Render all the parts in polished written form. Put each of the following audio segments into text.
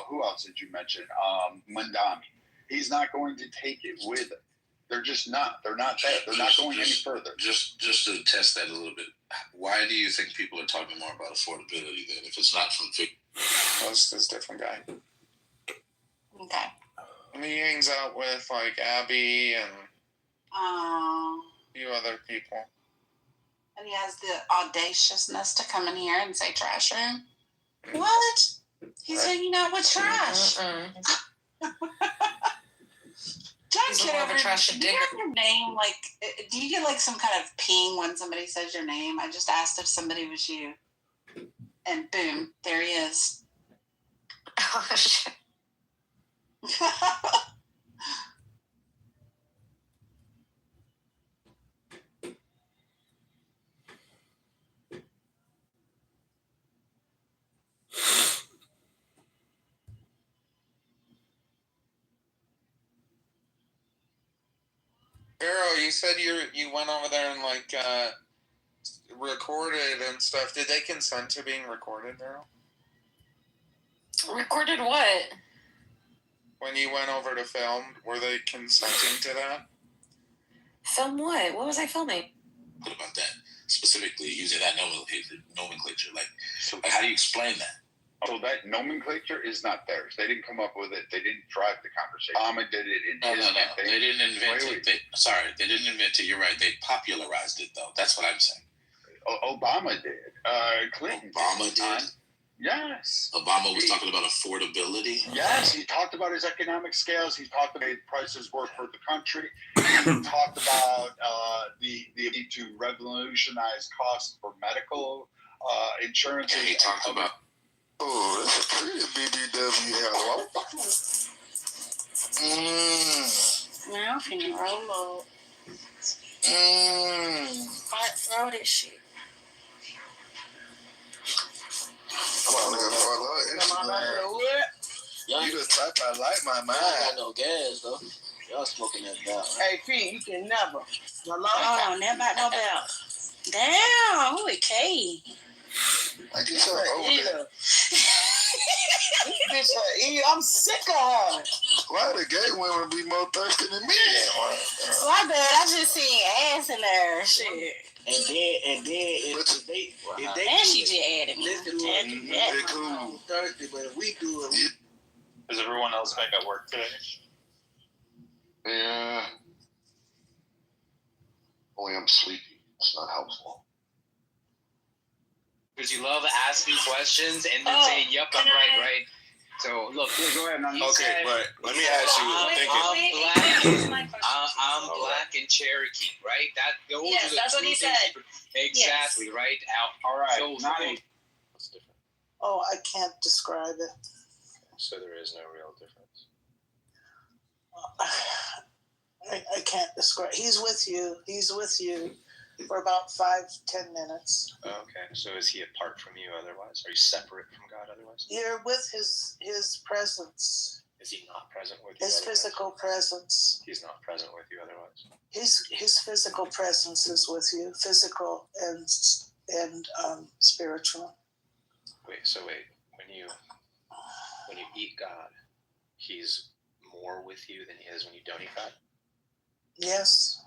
who else did you mention? Mandami. He's not going to take it with him. They're just not. They're not there. They're not going any further. Just to test that a little bit, why do you think people are talking more about affordability then if it's not from Vic? Well, it's this different guy. Okay. And he hangs out with like Abby and a few other people. And he has the audaciousness to come in here and say trash room. What? He's hanging out with trash. John Kitover, do you have your name, like, do you get like some kind of ping when somebody says your name? I just asked if somebody was you. And boom, there he is. Oh, shit. Girl, you said you went over there and like recorded and stuff. Did they consent to being recorded, Daryl? Recorded what? When you went over to film, were they consenting to that? Film what? What was I filming? What about that? Specifically using that nomenclature. Like how do you explain that? So that nomenclature is not theirs. They didn't come up with it. They didn't drive the conversation. Obama did it in his No. They didn't invent it. They didn't invent it. You're right. They popularized it, though. That's what I'm saying. Obama did. Clinton did? Yes. Obama was talking about affordability? Yes. He talked about his economic scales. He talked about prices work for the country. He talked about the need to revolutionize costs for medical insurance. And he talked about... Oh, that's a pretty BBW. Now I'm finna roll up. Throw this shit. I'm only gonna follow Instagram. You the type I like my mind. I got no gas though. Y'all smoking that bell. Hey, P, you can never. Oh, never about no belt. Damn, who is K? Like you so old. I'm sick of her. Why the gay women be more thirsty than me? My bad, I just seen ass in there. Shit. And then if they And she just added me. They cool. thirsty, but if we do it, Is everyone else back at work today? Yeah. Only I'm sleepy. It's not helpful. Because you love asking questions and then saying, "Yep, I'm right." So look, go ahead. Okay, but let me ask you. I'm black and Cherokee, right? Those are the that's what he two things said. Exactly, right? All right. So, What's different? Oh, I can't describe it. So there is no real difference. I can't describe. He's with you for about 5-10 minutes. Okay, so is he apart from you otherwise? Are you separate from God otherwise? You're with his presence. Is he not present with you His otherwise? physical presence. He's not present with you otherwise? His physical presence is with you. Physical and spiritual. Wait, when you eat God, he's more with you than he is when you don't eat God? Yes.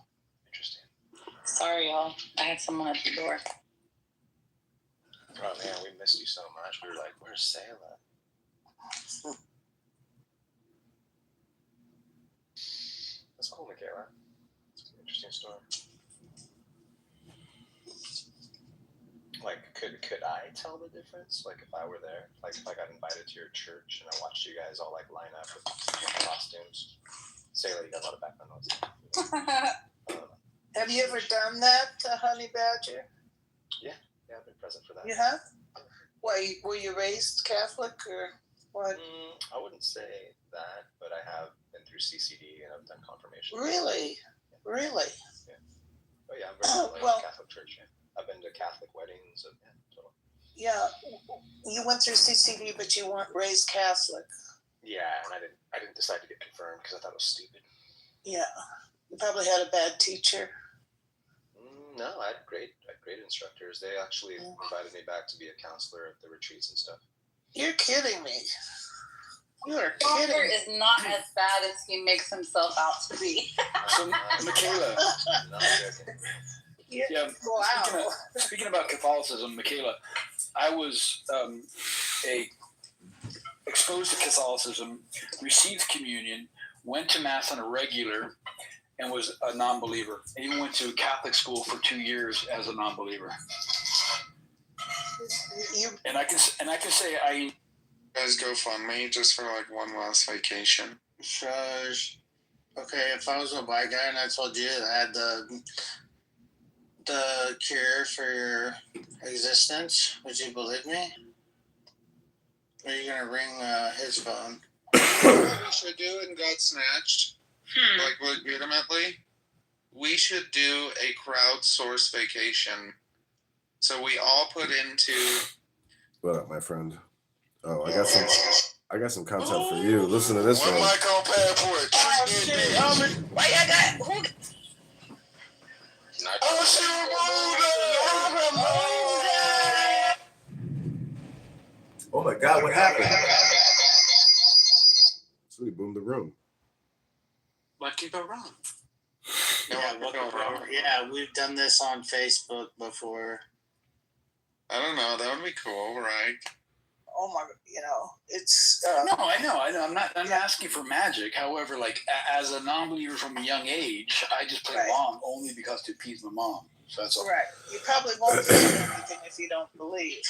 Interesting. Sorry, y'all. I had someone at the door. Oh man, we missed you so much. We were like, where's Sayla? That's cool, Michaela. It's an interesting story. Like, could I tell the difference? Like, if I were there, like if I got invited to your church and I watched you guys all like line up with costumes. Sayla, you got a lot of background noise. Have you ever done that, Honey Badger? Yeah, I've been present for that. You have? Why, were you raised Catholic or what? I wouldn't say that, but I have been through CCD and I've done confirmation. Really? Yeah. Really? Yeah. Oh yeah, I'm very familiar with Catholic Church. Yeah. I've been to Catholic weddings. And, totally. Yeah. You went through CCD, but you weren't raised Catholic. Yeah, and I didn't decide to get confirmed because I thought it was stupid. Yeah. You probably had a bad teacher. No, I had great instructors. They actually invited me back to be a counselor at the retreats and stuff. You're kidding me. You are Father kidding. is not as bad as he makes himself out to be. So, Michaela, No, I'm joking. yeah, Wow. speaking about Catholicism, Michaela, I was exposed to Catholicism, received communion, went to Mass on a regular, and was a non-believer. And even went to Catholic school for 2 years as a non-believer. And I can say I Guys, GoFundMe just for like one last vacation. Shush. Okay, if I was a white guy and I told you I had the cure for your existence, would you believe me? Or are you gonna ring his phone? What we should do and got snatched, like legitimately, we should do a crowdsource vacation. So we all put into. What up, my friend? Oh, I got some content for you. Listen to this One one. mic on passport. Oh, shit. Why I got who? Oh, she removed it. Oh my God, what happened? Somebody boomed the room. What could go wrong? Yeah, we've done this on Facebook before. I don't know. That would be cool, right? Oh my, it's. No, I know. I'm not asking for magic. However, like as a non-believer from a young age, I just play along only because to appease my mom. So that's all. Right. You probably won't do anything if you don't believe.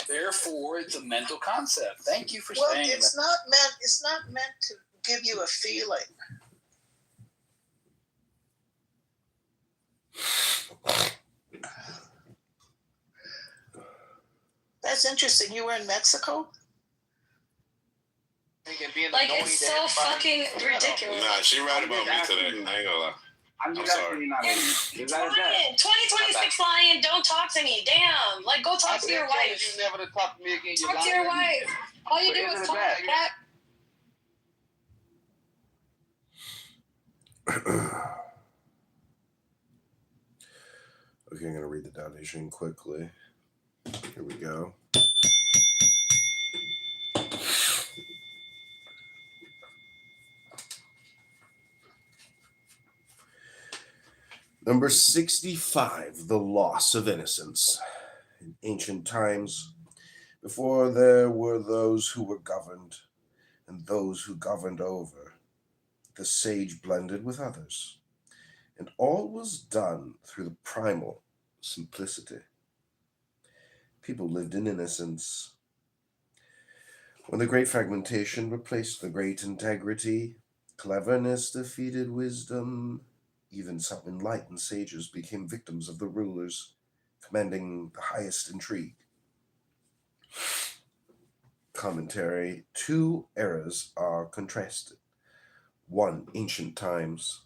Therefore, it's a mental concept. Thank you for Well, saying it's that. not meant to give you a feeling. That's interesting. You were in Mexico? Like, it's so fucking ridiculous. Nah, she right about me today. I ain't gonna lie. I'm sorry. asking you not. Is that Lion, 2026 Lion, don't talk to me. Damn. Like, go talk to your wife. You never to talk to me again. Talk to your wife. All you But do isn't is it talk bad? like that. Okay, I'm going to read the donation quickly. Here we go. Number 65, the loss of innocence. In ancient times, before there were those who were governed and those who governed over, the sage blended with others, and all was done through the primal simplicity. People lived in innocence. When the great fragmentation replaced the great integrity, cleverness defeated wisdom. Even some enlightened sages became victims of the rulers, commanding the highest intrigue. Commentary: two eras are contrasted. One, ancient times,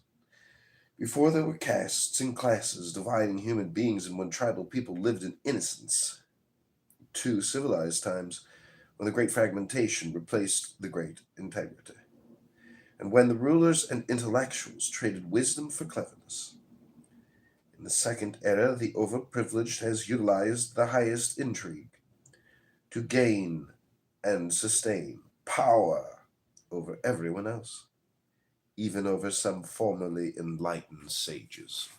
before there were castes and classes dividing human beings, and when tribal people lived in innocence. Two, civilized times, when the great fragmentation replaced the great integrity, and when the rulers and intellectuals traded wisdom for cleverness. In the second era, the overprivileged has utilized the highest intrigue to gain and sustain power over everyone else, even over some formerly enlightened sages.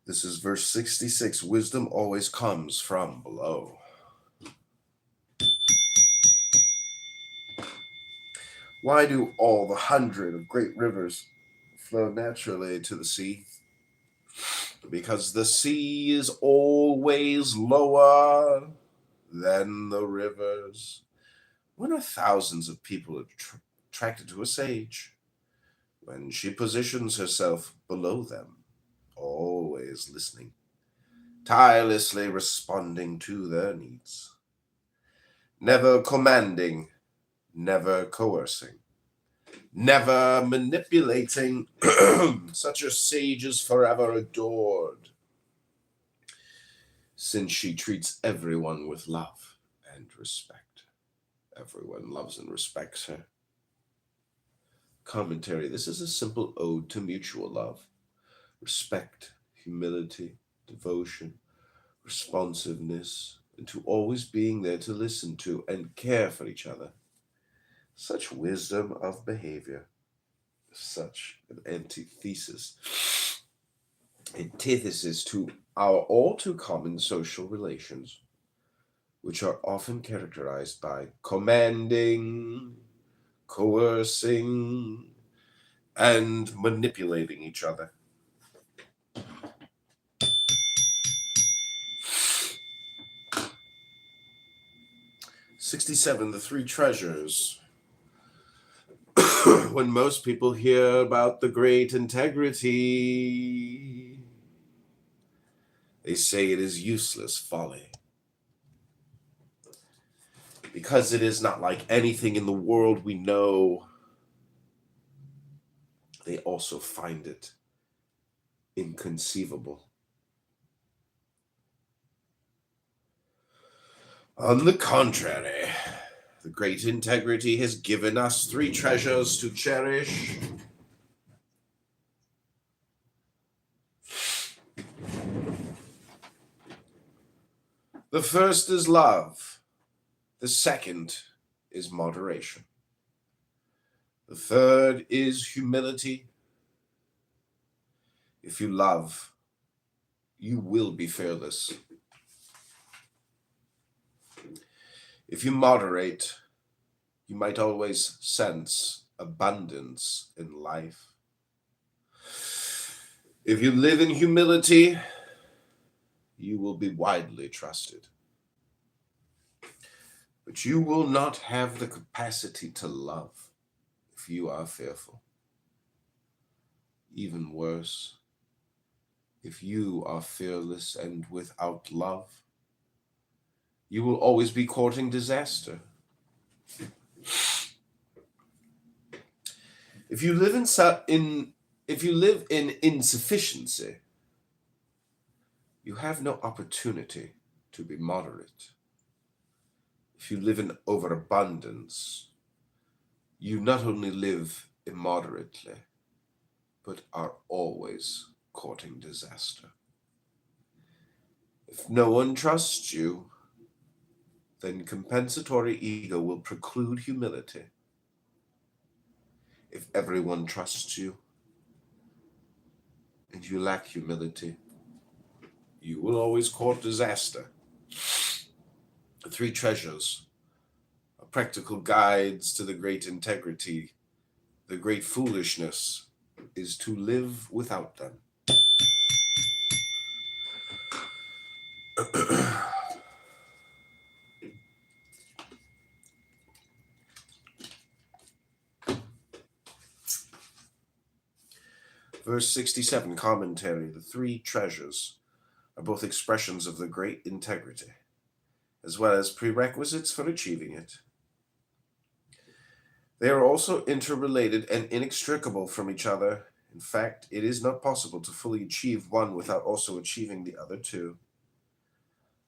This is verse 66. Wisdom always comes from below. Why do all the 100 of great rivers flow naturally to the sea? Because the sea is always lower than the rivers. When are thousands of people attracted to a sage? When she positions herself below them, always listening, tirelessly responding to their needs, never commanding, never coercing, never manipulating. Such a sage is forever adored, since she treats everyone with love and respect. Everyone loves and respects her. Commentary. This is a simple ode to mutual love, respect, humility, devotion, responsiveness, and to always being there to listen to and care for each other. Such wisdom of behavior, such an antithesis to our all too common social relations, which are often characterized by commanding, coercing, and manipulating each other. '67, The Three Treasures. When most people hear about the great integrity, they say it is useless folly, because it is not like anything in the world we know. They also find it inconceivable. On the contrary, the great integrity has given us three treasures to cherish. The first is love. The second is moderation. The third is humility. If you love, you will be fearless. If you moderate, you might always sense abundance in life. If you live in humility, you will be widely trusted. But you will not have the capacity to love if you are fearful. Even worse, if you are fearless and without love, you will always be courting disaster. If you live in insufficiency, you have no opportunity to be moderate. If you live in overabundance, you not only live immoderately, but are always courting disaster. If no one trusts you, then compensatory ego will preclude humility. If everyone trusts you and you lack humility, you will always court disaster. The three treasures are practical guides to the great integrity. The great foolishness is to live without them. Verse 67, commentary. The three treasures are both expressions of the great integrity, as well as prerequisites for achieving it. They are also interrelated and inextricable from each other. In fact, it is not possible to fully achieve one without also achieving the other two.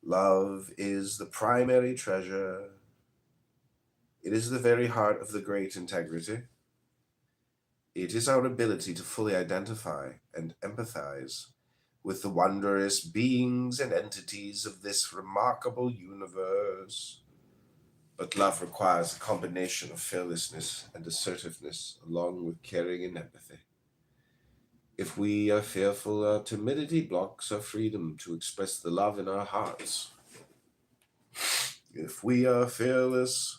Love is the primary treasure. It is the very heart of the great integrity. It is our ability to fully identify and empathize with the wondrous beings and entities of this remarkable universe. But love requires a combination of fearlessness and assertiveness, along with caring and empathy. If we are fearful, our timidity blocks our freedom to express the love in our hearts. If we are fearless,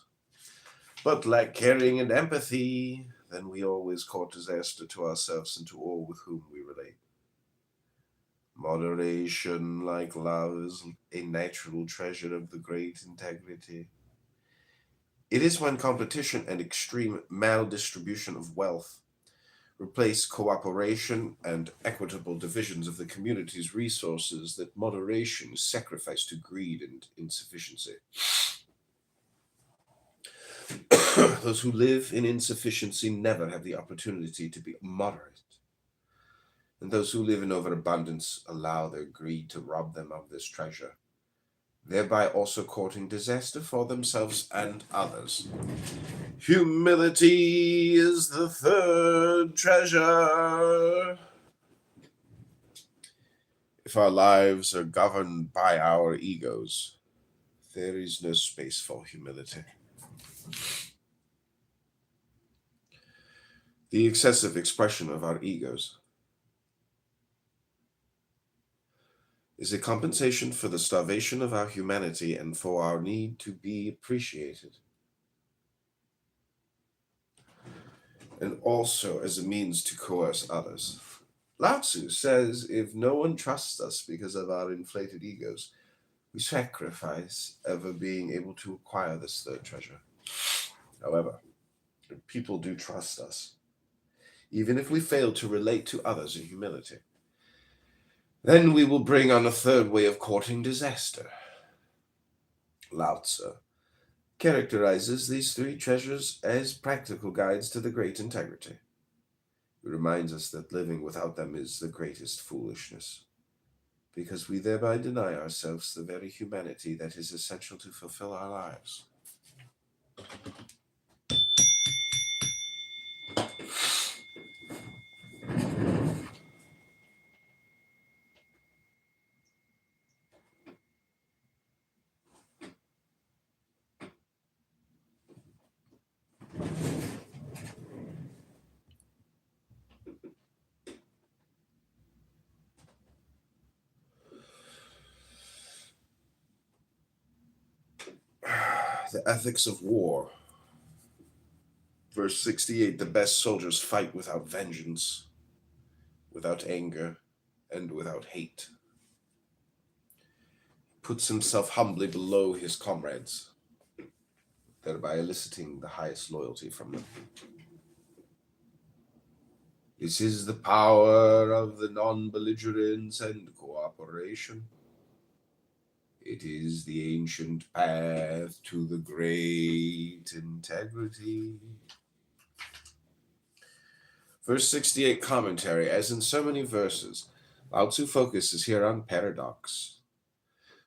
but lack caring and empathy, then we always court disaster to ourselves and to all with whom we relate. Moderation, like love, is a natural treasure of the great integrity. It is when competition and extreme maldistribution of wealth replace cooperation and equitable divisions of the community's resources that moderation is sacrificed to greed and insufficiency. Those who live in insufficiency never have the opportunity to be moderate. And those who live in overabundance allow their greed to rob them of this treasure, thereby also courting disaster for themselves and others. Humility is the third treasure. If our lives are governed by our egos, there is no space for humility. The excessive expression of our egos is a compensation for the starvation of our humanity and for our need to be appreciated, and also as a means to coerce others. Lao Tzu says if no one trusts us because of our inflated egos, we sacrifice ever being able to acquire this third treasure. However, people do trust us, even if we fail to relate to others in humility. Then we will bring on a third way of courting disaster. Lao Tzu characterizes these three treasures as practical guides to the great integrity. It reminds us that living without them is the greatest foolishness, because we thereby deny ourselves the very humanity that is essential to fulfill our lives. The ethics of war. Verse 68, the best soldiers fight without vengeance, without anger, and without hate. Puts himself humbly below his comrades, thereby eliciting the highest loyalty from them. This is the power of the non-belligerence and cooperation. It is the ancient path to the great integrity. Verse 68 commentary. As in so many verses, Lao Tzu focuses here on paradox.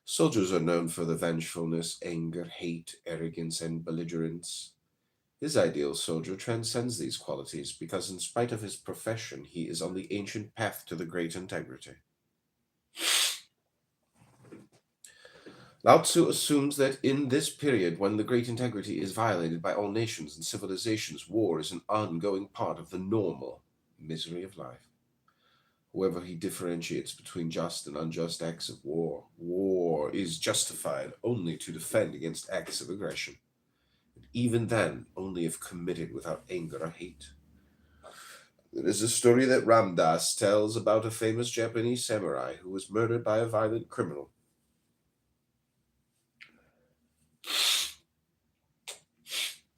Soldiers are known for the vengefulness, anger, hate, arrogance, and belligerence. His ideal soldier transcends these qualities because in spite of his profession, he is on the ancient path to the great integrity. Lao Tzu assumes that in this period, when the great integrity is violated by all nations and civilizations, war is an ongoing part of the normal misery of life. However, he differentiates between just and unjust acts of war. War is justified only to defend against acts of aggression, and even then, only if committed without anger or hate. There is a story that Ram Dass tells about a famous Japanese samurai who was murdered by a violent criminal.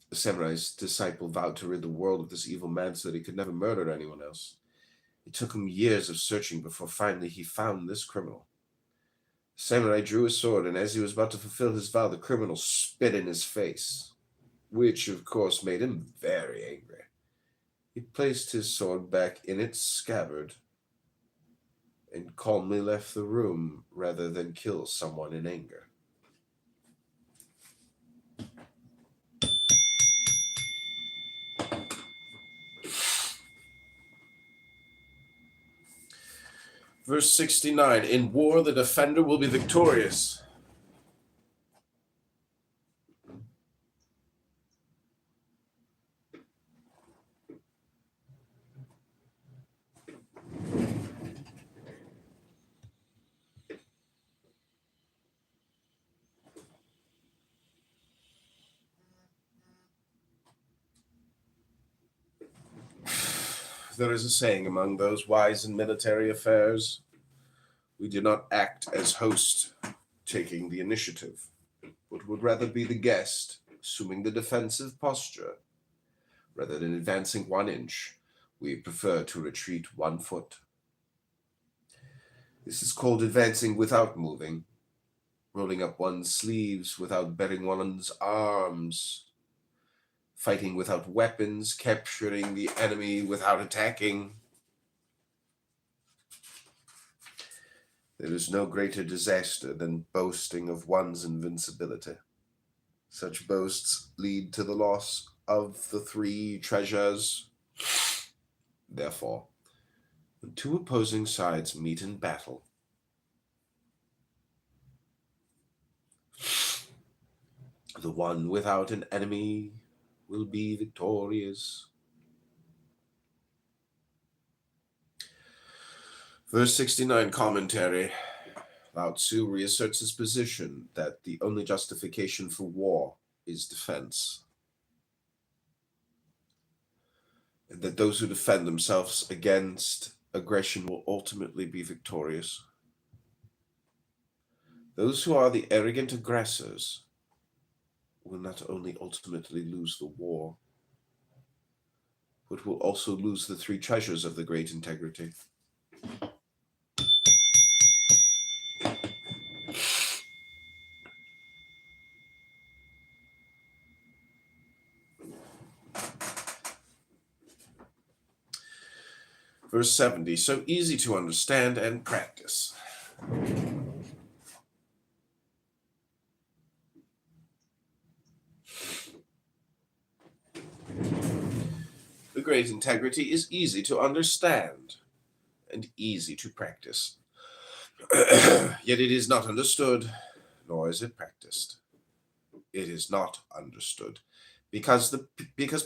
The samurai's disciple vowed to rid the world of this evil man so that he could never murder anyone else. It took him years of searching before finally he found this criminal. The samurai drew his sword, and as he was about to fulfill his vow, the criminal spit in his face, which of course made him very angry. He placed his sword back in its scabbard and calmly left the room rather than kill someone in anger. Verse 69, in war the defender will be victorious. There is a saying among those wise in military affairs, we do not act as host, taking the initiative, but would rather be the guest, assuming the defensive posture. Rather than advancing 1 inch, we prefer to retreat 1 foot. This is called advancing without moving, rolling up one's sleeves without baring one's arms. fighting without weapons, capturing the enemy without attacking. There is no greater disaster than boasting of one's invincibility. Such boasts lead to the loss of the three treasures. Therefore, when two opposing sides meet in battle, the one without an enemy will be victorious. Verse 69 commentary. Lao Tzu reasserts his position that the only justification for war is defense, and that those who defend themselves against aggression will ultimately be victorious. Those who are the arrogant aggressors will not only ultimately lose the war, but will also lose the three treasures of the great integrity. Verse 70, so easy to understand and practice. The great integrity is easy to understand and easy to practice. Yet it is not understood, nor is it practiced. It is not understood because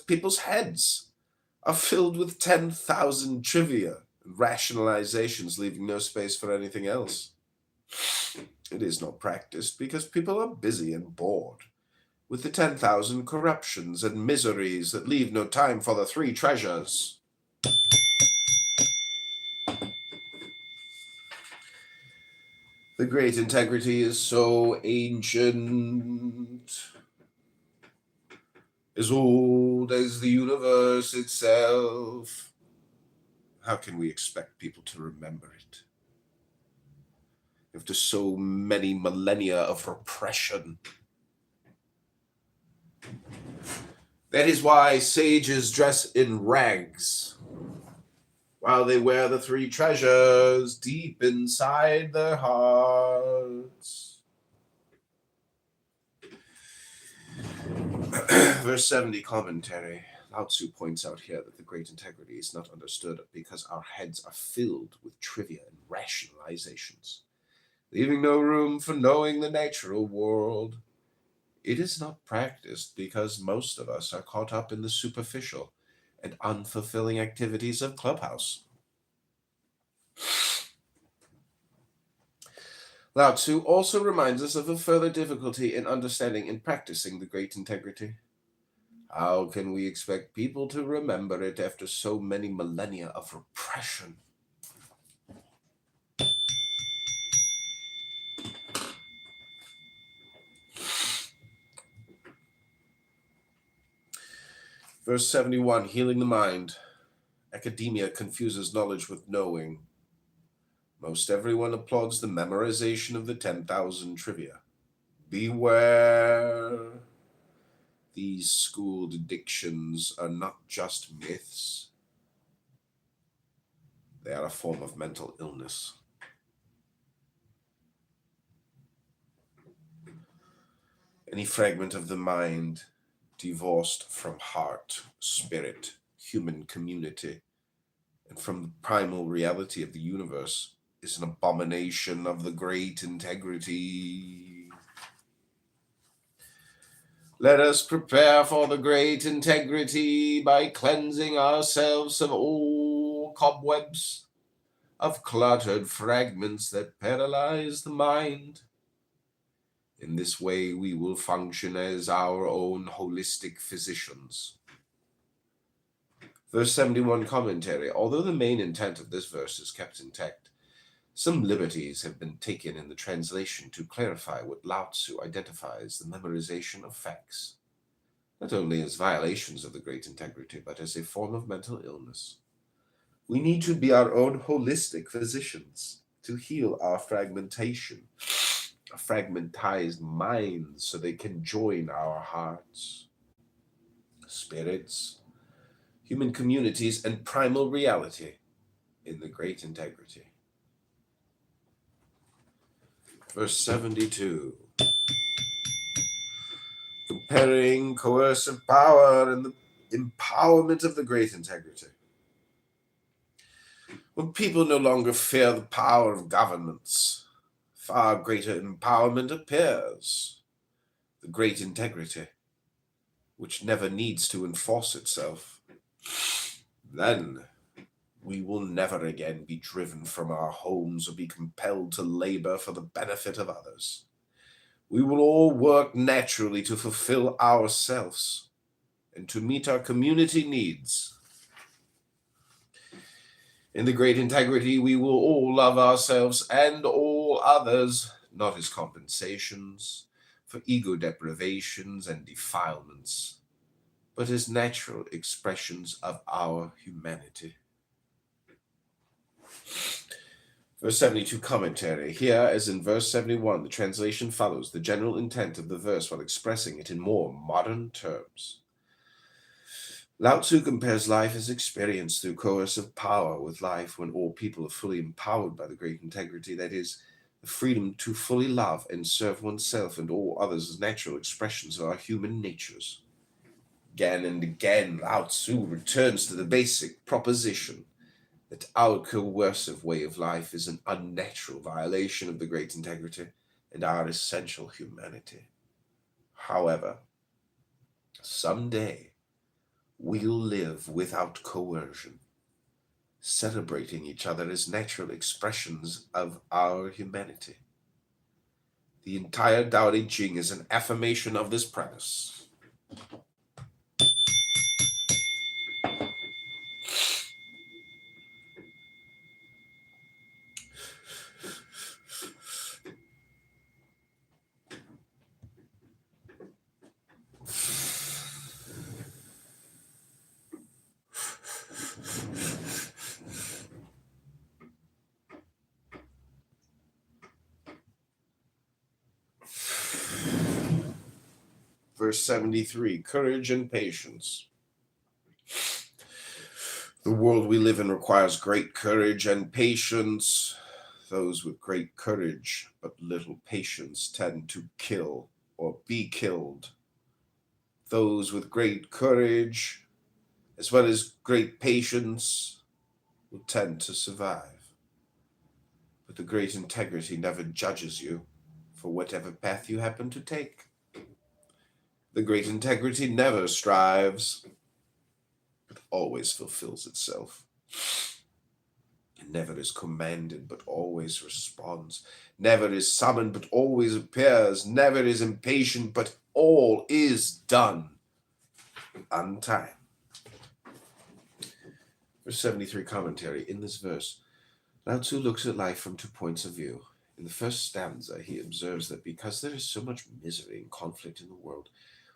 people's heads are filled with 10,000 trivia and rationalizations, leaving no space for anything else. It is not practiced because people are busy and bored with the 10,000 corruptions and miseries that leave no time for the three treasures. The great integrity is so ancient, as old as the universe itself. How can we expect people to remember it after so many millennia of repression? That is why sages dress in rags, while they wear the three treasures deep inside their hearts. Verse 70 commentary. Lao Tzu points out here that the great integrity is not understood because our heads are filled with trivia and rationalizations, leaving no room for knowing the natural world. It is not practiced because most of us are caught up in the superficial and unfulfilling activities of Clubhouse. Lao Tzu also reminds us of a further difficulty in understanding and practicing the great integrity. How can we expect people to remember it after so many millennia of repression? Verse 71, healing the mind. Academia confuses knowledge with knowing. Most everyone applauds the memorization of the 10,000 trivia. Beware. These schooled dictions are not just myths. They are a form of mental illness. Any fragment of the mind divorced from heart, spirit, human community, and from the primal reality of the universe is an abomination of the great integrity. Let us prepare for the great integrity by cleansing ourselves of all cobwebs, of cluttered fragments that paralyze the mind. In this way, we will function as our own holistic physicians. Verse 71 commentary. Although the main intent of this verse is kept intact, some liberties have been taken in the translation to clarify what Lao Tzu identifies the memorization of facts, not only as violations of the great integrity, but as a form of mental illness. We need to be our own holistic physicians to heal our fragmentation, our fragmentized minds, so they can join our hearts. spirits, human communities, and primal reality in the great integrity. Verse 72. Comparing coercive power and the empowerment of the great integrity. When people no longer fear the power of governments, far greater empowerment appears. The great integrity, which never needs to enforce itself. Then we will never again be driven from our homes or be compelled to labor for the benefit of others. We will all work naturally to fulfill ourselves and to meet our community needs. In the great integrity, we will all love ourselves and all others, not as compensations for ego deprivations and defilements, but as natural expressions of our humanity. Verse 72 commentary. Here, as in verse 71, the translation follows the general intent of the verse while expressing it in more modern terms. Lao Tzu compares life as experienced through coercive power with life when all people are fully empowered by the great integrity, that is, the freedom to fully love and serve oneself and all others as natural expressions of our human natures. Again and again, Lao Tzu returns to the basic proposition that our coercive way of life is an unnatural violation of the great integrity and our essential humanity. However, someday we'll live without coercion, celebrating each other as natural expressions of our humanity. The entire Tao Te Ching is an affirmation of this premise. Verse 73, courage and patience. The world we live in requires great courage and patience. Those with great courage but little patience tend to kill or be killed. Those with great courage as well as great patience will tend to survive. But the great integrity never judges you for whatever path you happen to take. The great integrity never strives, but always fulfills itself. It never is commanded, but always responds. Never is summoned, but always appears. Never is impatient, but all is done on time. Verse 73 commentary. In this verse, Lao Tzu looks at life from 2 points of view. In the first stanza, he observes that because there is so much misery and conflict in the world,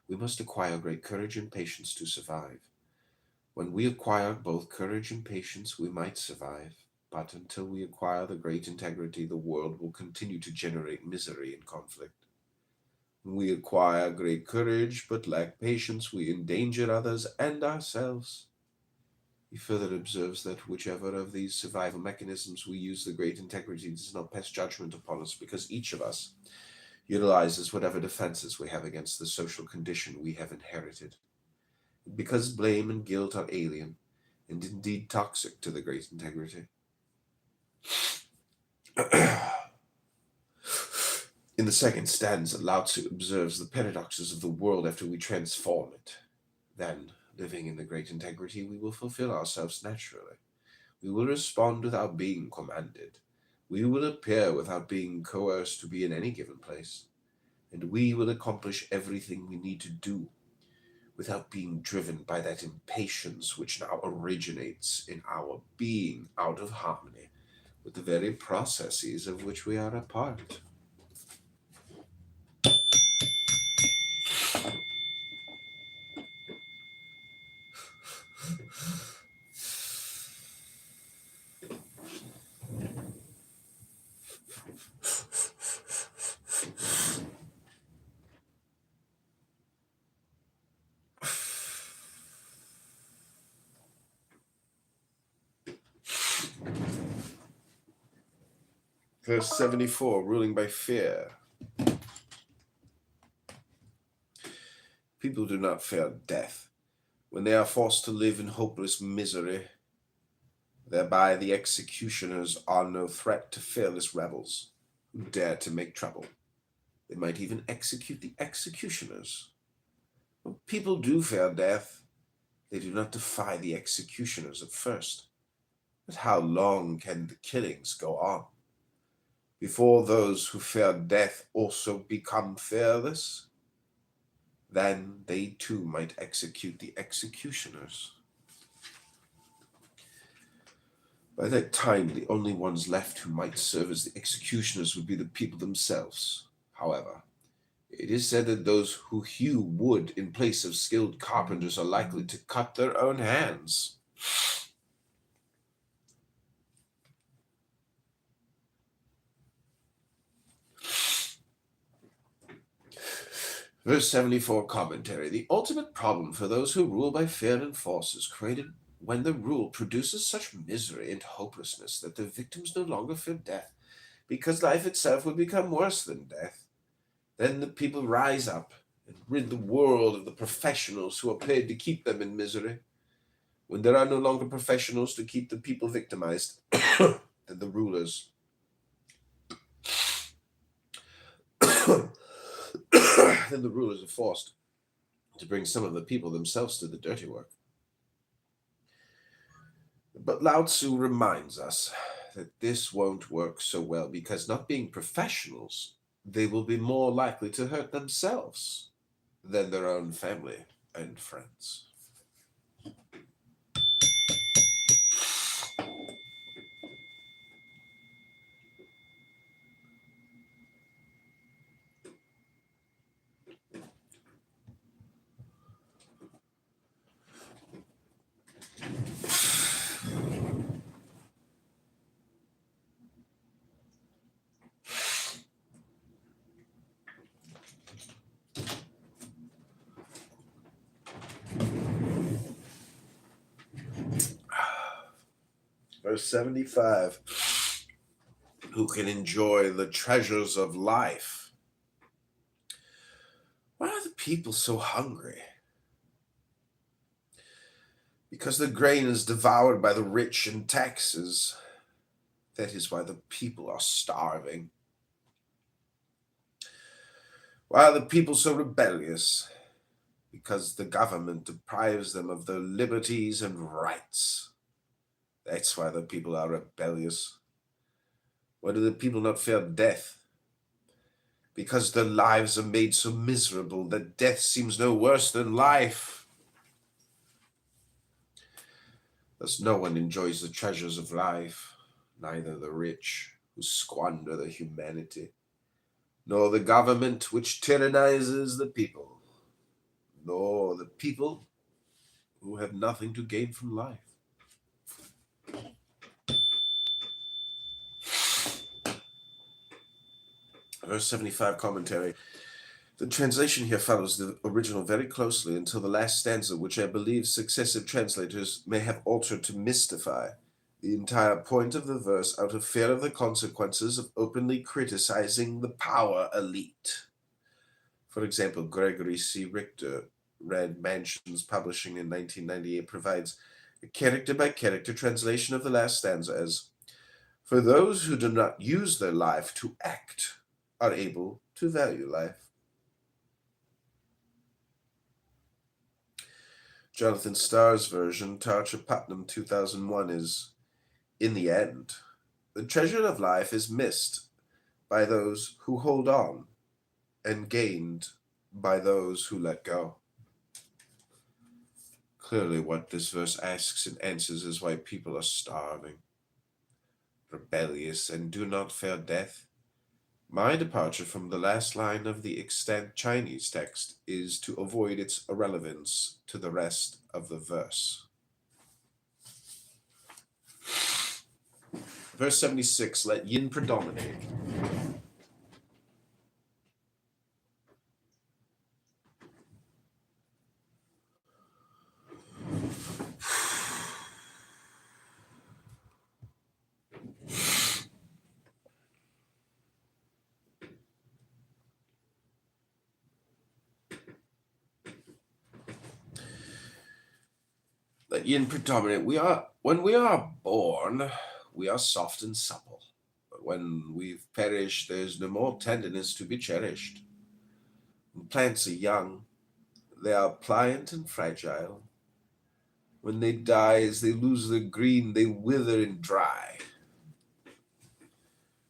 we must acquire great courage and patience to survive. When we acquire both courage and patience, we might survive. But until we acquire the great integrity, the world will continue to generate misery and conflict. When we acquire great courage but lack patience, we endanger others and ourselves. He further observes that whichever of these survival mechanisms we use, the great integrity does not pass judgment upon us, because each of us utilizes whatever defenses we have against the social condition we have inherited. Because blame and guilt are alien and indeed toxic to the great integrity. In the second stanza, Lao Tzu observes the paradoxes of the world after we transform it. Then, living in the great integrity, we will fulfill ourselves naturally. We will respond without being commanded. We will appear without being coerced to be in any given place. And we will accomplish everything we need to do without being driven by that impatience which now originates in our being out of harmony with the very processes of which we are a part. Verse 74, ruling by fear. People do not fear death when they are forced to live in hopeless misery. Thereby the executioners are no threat to fearless rebels who dare to make trouble. They might even execute the executioners. When people do fear death, they do not defy the executioners at first. But how long can the killings go on before those who fear death also become fearless? Then they too might execute the executioners. By that time, the only ones left who might serve as the executioners would be the people themselves. However, it is said that those who hew wood in place of skilled carpenters are likely to cut their own hands. Verse 74 commentary. The ultimate problem for those who rule by fear and force is created when the rule produces such misery and hopelessness that the victims no longer fear death, because life itself would become worse than death. Then the people rise up and rid the world of the professionals who are paid to keep them in misery. When there are no longer professionals to keep the people victimized, then the rulers are forced to bring some of the people themselves to the dirty work. But Lao Tzu reminds us that this won't work so well because, not being professionals, they will be more likely to hurt themselves than their own family and friends. Verse 75. Who can enjoy the treasures of life? Why are the people so hungry? Because the grain is devoured by the rich and taxes. That is why the people are starving. Why are the people so rebellious? Because the government deprives them of their liberties and rights. That's why the people are rebellious. Why do the people not fear death? Because their lives are made so miserable that death seems no worse than life. Thus no one enjoys the treasures of life, neither the rich who squander their humanity, nor the government which tyrannizes the people, nor the people who have nothing to gain from life. Verse 75 commentary. The translation here follows the original very closely until the last stanza, which I believe successive translators may have altered to mystify the entire point of the verse out of fear of the consequences of openly criticizing the power elite. For example, Gregory C. Richter, Red Mansions Publishing in 1998, provides a character-by-character translation of the last stanza as, "For those who do not use their life to act are able to value life." Jonathan Starr's version, Tarcher Putnam 2001, is, "In the end, the treasure of life is missed by those who hold on and gained by those who let go." Clearly, what this verse asks and answers is why people are starving, rebellious, and do not fear death. My departure from the last line of the extant Chinese text is to avoid its irrelevance to the rest of the verse. Verse 76, let yin predominate. yin predominant. When we are born, we are soft and supple. But when we've perished, there's no more tenderness to be cherished. When plants are young, they are pliant and fragile. When they die, as they lose their green, they wither and dry.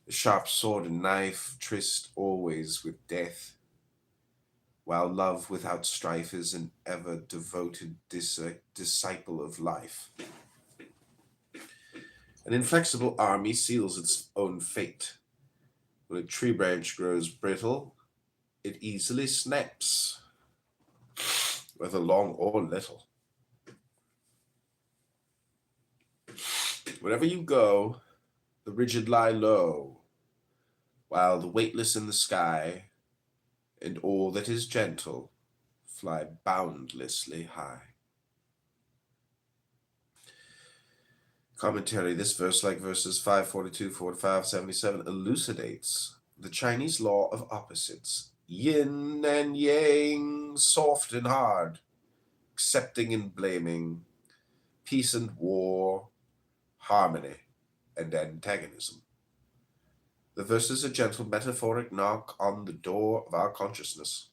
The sharp sword and knife tryst always with death, while love without strife is an ever devoted disciple of life. An inflexible army seals its own fate. When a tree branch grows brittle, it easily snaps, whether long or little. Wherever you go, the rigid lie low, while the weightless in the sky and all that is gentle fly boundlessly high. Commentary. This verse, like verses 542, 45, 77, elucidates the Chinese law of opposites, yin and yang, soft and hard, accepting and blaming, peace and war, harmony and antagonism. The verse is a gentle metaphoric knock on the door of our consciousness,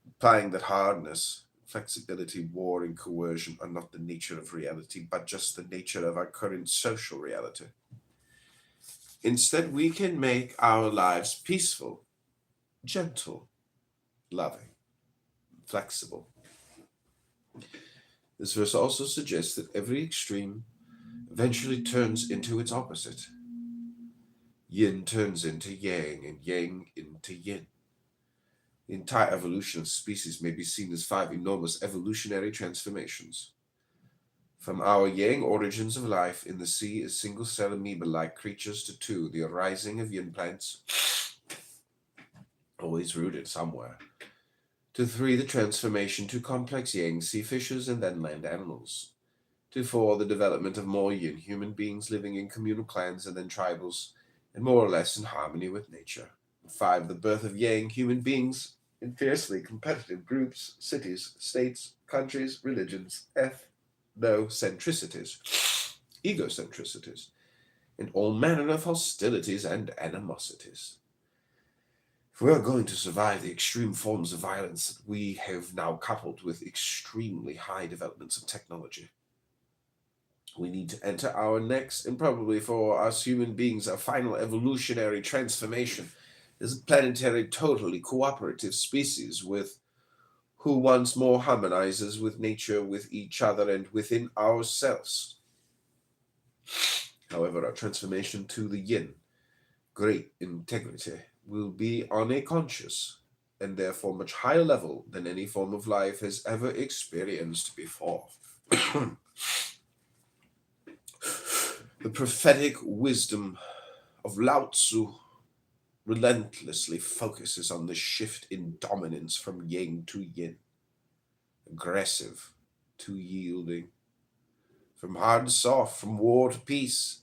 implying that hardness, flexibility, war, and coercion are not the nature of reality, but just the nature of our current social reality. Instead, we can make our lives peaceful, gentle, loving, flexible. This verse also suggests that every extreme eventually turns into its opposite. Yin turns into yang, and yang into yin. The entire evolution of species may be seen as 5 enormous evolutionary transformations. From our yang origins of life in the sea as single-cell amoeba-like creatures to 2, the arising of yin plants, always rooted somewhere, to 3, the transformation to complex yang sea fishes and then land animals, to 4, the development of more yin human beings living in communal clans and then tribals, and more or less in harmony with nature. 5, the birth of yang human beings in fiercely competitive groups, cities, states, countries, religions, ethnocentricities, egocentricities, and all manner of hostilities and animosities. If we are going to survive the extreme forms of violence that we have now coupled with extremely high developments of technology, we need to enter our next, and probably for us human beings, our final evolutionary transformation as a planetary, totally cooperative species with who once more harmonizes with nature, with each other, and within ourselves. However, our transformation to the yin, great integrity, will be on a conscious and therefore much higher level than any form of life has ever experienced before. The prophetic wisdom of Lao Tzu relentlessly focuses on the shift in dominance from yang to yin, aggressive to yielding, from hard to soft, from war to peace,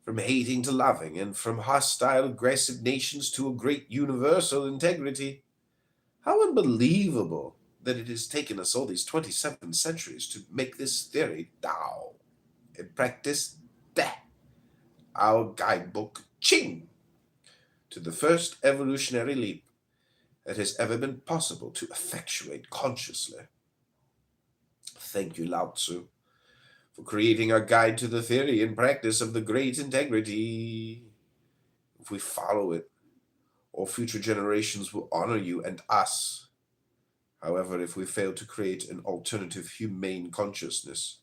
from hating to loving, and from hostile, aggressive nations to a great universal integrity. How unbelievable that it has taken us all these 27 centuries to make this theory Tao and practice Da, our guidebook Qing, to the first evolutionary leap that has ever been possible to effectuate consciously. Thank you, Lao Tzu, for creating our guide to the theory and practice of the great integrity. If we follow it, all future generations will honor you and us. However, if we fail to create an alternative humane consciousness,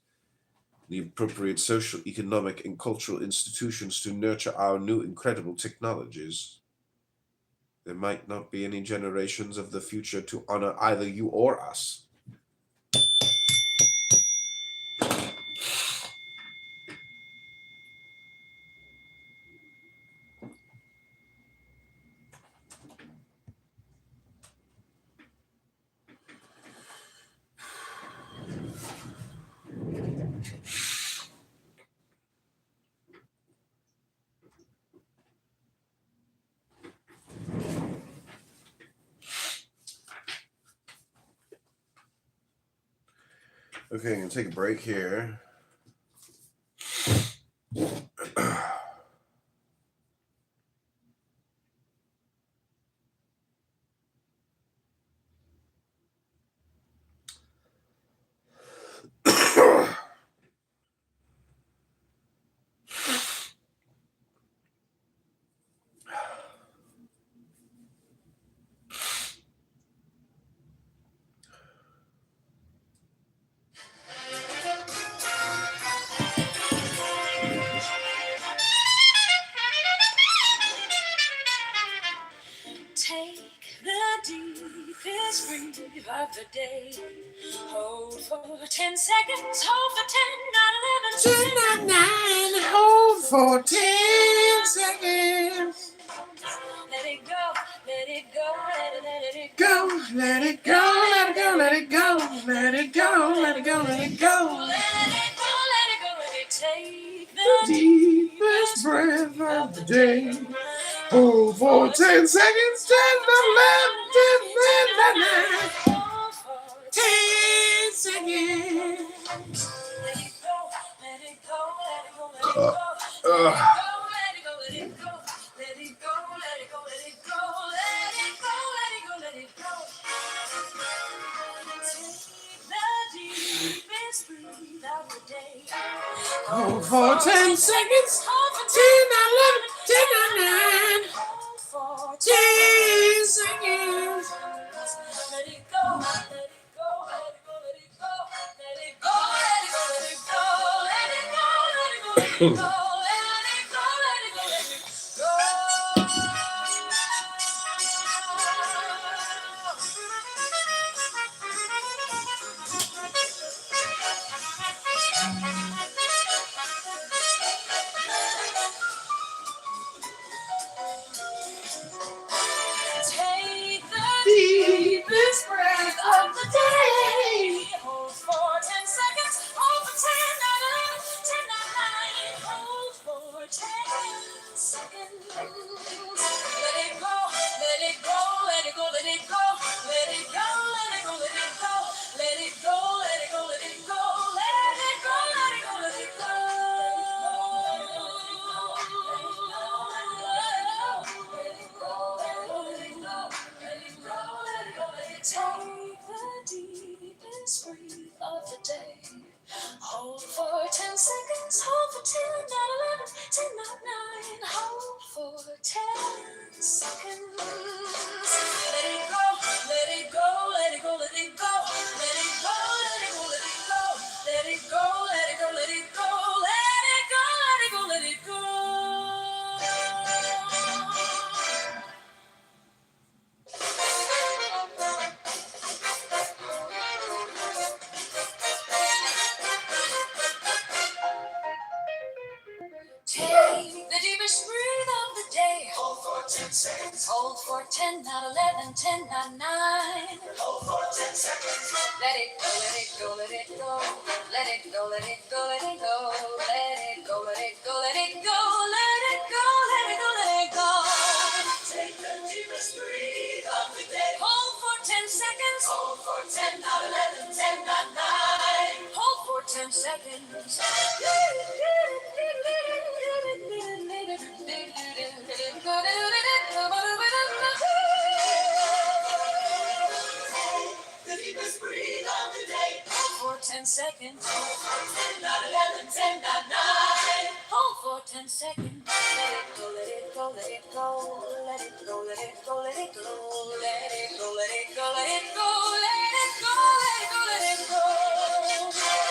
the appropriate social, economic, and cultural institutions to nurture our new incredible technologies, there might not be any generations of the future to honor either you or us. Okay, I'm gonna take a break here. Take the deepest breath of the day. Hold for 10 seconds. Hold for 10, 9, 11, 10, 9, 9. Hold for 10 seconds. Let it go. Let it go. Let it Go, let it go, let it go, let it go, let it go, let it go, let it go. Let it go. Let it go. Let it take The the deepest breath of the day. Hold for 10 seconds, 10, 11, 10, 9, 10 seconds. Let it go, let it go, let it go, let it Uh, go, uh. let it go, let it go, let it go, let it go, let it go, let it go, let it go, let it go, let it go. Take the deepest breath of the day. Hold for 10 seconds, Hold for 10, 11, 10, 9, hold for 10 seconds. Let it go, let it go, let it go, let it go, let it go, let it go, let it go, let it go, let it go, let it go, let it go, let it go, let it go. Take the deepest breath of the day. Hold for 10 seconds. Hold for 10, 9, 10, 9, 9. Hold for 10 seconds. Let it go. Let it go. Let it go. Let it go. Let it go. Let it go. Let it go. Let it go. Let it go. Let it go. Let it go. Let it go. Let it go. Take the deepest breath of the day. Hold for 10 seconds. Hold for 10, 9, 11, 10, 9, 9. Hold for 10 seconds. Let it go. Let it go. Let it go. Let it go. Let it go. Let it go. Let it go. Let it go. Let it go. Let it go. Let it go. Let it go. Let it go. Take the deepest breath of the day. Hold for 10 seconds. Hold for 10, not 11, 10, not 9. Hold for 10 seconds. Let it go, let it go, let it go. Let it go, let it go, let it go. Let it go, let it go, let it go. Let it go, let it go, let it go. Take the deepest breath of the day. Hold for 10 seconds. Hold for 10, not 11, 10, not 9. Hold for 10 seconds. The deepest breathe of the day. Hold for 10 seconds. Hold for 10, not 11, 10, not 9. Hold for 10 seconds. Let it go, let it go, let it go. Let it go, let it go, let it go. Let it go, let it go, let it go. Let it go, let it go, let it go.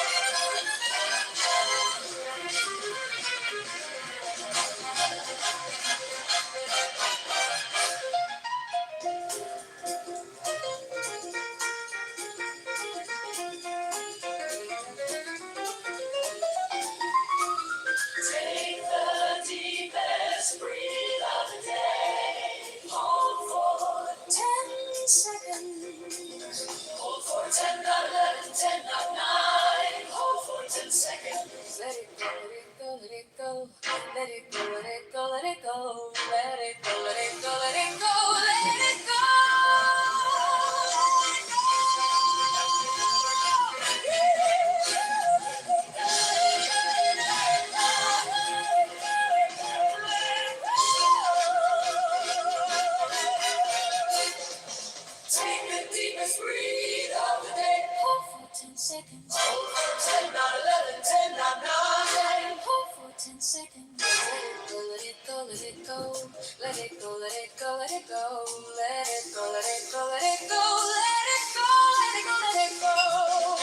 Take the deepest breath of the day. Hold for 10 seconds. Hold for 10, not 11, 10, not 9. Hold for 10 seconds. Let it go, let it go, let it go. Let it go, let it go, let it go. Let it go, let it go, let it go, let it go. Let it go. go, let it go, let it go, let it go, let it go, let it go, let it go.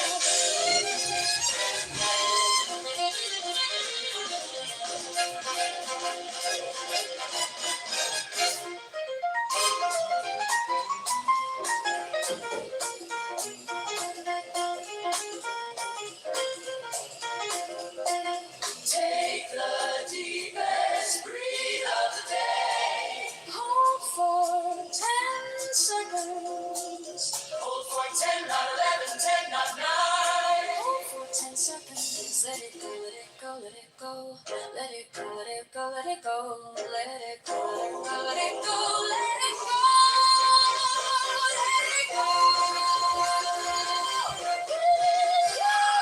Take the deepest breath of the day. Hold for 10 seconds. Hold for 10, not 11, 10, not 9. Hold for 10 seconds. Let it go, let it go, let it go. Let it go, let it go, let it go. Let it go, let it go, let it go. Let it go. Let it go.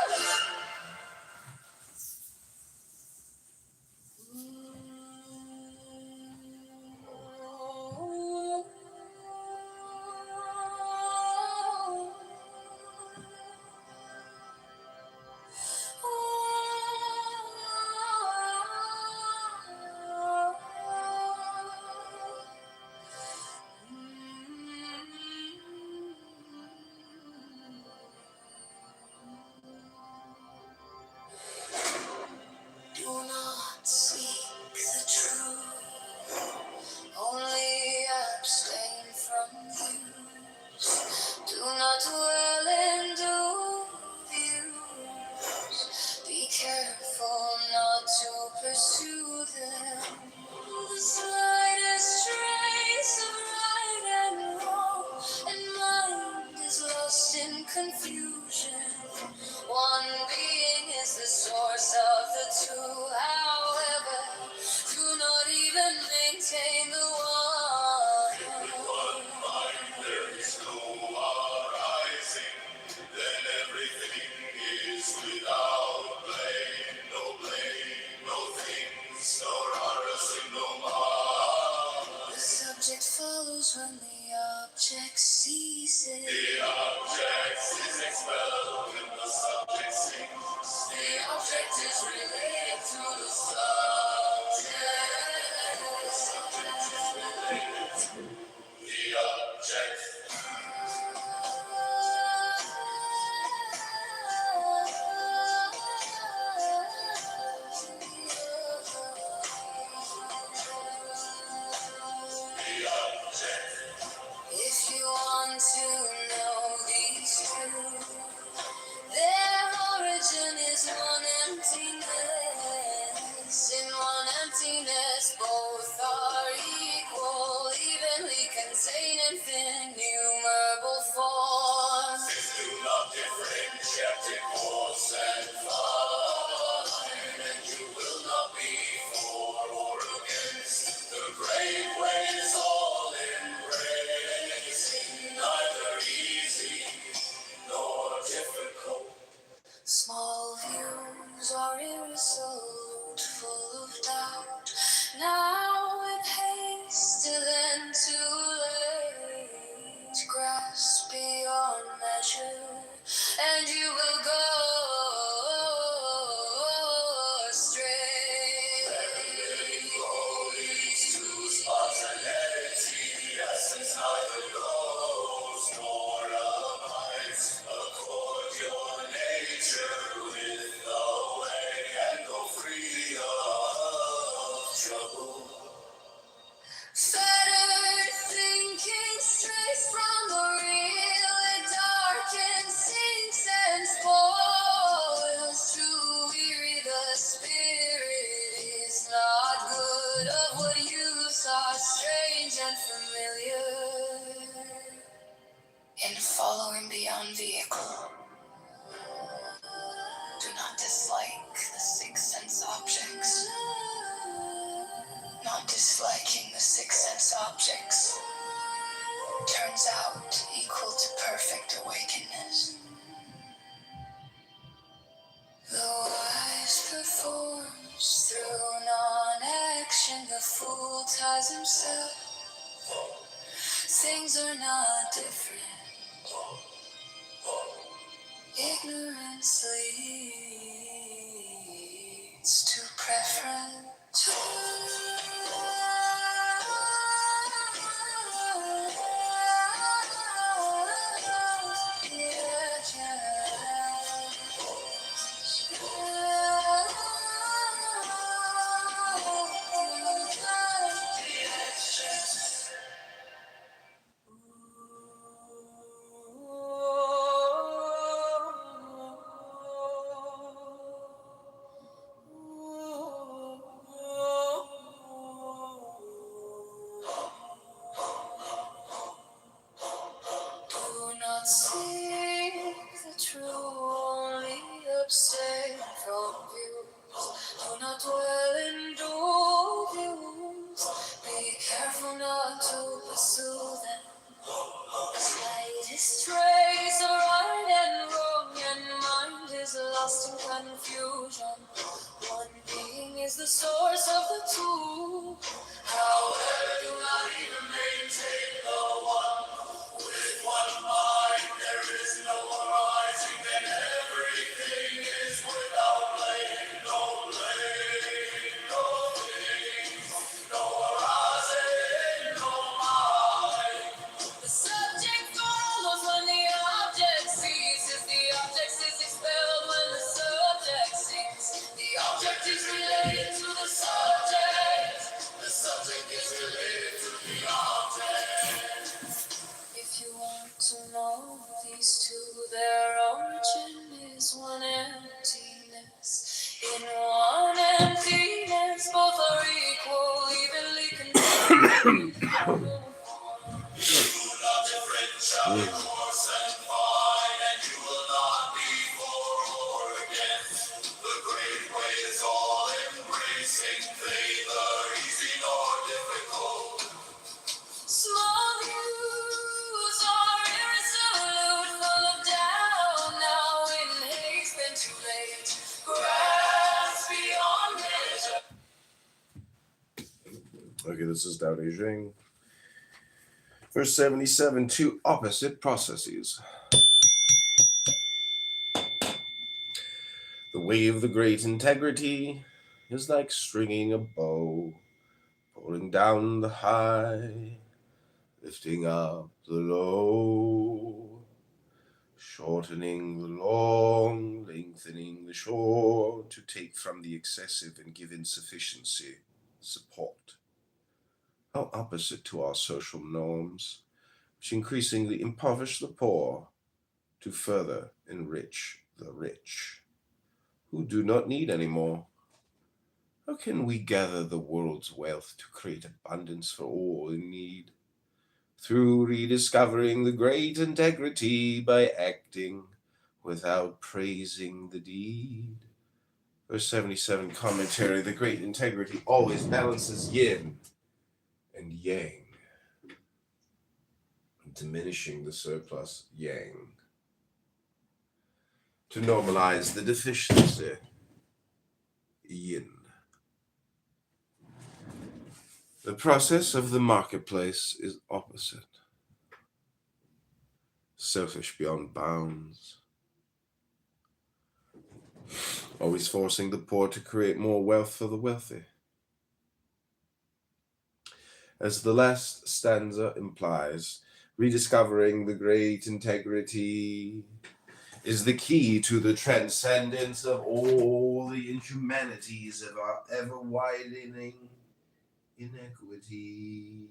Do not seek the truth, only abstain from views. Do not dwell in views. Be careful not to pursue them. The slightest trace of right and wrong, and mind is lost in confusion. One being is the source of the two, however, do not even maintain the one. In one mind there is no arising, then everything is without blame, no things, nor arising, no mind. The subject follows when the object ceases. The object is expelled when the subject sinks. The object is related to the subject. The subject is related to the object. If you want to know these truths, their origin is one emptiness. In one emptiness, both are equal, evenly contain innumerable forms. Since do not differentiate in force and fine, and you will not be for or against. The great way is all embracing, neither easy nor difficult. Small views are irresolute, full of doubt. Now in haste, then too late. Grasp beyond measure, and you will go astray. Letting go leads to spontaneity. The essence neither grows nor abides. Accord your nature with the way, and go free of trouble. Fettered thinking strays from the real, it darkens, sinks and spoils. To weary the spirit is not good. Of what you saw strange and familiar, in following beyond vehicle, do not dislike the six sense objects. Not disliking the six sense objects turns out equal to perfect awakenness. The wise performs through non-action, the fool ties himself. Things are not different. Ignorance leads to preference. is the source of the two. However, do not even maintain the one. With one mind, there is no arising, and everything is without blame. No blame, no thing, no arising, no mind. The subject follows when the object ceases. The object is expelled when the subject ceases. The object is related to the subject. The subject is related to the object. If you want to know these two, their origin is one emptiness. In one emptiness, both are equal, evenly contained. Do not differentiate coarse and fine, and you will not be for or against. The great way is all embracing, neither easy nor difficult. Small views are irresolute, full of doubt. Now in haste, then too late. Grasp beyond measure. Okay, this is Dao De Jing. Verse 77, two opposite processes. The way of the great integrity is like stringing a bow, pulling down the high, lifting up the low, shortening the long, lengthening the short, to take from the excessive and give insufficiency support. How opposite to our social norms, which increasingly impoverish the poor to further enrich the rich, who do not need any more. How can we gather the world's wealth to create abundance for all in need? Through rediscovering the great integrity by acting without praising the deed. Verse 77 commentary, the great integrity always balances yin and yang, diminishing the surplus yang, to normalize the deficiency yin. The process of the marketplace is opposite. Selfish beyond bounds, always forcing the poor to create more wealth for the wealthy. As the last stanza implies, rediscovering the great integrity is the key to the transcendence of all the inhumanities of our ever-widening inequities.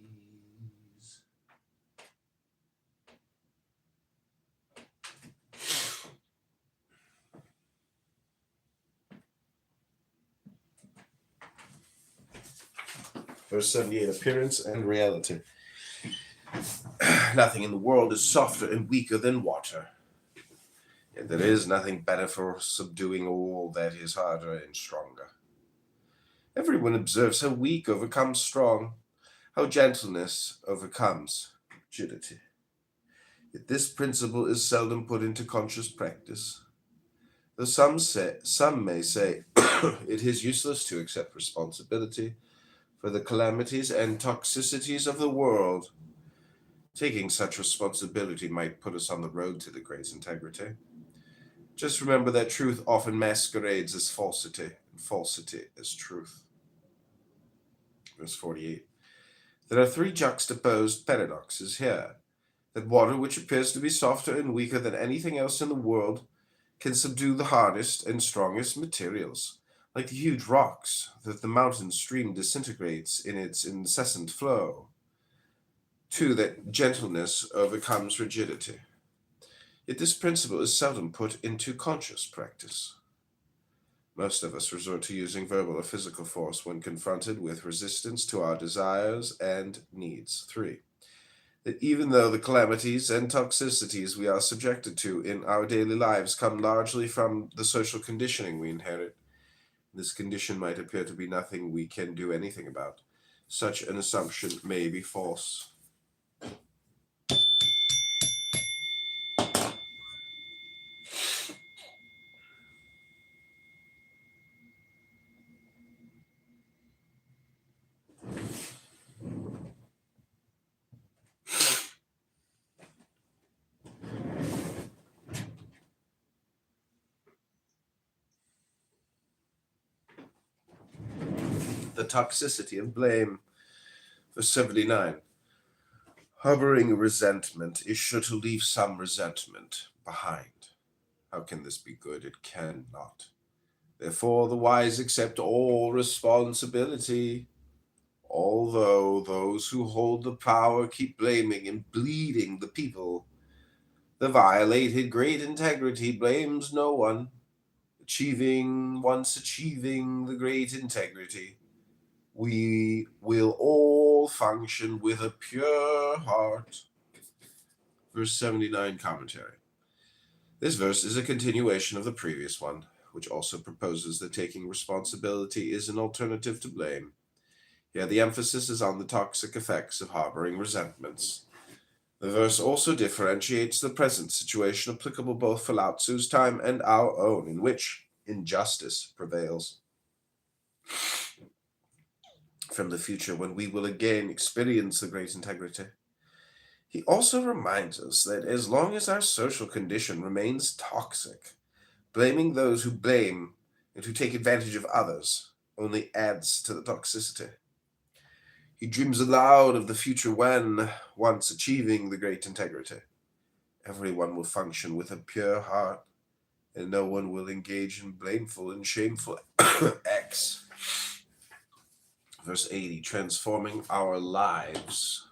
Verse 78, appearance and reality. Nothing in the world is softer and weaker than water. Yet there is nothing better for subduing all that is harder and stronger. Everyone observes how weak overcomes strong, how gentleness overcomes rigidity. Yet this principle is seldom put into conscious practice. Though some may say it is useless to accept responsibility for the calamities and toxicities of the world. Taking such responsibility might put us on the road to the great integrity. Just remember that truth often masquerades as falsity, and falsity as truth. Verse 48. There are three juxtaposed paradoxes here. That water, which appears to be softer and weaker than anything else in the world, can subdue the hardest and strongest materials, like the huge rocks that the mountain stream disintegrates in its incessant flow. 2, that gentleness overcomes rigidity. Yet this principle is seldom put into conscious practice. Most of us resort to using verbal or physical force when confronted with resistance to our desires and needs. 3, that even though the calamities and toxicities we are subjected to in our daily lives come largely from the social conditioning we inherit, this condition might appear to be nothing we can do anything about. Such an assumption may be false. the toxicity of blame. Verse 79. Harboring resentment is sure to leave some resentment behind. How can this be good? It cannot. Therefore, the wise accept all responsibility, although those who hold the power keep blaming and bleeding the people. The violated great integrity blames no one. Once achieving the great integrity, we will all function with a pure heart. Verse 79 commentary. This verse is a continuation of the previous one, which also proposes that taking responsibility is an alternative to blame. Here the emphasis is on the toxic effects of harboring resentments. The verse also differentiates the present situation applicable both for Lao Tzu's time and our own, in which injustice prevails, from the future when we will again experience the great integrity. He also reminds us that as long as our social condition remains toxic, blaming those who blame and who take advantage of others only adds to the toxicity. He dreams aloud of the future when, once achieving the great integrity, everyone will function with a pure heart, and no one will engage in blameful and shameful acts. Verse 80, transforming our lives.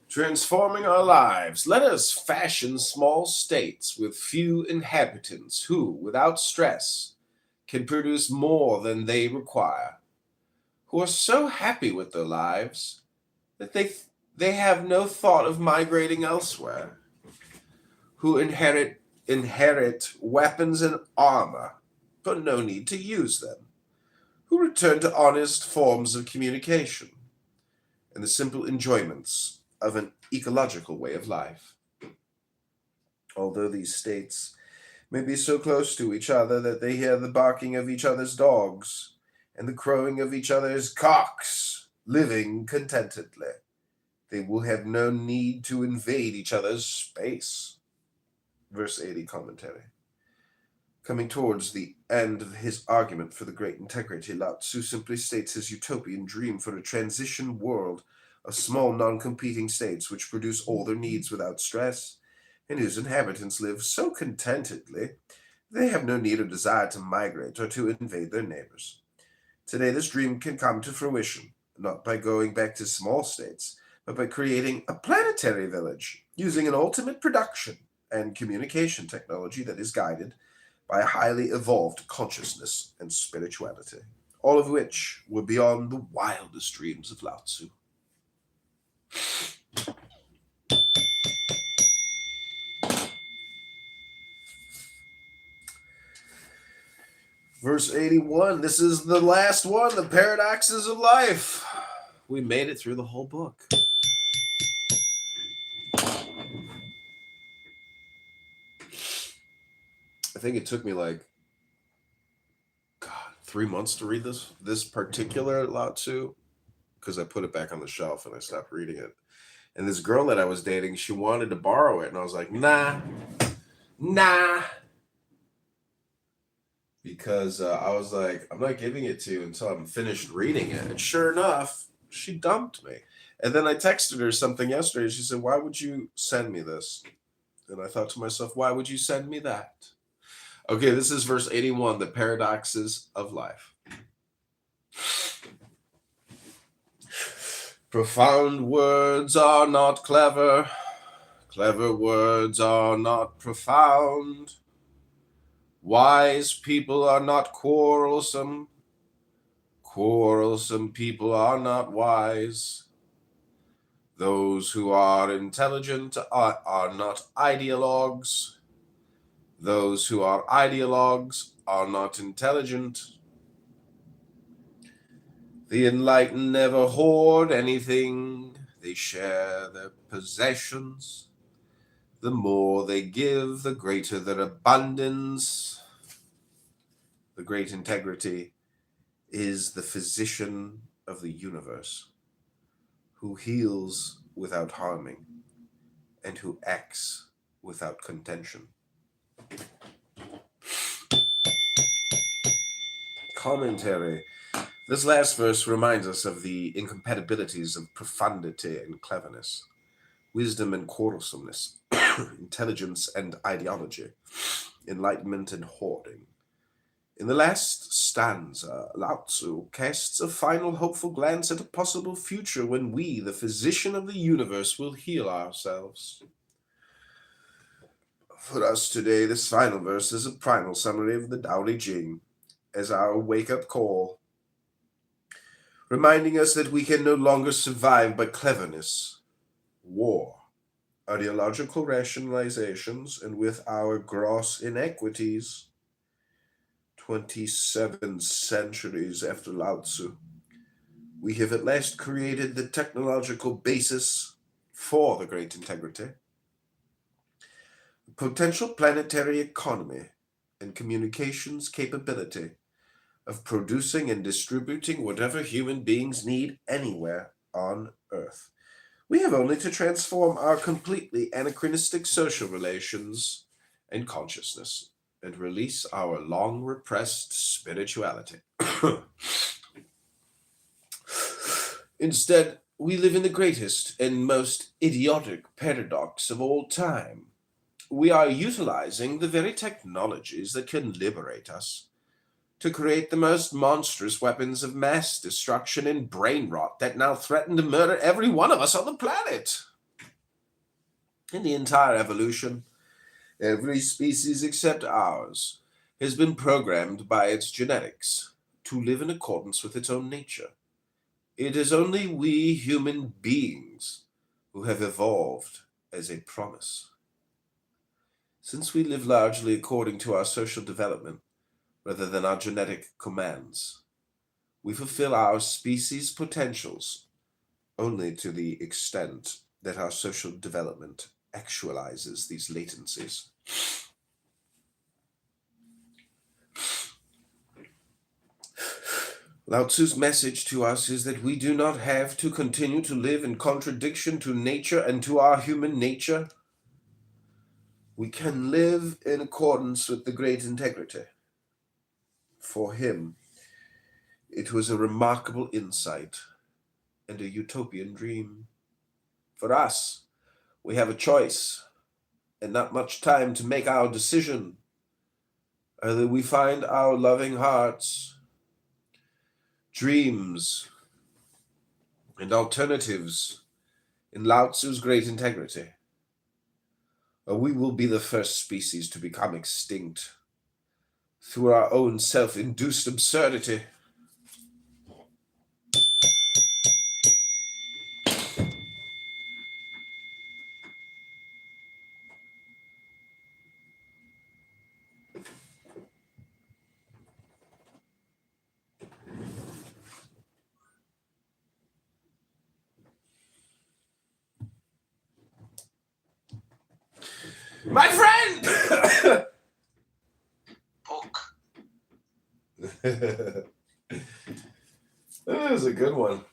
Transforming our lives, let us fashion small states with few inhabitants who, without stress, can produce more than they require, who are so happy with their lives that they have no thought of migrating elsewhere, who inherit weapons and armor, but no need to use them, who return to honest forms of communication and the simple enjoyments of an ecological way of life. Although these states may be so close to each other that they hear the barking of each other's dogs and the crowing of each other's cocks, living contentedly, they will have no need to invade each other's space. Verse 80 commentary. Coming towards the end of his argument for the great integrity, Lao Tzu simply states his utopian dream for a transition world of small non-competing states which produce all their needs without stress, and whose inhabitants live so contentedly they have no need or desire to migrate or to invade their neighbors. Today this dream can come to fruition, not by going back to small states, but by creating a planetary village, using an ultimate production and communication technology that is guided by a highly evolved consciousness and spirituality, all of which were beyond the wildest dreams of Lao Tzu. Verse 81, this is the last one, the paradoxes of life. We made it through the whole book. I think it took me 3 months to read this particular Lao Tzu, because I put it back on the shelf and I stopped reading it. And this girl that I was dating, she wanted to borrow it, and I was like, nah. Because I was like, I'm not giving it to you until I'm finished reading it. And sure enough, she dumped me. And then I texted her something yesterday. She said, why would you send me this? And I thought to myself, why would you send me that? Okay, this is verse 81, the paradoxes of life. Profound words are not clever. Clever words are not profound. Wise people are not quarrelsome. Quarrelsome people are not wise. Those who are intelligent are not ideologues. Those who are ideologues are not intelligent. The enlightened never hoard anything. They share their possessions. The more they give, the greater their abundance. The great integrity is the physician of the universe, who heals without harming and who acts without contention. Commentary. This last verse reminds us of the incompatibilities of profundity and cleverness, wisdom and quarrelsomeness, intelligence and ideology, enlightenment and hoarding. In the last stanza, Lao Tzu casts a final hopeful glance at a possible future when we, the physician of the universe, will heal ourselves. For us today, this final verse is a primal summary of the Tao Te Ching as our wake-up call, reminding us that we can no longer survive by cleverness, war, ideological rationalizations, and with our gross inequities. 27 centuries after Lao Tzu, we have at last created the technological basis for the great integrity, the potential planetary economy and communications capability of producing and distributing whatever human beings need anywhere on Earth. We have only to transform our completely anachronistic social relations and consciousness and release our long-repressed spirituality. Instead, we live in the greatest and most idiotic paradox of all time. We are utilizing the very technologies that can liberate us to create the most monstrous weapons of mass destruction and brain rot that now threaten to murder every one of us on the planet. In the entire evolution, every species except ours has been programmed by its genetics to live in accordance with its own nature. It is only we human beings who have evolved as a promise. Since we live largely according to our social development rather than our genetic commands, we fulfill our species' potentials only to the extent that our social development actualizes these latencies. Lao Tzu's message to us is that we do not have to continue to live in contradiction to nature and to our human nature. We can live in accordance with the great integrity. For him, it was a remarkable insight and a utopian dream. For us, we have a choice and not much time to make our decision. Either we find our loving hearts, dreams, and alternatives in Lao Tzu's great integrity, or we will be the first species to become extinct through our own self-induced absurdity. My friend! Poke. That is a good one.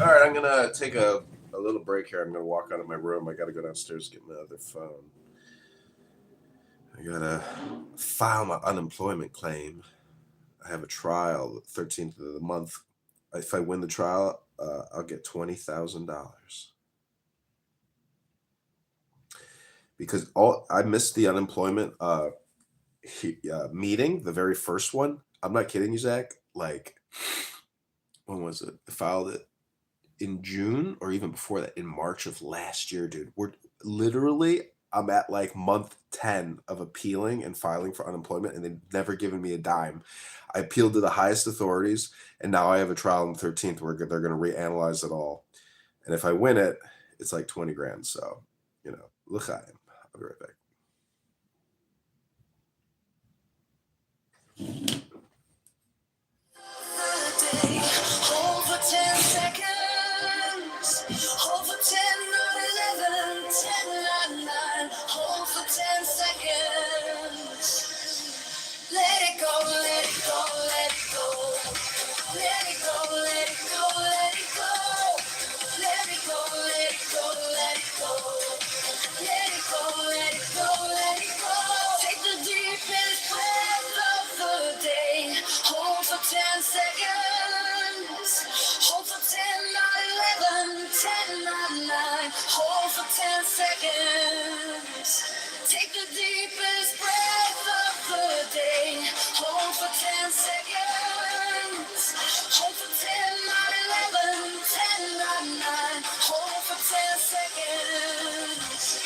All right, I'm gonna take a little break here. I'm gonna walk out of my room. I gotta go downstairs and get my other phone. I gotta file my unemployment claim. I have a trial the 13th of the month. If I win the trial, I'll get $20,000. Because I missed the unemployment meeting, the very first one. I'm not kidding you, Zach. Like, when was it? I filed it in June or even before that, in March of last year, dude. We're literally, I'm at like month 10 of appealing and filing for unemployment, and they've never given me a dime. I appealed to the highest authorities, and now I have a trial on the 13th where they're going to reanalyze it all. And if I win it, it's like 20 grand. So, l'chaim. I'll be right back. Hold for 10 seconds. Hold for 10, not 11, 10, not 9. Hold for 10 seconds. Let it go, let it go, let it go. Let it go, let it go, let it go. Let it go, let it go, let it go. Let it go, let it go, let it go. Take the deepest breath of the day. Hold for 10 seconds. Hold for 10, not 11, 10, not 9. Hold for 10 seconds. Take the deepest breath of the day. Hold for 10 seconds. Hold for 10, not 11, 10, not 9. Hold for 10 seconds.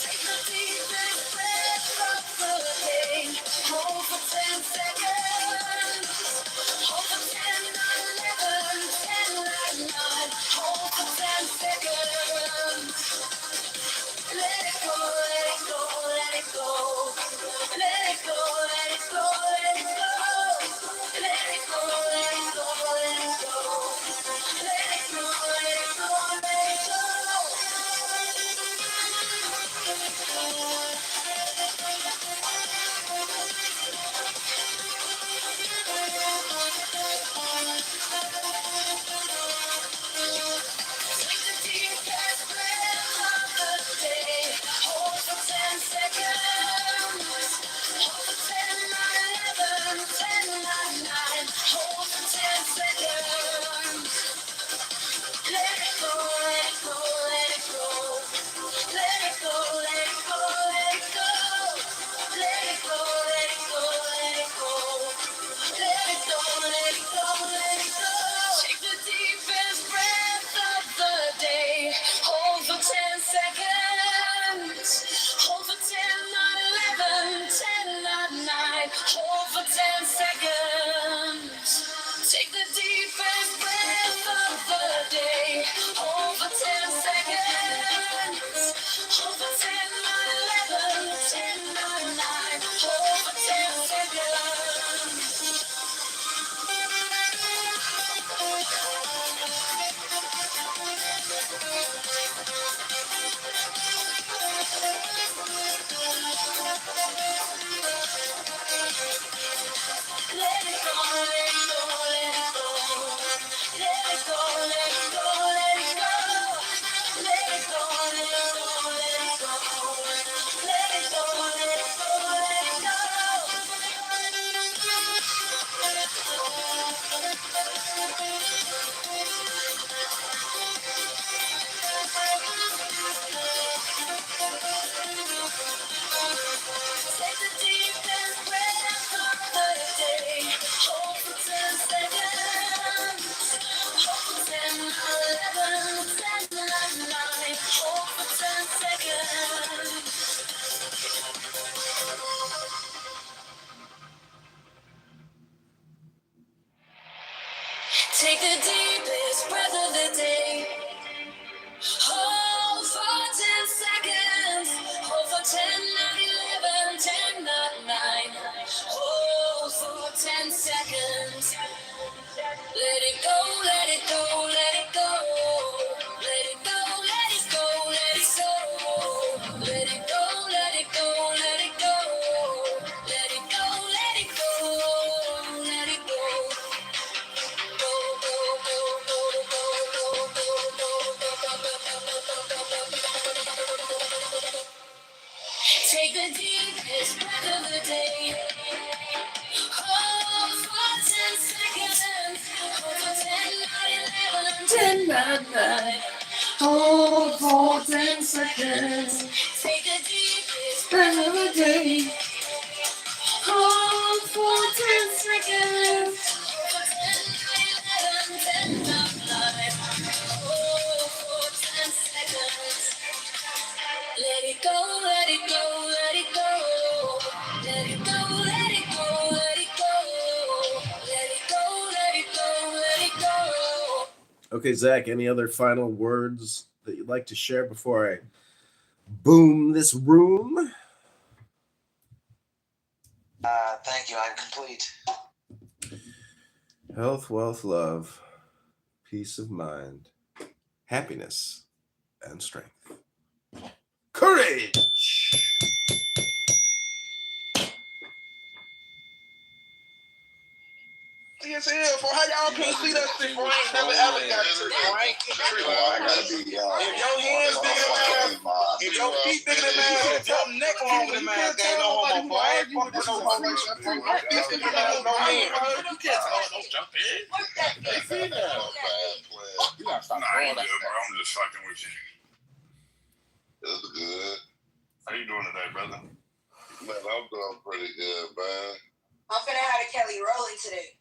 Take the deepest breath of the day. Hold for 10 seconds. Hold for 10, not 11, 10, not 9. Hold for 10 seconds. Let it go, let it go, let it go. Let it go, let it go, let it go. Let it go, let it go, let it go. Let it go, let it go, let it go. Take the deepest breath of the day. Hold for 10 seconds. Hold for 10, not 11, 10, not 9. Hold for 10 seconds. Let it go, let it go, let it go. Let it go, let it go, let it go. Let it go, let it go, let it go. Let it go, let it go, let it go. Take the deepest breath of the day. Hold for 10 seconds. Hold for 10, not 11, 10, not 9. Hold for 10 seconds. Take the deepest breath of the day. Hold for 10 seconds. Hold for 10, not 11, 10, not 9. Hold for 10 seconds. Let it go, let it go, let it go. Let it go, let it go, let it go. Let it go, let it go, let it go. Let it go, let it go, let it go. Take the deepest breath of the day. Hold for 10 seconds. Hold for 10, 11, 10, 9. Hold for 10 seconds. Take the deepest breath of the day. Hold for 10 seconds. Hold for 10, not 11, 10, not 9. Hold for 10 seconds. Let it go, let it go, let it go. Let it go, let it go, let it go. Let it go, let it go, let it go. Let it go, let it go, let it go. Take the deepest breath of the day. Hold for 10 seconds. Hold for 10, 9, 11, 10, 9, 9. Hold for 10 seconds. Take the deepest breath of the day. Hold for 10 seconds. Hold for 10, 9, 11, 10, 9, 9. Hold for 10 seconds. Let it go, let it go, let it go. Let it go, let it go, let it go. Let it go, let it go, let it go. Okay, Zach, any other final words that you'd like to share before I boom this room? Thank you. I'm complete. Health, wealth, love, peace of mind, happiness, and strength. Courage! As hell, for how y'all can't see that shit, for I ain't never ever got to, for I ain't keep tripping. If your hands bigger than mine, if your feet bigger than mine, if your neck longer than mine, ain't no homo, boy. I ain't fucking with no homo. My feet bigger than mine, no man. You can't tell don't jump in. You gotta stop doing that. I'm just fucking with you. That's good. How you doing today, brother? Man, I'm doing pretty good, man. I'm finna have a Kelly rolling today.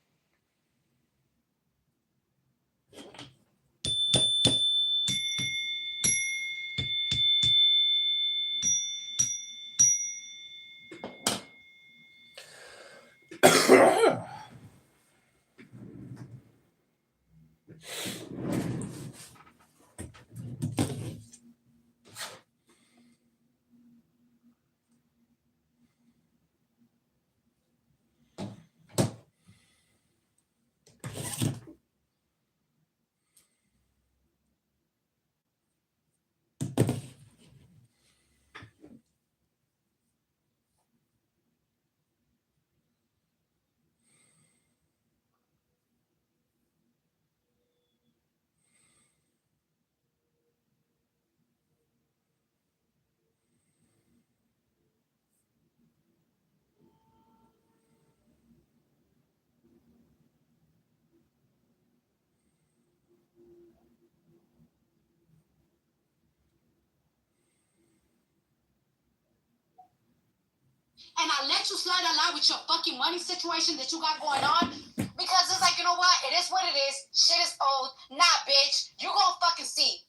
And I let you slide a lot with your fucking money situation that you got going on because it's like, you know what? It is what it is. Shit is old. Nah, bitch. You gonna fucking see.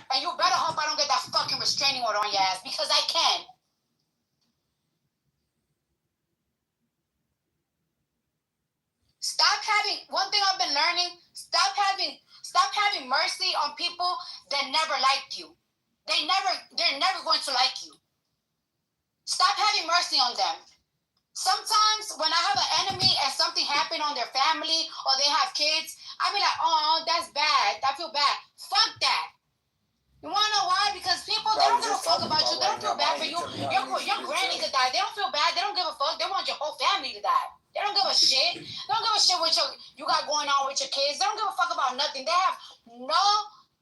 And you better hope I don't get that fucking restraining order on your ass because I can. Stop having, one thing I've been learning, stop having mercy on people that never liked you. They're never going to like you. Stop having mercy on them. Sometimes when I have an enemy and something happened on their family or they have kids, I be like, oh, that's bad. I feel bad. Fuck that. You want to know why? Because people, they don't give a fuck about you. They don't feel bad for you. Your granny could die. They don't feel bad. They don't give a fuck. They want your whole family to die. They don't give a shit. They don't give a shit what you got going on with your kids. They don't give a fuck about nothing. They have no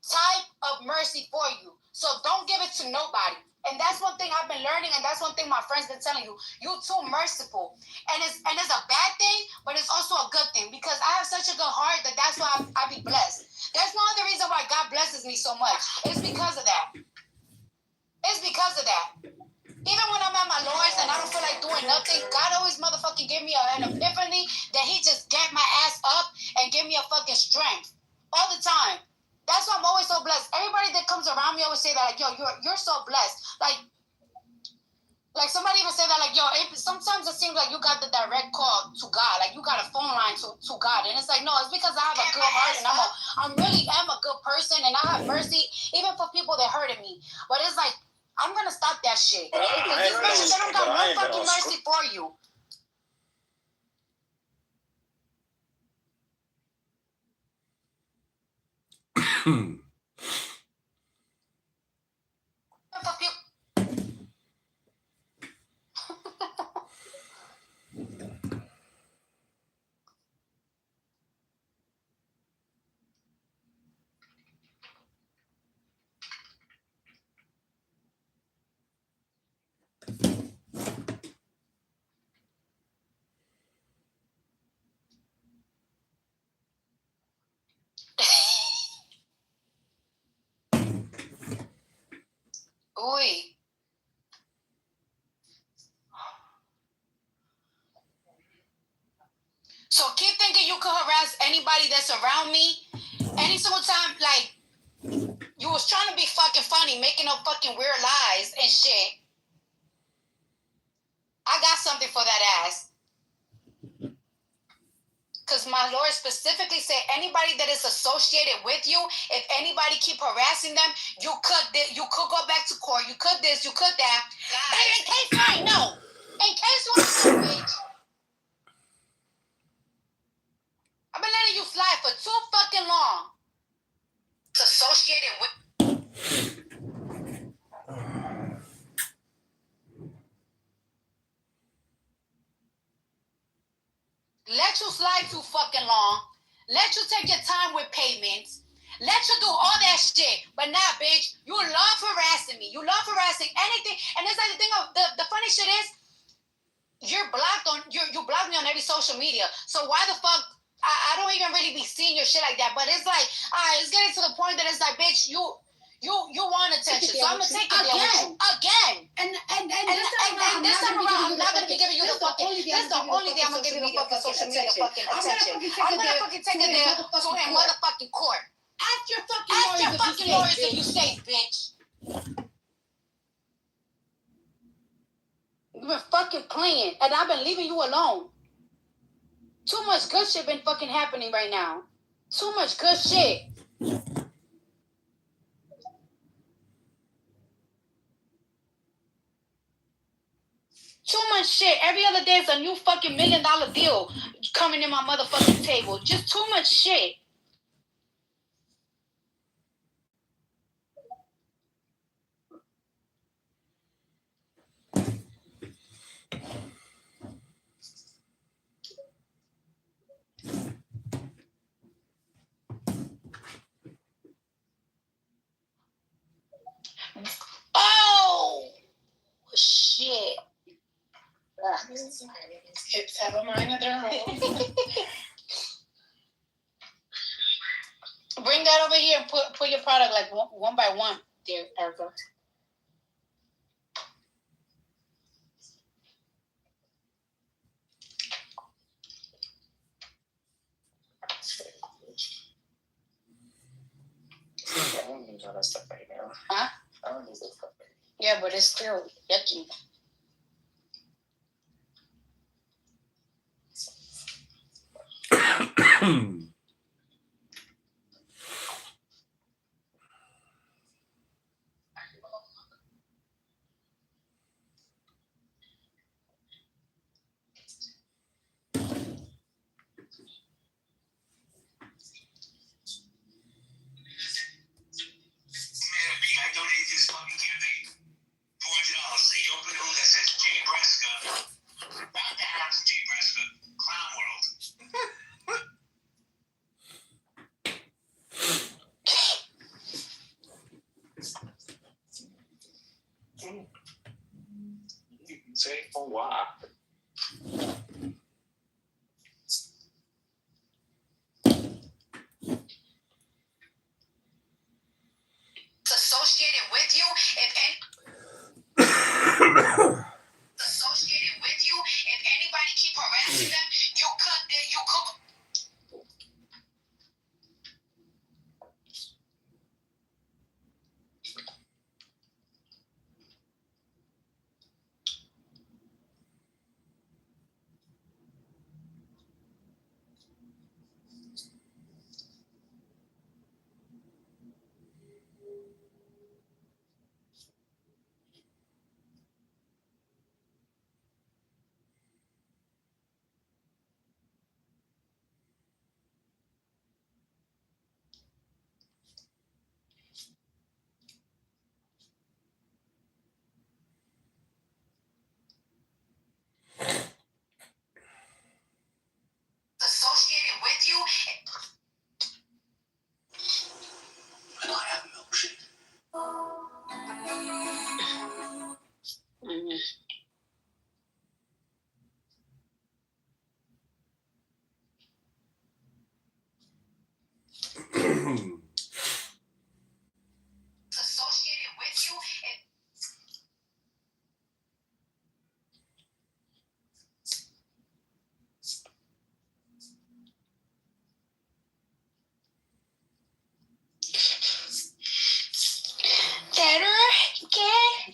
type of mercy for you. So don't give it to nobody. And that's one thing I've been learning, and that's one thing my friends been telling you. You're too merciful. And it's a bad thing, but it's also a good thing because I have such a good heart that's why I be blessed. There's no other reason why God blesses me so much. It's because of that. It's because of that. Even when I'm at my lowest and I don't feel like doing nothing, God always motherfucking give me an epiphany that he just get my ass up and give me a fucking strength. All the time. That's why I'm always so blessed. Everybody that comes around me always say that, like, yo, you're so blessed. Like somebody even said that, like, yo, sometimes it seems like you got the direct call to God. Like you got a phone line to God. And it's like, no, it's because I have a good heart and I really am a good person and I have mercy even for people that hurted me. But it's like, I'm going to stop that shit. Because these bitches, they don't got no fucking mercy for you. Ooh. So keep thinking you could harass anybody that's around me. Any single time, like, you was trying to be fucking funny, making up fucking weird lies and shit. I got something for that ass. Because my lawyer specifically said anybody that is associated with you, if anybody keep harassing them, you could go back to court. You could this, you could that. And in case you ain't know, in case you ain't know, bitch, I've been letting you slide for too fucking long. It's associated with. Let you slide too fucking long. Let you take your time with payments. Let you do all that shit. But now, bitch, you love harassing me. You love harassing anything. And it's like the thing of the funny shit is, you're blocked on you block me on every social media. So why the fuck I don't even really be seeing your shit like that. But it's like, it's getting to the point that it's like, bitch, you want attention, so I'm gonna take it again. And this time around, I'm not gonna be giving you the fucking. This is the only day I'm gonna give you the fucking social media fucking attention. I'm gonna fucking take it there to a motherfucking court. Ask your fucking lawyers if you safe, bitch. You've been fucking playing, and I've been leaving you alone. Too much good shit been fucking happening right now. Too much good shit. Too much shit. Every other day is a new fucking $1 million deal coming in my motherfucking table. Just too much shit. Oh, shit. Hips have a mind of their own. Bring that over here and put your product like one by one, dear Erica. I don't use all that stuff right now. Huh? I don't use that stuff right Yeah, but it's still yucky. I donated this fucking campaign $400. So you open the room that says Jay Breska, back to Alex Jay Breska, Clown World. You can say, oh, wow. Associated with you, associated with you, if anybody keep harassing them, you could. Associated with you. And I have a milkshake. Mm-hmm. Associated with you.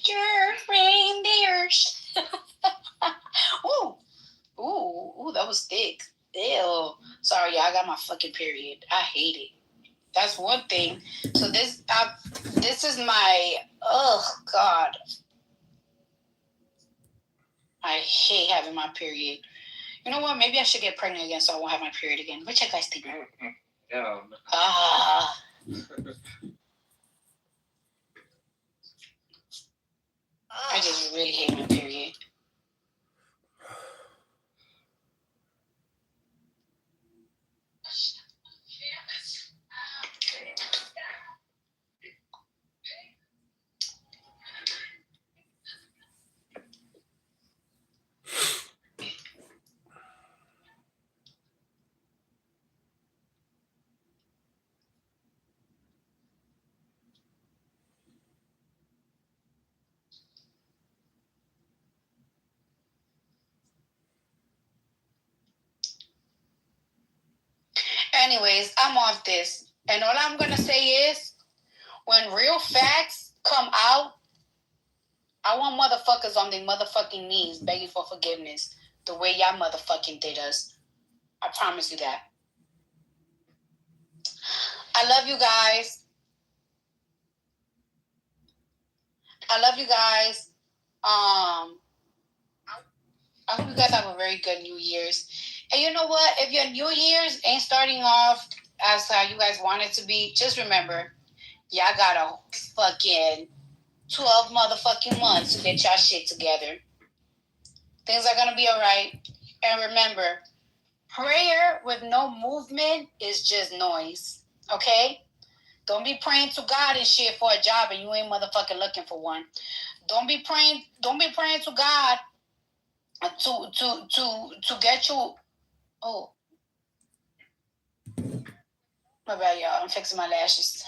Reindeer, reindeers. Ooh, that was thick. Ew. Sorry, I got my fucking period. I hate it. That's one thing. So this is my, oh God. I hate having my period. You know what? Maybe I should get pregnant again so I won't have my period again. What you guys think? Yeah. I just really hate my period. Anyways, I'm off this. And all I'm going to say is, when real facts come out, I want motherfuckers on their motherfucking knees begging for forgiveness the way y'all motherfucking did us. I promise you that. I love you guys. I hope you guys have a very good New Year's. And you know what? If your New Year's ain't starting off as how you guys want it to be, just remember, y'all got a fucking 12 motherfucking months to get y'all shit together. Things are gonna be alright. And remember, prayer with no movement is just noise. Okay? Don't be praying to God and shit for a job and you ain't motherfucking looking for one. Don't be praying to God to get you. Oh, my bad, y'all. I'm fixing my lashes.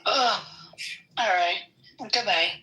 Oh, all right. Goodbye.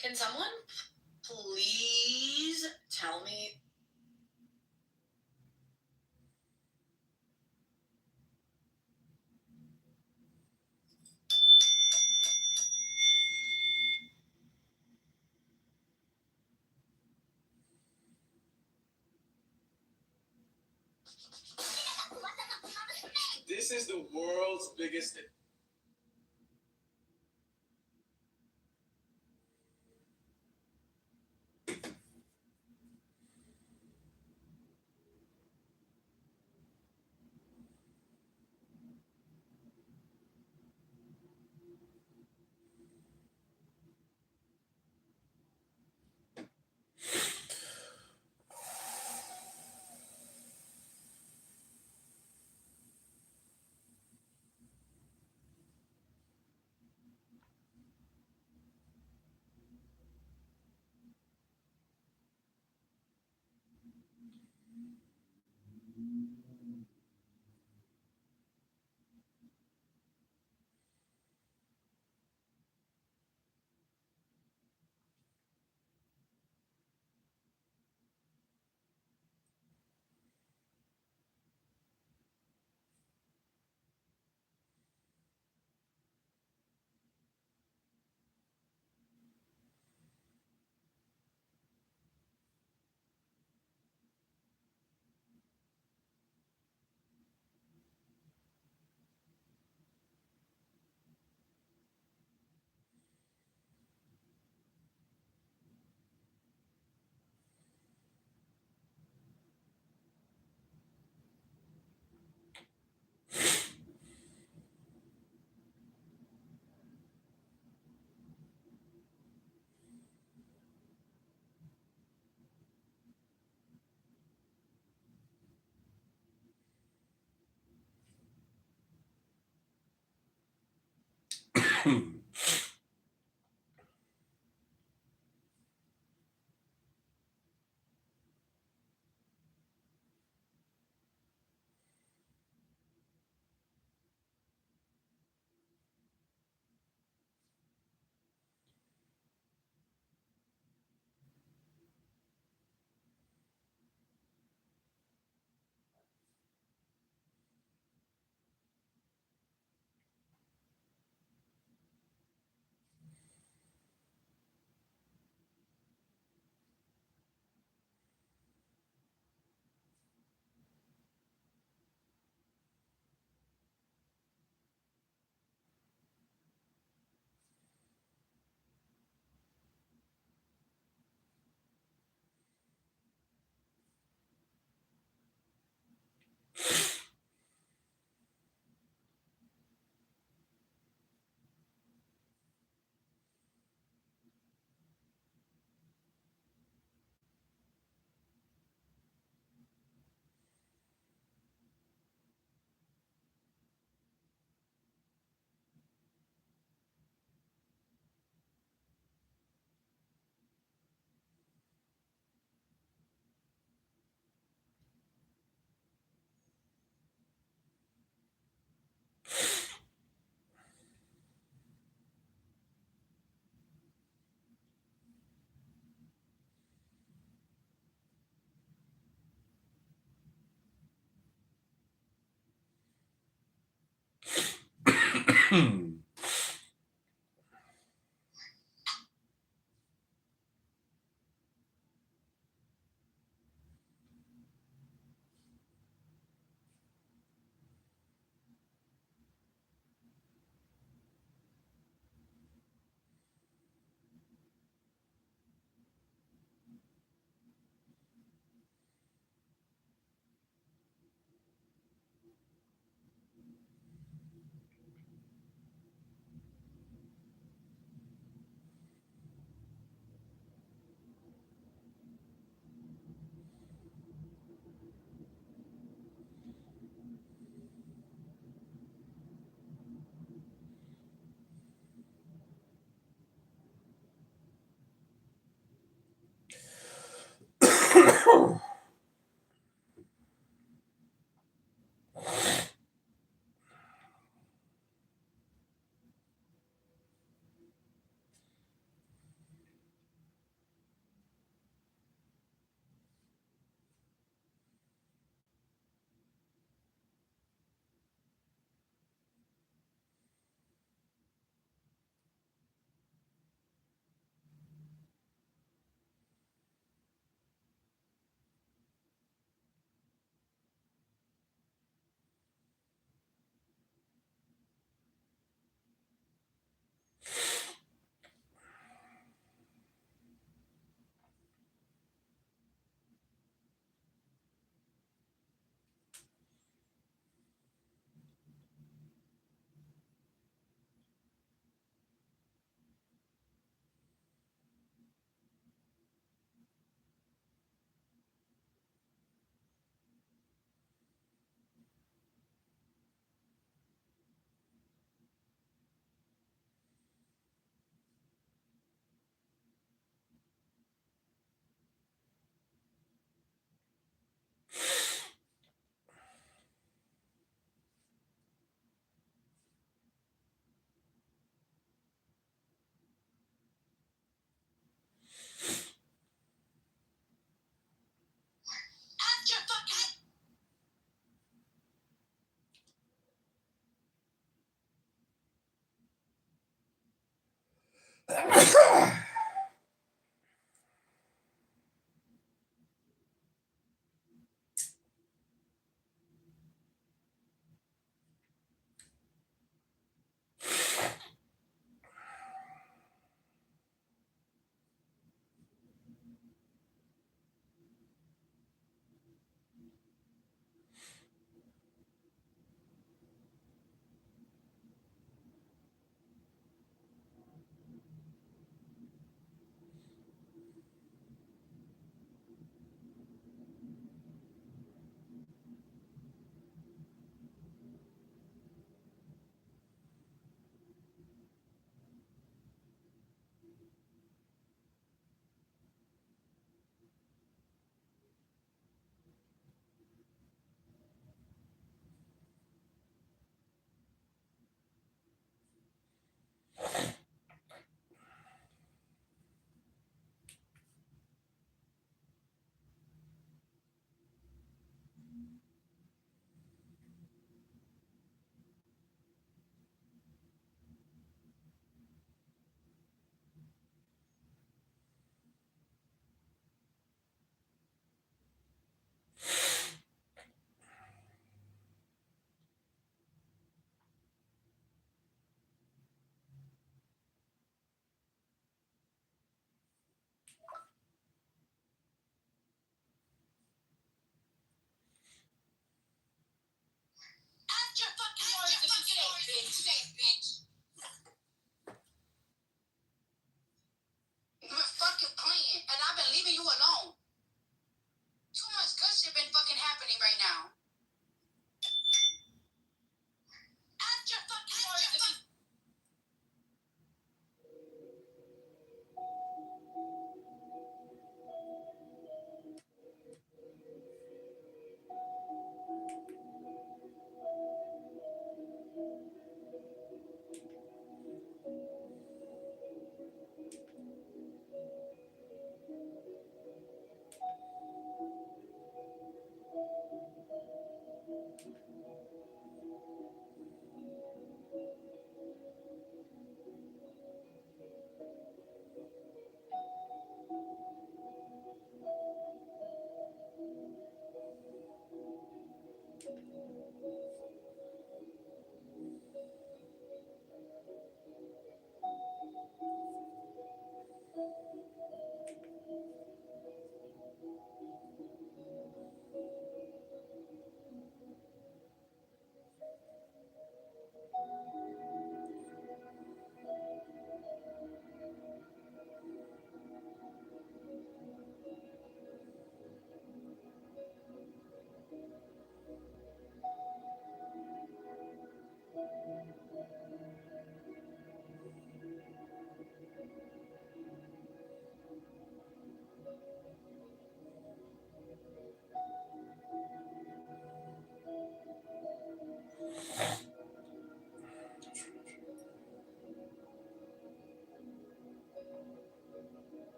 Can someone please tell me? This is the world's biggest.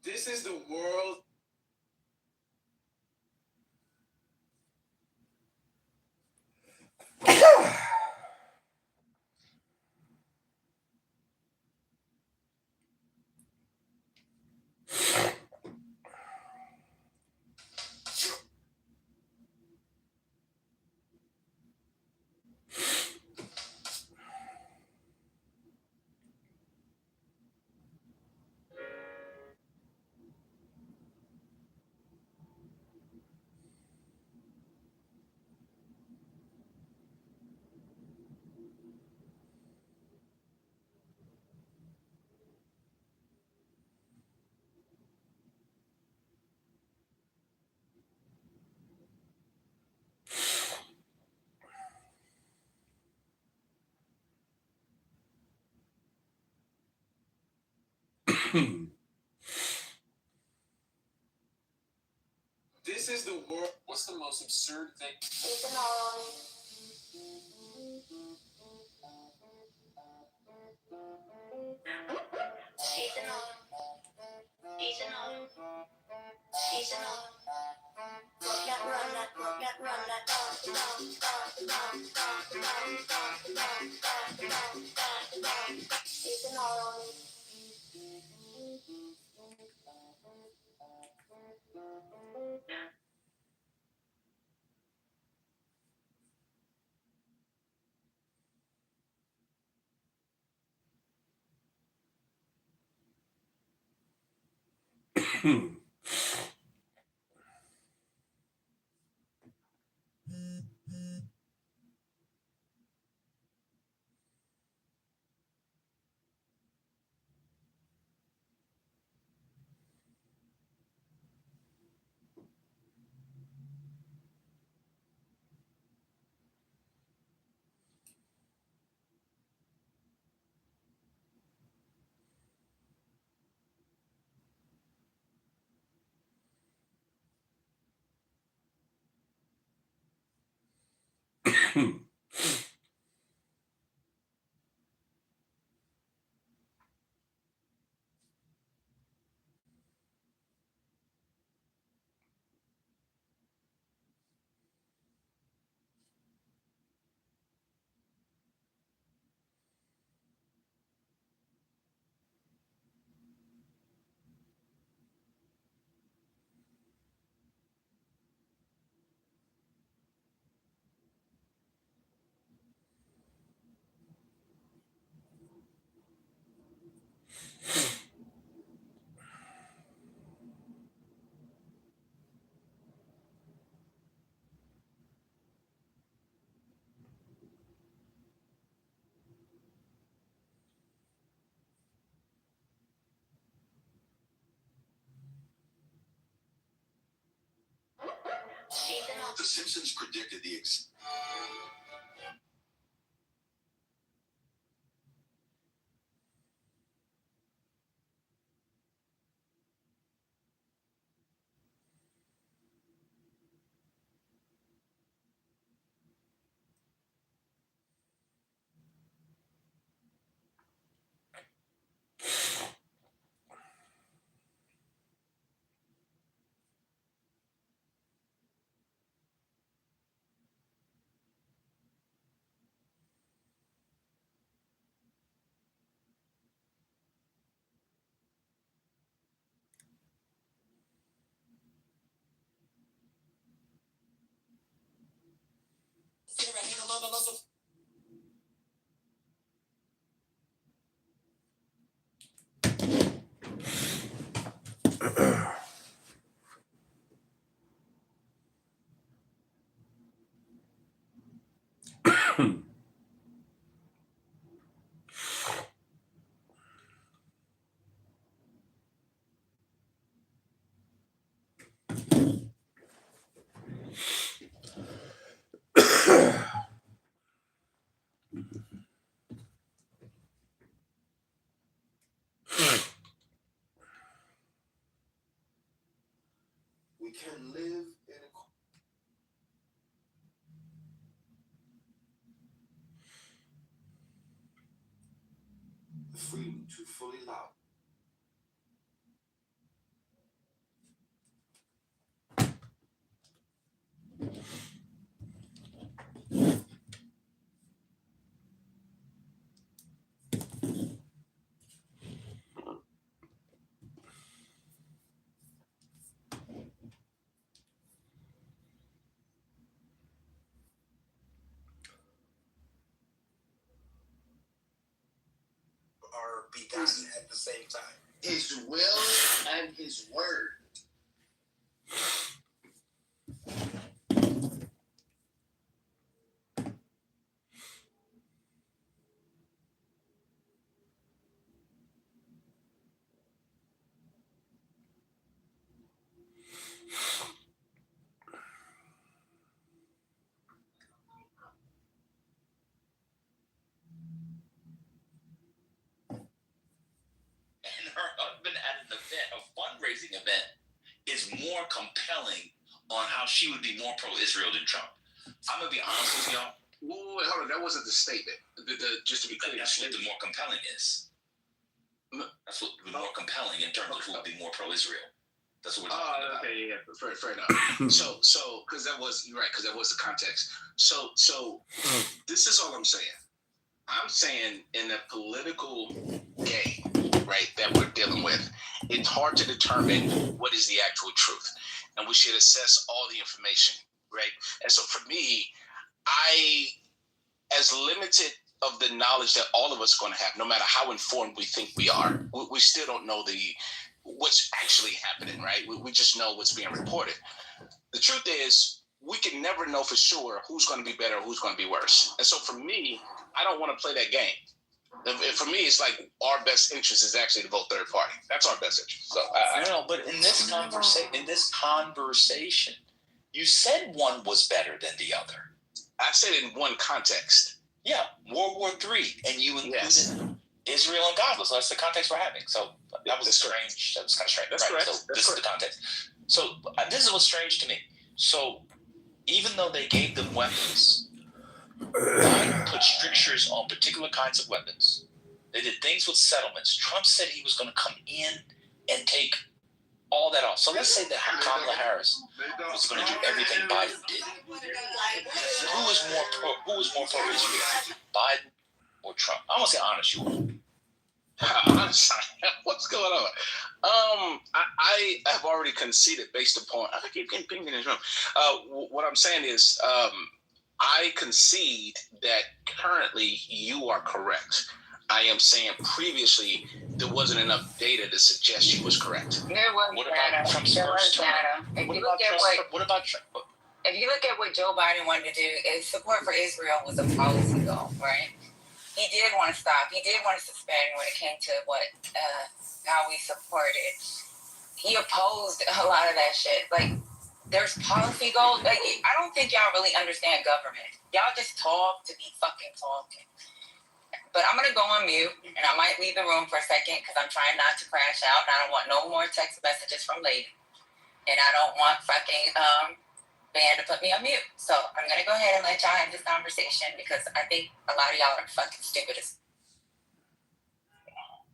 This is the world. This is the world. What's the most absurd thing? The Simpsons predicted the We can live in the freedom to fully love. are begotten at the same time. His will and his word. And her husband at an event, a fundraising event, is more compelling on how she would be more pro-Israel than Trump. I'm gonna be honest with y'all. Wait, hold on. That wasn't the statement. Just to be clear, That's what the more compelling is. That's what the more compelling in terms of who would be more pro-Israel. That's what we're talking about. Okay, yeah, fair enough. so, because you're right, because that was the context. So, this is all I'm saying. I'm saying in a political game, right, that we're dealing with, it's hard to determine what is the actual truth, and we should assess all the information, right? And so, for me, as limited of the knowledge that all of us are going to have, no matter how informed we think we are, we still don't know what's actually happening, right? We just know what's being reported. The truth is, we can never know for sure who's going to be better or who's going to be worse. And so for me, I don't want to play that game. For me, it's like our best interest is actually to vote third party. That's our best interest. So No, but in this conversation, you said one was better than the other. I said in one context. Yeah, World War III, and you included Israel and God. So that's the context we're having. So that was strange. That was kind of strange. That's right? correct. So this is the context. So this is what's strange to me. So even though they gave them weapons, God put strictures on particular kinds of weapons. They did things with settlements. Trump said he was going to come in and take all that off. So let's say that Kamala Harris was going to do everything Biden did. Who was more pro-Israel, Biden or Trump? I want to say honest, you are. What's going on? I have already conceded based upon. I keep getting pinged in this room. What I'm saying is, I concede that currently you are correct. I am saying previously there wasn't enough data to suggest you was correct. What about Trump's first term? What about Trump? If you look at what Joe Biden wanted to do, support for Israel was a policy goal, right? He did want to stop. He did want to suspend when it came to how we supported. He opposed a lot of that shit. Like, there's policy goals. Like, I don't think y'all really understand government. Y'all just talk to be fucking talking. But I'm going to go on mute, and I might leave the room for a second because I'm trying not to crash out, and I don't want no more text messages from Lady. And I don't want fucking Van to put me on mute. So I'm going to go ahead and let y'all have this conversation because I think a lot of y'all are fucking stupid as...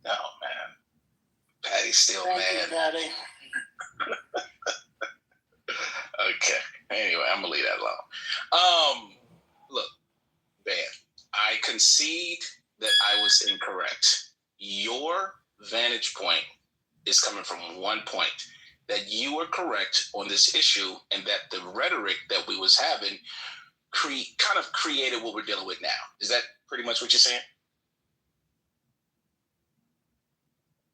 No, man. Patty's still mad. Patty. Okay. Anyway, I'm going to leave that alone. Look, Van, I concede that I was incorrect. Your vantage point is coming from one point, that you were correct on this issue and that the rhetoric that we was having kind of created what we're dealing with now. Is that pretty much what you're saying?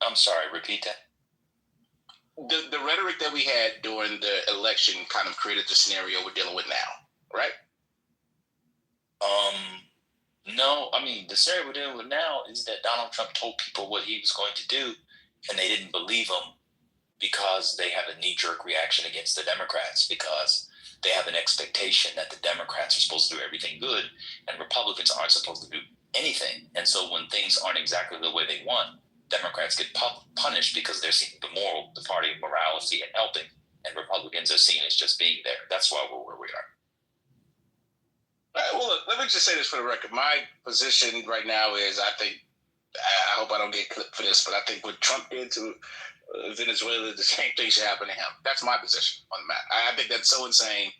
I'm sorry, repeat that. The rhetoric that we had during the election kind of created the scenario we're dealing with now, right? No, I mean, the scenario we're dealing with now is that Donald Trump told people what he was going to do, and they didn't believe him because they have a knee-jerk reaction against the Democrats, because they have an expectation that the Democrats are supposed to do everything good, and Republicans aren't supposed to do anything. And so when things aren't exactly the way they want, Democrats get punished because they're seen the party of morality and helping, and Republicans are seen as just being there. That's why we're where we are. All right, well, look, let me just say this for the record. My position right now is, I hope I don't get clipped for this, but I think what Trump did to Venezuela, the same thing should happen to him. That's my position on the matter. I think that's so insane.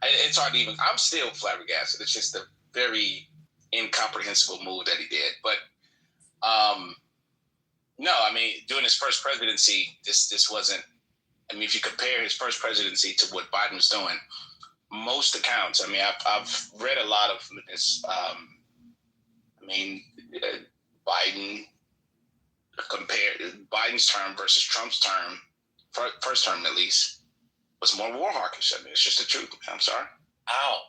It's hard to even, I'm still flabbergasted. It's just a very incomprehensible move that he did. But, no, I mean, during his first presidency, this wasn't, I mean, if you compare his first presidency to what Biden was doing, most accounts, I mean, I've read a lot of this, Biden compared Biden's term versus Trump's term, first term at least, was more war hawkish. I mean, it's just the truth. I'm sorry. Ow.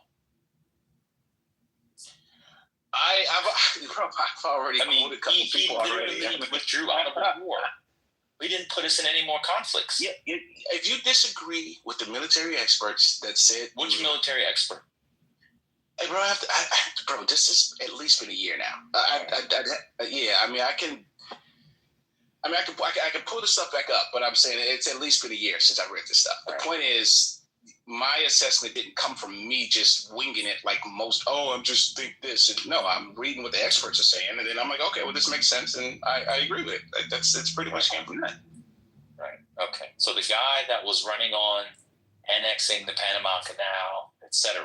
I've already quoted a couple people already. He withdrew out of the war. We didn't put us in any more conflicts. Yeah, if you disagree with the military experts that said, which military expert? Hey, bro, bro, this has at least been a year now. I can pull the stuff back up, but I'm saying it's at least been a year since I read this stuff. The point is, my assessment didn't come from me just winging it like most. I'm just think this. And no, I'm reading what the experts are saying, and then I'm like, okay, well, this makes sense, and I agree with it. It's pretty much came from that. Right. Okay. So the guy that was running on annexing the Panama Canal, etc.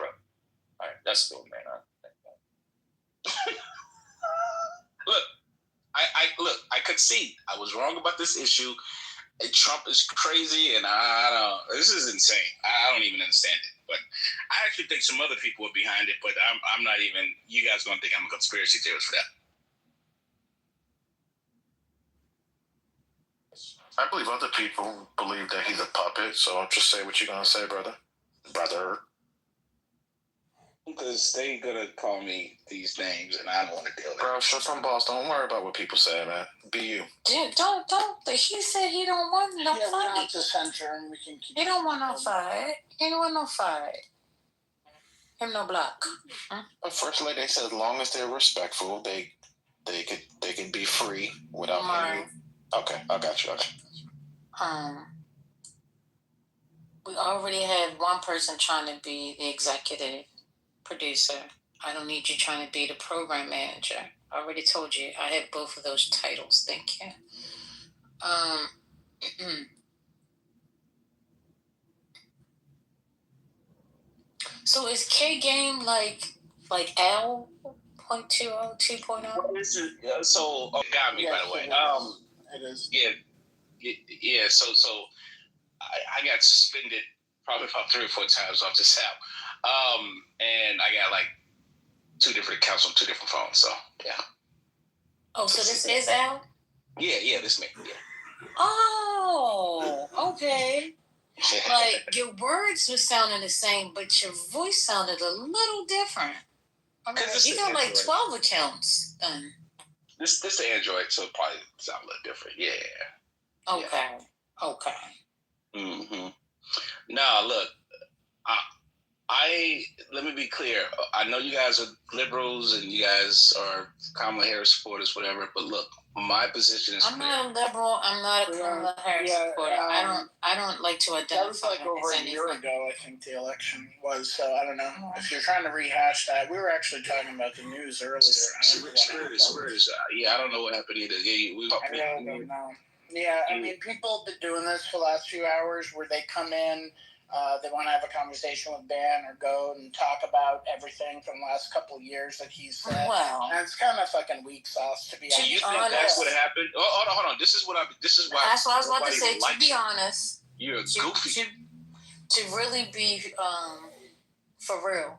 All right, that's cool, man. Look, I concede. I was wrong about this issue. Trump is crazy, and this is insane. I don't even understand it. But I actually think some other people are behind it, but I'm not even, you guys don't think I'm a conspiracy theorist for that. I believe other people believe that he's a puppet, so just say what you're going to say, brother. Because they gonna call me these names, and I don't want to deal with it. Bro, shut some boss. Don't worry about what people say, man. Be you. Dude, don't. He said he don't want no fight. We have to censor and we can keep. He don't want no fight. He don't want no fight. Him no block. But first lady, they said as long as they're respectful, they could be free without any. Okay, I got you. We already had one person trying to be the executive producer. I don't need you trying to be the program manager. I already told you I had both of those titles. Thank you. So is K game like L 0.20, 2.0? So got me, by the way. It is. Yeah. So I got suspended probably about 3 or 4 times off this app. And I got like 2 different accounts on 2 different phones. So yeah. Oh, so this is Al? Yeah, this me. Yeah. Oh, okay. Like your words were sounding the same, but your voice sounded a little different. You got like 12 accounts then. This the Android, so it probably sound a little different. Yeah. Okay. Yeah. Okay. Mm-hmm. Now look, let me be clear. I know you guys are liberals and you guys are Kamala Harris supporters, whatever. But look, my position is. I'm not a liberal. I'm not a Kamala Harris supporter. I don't like to identify. That was like over a year ago, I think the election was. So I don't know if you're trying to rehash that. We were actually talking about the news earlier. Yeah, I don't know what happened either. I don't know. Yeah, I mean, people have been doing this for the last few hours where they come in. They want to have a conversation with Ben or go and talk about everything from the last couple of years that he's said. Wow. And it's kind of fucking weak sauce, to be honest. You think that's what happened? Oh, hold on. This is why. That's what I was about to say. To be honest, you're a goofy. To really be for real.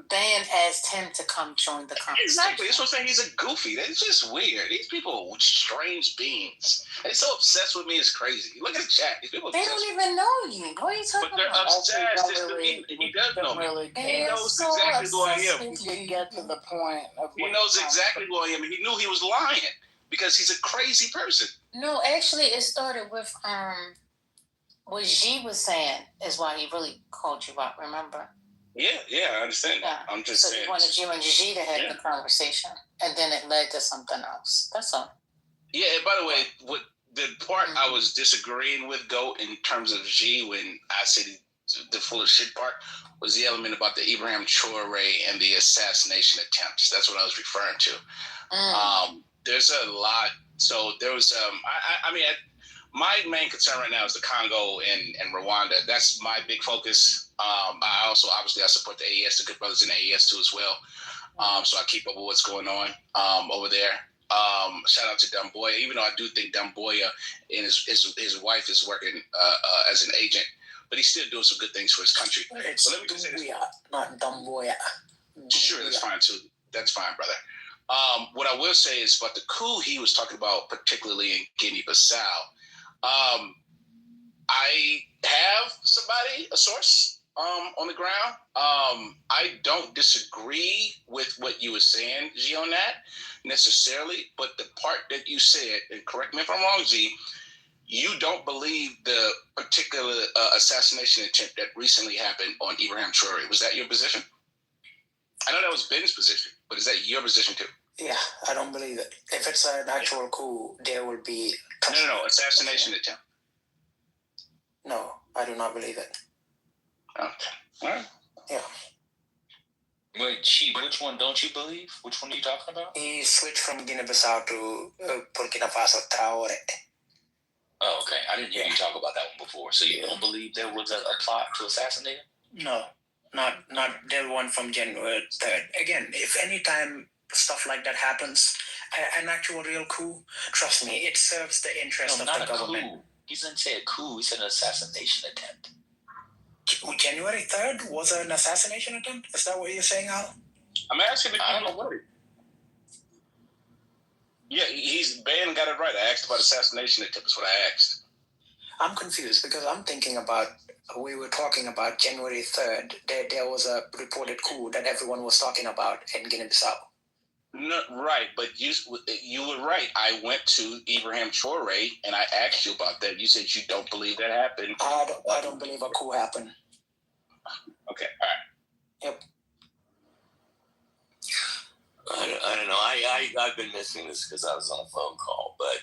Ben asked him to come join the conversation. Exactly. That's what I'm saying. He's a goofy. It's just weird. These people are strange beings. They're so obsessed with me. It's crazy. Look at the chat. These people. They don't even know you. What are you talking about? But they're obsessed. He does know me. He knows exactly who I am. You get to the point of. He knows exactly who I am. He knew he was lying because he's a crazy person. No, actually, it started with what G was saying is why he really called you out. Remember? Yeah, I understand. Yeah. I'm just saying. So he wanted you and Gigi to have the conversation, and then it led to something else. That's all. Yeah, and by the way, what the part I was disagreeing with, Goat, in terms of G, when I said the full of shit part, was the element about the Ibrahim Traore and the assassination attempts. That's what I was referring to. There's a lot. So there was, my main concern right now is the Congo and Rwanda. That's my big focus. I also, obviously, I support the AES, the good brothers in the AES too as well. So I keep up with what's going on over there. Shout out to Damboya, even though I do think Damboya and his wife is working as an agent, but he's still doing some good things for his country. So let me just say this. Not Damboya. Sure, that's fine too. That's fine, brother. What I will say is about the coup he was talking about, particularly in Guinea-Bissau. I have somebody, a source, on the ground. I don't disagree with what you were saying, G, on that necessarily, but the part that you said, and correct me if I'm wrong, G, you don't believe the particular assassination attempt that recently happened on Ibrahim Traore. Was that your position? I know that was Ben's position, but is that your position too? Yeah, I don't believe it. If it's an actual coup, there will be... No, assassination attempt. No, I do not believe it. Okay. All right. Yeah. Wait, which one don't you believe? Which one are you talking about? He switched from Guinea-Bissau to Burkina Faso, Traore. Oh, okay. I didn't hear you talk about that one before. So you don't believe there was a plot to assassinate him? No, not the one from January 3rd. Again, if any time stuff like that happens, an actual real coup, trust me, it serves the interest of the government. Coup. He didn't say a coup. He said an assassination attempt. January 3rd was an assassination attempt? Is that what you're saying, Al? I'm asking if you don't know. Yeah, Ben got it right. I asked about assassination attempt. That's what I asked. I'm confused because I'm thinking about, we were talking about January 3rd. There was a reported coup that everyone was talking about in Guinea-Bissau. No, right, but you were right. I went to Ibrahim Traore and I asked you about that. You said you don't believe that happened. I don't believe a coup happened. Okay, all right. Yep. I don't know. I've been missing this because I was on a phone call, but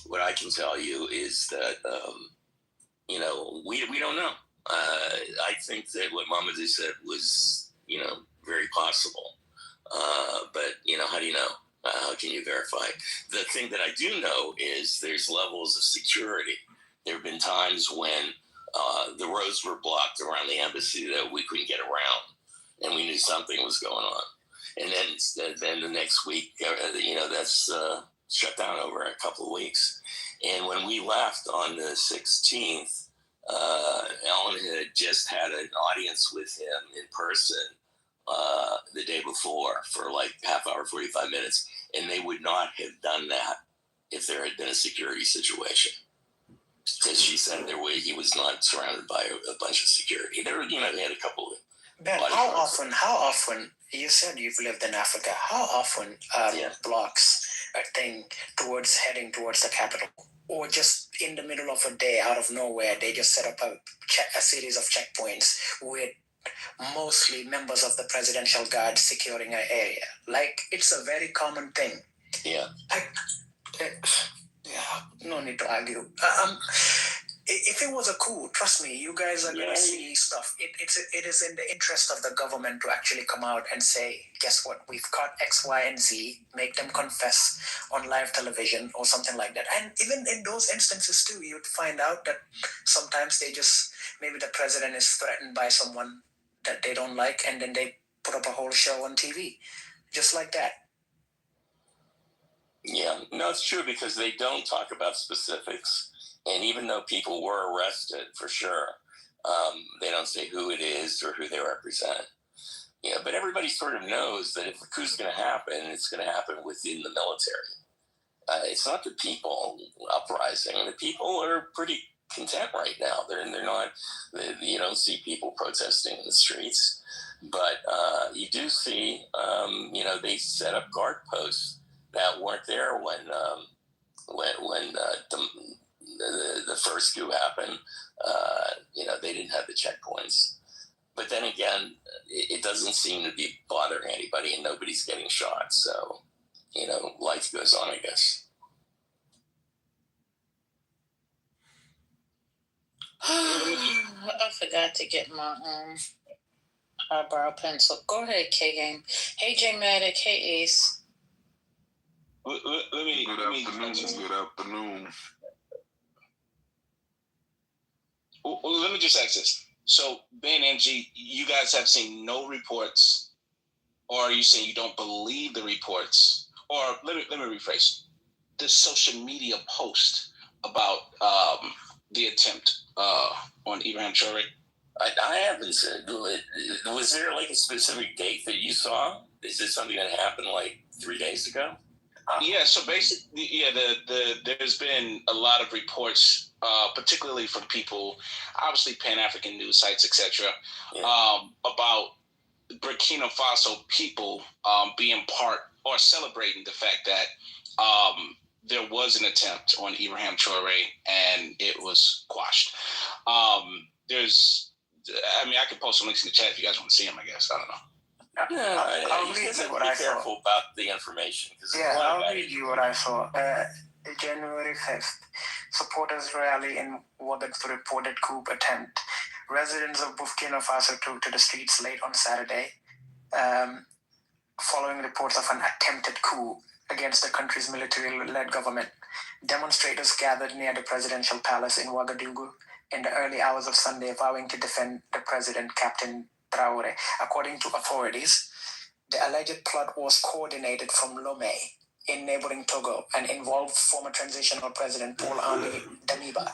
what I can tell you is that we don't know. I think that what Mamadou said was very possible. But how do you know? How can you verify? The thing that I do know is there's levels of security. There have been times when the roads were blocked around the embassy that we couldn't get around, and we knew something was going on. And then the next week, that's shut down over a couple of weeks. And when we left on the 16th, Ellen had just had an audience with him in person the day before for like half hour, 45 minutes. And they would not have done that if there had been a security situation. Because she said he was not surrounded by a bunch of security. They had a couple of... Ben, how often, you said you've lived in Africa, how often blocks a thing heading towards the capital? Or just in the middle of a day, out of nowhere, they just set up a series of checkpoints with mostly members of the presidential guard securing an area. Like, it's a very common thing. Yeah. No need to argue. If it was a coup, trust me, you guys are going to see stuff. It is in the interest of the government to actually come out and say, guess what, we've caught X, Y, and Z, make them confess on live television or something like that. And even in those instances too, you'd find out that sometimes maybe the president is threatened by someone that they don't like, and then they put up a whole show on TV. Just like that. Yeah, no, it's true because they don't talk about specifics. And even though people were arrested, for sure, they don't say who it is or who they represent. Yeah, but everybody sort of knows that if a coup's going to happen, it's going to happen within the military. It's not the people uprising. The people are pretty content right now. They're not. You don't see people protesting in the streets, but you do see. They set up guard posts that weren't there when the first coup happened. They didn't have the checkpoints. But then again, it doesn't seem to be bothering anybody, and nobody's getting shot. So, life goes on, I guess. I forgot to get my eyebrow pencil. Go ahead, K-Game. Hey, J-Matic. Hey, Ace. Good afternoon. Well, let me just ask this. So, Ben and G, you guys have seen no reports, or are you saying you don't believe the reports? Or let me rephrase. The social media post about the attempt on Ibrahim Traore? I haven't said. Was there like a specific date that you saw? Is this something that happened like 3 days ago. Yeah, so basically, there's been a lot of reports, particularly from people, obviously Pan-African news sites, etc., about Burkina Faso people being part or celebrating the fact that there was an attempt on Ibrahim Traore and it was quashed. I can post some links in the chat if you guys want to see them, I guess. I don't know. I'll read you what I saw. Be careful about the information. I'll read you what I saw. January 5th, supporters rally in Ouagadougou reported coup attempt. Residents of Burkina Faso took to the streets late on Saturday, following reports of an attempted coup against the country's military-led government. Demonstrators gathered near the presidential palace in Ouagadougou in the early hours of Sunday, vowing to defend the president, Captain Traore. According to authorities, the alleged plot was coordinated from Lomé in neighboring Togo and involved former transitional president Paul-Henri Damiba.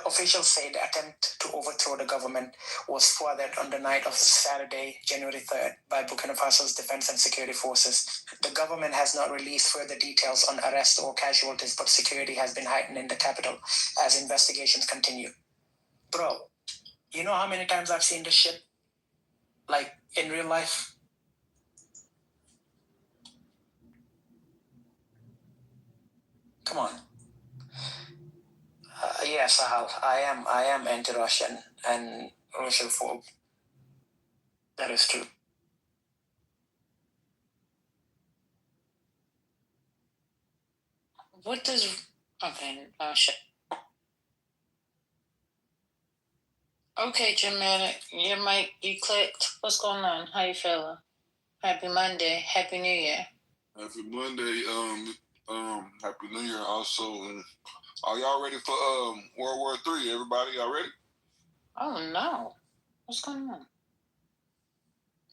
Officials say the attempt to overthrow the government was furthered on the night of Saturday, January 3rd, by Burkina Faso's defense and security forces. The government has not released further details on arrests or casualties, but security has been heightened in the capital as investigations continue. Bro, you know how many times I've seen this shit? Like, in real life? Come on. Yes, I am anti-Russian and Russian-phobe. That is true. What does... Okay, shit. Okay, Jim, your mic, you clicked. What's going on? How you feeling? Happy Monday. Happy New Year. Happy Monday. Happy New Year also. And are y'all ready for World War III? Everybody, y'all ready? Oh, no. What's going on?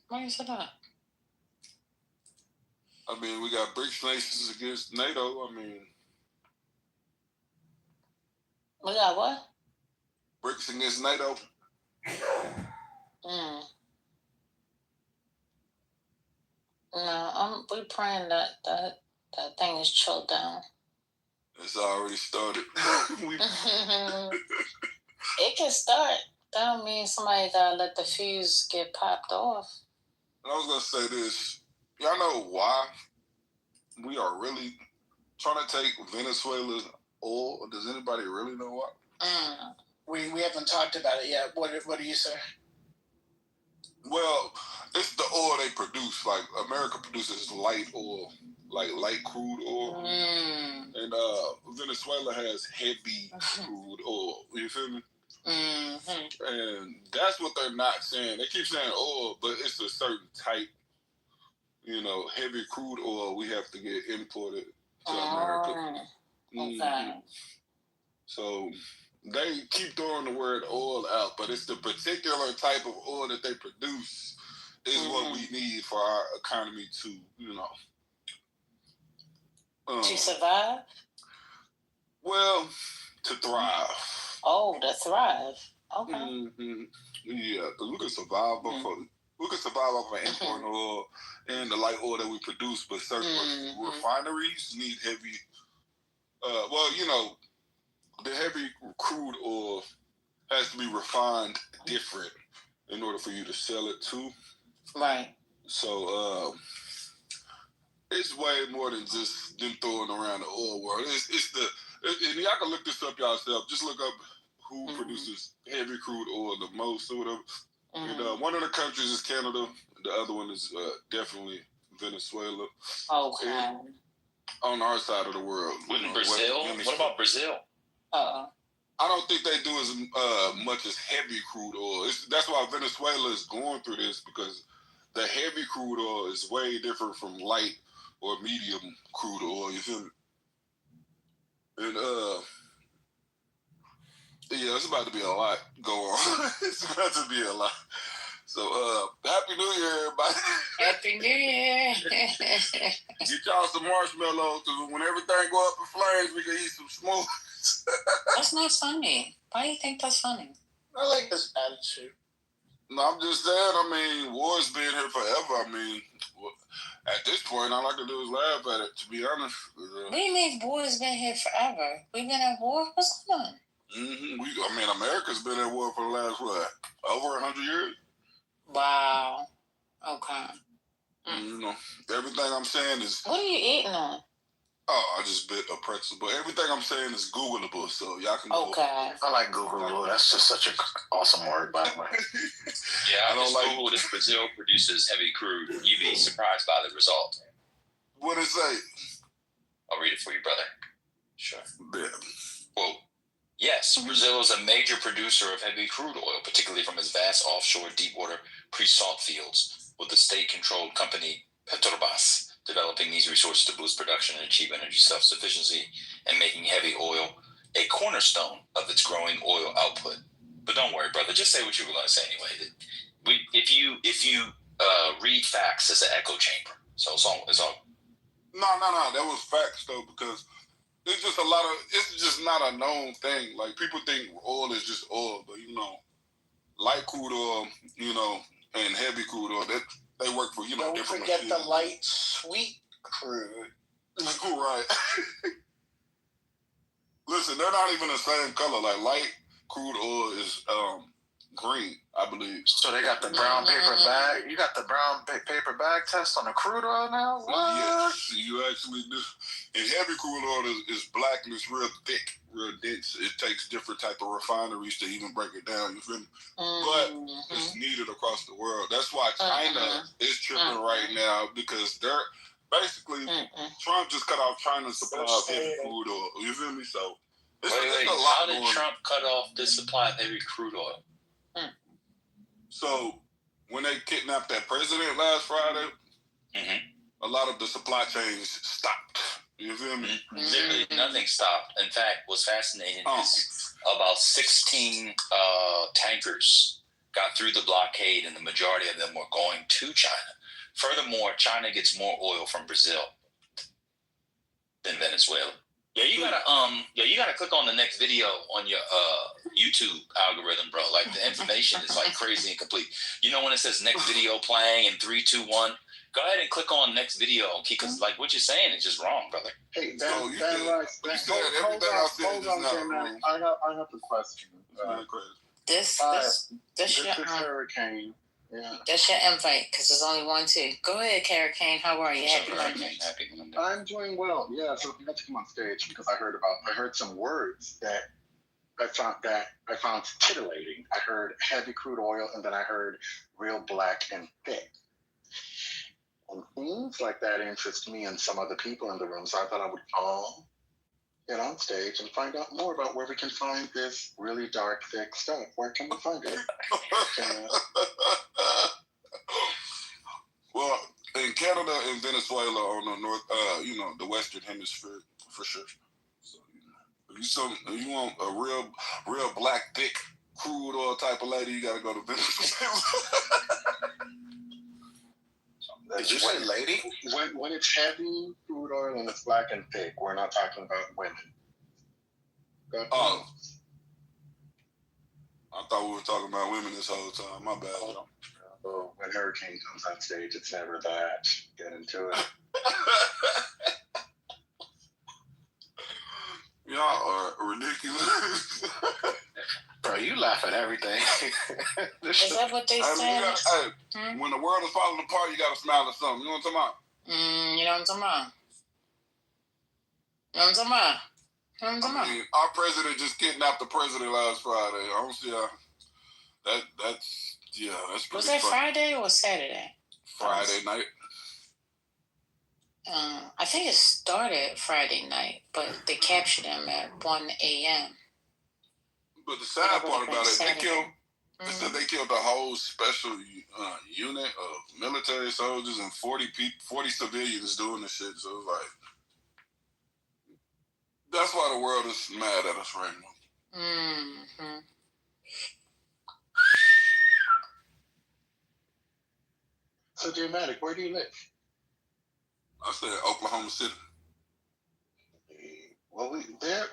Why you say that? I mean, we got BRICS nations against NATO. We got what? BRICS against NATO. No, we're praying that thing is chilled down. It's already started. It can start. That don't mean somebody gotta let the fuse get popped off. I was gonna say this. Y'all know why we are really trying to take Venezuela's oil? Does anybody really know why? We haven't talked about it yet. What do you say? Well, it's the oil they produce. Like, America produces light oil, like light crude oil. And Venezuela has heavy crude oil. You feel me? And that's what they're not saying. They keep saying oil, but it's a certain type, heavy crude oil we have to get imported to America. Okay. So they keep throwing the word oil out, but it's the particular type of oil that they produce is what we need for our economy to, to survive? Well, to thrive. Oh, to thrive. Okay. Yeah, because we can survive off of importing oil and the light oil that we produce, but certain refineries need heavy. The heavy crude oil has to be refined different in order for you to sell it too. Right. So it's way more than just them throwing around the oil world. And y'all can look this up yourself. Just look up who produces heavy crude oil the most or whatever. And one of the countries is Canada. The other one is definitely Venezuela. Okay. And on our side of the world. Wouldn't Brazil? What about Brazil? I don't think they do as much as heavy crude oil. That's why Venezuela is going through this, because the heavy crude oil is way different from light or medium crude oil. You feel me? And it's about to be a lot going on. It's about to be a lot. So Happy New Year, everybody. Happy New Year. Get y'all some marshmallows, because when everything go up in flames, we can eat some s'mores. That's not funny. Why do you think that's funny? I like this attitude. No, I'm just saying. I mean, war's been here forever. I mean, at this point, all I can do is laugh at it. To be honest. What do you mean war's been here forever? We've been at war. What's going on? I mean, America's been at war for the last over 100 years. Wow. Okay. You know, everything I'm saying is. What are you eating on? Oh, I just bit a pretzel, but everything I'm saying is Googleable, so y'all can. Okay. I like Googleable. That's just such an awesome word, by the way. Yeah, I don't like Google this. Brazil produces heavy crude. You'd be surprised by the result. What it say? I'll read it for you, brother. Sure. Yeah. Quote, yes, Brazil is a major producer of heavy crude oil, particularly from its vast offshore deepwater pre-salt fields, with the state-controlled company Petrobras developing these resources to boost production and achieve energy self-sufficiency and making heavy oil a cornerstone of its growing oil output. But don't worry, brother. Just say what you were going to say anyway. If you read facts, it's an echo chamber. So it's all. No. That was facts though, because it's just it's just not a known thing. Like people think oil is just oil, but light crude oil, and heavy crude oil, that they work for Don't different forget machines. the light sweet crude. Right. Listen, they're not even the same color. Like light crude oil is green, I believe. So they got the brown paper bag. You got the brown paper bag test on the crude oil now? What? Yes, you actually do. And heavy crude oil is black and it's real thick, real dense. It takes different type of refineries to even break it down. You feel me? But it's needed across the world. That's why China is tripping right now, because they're basically Trump just cut off China's supply of heavy crude oil. You feel me? So Wait. How did Trump cut off the supply of heavy crude oil? So when they kidnapped that president last Friday, a lot of the supply chains stopped. You feel me? Literally nothing stopped. In fact, what's fascinating is about 16 tankers got through the blockade, and the majority of them were going to China. Furthermore, China gets more oil from Brazil than Venezuela. Yeah, you gotta click on the next video on your YouTube algorithm, bro. Like the information is like crazy and complete. You know when it says next video playing in 3, 2, 1, go ahead and click on next video, because like what you're saying is just wrong, brother. Hey, hold on, Jim. I have a question. This is your Hurricane. Yeah. That's your invite, because there's only one too. Go ahead, Hurricane. How are you? Happy Monday. I'm doing well. Yeah, so you had to come on stage because I heard some words that I found titillating. I heard heavy crude oil, and then I heard real black and thick. And things like that interest me and some other people in the room, so I thought I would all get on stage and find out more about where we can find this really dark, thick stuff. Where can we find it? Well, in Canada and Venezuela on the north, the Western Hemisphere for sure. So, if you want a real black, thick crude oil type of lady, you gotta go to Venezuela. Did you say lady? When it's heavy crude oil and it's black and thick, we're not talking about women. Oh. I thought we were talking about women this whole time. My bad. Oh, when Hurricane comes on stage, it's never that. Get into it. Y'all are ridiculous. Bro, you laugh at everything. Is that what they said? When the world is falling apart, you gotta smile at something. You know what I'm talking about? You know what I'm talking about? You know what I'm talking about? You know what I'm talking about? I mean, our president just kidnapped the president last Friday. I don't see how that's pretty Was that funny. Friday or Saturday? Friday night. I think it started Friday night, but they captured him at 1 a.m. But the sad part about it, they said they killed a whole special unit of military soldiers and 40 civilians doing this shit. So it's like, that's why the world is mad at us right now. So, Dramatic, where do you live? I said Oklahoma City. Well,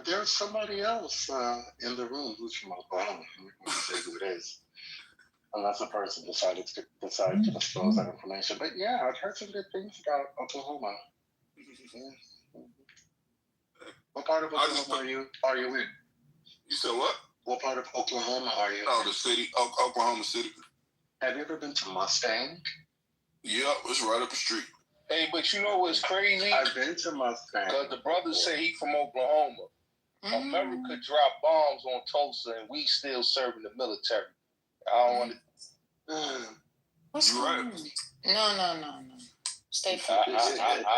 there's somebody else in the room who's from Oklahoma. I'm not going to say who it is. unless a person decide to disclose that information. But yeah, I've heard some good things about Oklahoma. Yeah. What part of Oklahoma are you in? You said what? What part of Oklahoma are you? Oh, the city, Oklahoma City. Have you ever been to Mustang? Yeah, it's right up the street. Hey, but you know what's crazy? I've been to Mustang. Because the brother say he from Oklahoma. America dropped bombs on Tulsa and we still serving the military. I don't want to. What's You're going right. on? No. Stay I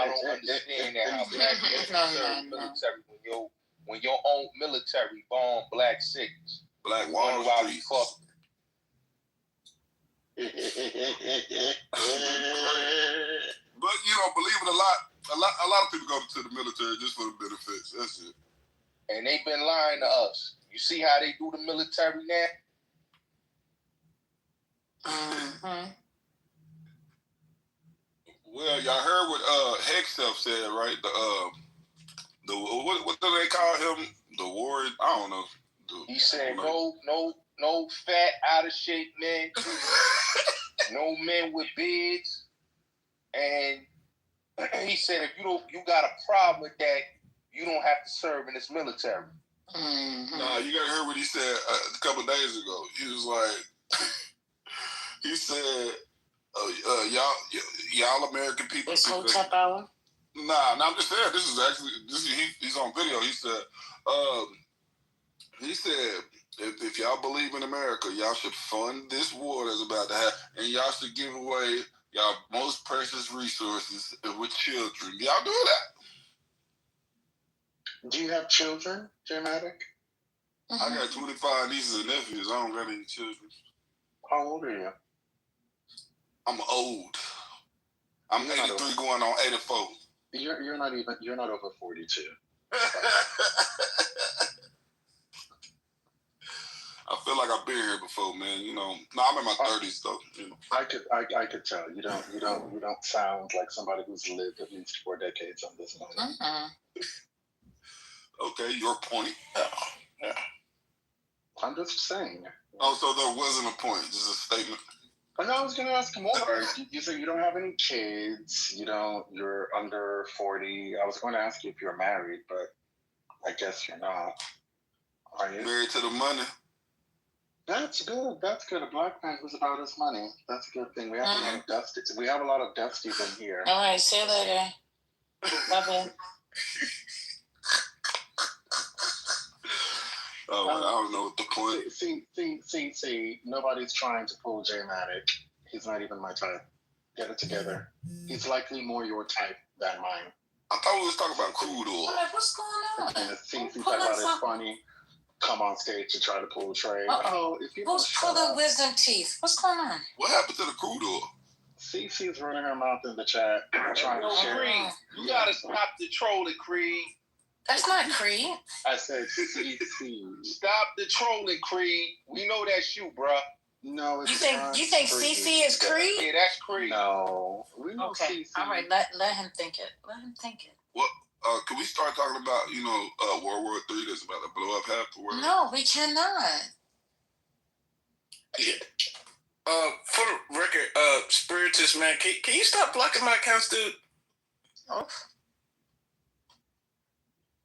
don't understand that how black men serve No. military when your own military bomb black cities. Black Wall Wall Street. Street. Fuck. But you know, believe it or not, a lot of people go to the military just for the benefits. That's it. And they been lying to us. You see how they do the military now? Well, y'all heard what Hextep said, right? The what do they call him? The warrior? I don't know. He said no fat out of shape men, no men with beards, and he said if you got a problem with that, you don't have to serve in this military. Nah, you gotta hear what he said a couple of days ago. He was like, he said, y'all American people. It's Hotep Hour? Nah, I'm just saying. He's on video. He said, if y'all believe in America, y'all should fund this war that's about to happen, and y'all should give away y'all most precious resources with children. Y'all do that? Do you have children, J-Matic? I got 25 nieces and nephews. I don't got any children. How old are you? I'm old. I'm 83 going on 84. You're not over 42. I feel like I've been here before, man. You know, no, I'm in my 30s though. You know, I could tell you don't sound like somebody who's lived at least 4 decades on this planet. Okay, your point. Yeah. I'm just saying. Oh, so there wasn't a point, just a statement. I know I was going to ask more. You said you don't have any kids. You're under 40. I was going to ask you if you're married, but I guess you're not. Are you? Married to the money. That's good. That's good. A black man who's about his money. That's a good thing. We have a lot of dusties. We have a lot of dusties in here. All right, see you later. Love you. Oh, I don't know what the point. See. Nobody's trying to pull J-Matic. He's not even my type. Get it together. He's likely more your type than mine. I thought we was talking about crude oil. I'm like, what's going on? And it seems like that is funny. Come on stage to try to pull trade. If you Who's pulling wisdom teeth? What's going on? What happened to the crude oil? Cece's running her mouth in the chat, trying to share. Creed, you gotta stop the trolling, Creed. That's not Creed. I said Cece. Stop the trolling, Creed. We know that's you, bruh. No, it's not. You think Cece is Creed? Yeah, that's Creed. No, we know okay. Cece. All right, let him think it. Let him think it. What? Can we start talking about World War III that's about to blow up half the world? No, we cannot. Yeah. For the record, Spiritus man, can you stop blocking my accounts, dude? Oh.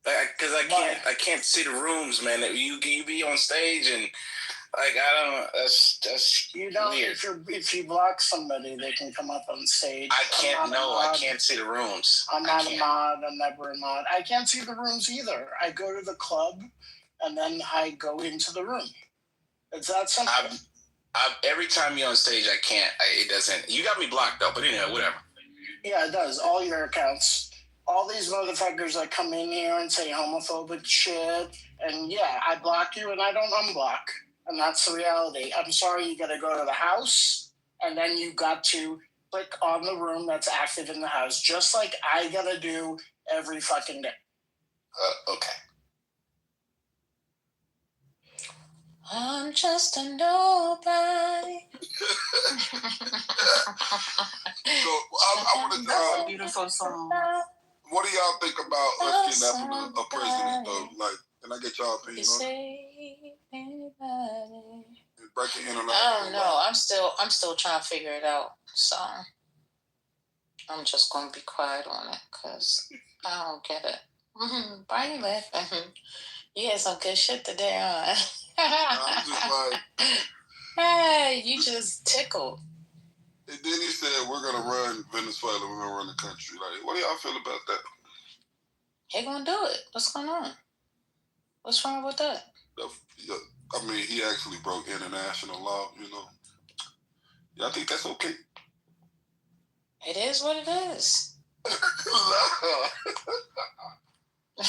Because I can't see the rooms, man. You be on stage and I don't. That's you know weird. If you block somebody, they can come up on stage. I can't. I can't see the rooms. I'm not a mod. I'm never a mod. I can't see the rooms either. I go to the club, and then I go into the room. It's that simple. Every time you're on stage, I can't. It doesn't. You got me blocked though. But anyway, whatever. Yeah, it does. All your accounts. All these motherfuckers that come in here and say homophobic shit, and yeah, I block you and I don't unblock. And that's the reality. I'm sorry, you got to go to the house, and then you got to click on the room that's active in the house, just like I got to do every fucking day. Okay. I'm just a nobody. So I want to. That's a beautiful song. What do y'all think about us getting after a president, though? Like, can I get y'all opinion on it? Anybody. breaking international I don't know. law. I'm still trying to figure it out. So I'm just going to be quiet on it because I don't get it. Why are you laughing? You had some good shit today, huh? I'm just like, hey, you just tickled. and then he said, we're going to run Venezuela. We're going to run the country. Like, what do y'all feel about that? He going to do it. What's going on? What's wrong with that? I mean, he actually broke international law, you know. Y'all think that's okay? It is what it is.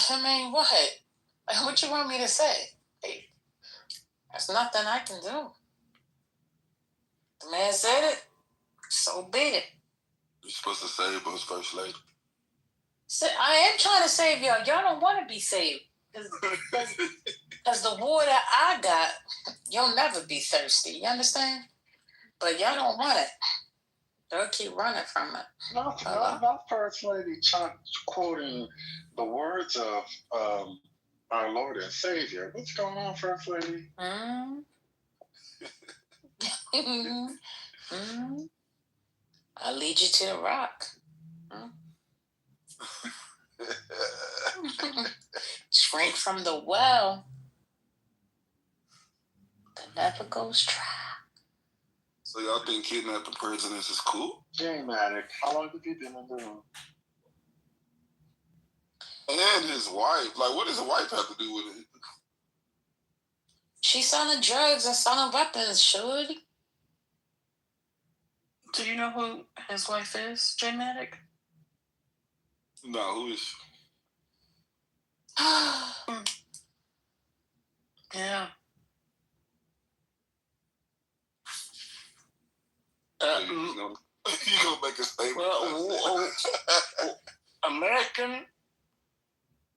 I mean, what? What you want me to say? Hey, there's nothing I can do. The man said it, so be it. You're supposed to save us, First Lady. So I am trying to save y'all. Y'all don't want to be saved. Because the water I got, you'll never be thirsty. You understand? But y'all don't want it. They'll keep running from it. Not First Lady quoting the words of our Lord and Savior. What's going on, First Lady? I'll lead you to the rock. Drink from the well that never goes dry. So y'all think kidnapping presidents is cool? J-Matic, how long have you been in the room? And his wife. Like, what does the wife have to do with it? She's selling drugs and selling weapons, should. Do you know who his wife is, J-Matic? No, who is she? Yeah. You gonna make a statement? American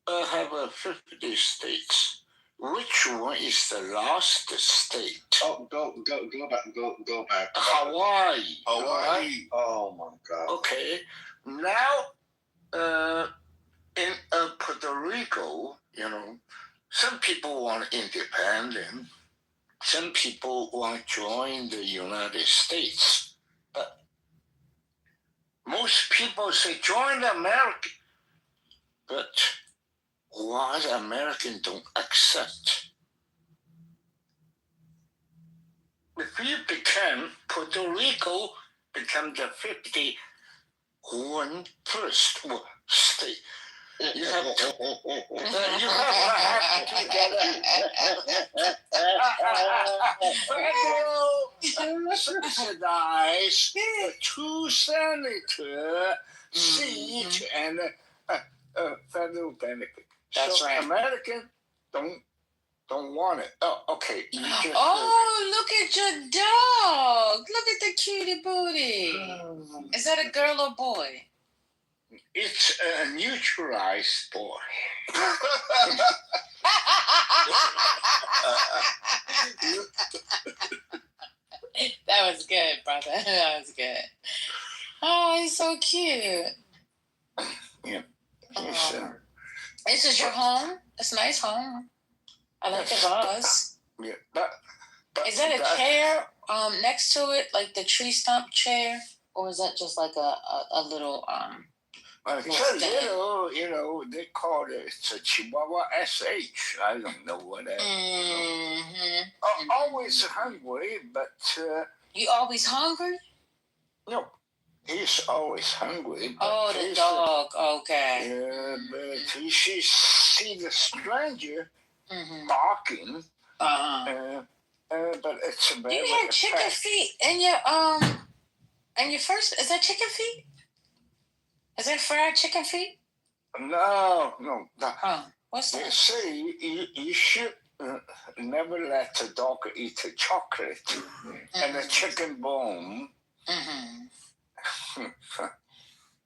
have 50 states. Which one is the last state? Oh, go back. Hawaii. Hawaii. Oh my God. Okay. Now, in Puerto Rico, you know, some people want independence. Some people want to join the United States. But most people say join America. But why the Americans don't accept? If you become Puerto Rico, become the 51st state. You have to federal subsidize the 2 senator seat and federal benefit. That's right. Americans don't want it. Oh, okay. Look at your dog. Look at the cutie booty. Is that a girl or boy? It's a neutralized boy. That was good, brother. That was good. Oh, he's so cute. Yeah. This is your home? It's a nice home. I like the vase. Yeah. Is that a chair next to it, like the tree stump chair? Or is that just like a little It's a little, you know, they call it, it's a Chihuahua SH. I don't know what that is. I'm always hungry, but... you always hungry? No, he's always hungry. Oh, the dog, okay. Yeah, but he see the stranger barking. But it's a You had chicken feet in your first... Is that chicken feet? Is that fried chicken feet? No. Oh, what's that? They say you should never let the dog eat the chocolate and the chicken bone.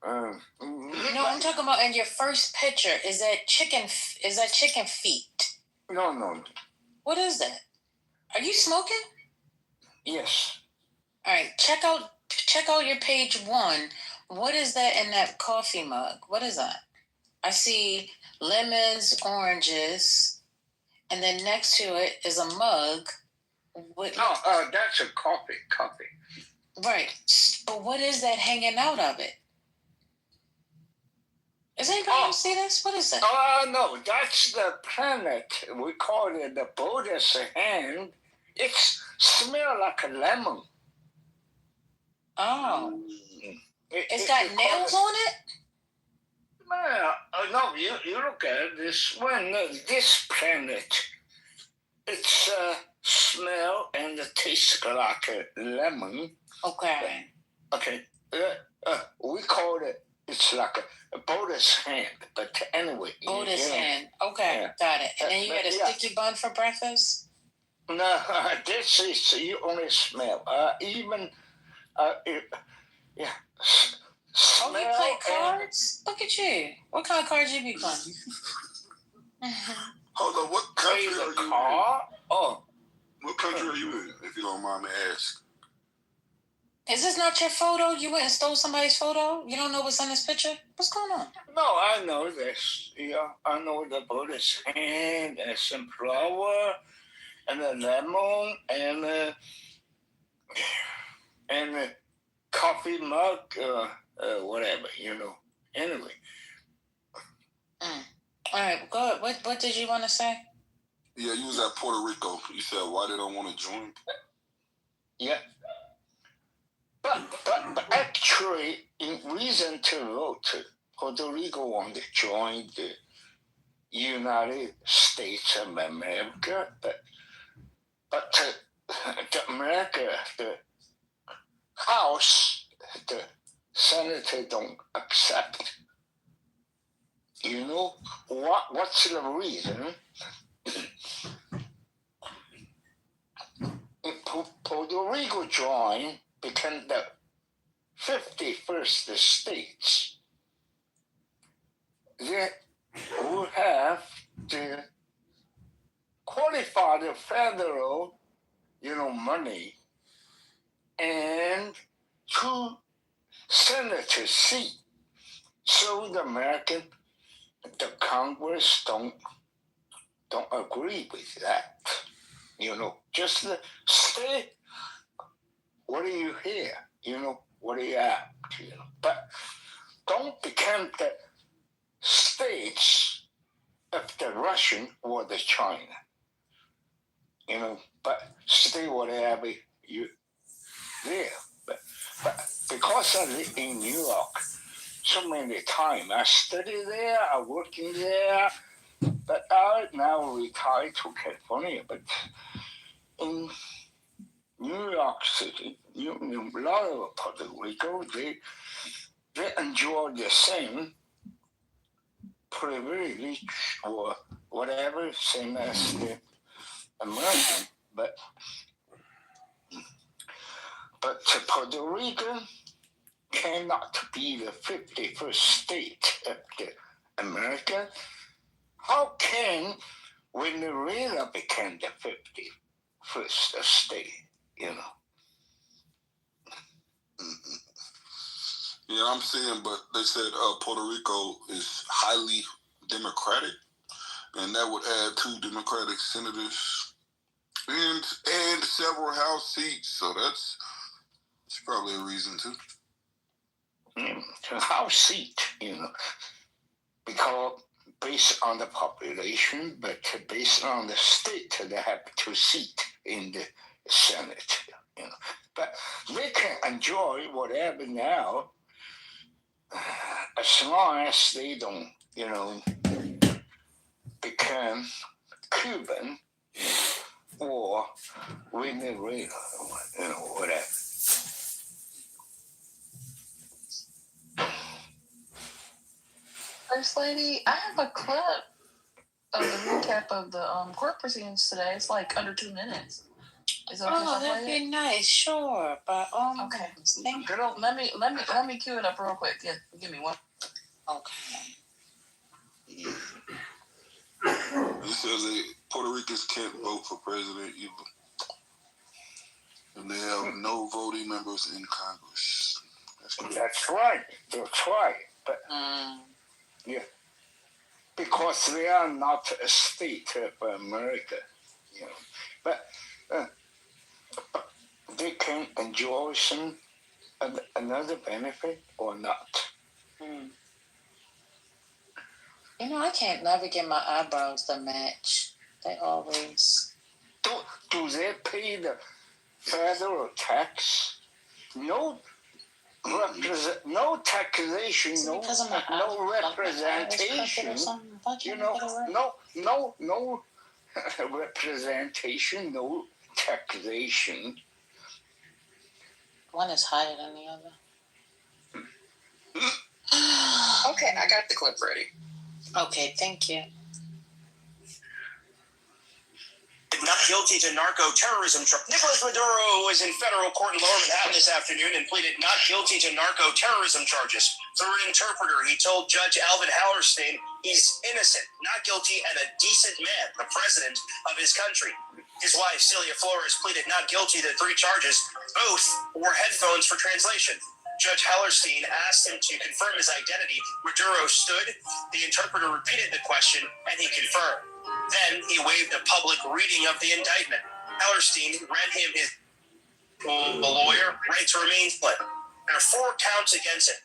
No, I'm talking about in your first picture. Is that chicken feet? No. What is that? Are you smoking? Yes. All right, check out your page 1. What is that in that coffee mug? What is that? I see lemons, oranges, and then next to it is a mug What? No, that's a coffee. Right. But what is that hanging out of it? Is anybody else see this? What is that? No, that's the planet. We call it the Buddha's hand. It smells like a lemon. Oh. It's got nails on it? No, you look at this one, this planet. It's smell and taste like a lemon. Okay. Okay. We call it, it's like a Buddha's hand. But anyway. Buddha's hand. Okay, yeah. Got it. And then you had a sticky bun for breakfast? No, this is, you only smell. Even, yeah. Oh, you play cards? Look at you. What kind of cards you be playing? Hold on, what country are you in? Oh. What country are you in, if you don't mind me asking? Is this not your photo? You went and stole somebody's photo? You don't know what's on this picture? What's going on? No, I know this. Yeah, I know the Buddha's hand and some flower and a lemon and a coffee mug, whatever, Anyway. All right, go ahead. What did you want to say? Yeah, you was at Puerto Rico. You said why they don't want to join? Yeah. But actually, in reason to vote, Puerto Rico want to join the United States of America, but the America, the House, the Senator don't accept. You know what's the reason? Puerto Rico joined became the 51st states. They will have to qualify the federal, money and 2 senator seats. So the Congress don't agree with that. Just the state. What do you hear? What do you at? But don't become the states of the Russian or the China. But stay whatever you there. But because I live in New York so many times, I study there, I working there, but I now retired to California. But in New York City, a lot of Puerto Rico, they enjoy the same privilege or whatever, same as the American, but Puerto Rico cannot be the 51st state of the America. How can Venezuela become the 51st state? Yeah, I'm seeing, but they said Puerto Rico is highly Democratic, and that would add 2 Democratic senators and several House seats. So that's probably a reason too. House seat, because based on the population, but based on the state, they have 2 seats in the Senate. But they can enjoy whatever now, as long as they don't, become Cuban or Venezuela, whatever. First Lady, I have a clip of the recap of the court proceedings today. It's like under 2 minutes. Is it okay if I play that'd be it? nice, sure. But okay. Thank you. Let me cue it up real quick. Give me one. Okay. It says that Puerto Ricans can't vote for president either. And they have no voting members in Congress. That's right. But yeah, because they are not a state of America, But they can enjoy some another benefit or not. You know, I can't never get my eyebrows to match. They always. Do they pay the federal tax? No taxation, no representation. You know, no representation, no taxation. One is higher than the other. Okay, I got the clip ready. Okay, thank you. Not guilty to narco-terrorism charges. Nicolas Maduro was in federal court in Lower Manhattan this afternoon and pleaded not guilty to narco-terrorism charges. Through an interpreter, he told Judge Alvin Hallerstein he's innocent, not guilty, and a decent man, the president of his country. His wife, Celia Flores, pleaded not guilty to 3 charges. Both wore headphones for translation. Judge Hallerstein asked him to confirm his identity. Maduro stood. The interpreter repeated the question, and he confirmed. Then he waived a public reading of the indictment. Hallerstein read him his lawyer right to remain silent. There are 4 counts against him.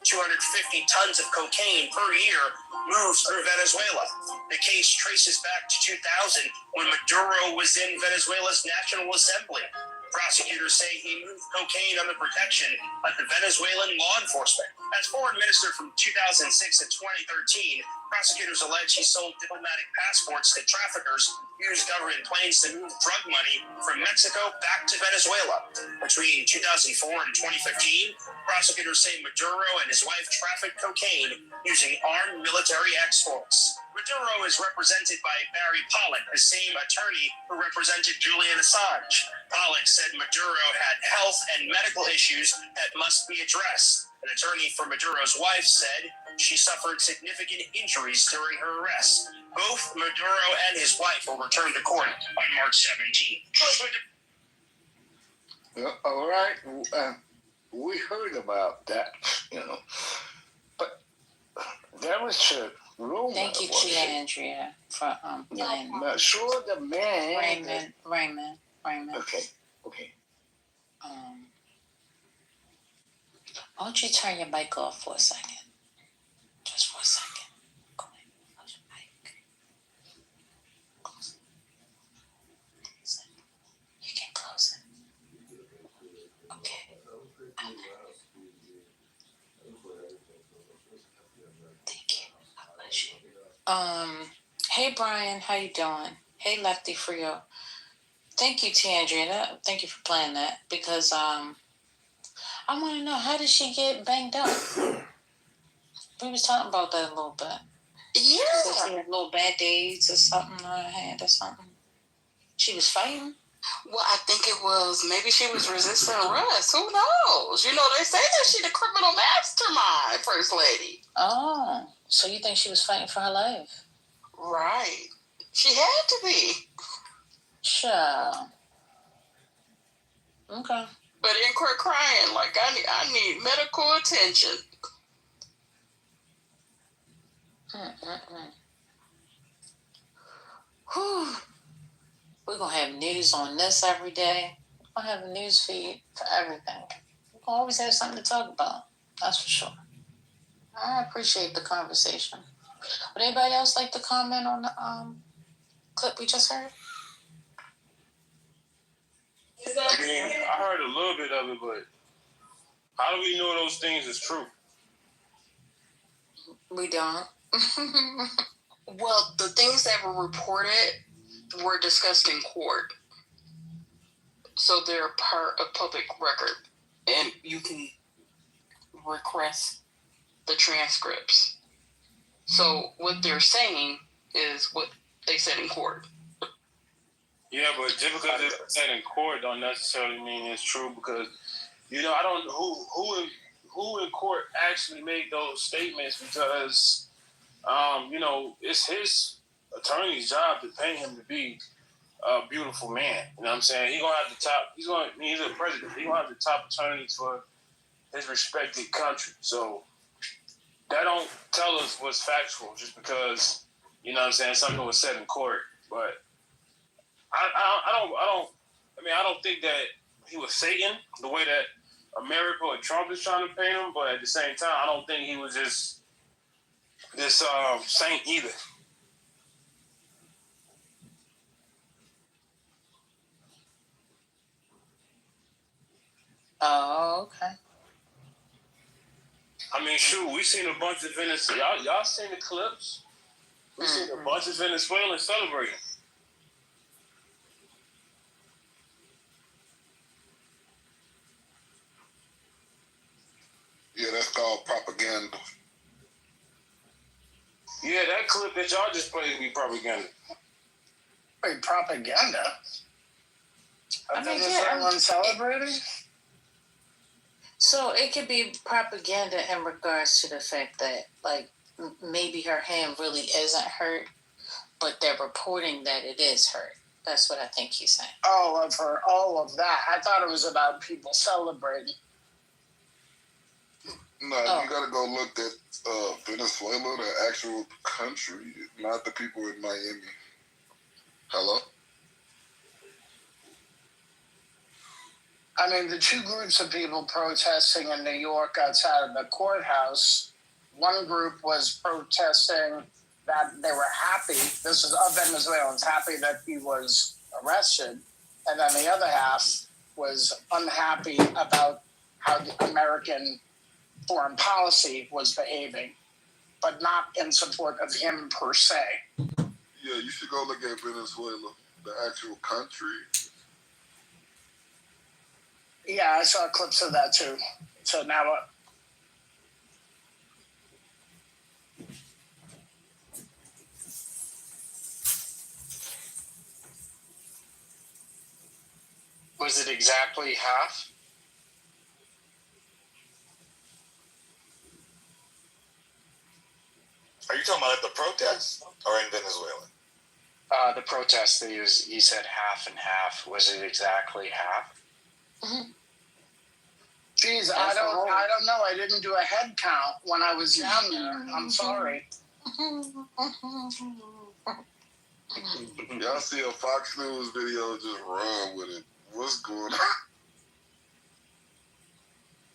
250 tons of cocaine per year moves through Venezuela. The case traces back to 2000 when Maduro was in Venezuela's National Assembly. Prosecutors say he moved cocaine under protection of the Venezuelan law enforcement. As foreign minister from 2006 to 2013, prosecutors allege he sold diplomatic passports to traffickers who used government planes to move drug money from Mexico back to Venezuela. Between 2004 and 2015, prosecutors say Maduro and his wife trafficked cocaine using armed military exports. Maduro is represented by Barry Pollock, the same attorney who represented Julian Assange. Pollock said Maduro had health and medical issues that must be addressed. An attorney for Maduro's wife said she suffered significant injuries during her arrest. Both Maduro and his wife will return to court on March 17th. All right, we heard about that, but there was a rumor. Thank you, Tia Andrea, for playing. Not sure the man. Raymond. Okay. Why don't you turn your mic off for a second? Just for a second. Go ahead. Close your mic. Close it. You can close it. Okay. Thank you. God bless you. Hey Brian, how you doing? Hey Lefty Frio. Thank you, Tia Andrea. Thank you for playing that because I want to know, how did she get banged up? We was talking about that a little bit. Yeah. So she had little band-aids or something on her hand or something. She was fighting? Well, I think it was, maybe she was resisting arrest. Who knows? They say that she's the criminal mastermind, First Lady. Oh, so you think she was fighting for her life? Right. She had to be. Sure. Okay. But in court crying, like, I need medical attention. Whew. We're going to have news on this every day. We're going to have a news feed for everything. We're going to always have something to talk about. That's for sure. I appreciate the conversation. Would anybody else like to comment on the clip we just heard? I mean, I heard a little bit of it, but how do we know those things is true? We don't. Well, the things that were reported were discussed in court. So they're part of public record. And you can request the transcripts. So what they're saying is what they said in court. Yeah, but just because it's said in court don't necessarily mean it's true because, I don't know who in court actually made those statements because, it's his attorney's job to pay him to be a beautiful man. You know what I'm saying? He's a president. He's going to have the top attorneys for his respected country. So, that don't tell us what's factual just because, you know what I'm saying, something was said in court. But I don't think that he was Satan the way that America or Trump is trying to paint him, but at the same time, I don't think he was just this saint either. Oh, okay. I mean, shoot, we seen a bunch of Venezuelans. Y'all seen the clips? We seen a bunch of Venezuelans celebrating. Yeah, that's called propaganda. Yeah, that clip that y'all just played be propaganda. Wait, propaganda? I mean, Venezuelan celebrating? So it could be propaganda in regards to the fact that, like, maybe her hand really isn't hurt, but they're reporting that it is hurt. That's what I think he's saying. Oh, of her, all of that. I thought it was about people celebrating. No, you gotta go look at Venezuela, the actual country, not the people in Miami. Hello? I mean, the two groups of people protesting in New York outside of the courthouse, one group was protesting that they were happy, this is Venezuelans, happy that he was arrested, and then the other half was unhappy about how the American foreign policy was behaving, but not in support of him per se. Yeah, you should go look at Venezuela, the actual country. Yeah, I saw clips of that too. So now what? Was it exactly half? Are you talking about at the protests or in Venezuela? The protest that he said half and half. Was it exactly half? Mm-hmm. Geez, I don't know. I didn't do a head count when I was down there. I'm sorry. Y'all see a Fox News video, just run with it. What's going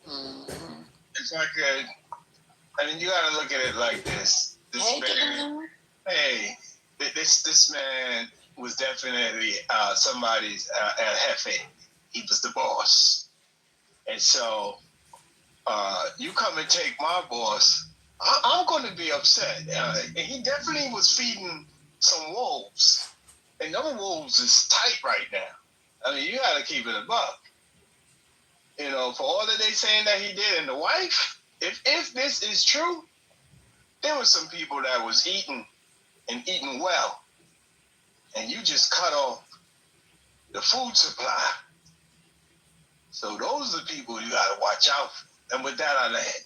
on? It's like I mean, you gotta look at it like this. This man was definitely somebody's El Jefe. He was the boss. And so you come and take my boss, I'm going to be upset. And he definitely was feeding some wolves. And those wolves is tight right now. I mean, you got to keep it above. You know, for all that they saying that he did, and the wife, if this is true, there were some people that was eating and eating well. And you just cut off the food supply. So those are the people you got to watch out for. And with that, I land.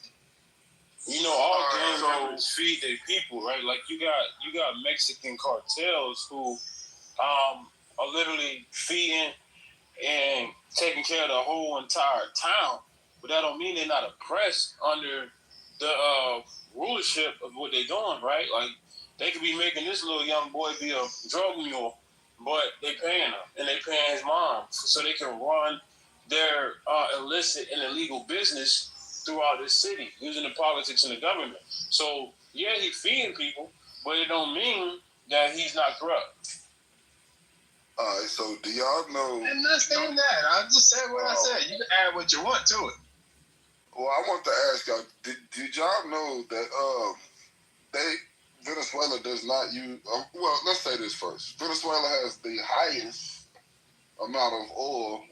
You know, all gang members feed their people, right? Like you got Mexican cartels who are literally feeding and taking care of the whole entire town. But that don't mean they're not oppressed under the rulership of what they're doing, right? Like they could be making this little young boy be a drug mule, but they paying him and they paying his mom so they can run their illicit and illegal business throughout this city using the politics and the government. So yeah, he's feeding people, but it don't mean that he's not corrupt. All right, so do y'all know? I'm not saying that. I just said what I said. You can add what you want to it. Well, I want to ask y'all, did y'all know that Venezuela does not use, well, let's say this first. Venezuela has the highest amount of oil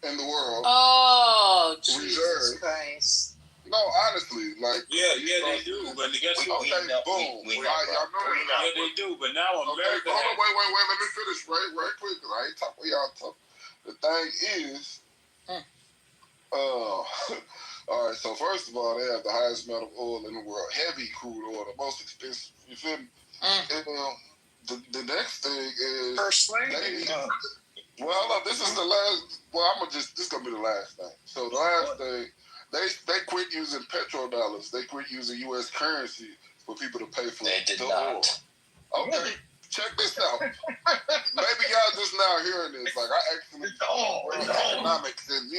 in the world. Oh, Jesus Christ. No, honestly, like... Yeah, they do, but guess what? Okay, boom. Y'all know that. Yeah, they do, but now America... Okay, hold on, wait, let me finish right quick, because I ain't talking what y'all talking. The thing is, all right, so first of all, they have the highest amount of oil in the world, heavy crude oil, the most expensive, you feel me? And the next thing is... First lady. Well, look, this is the last... Well, this is going to be the last thing. So the last thing, They quit using petrodollars. They quit using U.S. currency for people to pay for They did the not. oil. Okay, check this out. Maybe y'all just now hearing this. Like I actually read economics, and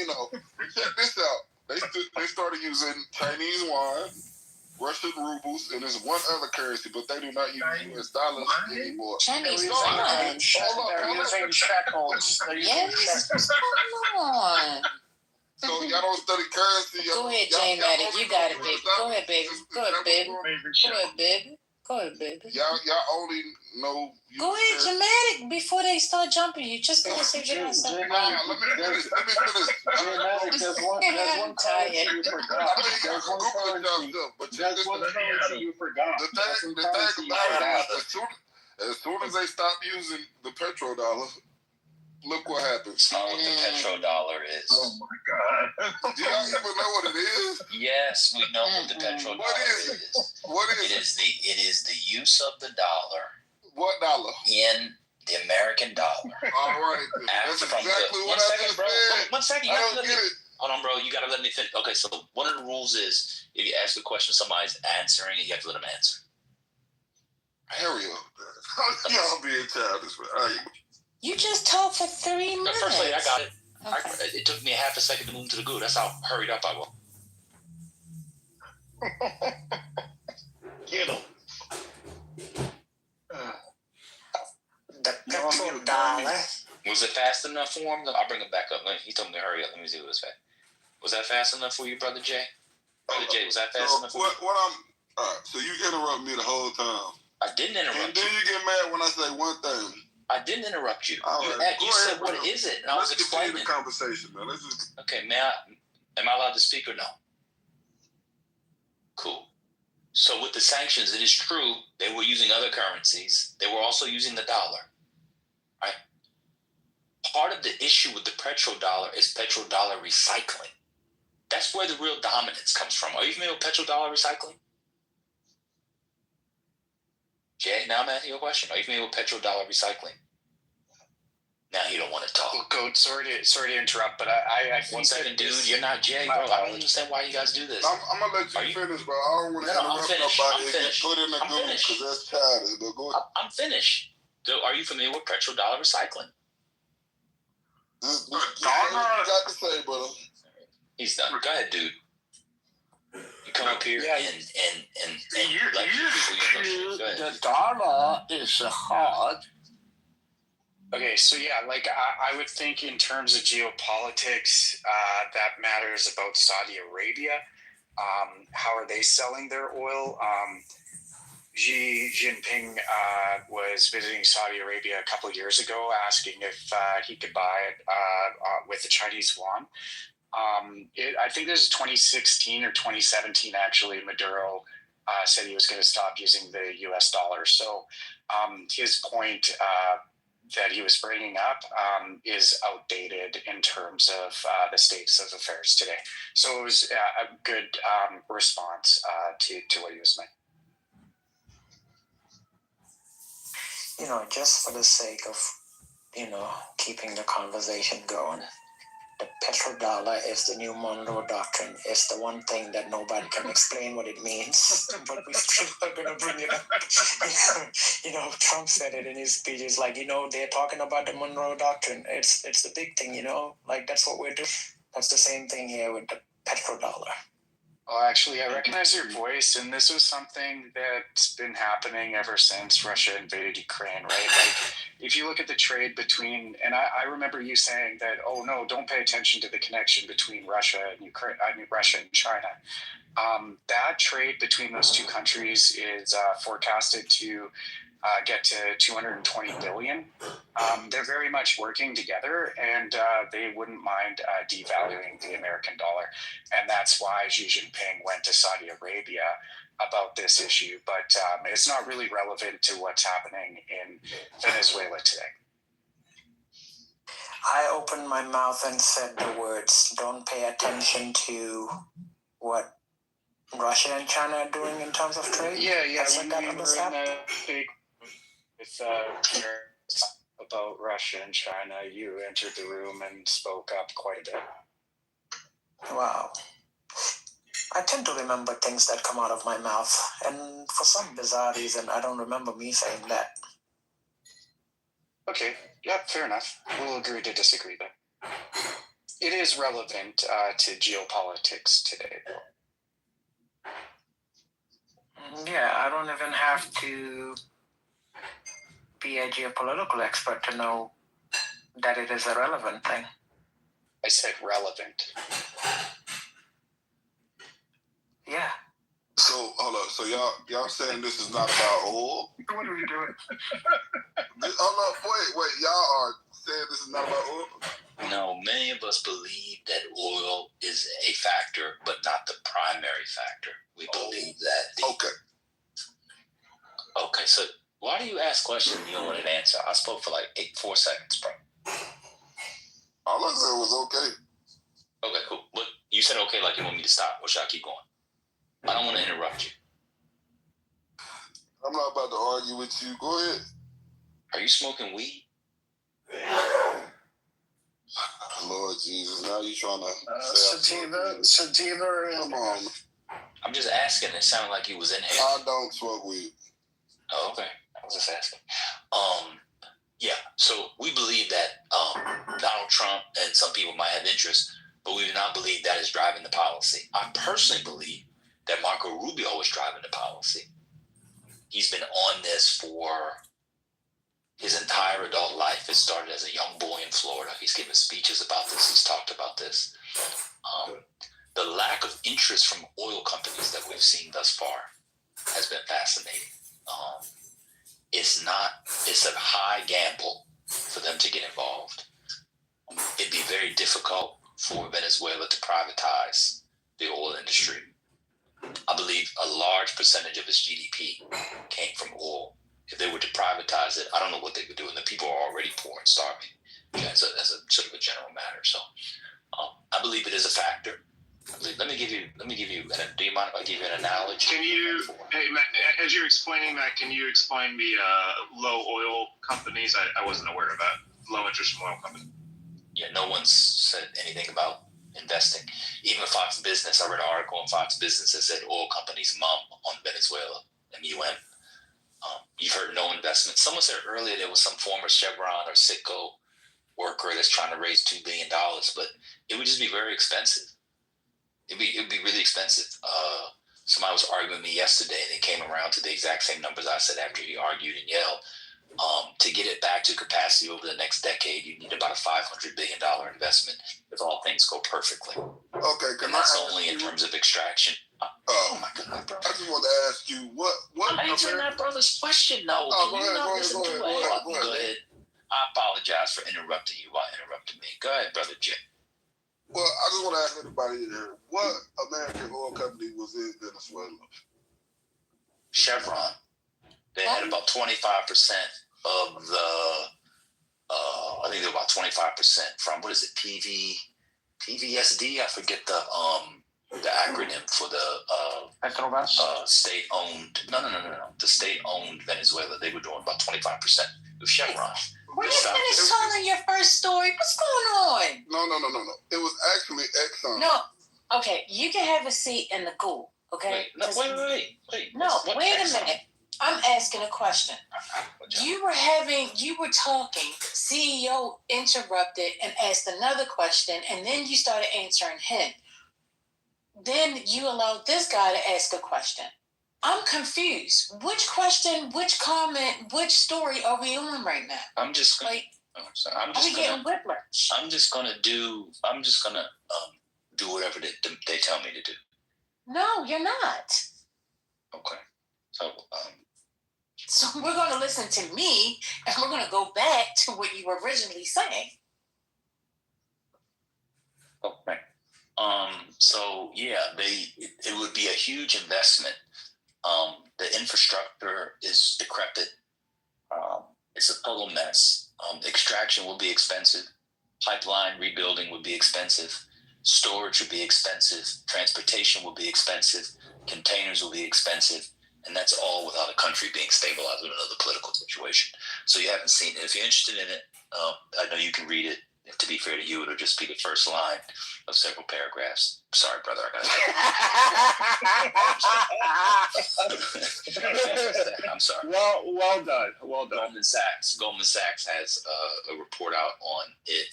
check this out. They started using Chinese yuan, Russian rubles, and there's one other currency, but they do not use U.S. dollars anymore. Chinese They're yuan. using shekels. They're using Yes. shekels. Come on. So y'all don't study currency. Go ahead, Jane Maddie. You got it, baby. Go ahead, baby. Go ahead, baby. Go ahead, baby. Go ahead, baby. Y'all only know. Go ahead, dramatic. Before they start jumping, you just gonna say dramatic. Let me finish. There's one currency you forgot. There's one currency you forgot. The thing about it is, as soon as they stop using the petrodollar, look what happens. That's not what the petrodollar is. Oh my God! Do y'all even know what it is? Yes, we know what the petrodollar is. What is it? It is the use of the dollar. What dollar? In the American dollar. All right. That's exactly what I just said. 1 second. I don't get it. Hold on, bro. You got to let me finish. Okay, so one of the rules is if you ask a question, somebody's answering it, you have to let them answer. Hurry up. Y'all being childish. You just talked for 3 minutes. First lady, I got it. Okay. It took me a half a second to move to the goo. That's how hurried up I was. Get him. The petrodollar. Was it fast enough for him? I'll bring him back up. He told me to hurry up. Let me see what was fast. Was that fast enough for you, Brother Jay? Brother Jay, was that fast enough for you? So you interrupt me the whole time. I didn't interrupt you. And then you get mad when I say one thing. I didn't interrupt you. You said, what is it? And I was explaining the conversation, man. Okay, am I allowed to speak or no? Cool. So with the sanctions, it is true they were using other currencies. They were also using the dollar. Right? Part of the issue with the petrodollar is petrodollar recycling. That's where the real dominance comes from. Are you familiar with petrodollar recycling? Jay, now I'm asking you a question. Are you familiar with petrodollar recycling? Now you don't want to talk. Goat, sorry to interrupt, but I 1 second, dude. You're not Jay, bro. I don't understand why you guys do this. I'm gonna let you finish, bro. I don't want to interrupt nobody and get put in the group because that's childish. But go ahead. I'm finished. So are you familiar with petrodollar recycling? What you got to say, brother? He's done. Go ahead, dude. You come up here and lecture people. The dollar is hard. Okay, so yeah, like I would think in terms of geopolitics, that matters about Saudi Arabia. How are they selling their oil? Xi Jinping was visiting Saudi Arabia a couple of years ago, asking if he could buy it with the Chinese yuan. I think this is 2016 or 2017, actually. Maduro said he was going to stop using the U.S. dollar. So his point that he was bringing up is outdated in terms of the status of affairs today. So it was a good response to what he was making. Just for the sake of, keeping the conversation going, the petrodollar is the new Monroe Doctrine. It's the one thing that nobody can explain what it means, but we still are going to bring it up. Trump said it in his speeches, like, they're talking about the Monroe Doctrine. It's the big thing, like that's what we're doing. That's the same thing here with the petrodollar. Well, actually, I recognize your voice, and this was something that's been happening ever since Russia invaded Ukraine, right? Like, if you look at the trade between, and I remember you saying that, oh no, don't pay attention to the connection between Russia and Ukraine, Russia and China. That trade between those two countries is forecasted to get to 220 billion. They're very much working together, and they wouldn't mind devaluing the American dollar. And that's why Xi Jinping went to Saudi Arabia about this issue. But it's not really relevant to what's happening in Venezuela today. I opened my mouth and said the words, don't pay attention to what Russia and China are doing in terms of trade. Yeah. When we were in that big with about Russia and China, you entered the room and spoke up quite a bit. Wow. I tend to remember things that come out of my mouth, and for some bizarre reason, I don't remember me saying that. Okay, yeah, fair enough. We'll agree to disagree then. It is relevant to geopolitics today, though. Yeah, I don't even have to be a geopolitical expert to know that it is a relevant thing. I said relevant. Yeah. So hold up. So y'all saying this is not about oil? What are we doing? Hold up. Wait. Y'all are saying this is not about oil? No, many of us believe that oil is a factor, but not the primary factor. We believe that. Okay. Okay, so why do you ask questions and you don't want an answer? I spoke for like 4 seconds, bro. All I said was okay. Okay, cool. But you said okay like you want me to stop, or should I keep going? I don't want to interrupt you. I'm not about to argue with you. Go ahead. Are you smoking weed? Lord Jesus, now you trying to sativa. Come on. I'm just asking. It sounded like you was in here. I don't smoke weed. Oh, okay. I was just asking. Yeah. So we believe that Donald Trump and some people might have interest, but we do not believe that is driving the policy. I personally believe that Marco Rubio is driving the policy. He's been on this for his entire adult life. It started as a young boy in Florida. He's given speeches about this. He's talked about this. The lack of interest from oil companies that we've seen thus far has been fascinating. It's a high gamble for them to get involved. It'd be very difficult for Venezuela to privatize the oil industry. I believe a large percentage of its GDP came from oil. If they were to privatize it, I don't know what they would do, and the people are already poor and starving. As a sort of a general matter. So I believe it is a factor. Let me give you. Do you mind if I give you an analogy? Can you, hey, Matt, as you're explaining that, can you explain the low oil companies? I wasn't aware of that. Low interest from oil companies. Yeah, no one's said anything about investing. Even Fox Business, I read an article on Fox Business that said oil companies mum on Venezuela, MUM. You've heard no investment. Someone said earlier there was some former Chevron or Citgo worker that's trying to raise $2 billion, but it would just be very expensive. It'd be really expensive. Somebody was arguing with me yesterday, and they came around to the exact same numbers I said after he argued and yelled. To get it back to capacity over the next decade, you need about a $500 billion investment if all things go perfectly. Okay, and that's only in terms of extraction. Oh my God, bro! I just want to ask you what. I'm answering that brother's question, though. Go ahead. I apologize for interrupting you while interrupting me. Go ahead, brother Jay. Well, I just want to ask everybody in here, what American oil company was in Venezuela? Chevron. They had about 25% of the, I think they were about 25% from, what is it, PVSD? I forget the acronym for the state-owned, no, the state-owned Venezuela. They were doing about 25% of Chevron. When you finish telling your first story, what's going on? No. It was actually Exxon. No. Okay, you can have a seat in the Google, okay? Wait. No, wait a minute. I'm asking a question. You were talking, CEO interrupted and asked another question, and then you started answering him. Then you allowed this guy to ask a question. I'm confused. Which question, which comment, which story are we on right now? I'm just gonna do whatever they tell me to do. No, you're not. Okay. So we're going to listen to me, and we're going to go back to what you were originally saying. Okay. So yeah, it would be a huge investment. The infrastructure is decrepit. It's a total mess. Extraction will be expensive. Pipeline rebuilding would be expensive. Storage would be expensive. Transportation will be expensive. Containers will be expensive. And that's all without a country being stabilized with another political situation. So you haven't seen it. If you're interested in it, I know you can read it. To be fair to you, it'll just be the first line of several paragraphs. Sorry, brother, I got I'm sorry. Well done. Goldman Sachs has a report out on it.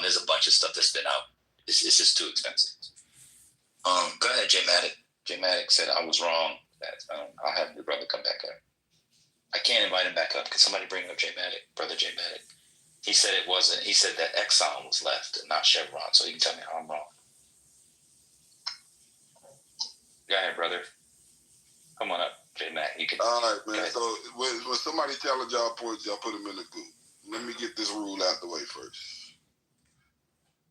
There's a bunch of stuff that's been out. It's just too expensive. Go ahead, J Matic. J Matic said I was wrong. I'll have your brother come back up. I can't invite him back up. Can somebody bring up J Matic, brother J Matic? He said it wasn't. He said that Exxon was left and not Chevron. So you can tell me how I'm wrong. Go ahead, brother. Come on up, J Mac. You can. All right, man. So when somebody challenge y'all points, y'all put them in the group. Let me get this rule out the way first.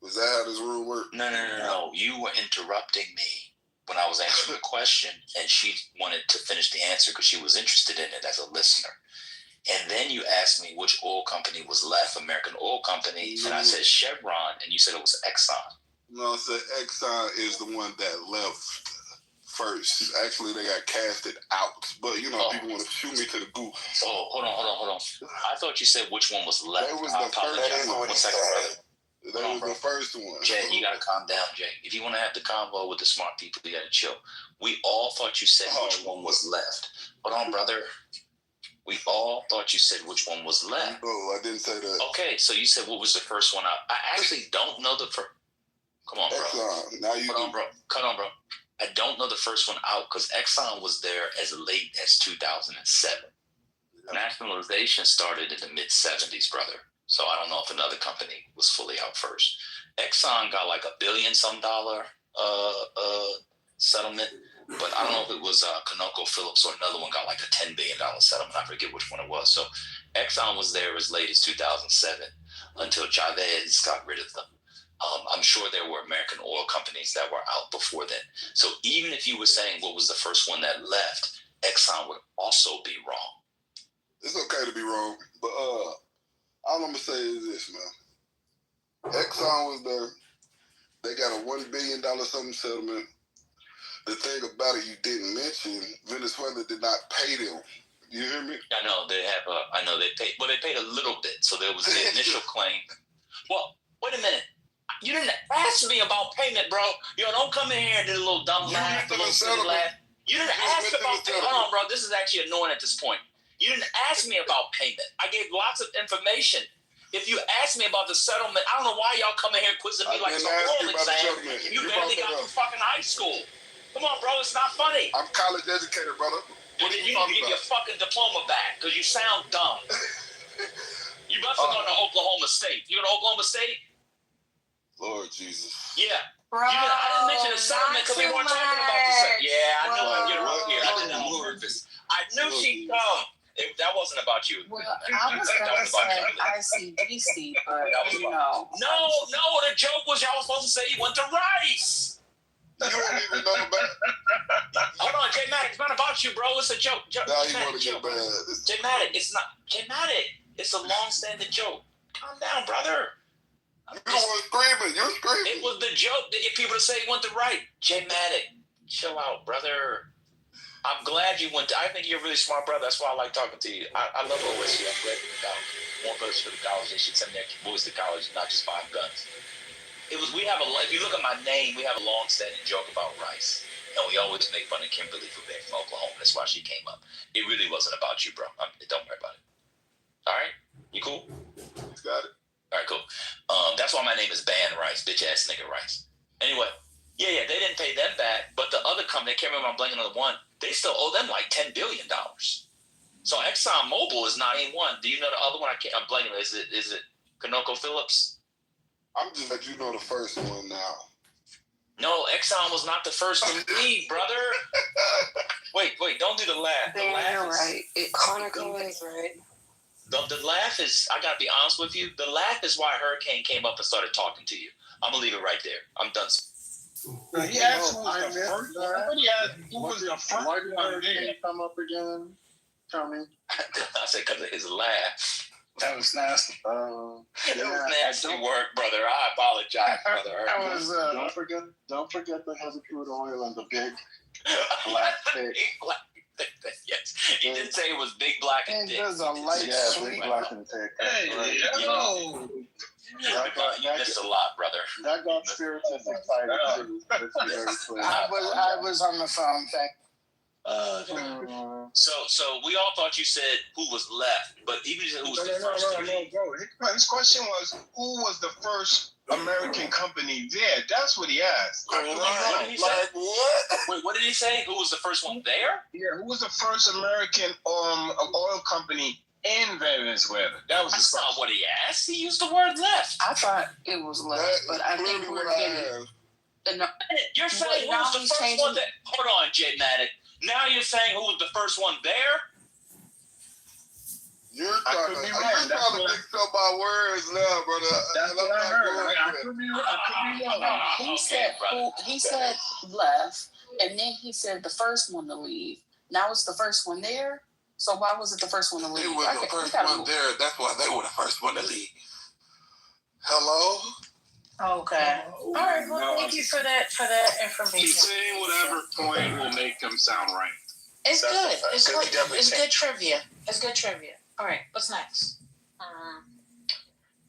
Was that how this rule worked? No. You were interrupting me when I was answering the question, and she wanted to finish the answer because she was interested in it as a listener. And then you asked me which oil company was left, American Oil Company, and I said Chevron, and you said it was Exxon. No, I said Exxon is the one that left first. Actually, they got casted out. But, people want to shoot me to the goose. Oh, hold on. I thought you said which one was left. That was the first one. 1 second, brother. That was the first one. Jay, you got to calm down, Jay. If you want to have the convo with the smart people, you got to chill. We all thought you said which one was left. Hold on, brother. We all thought you said which one was left. No, I didn't say that. Okay, so you said what was the first one out. I actually don't know the first. Come on, bro. Exxon. Now you Come on, bro. I don't know the first one out because Exxon was there as late as 2007. Nationalization started in the mid-70s, brother. So I don't know if another company was fully out first. Exxon got like $1 billion settlement, but I don't know if it was ConocoPhillips or another one got like a $10 billion settlement. I forget which one it was. So Exxon was there as late as 2007 until Chavez got rid of them. I'm sure there were American oil companies that were out before then. So even if you were saying what was the first one that left, Exxon would also be wrong. It's okay to be wrong, but all I'm going to say is this, man. Exxon was there. They got a $1 billion something settlement. The thing about it you didn't mention, Venezuela did not pay them. You hear me? I know they have. I know they paid. Well, they paid a little bit, so there was the initial claim. Well, wait a minute. You didn't ask me about payment, bro. Don't come in here and do a little dumb laugh, a little silly laugh. You didn't ask about payment. Hold on, bro. This is actually annoying at this point. You didn't ask me about payment. I gave lots of information. If you asked me about the settlement, I don't know why y'all come in here quizzing me like it's a oral exam. You barely got through fucking high school. Come on, bro. It's not funny. I'm college educated, brother. And then you need to get your fucking diploma back because you sound dumb. You must have gone to Oklahoma State. You go to Oklahoma State? Lord Jesus. Yeah. Bro, I didn't mention the settlement because we weren't talking about the settlement. Yeah, I knew I'd get her up here. I knew she'd come. That wasn't about you. Well, I was going to say ICDC, but No, the joke was y'all was supposed to say he went to Rice. You don't even know about it. Hold on, J Matic, it's not about you, bro. It's a joke. Now you want to get bad. J Matic, it's not. J Matic, it's a long-standing joke. Calm down, brother. You were screaming. You're screaming. It was the joke to get people to say he went to Rice. J Matic, chill out, brother. I'm glad you went to. I think you're a really smart brother. That's why I like talking to you. I love OSU. I'm glad you're college. More brothers to the college. They should send their boys to college, not just buy guns. If you look at my name, we have a long-standing joke about Rice, and we always make fun of Kimberly for being from Oklahoma. That's why she came up. It really wasn't about you, bro. Don't worry about it. All right, you cool? Got it. All right, cool. That's why my name is Ban Rice, bitch ass nigga Rice. Anyway, yeah, they didn't pay them back, but the other company, I can't remember. I'm blanking on the one. They still owe them like $10 billion. So ExxonMobil is not in one. Do you know the other one? I'm blanking. Is it ConocoPhillips? I'm just let you know the first one now. No, Exxon was not the first to leave, brother. Wait, don't do the laugh. The laugh you're right. Conoco is right. The laugh is, I gotta be honest with you, the laugh is why Hurricane came up and started talking to you. I'm gonna leave it right there. I'm done. He asked who was the first one. Who was the first one? Why did Hurricane come up again? Tell me. I said because of his laugh. That was nasty. It was nasty work, brother. I apologize, brother. Don't forget the heavy crude oil and the big black pig. Yes, he did say it was big, black, and thick. Big black and thick. Hey, yo. You missed a lot, brother. That got spirits is excited too. I was on the phone. So we all thought you said who was left, but even who was the first to leave. Bro. His question was, who was the first American company there? That's what he asked. What did he say? Wait, what did he say? Who was the first one there? Yeah, who was the first American oil company in Venezuela? That was That's not what he asked. He used the word left. I thought it was left, but I think we're getting. You're saying who was the first one that? Hold on, Jay Maddox. Now you're saying who was the first one there? You're trying to mix up my words now, brother. That's what I heard. I could be wrong. He said left, and then he said the first one to leave. Now it's the first one there. So why was it the first one to leave? They were the first one there. That's why they were the first one to leave. Hello? Okay. All right. Well, thank you for that information. He's saying whatever point will make them sound right. It's good. It's good. It's good trivia. It's good trivia. All right. What's next?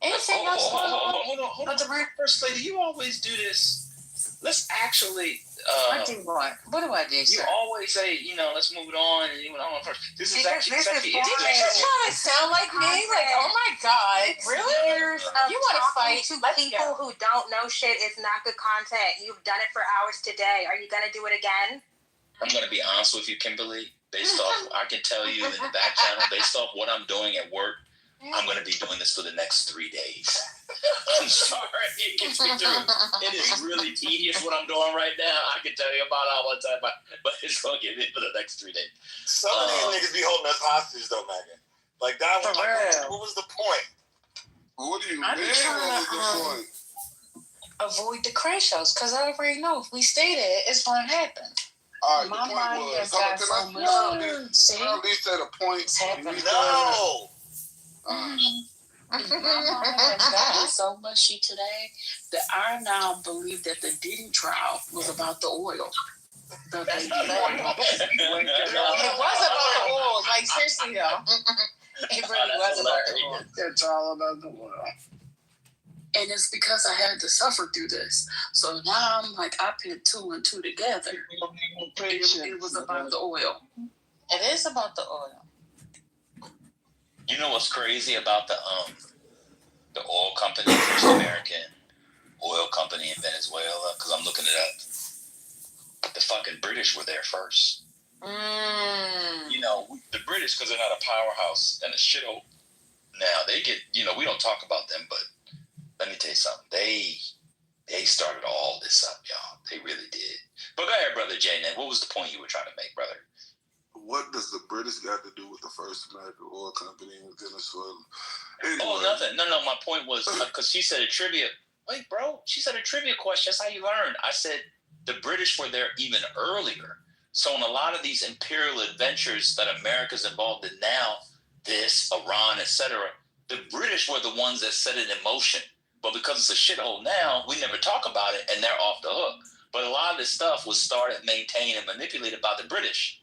Anything else? Hold on. First lady, you always do this. Let's actually. I do what? What do I do, sir? You always say, let's move it on, and you went on first. This is actually. Did you just try to sound like me? Like, oh my God, really? You want to fight? To people who don't know shit is not good content. You've done it for hours today. Are you gonna do it again? I'm gonna be honest with you, Kimberly. Based off, I can tell you in the back channel, based off what I'm doing at work, I'm going to be doing this for the next 3 days. I'm sorry, it gets me through. It is really tedious what I'm doing right now. I can tell you about how much time, but it's going to get me for the next 3 days. Some of these niggas be holding us hostage, though, Megan. Like, that was what was the point? What do you I'm mean? trying What was the to point? avoid the crash outs because I already know if we stay there, it's going to happen. All right, My the mind point was, has got so much. See? at least at a point. It's happening. No! My mind has gotten so mushy today that I now believe that the Diddy trial was about the oil. It was about the oil. Like, seriously, though. It really was about the oil. It's all about the oil. And it's because I had to suffer through this. So now I'm like, I put 2 and 2 together. It was about the oil. It is about the oil. You know what's crazy about the oil company, First American Oil Company in Venezuela? Because I'm looking it up. The fucking British were there first. The British, because they're not a powerhouse and a shithole. Now they get, we don't talk about them, but let me tell you something. They started all this up, y'all. They really did. But go ahead, Brother J. What was the point you were trying to make, brother? What does the British got to do with the first American oil company in Venezuela? Anyway. Oh, nothing. No. My point was because she said a trivia. Wait, bro. She said a trivia question. That's how you learn. I said the British were there even earlier. So in a lot of these imperial adventures that America's involved in now, this, Iran, etc., the British were the ones that set it in motion. But because it's a shithole now, we never talk about it, and they're off the hook. But a lot of this stuff was started, maintained, and manipulated by the British.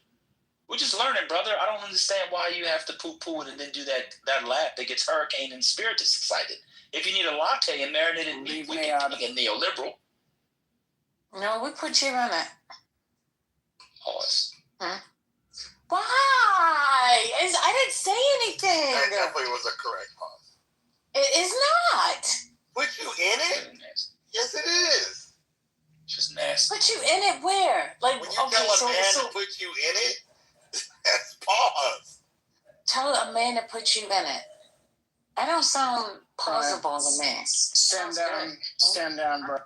We're just learning, brother. I don't understand why you have to poo-poo it and then do that laugh that gets Hurricane and Spiritus excited. If you need a latte and marinated meat, we can get neoliberal. No, we put you in it. Pause. Huh? Why? I didn't say anything. That definitely was a correct pause. It is not. Put you in it? Yes, it is. It's just nasty. Put you in it where? Like, when you tell a man to put you in it, that's pause. Tell a man to put you in it. That don't sound plausible to me. Stand down, bro.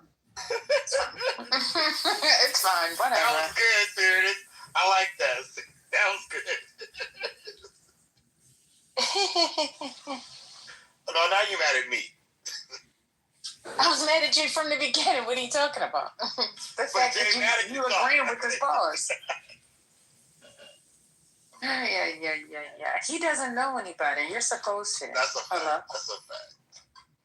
It's fine, whatever. That was good, Sirius. I like that. That was good. No, now you're mad at me. I was mad at you from the beginning. What are you talking about? The fact that you agreeing with this boss. Yeah. He doesn't know any better. You're supposed to. That's a fact. Hello? That's a fact.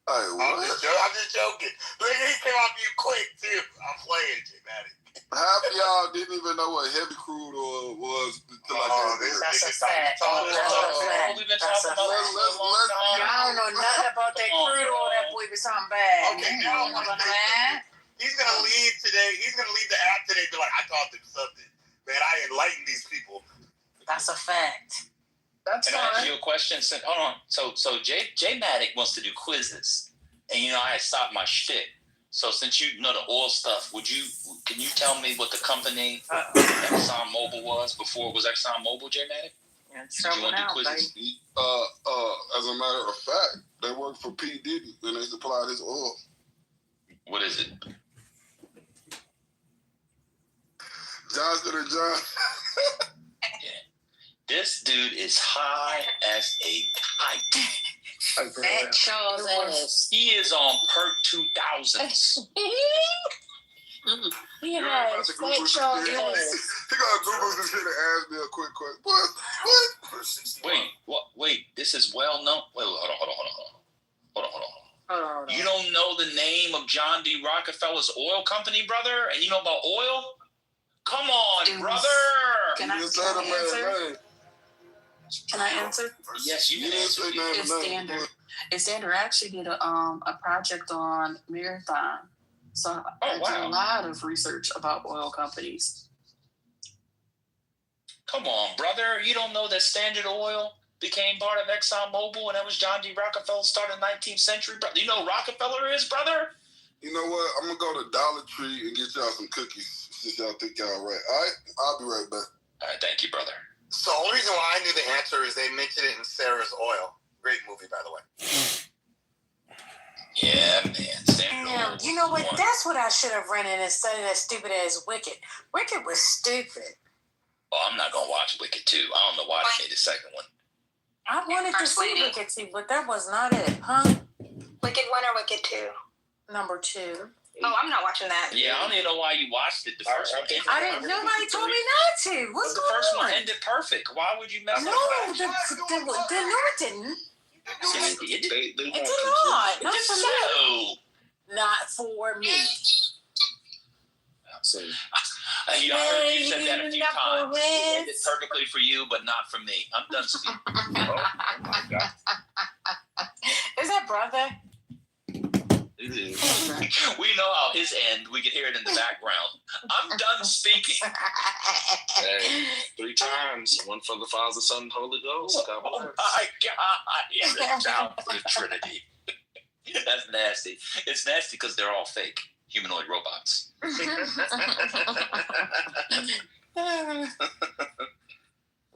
Hey, what? I'm just joking. Look, he came off you quick, too. I'm playing, Dramatic. Half of y'all didn't even know what heavy crude oil was until I came here. That's a fact. We've been talking about y'all don't know nothing about that crude oil that boy was talking about. Okay, now he's gonna leave today. He's gonna leave the app today. Be like, I taught them something, man. I enlightened these people. That's a fact. That's Can I ask you a question? Hold on. So J Matic wants to do quizzes, and I had stopped my shit. So since you know the oil stuff, can you tell me what the company ExxonMobil was before it was ExxonMobil, J Matic? Yeah, you want to do quizzes? As a matter of fact, they worked for P. Diddy and they supplied his oil. What is it? Johnson & Johnson. This dude is high as a kite. Fat Charles ass. He is on Perk 2000s. He has Fat Charles ass. He got Google this shit and ask me a quick question. What? Wait. This is well known. Wait, hold on. You don't know the name of John D. Rockefeller's oil company, brother? And you know about oil? Come on, brother. Can I answer? Can I answer? Yes, you can answer. It's Standard. It's Standard. I actually did a project on Marathon. So I did a lot of research about oil companies. Come on, brother. You don't know that Standard Oil became part of ExxonMobil and that was John D. Rockefeller started in the 19th century? You know who Rockefeller is, brother? You know what? I'm going to go to Dollar Tree and get y'all some cookies since y'all think y'all right. All right? I'll be right back. All right, thank you, brother. So the only reason why I knew the answer is they mentioned it in Sarah's Oil. Great movie, by the way. Yeah, man. Damn, you know what? That's what I should have rented instead of that stupid ass Wicked. Wicked was stupid. Oh, I'm not going to watch Wicked 2. I don't know why they made the second one. I wanted to see Wicked 2, but that was not it, huh? Wicked 1 or Wicked 2? Number 2. Oh, I'm not watching that. Yeah, I don't even know why you watched it. The first one. Nobody told me not to. What's going on? The first one ended perfect. Why would you mess up that? No, it didn't. It did not. Not for me. Not for me. So, I heard you said that a few times. It ended perfectly for you, but not for me. I'm done speaking. Oh my God. Is that brother? We know how his end. We can hear it in the background. I'm done speaking. Hey, 3 times. One for the Father, Son, and Holy Ghost. Oh my God. Yeah, that's down for the Trinity. That's nasty. It's nasty because they're all fake humanoid robots.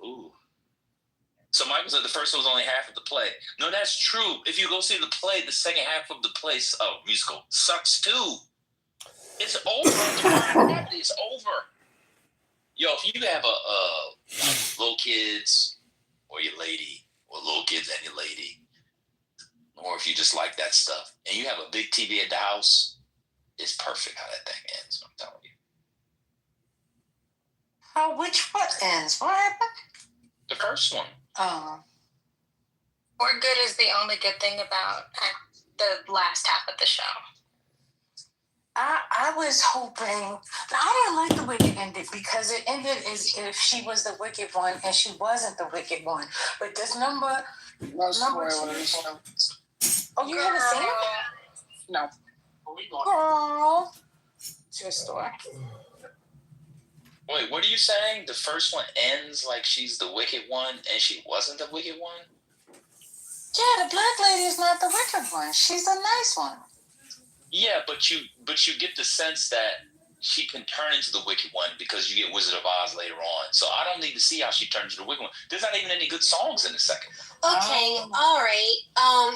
Ooh. So Michael said the first one was only half of the play. No, that's true. If you go see the play, the second half of the play, musical, sucks too. It's over. It's over. Yo, if you have little kids or your lady, or little kids and your lady, or if you just like that stuff, and you have a big TV at the house, it's perfect how that thing ends. I'm telling you. What ends? What happened? The first one. Oh. More good is the only good thing about the last half of the show. I was hoping. I didn't like the way it ended because it ended as if she was the wicked one and she wasn't the wicked one. But this number. No spoilers. Oh, you haven't seen it? No. Girl. To a store. Wait, what are you saying? The first one ends like she's the wicked one and she wasn't the wicked one? Yeah, the black lady is not the wicked one. She's a nice one. Yeah, but you get the sense that she can turn into the wicked one because you get Wizard of Oz later on. So I don't need to see how she turns into the wicked one. There's not even any good songs in the second one. Okay, all right.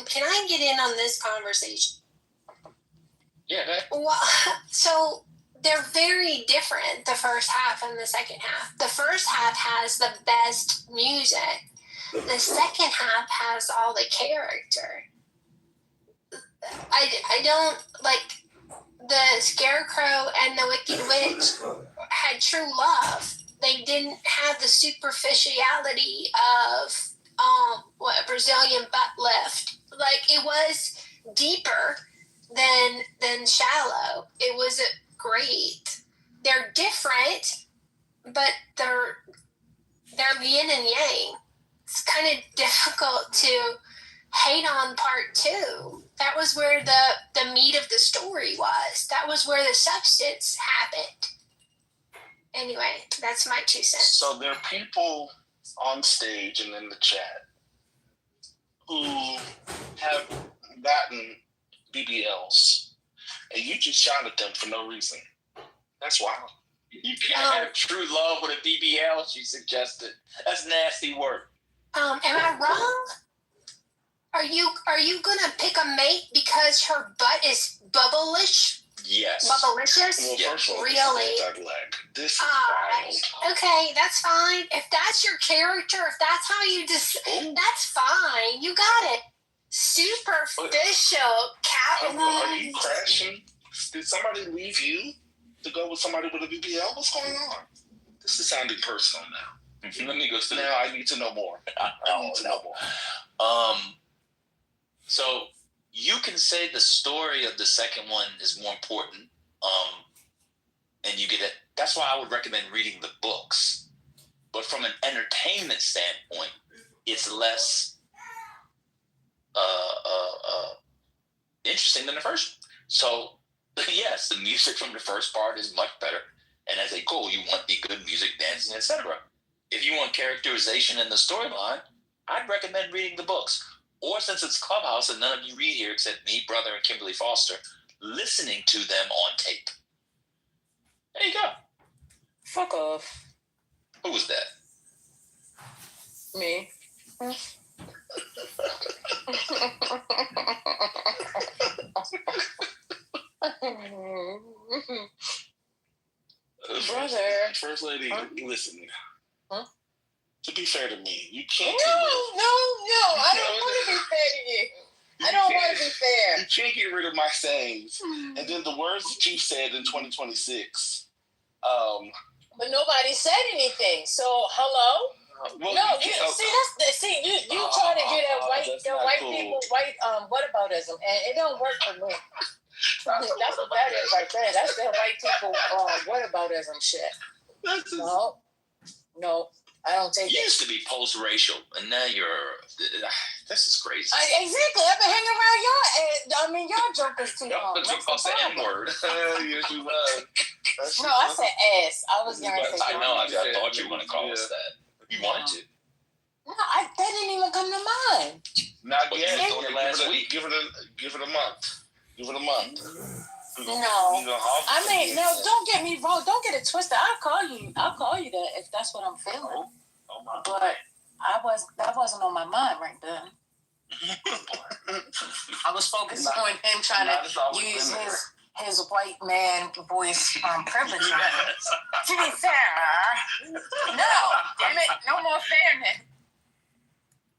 Can I get in on this conversation? Yeah, go ahead. Well, so they're very different, the first half and the second half. The first half has the best music. The second half has all the character. I don't, like, the Scarecrow and the Wicked Witch had true love. They didn't have the superficiality of what Brazilian butt lift. Like, it was deeper than shallow. It was great. they're different, but they're yin and yang. It's kind of difficult to hate on part 2. That was where the meat of the story was. That was where the substance happened. Anyway, that's my 2 cents. So there are people on stage and in the chat who have gotten BBLs, and you just shot at them for no reason. That's wild. You can't have true love with a BBL, she suggested. That's nasty work. Am I wrong? Are you gonna pick a mate because her butt is bubblish? Yes. Bubblicious? Well, first of all, really? This is wild. Okay, that's fine. If that's your character, if that's how you that's fine. You got it. Superficial cat. Are you crashing? Did somebody leave you to go with somebody with a BBL? What's going on? This is sounding personal now. Let me go. Now I need to know more. I need to know more. So you can say the story of the second one is more important, and you get it. That's why I would recommend reading the books. But from an entertainment standpoint, it's less interesting than the first. So yes, the music from the first part is much better. And as a goal, you want the good music, dancing, etc. If you want characterization in the storyline, I'd recommend reading the books. Or since it's Clubhouse and none of you read here except me, brother, and Kimberly Foster, listening to them on tape. There you go. Fuck off. Who was that? Me. Brother. First lady, listen. Huh? To be fair to me, you can't. No, I don't want to be fair to you. I don't want to be fair. You can't get rid of my sayings. And then the words that you said in 2026. But nobody said anything. So hello? Well, no, you try to do that white cool. people whataboutism, and it don't work for me. That's what that is right there. That's that white people whataboutism shit. No, I don't take You it. used to be post-racial, and now you're... This is crazy. Exactly. I've been hanging around y'all. Y'all jokers too long. Y'all the N-word. Yes, you love. No, I said ass. I was going to say... I know. I thought you were going to call us that. You wanted to. No, that didn't even come to mind. Not yet. Last week. Give it a month. Give it a month. No. Don't get me wrong. Don't get it twisted. I'll call you that if that's what I'm feeling. But that wasn't on my mind right then. I was focused on him trying to use his white man voice privilege. To be fair, no, damn it, no more fairness.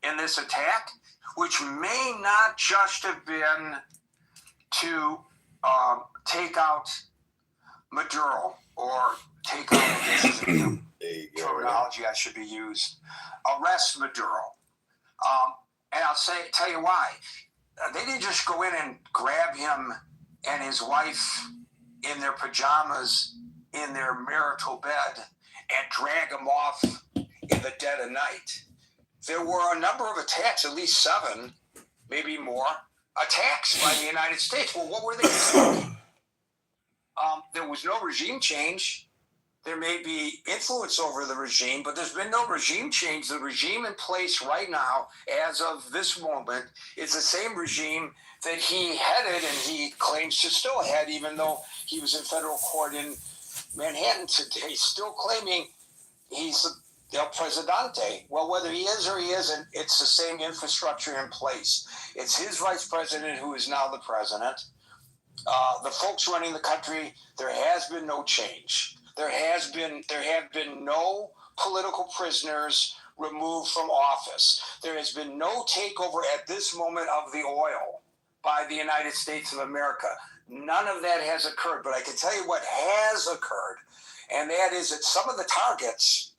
In this attack, which may not just have been to take out Maduro or take out the terminology I should be used. Arrest Maduro. And I'll tell you why. They didn't just go in and grab him and his wife in their pajamas in their marital bed and drag them off in the dead of night. There were a number of attacks, at least 7, maybe more, attacks by the United States. Well, what were they doing? There was no regime change. There may be influence over the regime, but there's been no regime change. The regime in place right now, as of this moment, is the same regime that he headed and he claims to still head, even though he was in federal court in Manhattan today, still claiming he's El Presidente. Well, whether he is or he isn't, it's the same infrastructure in place. It's his vice president who is now the president. The folks running the country, there has been no change. There have been no political prisoners removed from office. There has been no takeover at this moment of the oil by the United States of America. None of that has occurred. But I can tell you what has occurred, and that is that some of the targets,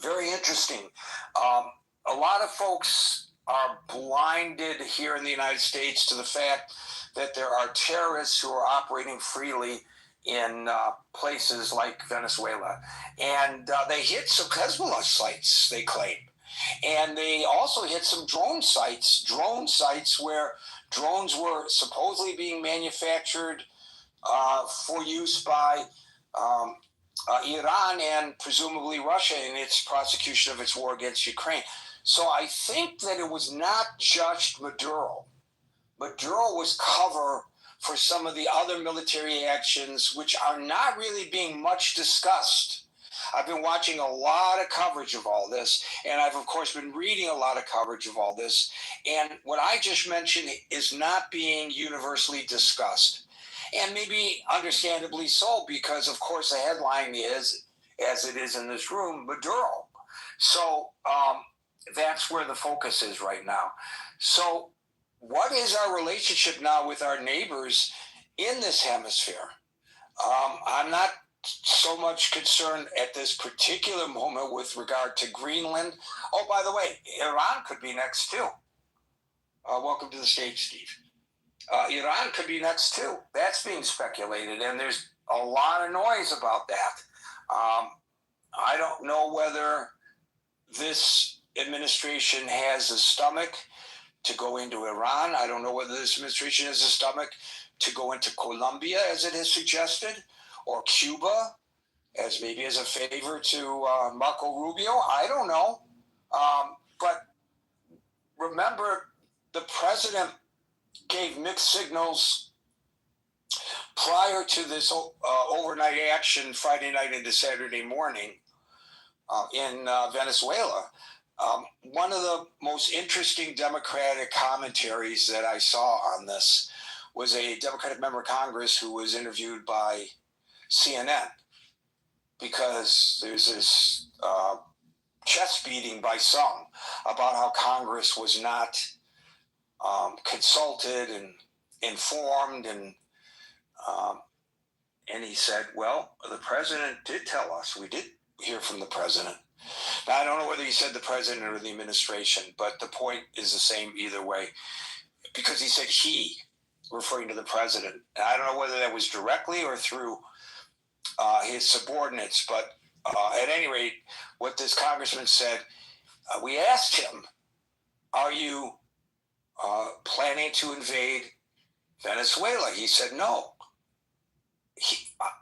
very interesting. A lot of folks are blinded here in the United States to the fact that there are terrorists who are operating freely in places like Venezuela. And they hit some Hezbollah sites, they claim. And they also hit some drone sites where drones were supposedly being manufactured for use by Iran and presumably Russia in its prosecution of its war against Ukraine. So I think that it was not just Maduro. Maduro was cover for some of the other military actions which are not really being much discussed. I've been watching a lot of coverage of all this, and I've, of course, been reading a lot of coverage of all this. And what I just mentioned is not being universally discussed. And maybe understandably so, because, of course, the headline is, as it is in this room, Maduro. So that's where the focus is right now. So what is our relationship now with our neighbors in this hemisphere? I'm not so much concerned at this particular moment with regard to Greenland. Oh, by the way, Iran could be next too. Welcome to the stage, Steve. Iran could be next too. That's being speculated, and there's a lot of noise about that. I don't know whether this administration has a stomach to go into Iran. I don't know whether this administration has a stomach to go into Colombia, as it has suggested, or Cuba, as maybe as a favor to Marco Rubio. I don't know. But remember, the president gave mixed signals prior to this overnight action Friday night into Saturday morning in Venezuela. One of the most interesting Democratic commentaries that I saw on this was a Democratic member of Congress who was interviewed by CNN, because there's this chest beating by some about how Congress was not consulted and informed, and he said, well, the president did tell us. We did hear from the president. Now, I don't know whether he said the president or the administration, but the point is the same either way, because he said he, referring to the president. And I don't know whether that was directly or through his subordinates, but at any rate, what this congressman said, we asked him, are you planning to invade Venezuela? He said no.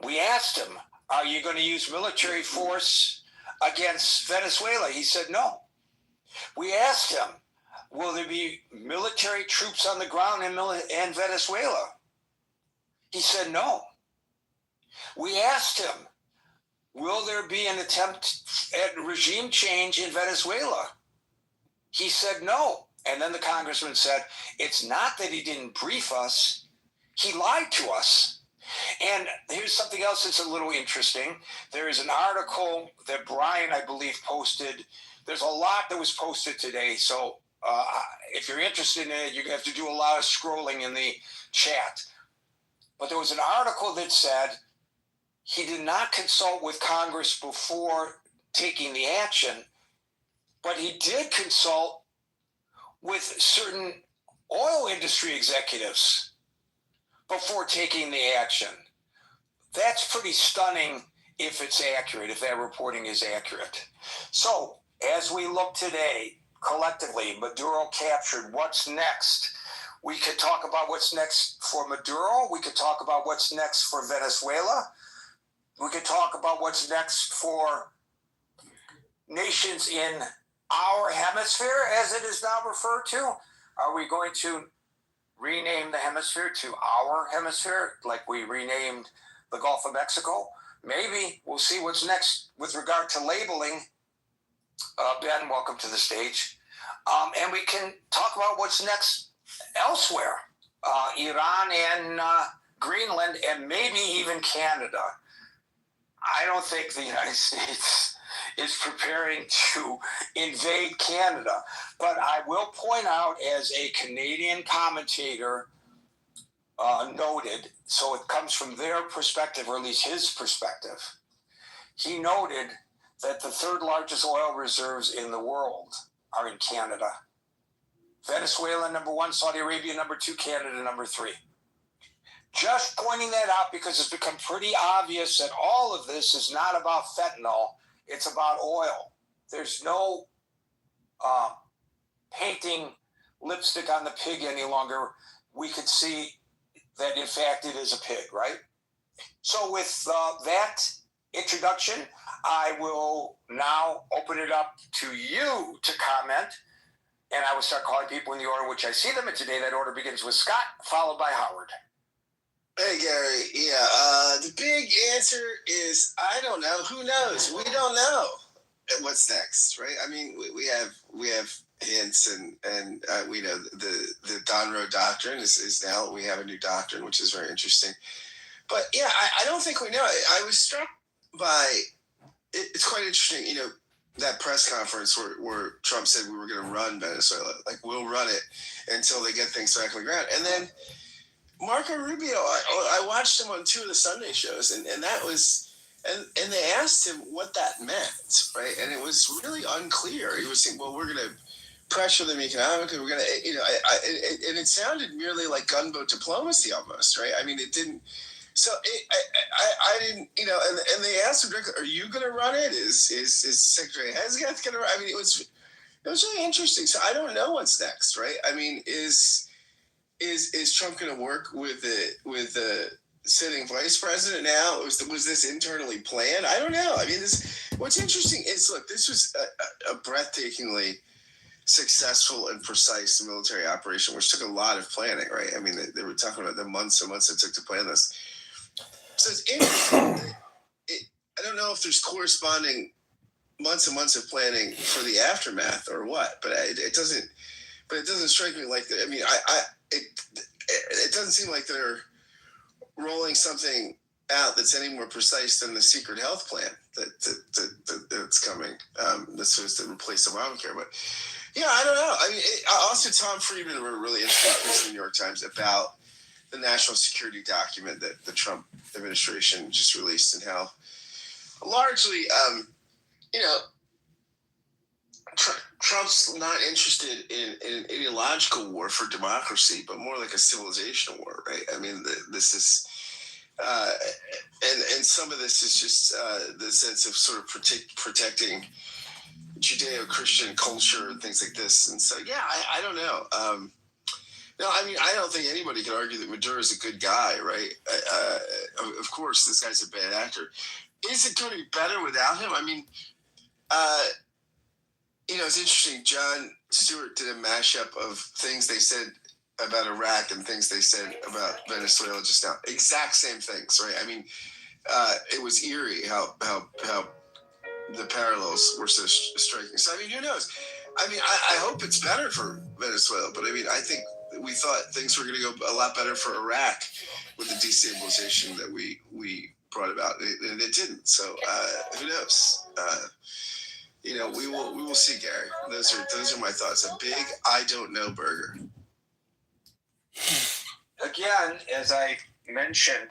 We asked him, are you going to use military force against Venezuela? He said no. We asked him, will there be military troops on the ground in Venezuela? He said no. We asked him, will there be an attempt at regime change in Venezuela? He said no. And then the congressman said, it's not that he didn't brief us, he lied to us. And here's something else that's a little interesting. There is an article that Brian, I believe, posted. There's a lot that was posted today. So if you're interested in it, you're going to have to do a lot of scrolling in the chat. But there was an article that said he did not consult with Congress before taking the action, but he did consult with certain oil industry executives before taking the action. That's pretty stunning if it's accurate, if that reporting is accurate. So as we look today, collectively, Maduro captured. What's next? We could talk about what's next for Maduro. We could talk about what's next for Venezuela. We could talk about what's next for nations in our hemisphere, as it is now referred to. Are we going to rename the hemisphere to our hemisphere, like we renamed the Gulf of Mexico? Maybe. We'll see what's next with regard to labeling. Ben, welcome to the stage. And we can talk about what's next elsewhere. Iran and Greenland, and maybe even Canada. I don't think the United States is preparing to invade Canada. But I will point out, as a Canadian commentator noted, so it comes from their perspective, or at least his perspective, he noted that the third largest oil reserves in the world are in Canada. Venezuela, number one, Saudi Arabia, number two, Canada, number three. Just pointing that out because it's become pretty obvious that all of this is not about fentanyl. It's about oil. There's no painting lipstick on the pig any longer. We could see that, in fact, it is a pig, right? So with that introduction, I will now open it up to you to comment, and I will start calling people in the order in which I see them. And today that order begins with Scott, followed by Howard. Hey, Gary. Yeah, the big answer is I don't know. Who knows? We don't know what's next, right? I mean, we have hints, and we know the Donroe Doctrine is now, we have a new doctrine, which is very interesting. But yeah, I don't think we know. I was struck by it's quite interesting, that press conference where Trump said we were going to run Venezuela, like we'll run it until they get things back on the ground. And then Marco Rubio, I watched him on 2 of the Sunday shows, and that was, and they asked him what that meant, right? And it was really unclear. He was saying, well, we're going to pressure them economically. We're going to, and it sounded merely like gunboat diplomacy almost, right? I mean, it didn't. So I didn't, and they asked him directly, "Are you going to run it? Is Secretary Hesketh going to run?" I mean, it was really interesting. So I don't know what's next, right? I mean, is Trump going to work with the sitting vice president now? Was this internally planned? I don't know. I mean, what's interesting is, look, this was a breathtakingly successful and precise military operation, which took a lot of planning, right? I mean, they were talking about the months and months it took to plan this. So it's interesting. I don't know if there's corresponding months and months of planning for the aftermath or what, but it doesn't strike me like that. I mean, it doesn't seem like they're rolling something out that's any more precise than the secret health plan that's coming. This was to replace Obamacare, but yeah, I don't know. I mean, also Tom Friedman wrote a really interesting piece in the New York Times about the national security document that the Trump administration just released, and how largely, Trump's not interested in an ideological war for democracy, but more like a civilizational war, right? I mean, this is, and some of this is just the sense of sort of protecting Judeo-Christian culture and things like this. And so, yeah, I don't know. No, I mean, I don't think anybody can argue that Maduro is a good guy, right? Of course, this guy's a bad actor. Is it going to be better without him? I mean, it's interesting. Jon Stewart did a mashup of things they said about Iraq and things they said about Venezuela just now. Exact same things, right? I mean, it was eerie how the parallels were so striking. So, I mean, who knows? I mean, I hope it's better for Venezuela, but I mean, I think we thought things were going to go a lot better for Iraq with the destabilization that we brought about, and it didn't. So, who knows? We will see, Gary. Those are my thoughts. A big I don't know burger. Again, as I mentioned,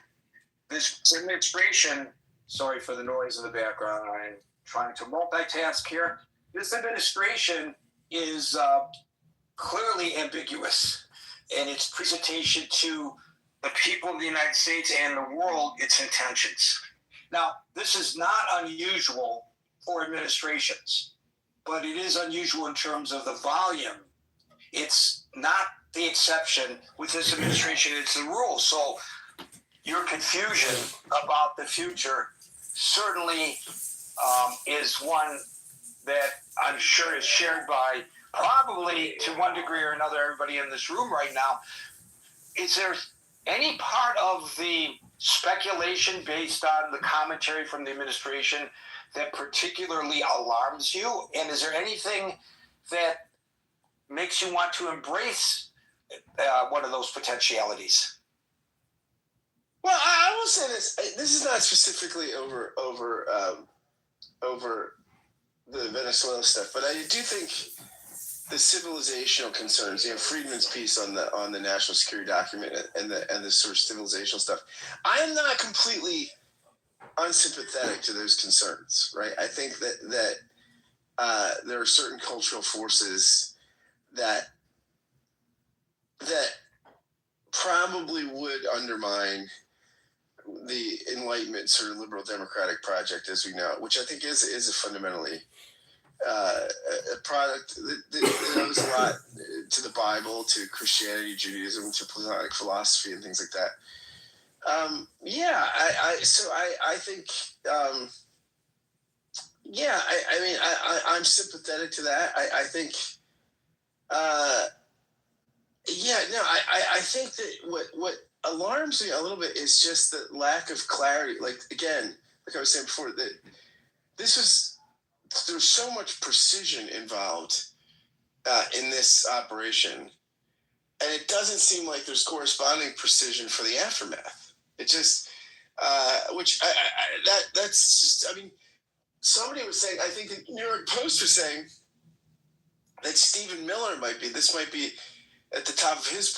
this administration, sorry for the noise in the background, I'm trying to multitask here. This administration is clearly ambiguous in its presentation to the people of the United States and the world, its intentions. Now, this is not unusual for administrations, but it is unusual in terms of the volume. It's not the exception with this administration, it's the rule. So your confusion about the future certainly is one that I'm sure is shared by probably, to one degree or another, everybody in this room right now. Is there any part of the speculation based on the commentary from the administration that particularly alarms you? And is there anything that makes you want to embrace one of those potentialities? Well, I will say this. This is not specifically over the Venezuela stuff, but I do think the civilizational concerns, Friedman's piece on the national security document and the sort of civilizational stuff, I am not completely unsympathetic to those concerns, right? I think that there are certain cultural forces that probably would undermine the Enlightenment sort of liberal democratic project as we know it, which I think is a fundamentally a product that owes a lot to the Bible, to Christianity, Judaism, to Platonic philosophy, and things like that. I think. I'm sympathetic to that. I think. I think that what alarms me a little bit is just the lack of clarity. Like again, like I was saying before, that there's so much precision involved in this operation, and it doesn't seem like there's corresponding precision for the aftermath. It just, that's just. I mean, somebody was saying. I think the New York Post was saying that Stephen Miller might be at the top of his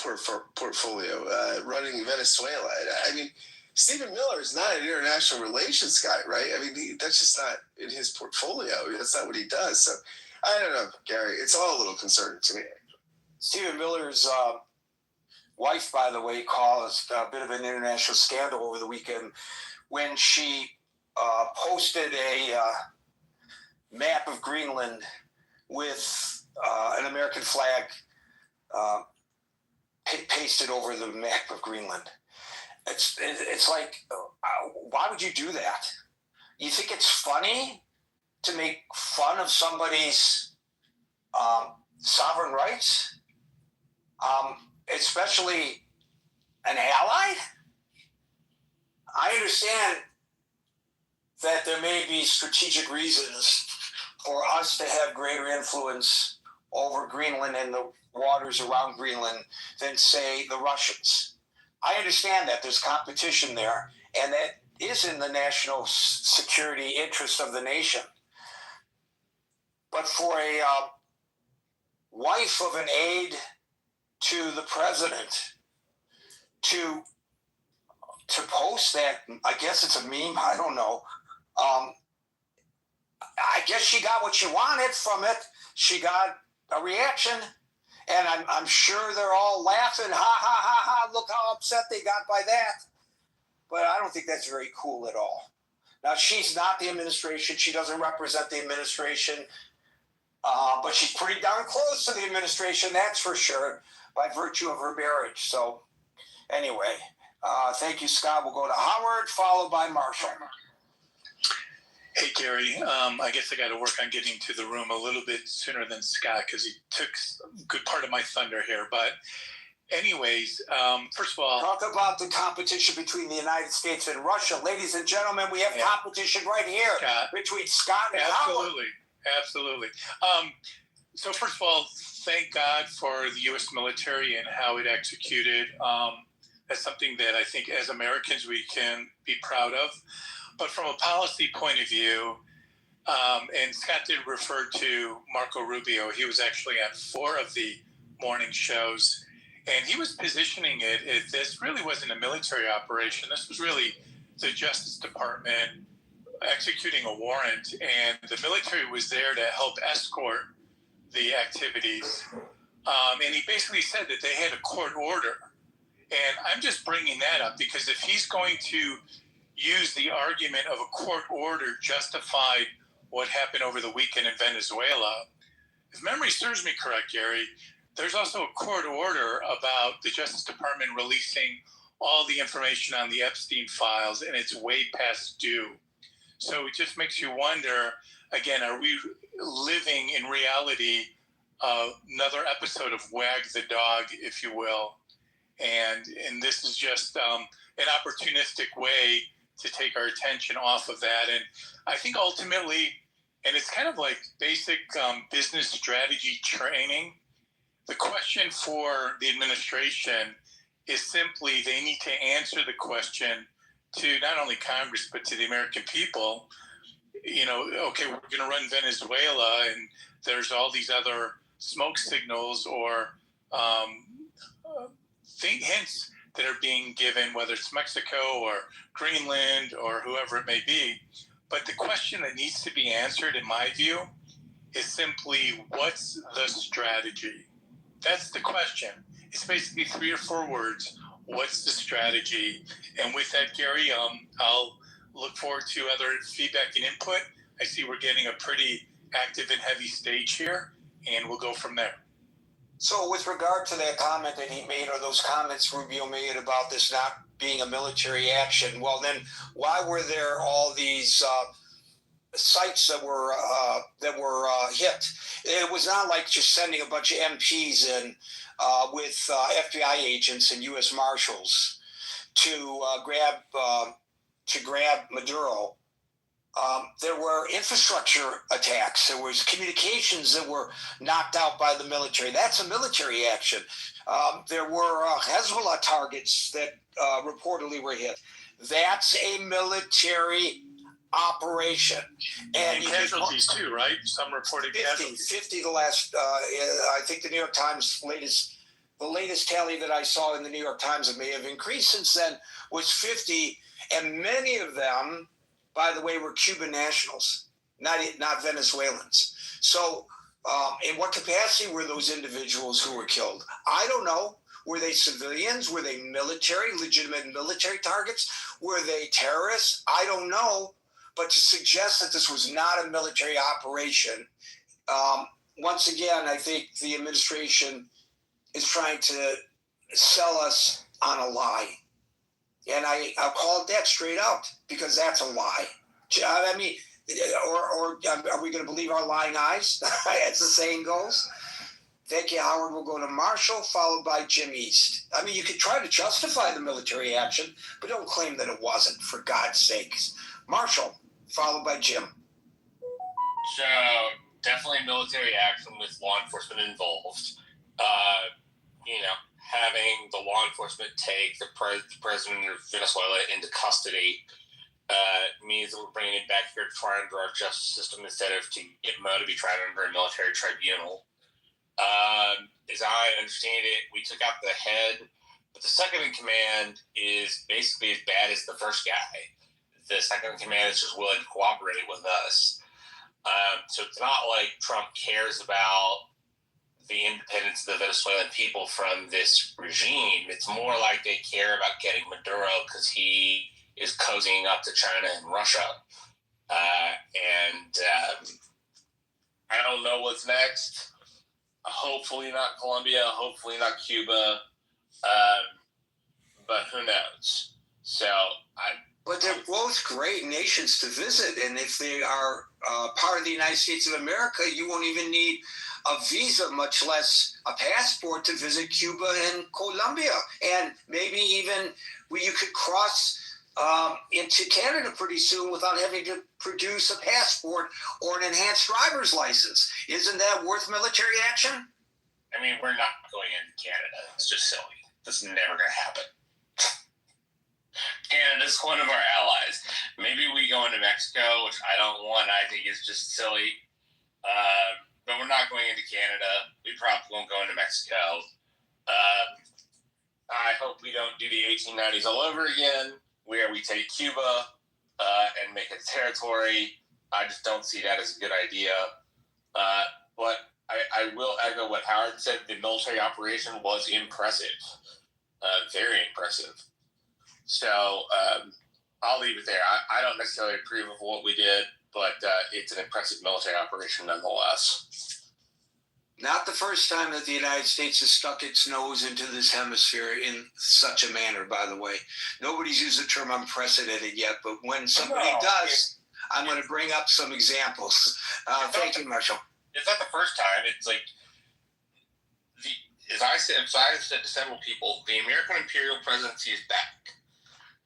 portfolio, running Venezuela. I mean, Stephen Miller is not an international relations guy, right? I mean, that's just not in his portfolio. That's not what he does. So, I don't know, Gary. It's all a little concerning to me. Stephen Miller's wife, by the way, caused a bit of an international scandal over the weekend when she posted a map of Greenland with an American flag pasted over the map of Greenland. It's like, why would you do that? You think it's funny to make fun of somebody's sovereign rights, especially an ally? I understand that there may be strategic reasons for us to have greater influence over Greenland and the waters around Greenland than, say, the Russians. I understand that there's competition there, and that is in the national security interest of the nation. But for a wife of an aide to the president to post that, I guess it's a meme, I don't know. I guess she got what she wanted from it. She got a reaction, and I'm sure they're all laughing, ha, ha, ha, ha, look how upset they got by that. But I don't think that's very cool at all. Now, she's not the administration. She doesn't represent the administration, but she's pretty darn close to the administration, that's for sure, by virtue of her marriage. So anyway, thank you, Scott. We'll go to Howard, followed by Marshall. Hey, Gary. I guess I got to work on getting to the room a little bit sooner than Scott because he took a good part of my thunder here. But anyways, first of all... Talk about the competition between the United States and Russia. Ladies and gentlemen, we have competition right here between Scott and Howard. Absolutely. So first of all, thank God for the U.S. military and how it executed. That's something that I think as Americans we can be proud of. But from a policy point of view, and Scott did refer to Marco Rubio. He was actually on 4 of the morning shows, and he was positioning it as this really wasn't a military operation. This was really the Justice Department executing a warrant, and the military was there to help escort the activities. And he basically said that they had a court order. And I'm just bringing that up because if he's going to use the argument of a court order justified what happened over the weekend in Venezuela, if memory serves me correct, Gary, there's also a court order about the Justice Department releasing all the information on the Epstein files, and it's way past due. So it just makes you wonder, again, are we living in reality another episode of Wag the Dog, if you will? And this is just an opportunistic way to take our attention off of that. And I think ultimately, and it's kind of like basic business strategy training, the question for the administration is simply they need to answer the question to not only Congress, but to the American people. You know, okay, we're going to run Venezuela, and there's all these other smoke signals or hints that are being given, whether it's Mexico or Greenland or whoever it may be. But the question that needs to be answered, in my view, is simply, what's the strategy? That's the question. It's basically 3 or 4 words. What's the strategy? And with that, Gary, I'll look forward to other feedback and input. I see we're getting a pretty active and heavy stage here, and we'll go from there. So with regard to that comment that he made, or those comments Rubio made about this not being a military action, well then why were there all these sites that were hit? It was not like just sending a bunch of MPs in with FBI agents and U.S. Marshals to grab Maduro. There were infrastructure attacks. There was communications that were knocked out by the military. That's a military action. There were Hezbollah targets that reportedly were hit. That's a military operation. And casualties too, right? Some reported 50 the last, I think the New York Times the latest tally that I saw in the New York Times, it may have increased since then, was 50. And many of them, by the way, were Cuban nationals, not Venezuelans. So in what capacity were those individuals who were killed? I don't know. Were they civilians? Were they military, legitimate military targets? Were they terrorists? I don't know. But to suggest that this was not a military operation, once again, I think the administration is trying to sell us on a lie. And I'll call it that straight out, because that's a lie. I mean, or are we going to believe our lying eyes, as the saying goes? Thank you, Howard. We'll go to Marshall, followed by Jim East. I mean, you could try to justify the military action, but don't claim that it wasn't, for God's sakes. Marshall, followed by Jim. So, definitely military action with law enforcement involved. Having the law enforcement take the president of Venezuela into custody means that we're bringing it back here to try under our justice system instead of to get Mo to be tried under a military tribunal. As I understand it, we took out the head, but the second in command is basically as bad as the first guy. The second in command is just willing to cooperate with us. So it's not like Trump cares about the independence of the Venezuelan people from this regime. It's more like they care about getting Maduro because he is cozying up to China and Russia. I don't know what's next. Hopefully not Colombia, hopefully not Cuba, but who knows? But they're both great nations to visit, and if they are part of the United States of America, you won't even need a visa, much less a passport, to visit Cuba and Colombia. And maybe even you could cross into Canada pretty soon without having to produce a passport or an enhanced driver's license. Isn't that worth military action? I mean, we're not going into Canada. It's just silly. That's never going to happen. Canada's one of our allies. Maybe we go into Mexico, which I don't want. I think is just silly. But we're not going into Canada. We probably won't go into Mexico. I hope we don't do the 1890s all over again, where we take Cuba and make it territory. I just don't see that as a good idea. But I will echo what Howard said. The military operation was impressive. Very impressive. So I'll leave it there. I don't necessarily approve of what we did, but it's an impressive military operation nonetheless. Not the first time that the United States has stuck its nose into this hemisphere in such a manner, by the way. Nobody's used the term unprecedented yet, but when somebody does, I'm going to bring up some examples. Thank you, Marshall. It's not the first time. It's like, as I said to several people, the American imperial presidency is back.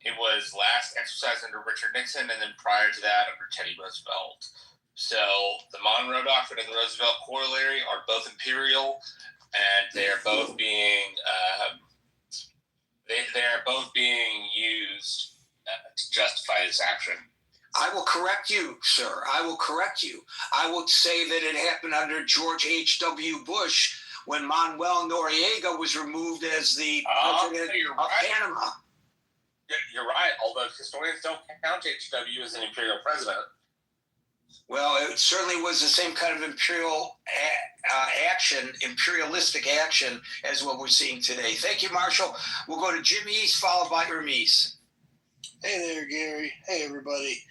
It was last exercised under Richard Nixon, and then prior to that under Teddy Roosevelt. So the Monroe Doctrine and the Roosevelt Corollary are both imperial, and they're both being used to justify this action. I will correct you, sir. I will correct you. I will say that it happened under George H.W. Bush when Manuel Noriega was removed as the president of Panama. You're right, although historians don't count H.W. as an imperial president. Well, it certainly was the same kind of imperialistic action as what we're seeing today. Thank you, Marshall. We'll go to Jim East, followed by Hermes. Hey there, Gary. Hey, everybody.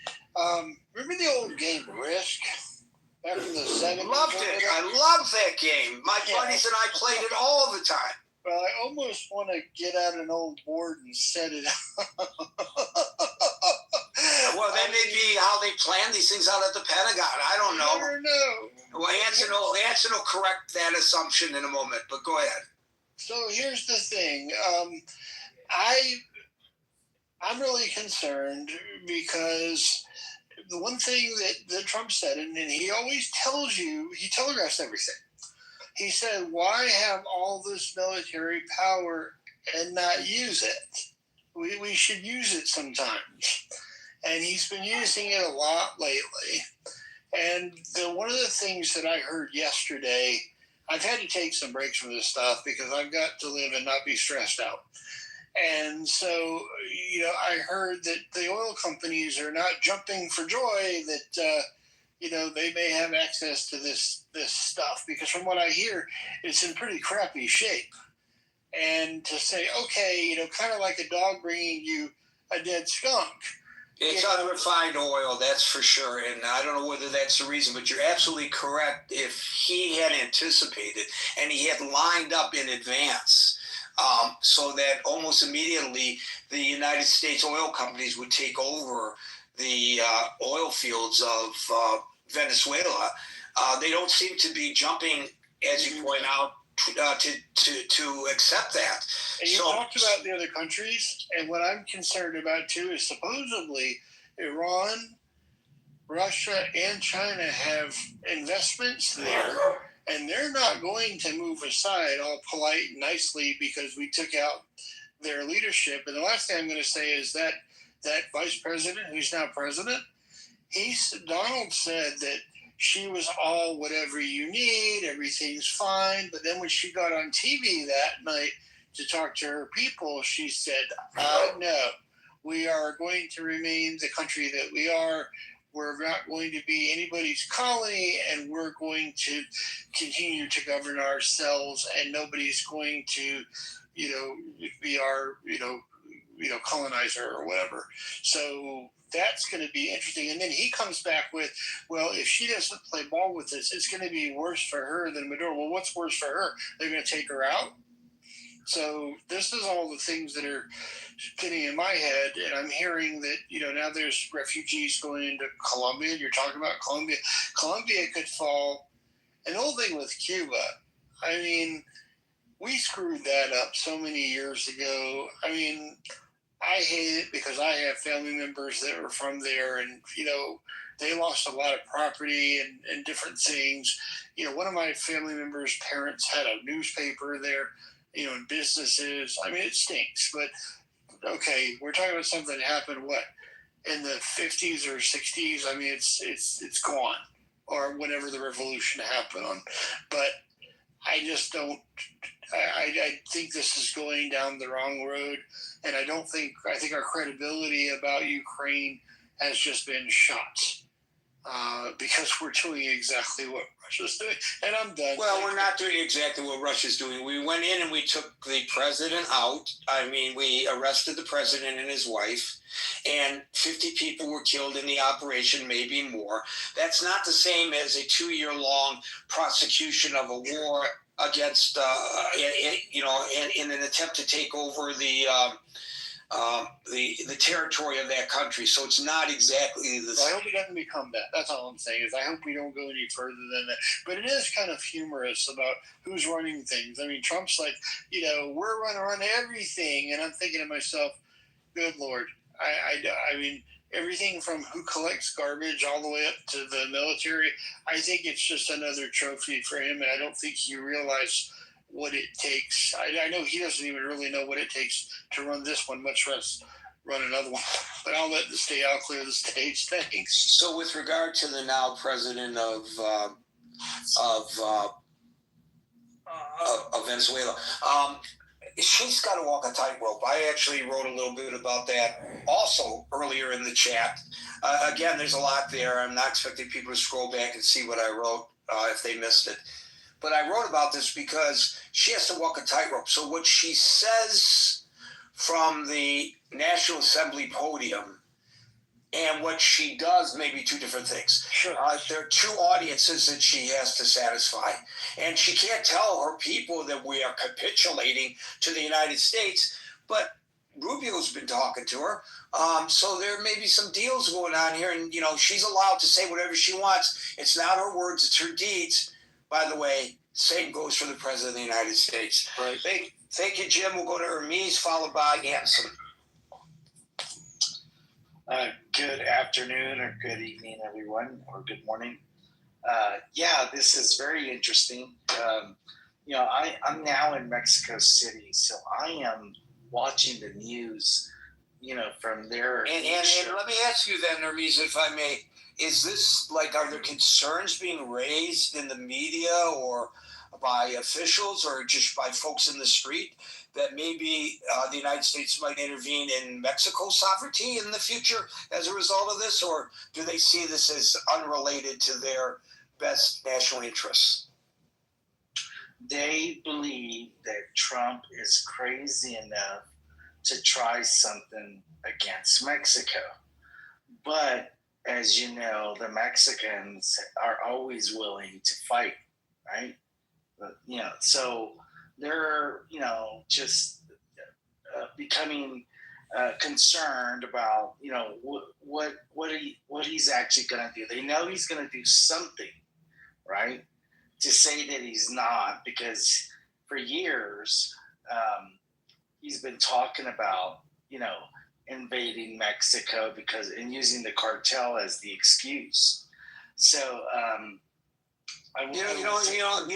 Remember the old game Risk? Back in the 70s? Loved it. I love that game. My buddies and I played it all the time. Well, I almost want to get out an old board and set it up. Well, that may be how they plan these things out at the Pentagon. I don't know. I never know. Well, Anson will correct that assumption in a moment, but go ahead. So here's the thing. I'm really concerned because the one thing that Trump said, and he always tells you, he telegraphs everything. He said, why have all this military power and not use it? We should use it sometimes. And he's been using it a lot lately. And one of the things that I heard yesterday, I've had to take some breaks from this stuff because I've got to live and not be stressed out. And so, I heard that the oil companies are not jumping for joy that, they may have access to this stuff, because from what I hear, it's in pretty crappy shape. And to say, okay, kind of like a dog bringing you a dead skunk. It's unrefined oil, that's for sure. And I don't know whether that's the reason, but you're absolutely correct. If he had anticipated and he had lined up in advance, so that almost immediately the United States oil companies would take over the oil fields of Venezuela. They don't seem to be jumping, as you point out, to accept that. And you talked about the other countries, and what I'm concerned about too is supposedly Iran, Russia, and China have investments there, and they're not going to move aside all polite and nicely because we took out their leadership. And the last thing I'm going to say is that vice president, who's now president, Donald said that she was all whatever you need, everything's fine. But then when she got on TV that night to talk to her people, she said, no, we are going to remain the country that we are. We're not going to be anybody's colony, and we're going to continue to govern ourselves, and nobody's going to, be our, colonizer or whatever. So that's going to be interesting. And then he comes back with, well, if she doesn't play ball with this, it's going to be worse for her than Maduro. Well, what's worse for her? They're going to take her out? So this is all the things that are getting in my head. And I'm hearing that, now there's refugees going into Colombia. You're talking about Colombia. Colombia could fall. And the whole thing with Cuba, I mean, we screwed that up so many years ago. I mean, I hate it because I have family members that were from there, and, they lost a lot of property and different things. One of my family members' parents had a newspaper there, and businesses. I mean, it stinks, but okay, we're talking about something that happened, in the 50s or 60s? I mean, it's gone, or whenever the revolution happened on. But I just don't, I think this is going down the wrong road. And I think our credibility about Ukraine has just been shot because we're doing exactly what Russia's doing. And I'm done. Well, we're not doing exactly what Russia's doing. We went in and we took the president out. I mean, we arrested the president and his wife, and 50 people were killed in the operation, maybe more. That's not the same as a 2-year-long prosecution of a war against, in an attempt to take over the territory of that country. So it's not exactly the same. I hope it doesn't become that. That's all I'm saying, is I hope we don't go any further than that. But it is kind of humorous about who's running things. I mean, Trump's like, we're going to run everything. And I'm thinking to myself, good Lord. I mean, everything from who collects garbage all the way up to the military, I think it's just another trophy for him. And I don't think he realized what it takes. I know he doesn't even really know what it takes to run this one, much less run another one. But I'll clear the stage. Thanks. So with regard to the now president of Venezuela, she's got to walk a tightrope. I actually wrote a little bit about that also earlier in the chat. Again, there's a lot there. I'm not expecting people to scroll back and see what I wrote if they missed it. But I wrote about this because she has to walk a tightrope. So what she says from the National Assembly podium and what she does may be two different things. Sure. There are two audiences that she has to satisfy. And she can't tell her people that we are capitulating to the United States, but Rubio's been talking to her. So there may be some deals going on here, and, she's allowed to say whatever she wants. It's not her words, it's her deeds. By the way, same goes for the President of the United States. Right. Thank you, Jim. We'll go to Hermes, followed by Anson. Good afternoon or good evening, everyone, or good morning. This is very interesting. I'm now in Mexico City, so I am watching the news, from there. And let me ask you then, Hermes, if I may, is this are there concerns being raised in the media or by officials or just by folks in the street that maybe the United States might intervene in Mexico's sovereignty in the future as a result of this, or do they see this as unrelated to their best national interests? They believe that Trump is crazy enough to try something against Mexico. But as you know, the Mexicans are always willing to fight, right? But, so they're, just becoming concerned about, what he's actually going to do. They know he's going to do something, right? To say that he's not, because for years he's been talking about, invading Mexico and using the cartel as the excuse. So, you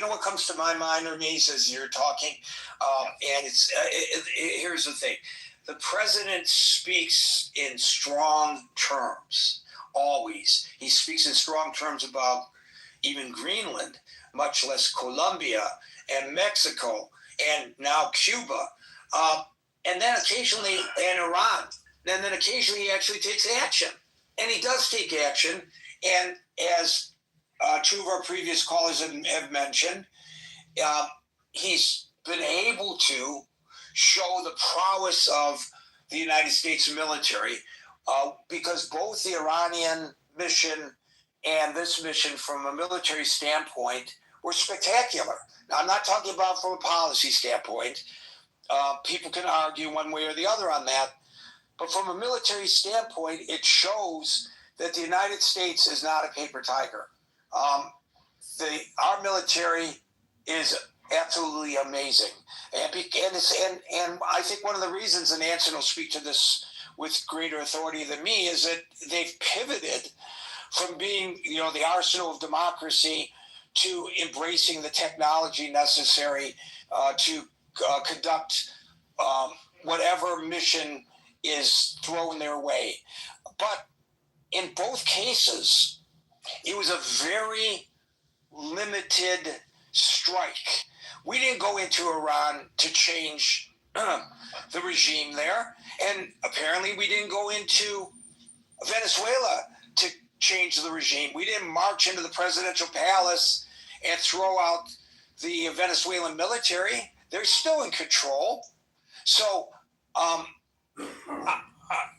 know what comes to my mind, Hermes, as you're talking, and it's here's the thing: the president speaks in strong terms. Always, he speaks in strong terms about even Greenland, much less Colombia and Mexico, and now Cuba, and then occasionally and Iran. And then occasionally he actually takes action, and he does take action. And as two of our previous callers have mentioned, he's been able to show the prowess of the United States military because both the Iranian mission and this mission, from a military standpoint, were spectacular. Now, I'm not talking about from a policy standpoint. People can argue one way or the other on that. But from a military standpoint, it shows that the United States is not a paper tiger. Our military is absolutely amazing. And I think one of the reasons, and Anson will speak to this with greater authority than me, is that they've pivoted from being, the arsenal of democracy to embracing the technology necessary to conduct whatever mission is thrown their way. But in both cases, it was a very limited strike. We didn't go into Iran to change the regime there, and apparently we didn't go into Venezuela to change the regime. We didn't march into the presidential palace and throw out the Venezuelan military. They're still in control. So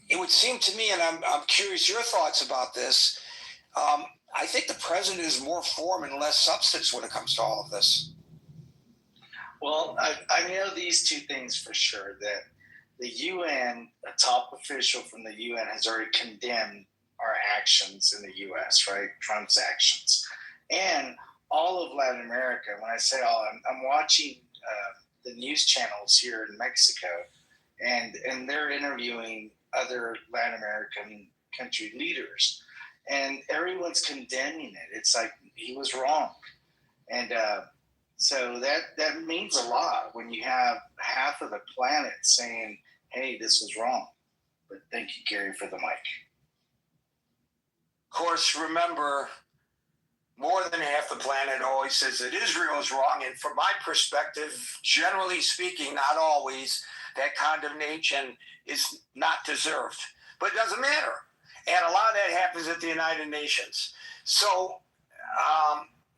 it would seem to me, and I'm curious your thoughts about this, I think the president is more form and less substance when it comes to all of this. Well, I know these two things for sure, that the UN, a top official from the UN, has already condemned our actions in the U.S., right? Trump's actions. And all of Latin America, when I say all, I'm watching the news channels here in Mexico, and they're interviewing other Latin American country leaders, and everyone's condemning it. It's like he was wrong. And so that means a lot when you have half of the planet saying, hey, this was wrong. But thank you, Gary, for the mic. Of course, remember, more than half the planet always says that Israel is wrong. And from my perspective, generally speaking, not always, that condemnation is not deserved. But it doesn't matter. And a lot of that happens at the United Nations. So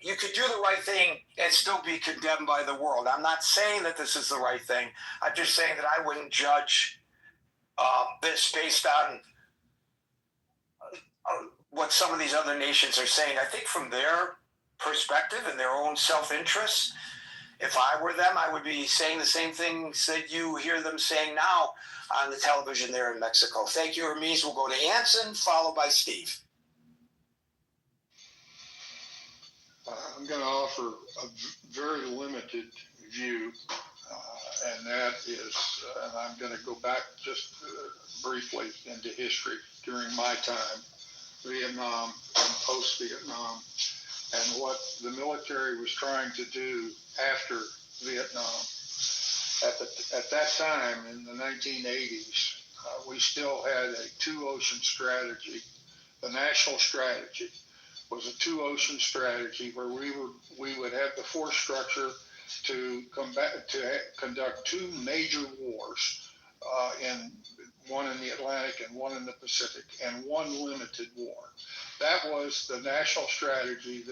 you could do the right thing and still be condemned by the world. I'm not saying that this is the right thing. I'm just saying that I wouldn't judge this based on what some of these other nations are saying. I think from their perspective and their own self-interest, if I were them, I would be saying the same things that you hear them saying now on the television there in Mexico. Thank you, Hermes. We'll go to Anson, followed by Steve. I'm going to offer a very limited view, and that is, and I'm going to go back just briefly into history during my time, Vietnam and post-Vietnam, and what the military was trying to do after Vietnam. At that time, in the 1980s, we still had a two-ocean strategy. The national strategy was a two-ocean strategy where we would have the force structure to conduct two major wars, one in the Atlantic and one in the Pacific, and one limited war. That was the national strategy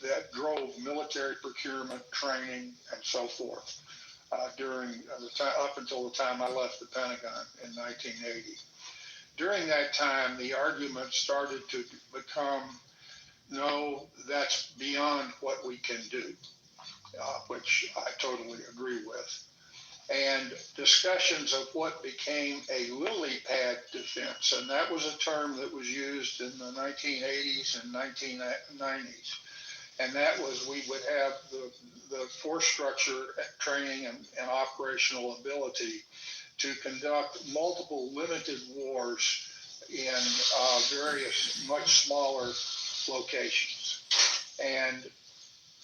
that drove military procurement, training, and so forth during the time, up until the time I left the Pentagon in 1980. During that time, the argument started to become, no, that's beyond what we can do, which I totally agree with. And discussions of what became a lily pad defense, and that was a term that was used in the 1980s and 1990s. And that was, we would have the force structure, training, and operational ability to conduct multiple limited wars in various much smaller locations. And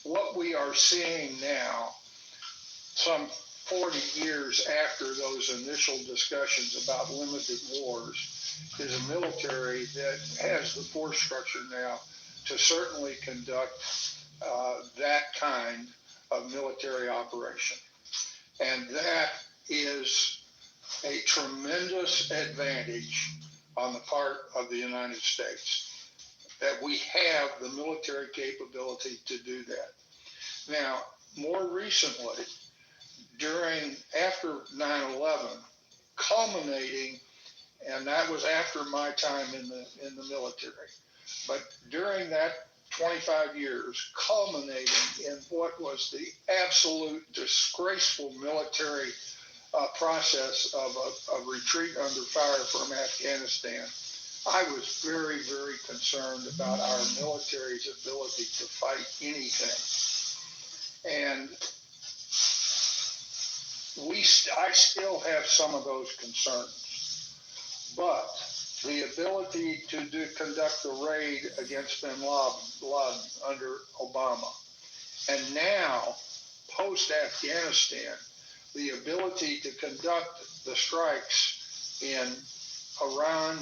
what we are seeing now, some 40 years after those initial discussions about limited wars, is a military that has the force structure now to certainly conduct that kind of military operation. And that is a tremendous advantage on the part of the United States, that we have the military capability to do that. Now, more recently, after 9/11, culminating, and that was after my time in the military, but during that 25 years, culminating in what was the absolute disgraceful military process of a retreat under fire from Afghanistan, I was very, very concerned about our military's ability to fight anything. And I still have some of those concerns. But the ability to conduct the raid against bin Laden under Obama, and now, post-Afghanistan, the ability to conduct the strikes in Iran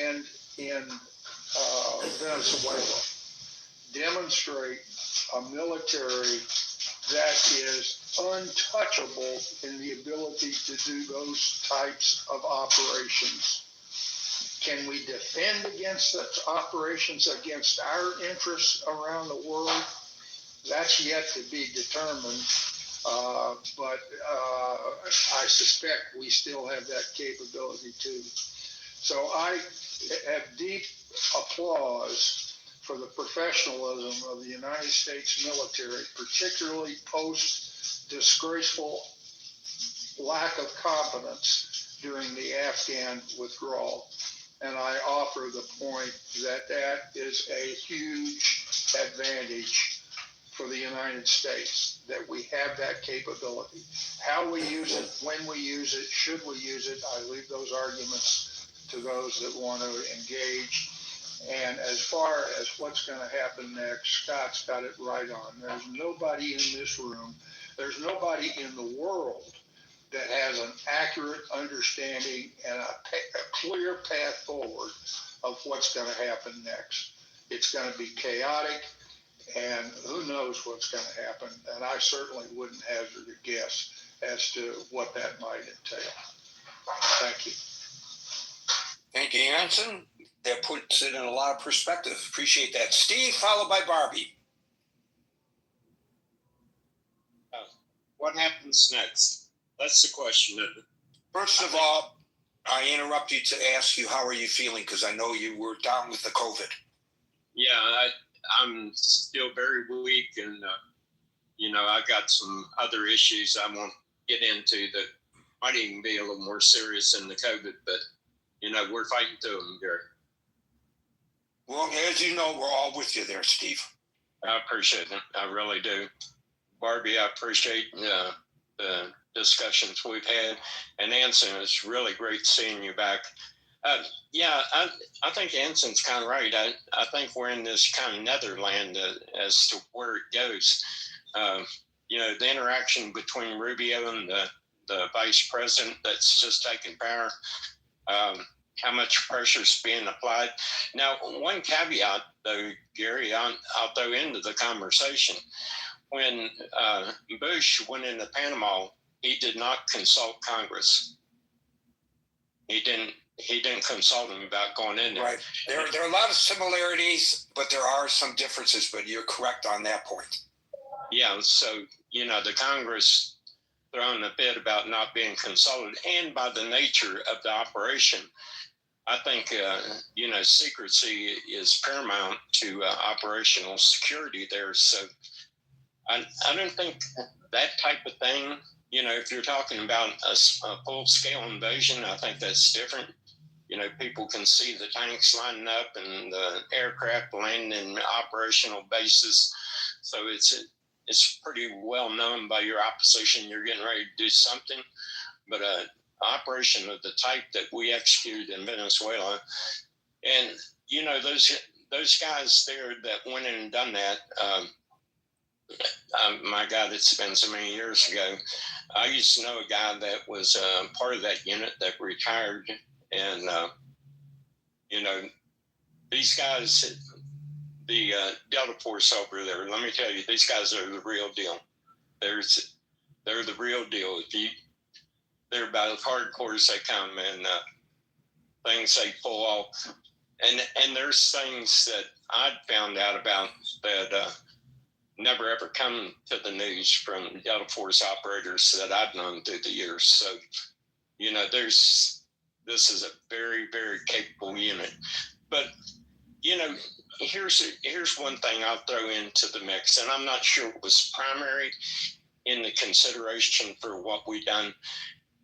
and in Venezuela demonstrate a military that is untouchable in the ability to do those types of operations. Can we defend against such operations against our interests around the world? That's yet to be determined, but I suspect we still have that capability too. So I have deep applause for the professionalism of the United States military, particularly post-disgraceful lack of competence during the Afghan withdrawal. And I offer the point that that is a huge advantage for the United States, that we have that capability. How we use it, when we use it, should we use it, I leave those arguments to those that want to engage. And as far as what's going to happen next, Scott's got it right on. There's nobody in this room, there's nobody in the world that has an accurate understanding and a clear path forward of what's going to happen next. It's going to be chaotic, and who knows what's going to happen. And I certainly wouldn't hazard a guess as to what that might entail. Thank you. Thank you, Anson. That puts it in a lot of perspective. Appreciate that. Steve, followed by Barbie. What happens next? That's the question. First of all, I interrupt you to ask you, how are you feeling? Because I know you were down with the COVID. Yeah, I'm still very weak, and I got some other issues I won't get into that might even be a little more serious than the COVID. But we're fighting through them, Gary. Well, as you know, we're all with you there, Steve. I appreciate it. I really do. Barbie, I appreciate the discussions we've had. And Anson, it's really great seeing you back. I think Anson's kind of right. I think we're in this kind of netherland as to where it goes. The interaction between Rubio and the vice president that's just taking power, how much pressure is being applied. Now, one caveat, though, Gary, I'll throw into the conversation. When Bush went into Panama, he did not consult Congress. He didn't consult them about going in there. Right. There are a lot of similarities, but there are some differences, but you're correct on that point. Yeah, so, the Congress throwing a bit about not being consulted, and by the nature of the operation, I think, secrecy is paramount to operational security there. So I don't think that type of thing, if you're talking about a full-scale invasion, I think that's different. People can see the tanks lining up and the aircraft landing in operational bases. So it's pretty well known by your opposition you're getting ready to do something. But operation of the type that we executed in Venezuela, and those guys there that went in and done that, my God, it's been so many years ago. I used to know a guy that was part of that unit that retired, and these guys, the Delta Force over there, let me tell you, these guys are the real deal. They're the real deal. They're about as hardcore as they come, and things they pull off. And there's things that I'd found out about that never ever come to the news from Delta Force operators that I've known through the years. So, this is a very, very capable unit. But, here's one thing I'll throw into the mix, and I'm not sure it was primary in the consideration for what we've done.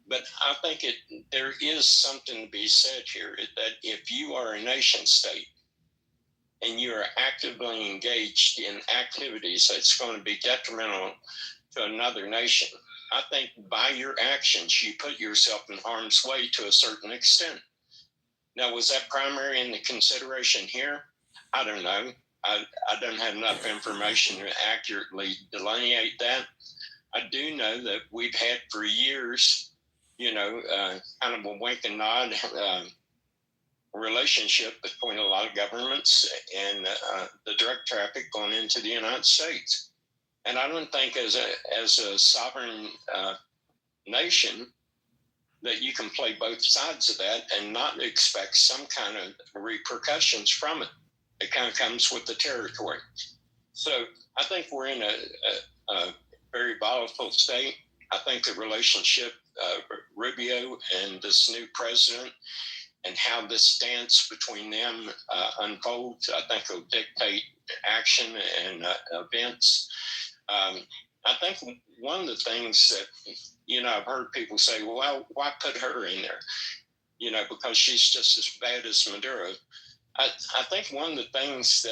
But I think there is something to be said here, that if you are a nation state and you are actively engaged in activities that's going to be detrimental to another nation, I think by your actions, you put yourself in harm's way to a certain extent. Now, was that primary in the consideration here? I don't know. I don't have enough information to accurately delineate that. I do know that we've had for years, kind of a wink and nod relationship between a lot of governments and the drug traffic going into the United States. And I don't think as a sovereign nation that you can play both sides of that and not expect some kind of repercussions from it. It kind of comes with the territory. So I think we're in a very volatile state. I think the relationship Rubio and this new president and how this dance between them unfolds, I think will dictate action and events. I think one of the things that, I've heard people say, well, why put her in there? Because she's just as bad as Maduro. I think one of the things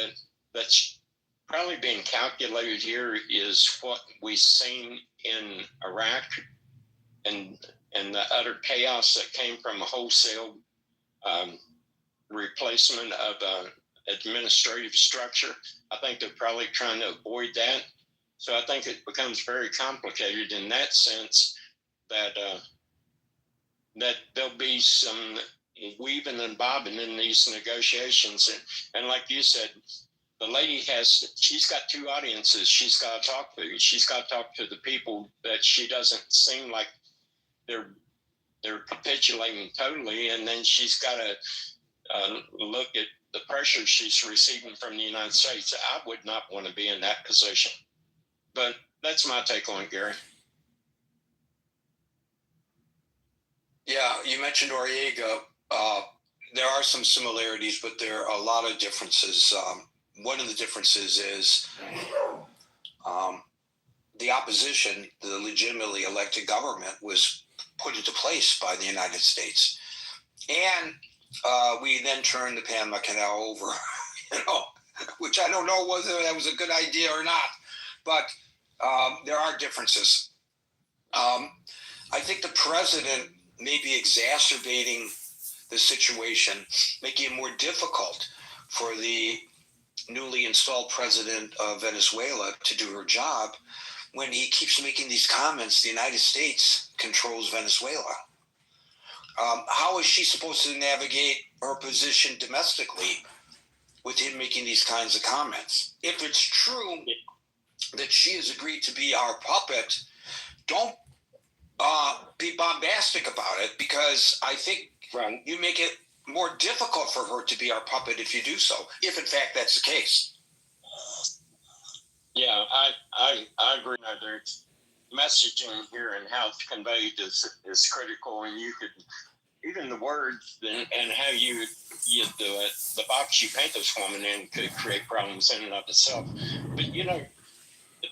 that's probably being calculated here is what we've seen in Iraq and the utter chaos that came from a wholesale replacement of administrative structure. I think they're probably trying to avoid that. So I think it becomes very complicated in that sense that there'll be some weaving and bobbing in these negotiations. And like you said, the lady she's got two audiences she's got to talk to. She's got to talk to the people that she doesn't seem like they're capitulating totally, and then she's got to look at the pressure she's receiving from the United States. I would not want to be in that position. But that's my take on it, Gary. Yeah, you mentioned Noriega. There are some similarities, but there are a lot of differences. One of the differences is the opposition, the legitimately elected government, was put into place by the United States. And we then turned the Panama Canal over, which I don't know whether that was a good idea or not, but there are differences. I think the president may be exacerbating the situation, making it more difficult for the newly installed president of Venezuela to do her job when he keeps making these comments. The United States controls Venezuela. How is she supposed to navigate her position domestically with him making these kinds of comments? If it's true that she has agreed to be our puppet, don't be bombastic about it, because I think you make it more difficult for her to be our puppet if you do so, if in fact that's the case. Yeah, I agree. There's messaging here and how it's conveyed is critical, and you could, even the words and how you do it, the box you paint this woman in could create problems in and of itself. But the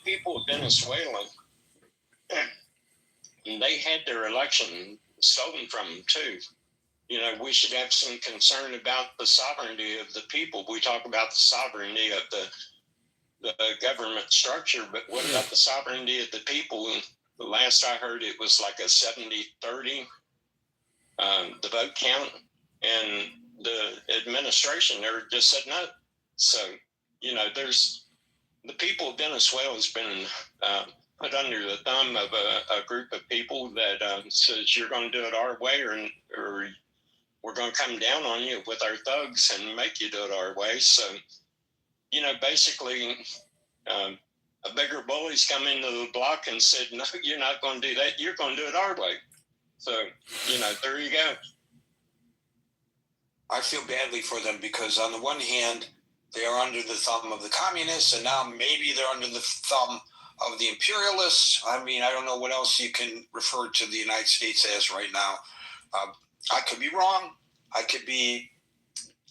people of Venezuela, they had their election stolen from them too. We should have some concern about the sovereignty of the people. We talk about the sovereignty of the government structure, but what about the sovereignty of the people? The last I heard, it was like a 70-30, the vote count, and the administration there just said no. So, there's the people of Venezuela has been put under the thumb of a group of people that says you're going to do it our way, or we're going to come down on you with our thugs and make you do it our way. So, basically, a bigger bully's come into the block and said, no, you're not going to do that. You're going to do it our way. So, there you go. I feel badly for them because on the one hand, they are under the thumb of the communists, and now maybe they're under the thumb of the imperialists. I mean, I don't know what else you can refer to the United States as right now. I could be wrong. I could be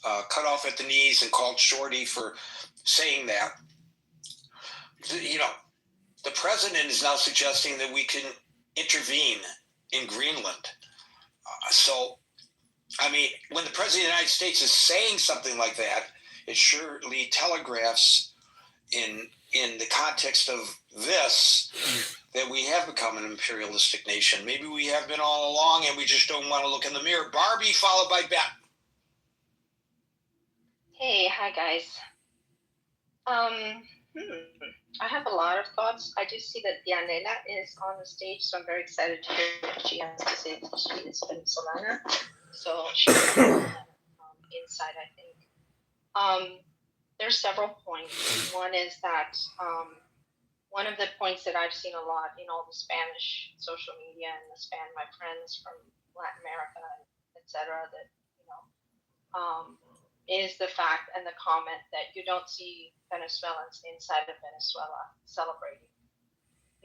cut off at the knees and called shorty for saying that. The president is now suggesting that we can intervene in Greenland. So, I mean, when the president of the United States is saying something like that, it surely telegraphs in the context of this that we have become an imperialistic nation. Maybe we have been all along and we just don't want to look in the mirror. Barbie, followed by Beth. Hey, hi guys. I have a lot of thoughts. I do see that Dianela is on the stage, so I'm very excited to hear what she has to say. She is Venezolana, so she's insight, I think. There's several points. One is that one of the points that I've seen a lot in all the Spanish social media and my friends from Latin America, etc., that is the fact and the comment that you don't see Venezuelans inside of Venezuela celebrating.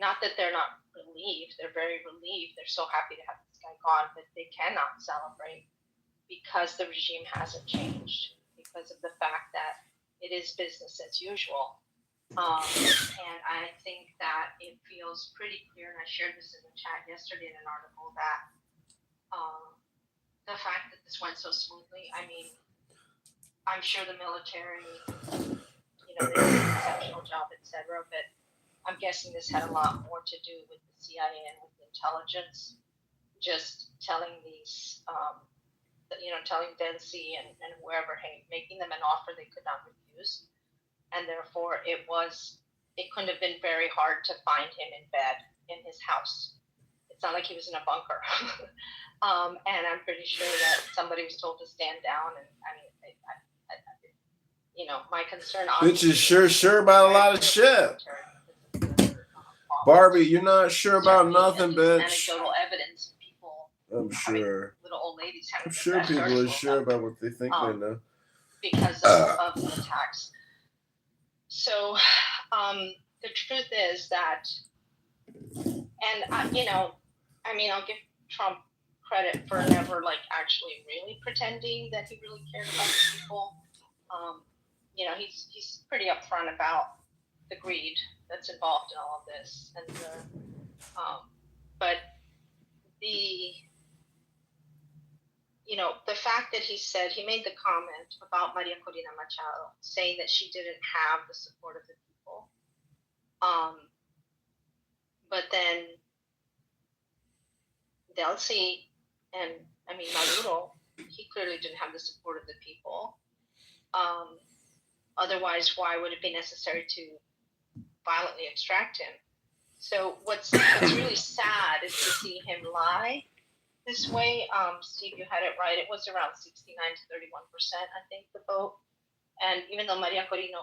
Not that they're not relieved; they're very relieved. They're so happy to have this guy gone, but they cannot celebrate because the regime hasn't changed, because of the fact that it is business as usual. And I think that it feels pretty clear, and I shared this in the chat yesterday in an article, that the fact that this went so smoothly, I mean, I'm sure the military, they did an exceptional job, etc., but I'm guessing this had a lot more to do with the CIA and with intelligence, just telling these, telling Dempsey and whoever, hey, making them an offer they could not refuse. And therefore it couldn't have been very hard to find him in bed in his house. It's not like he was in a bunker. And I'm pretty sure that somebody was told to stand down. And I mean, my concern. Bitch is sure about a lot of shit. Barbie, you're not sure about nothing, bitch. Anecdotal evidence, people. I'm sure. Little old ladies having. I'm sure people are sure about what they think they know. Because of the attacks. So, the truth is that, and I'll give Trump credit for never actually really pretending that he really cared about the people. He's pretty upfront about the greed that's involved in all of this, and but the fact that he made the comment about Maria Corina Machado, saying that she didn't have the support of the people. But then Delcy and Maduro, he clearly didn't have the support of the people. Otherwise, why would it be necessary to violently extract him? So what's really sad is to see him lie this way. Steve, you had it right. It was around 69 to 31%, I think, the vote. And even though Maria Corina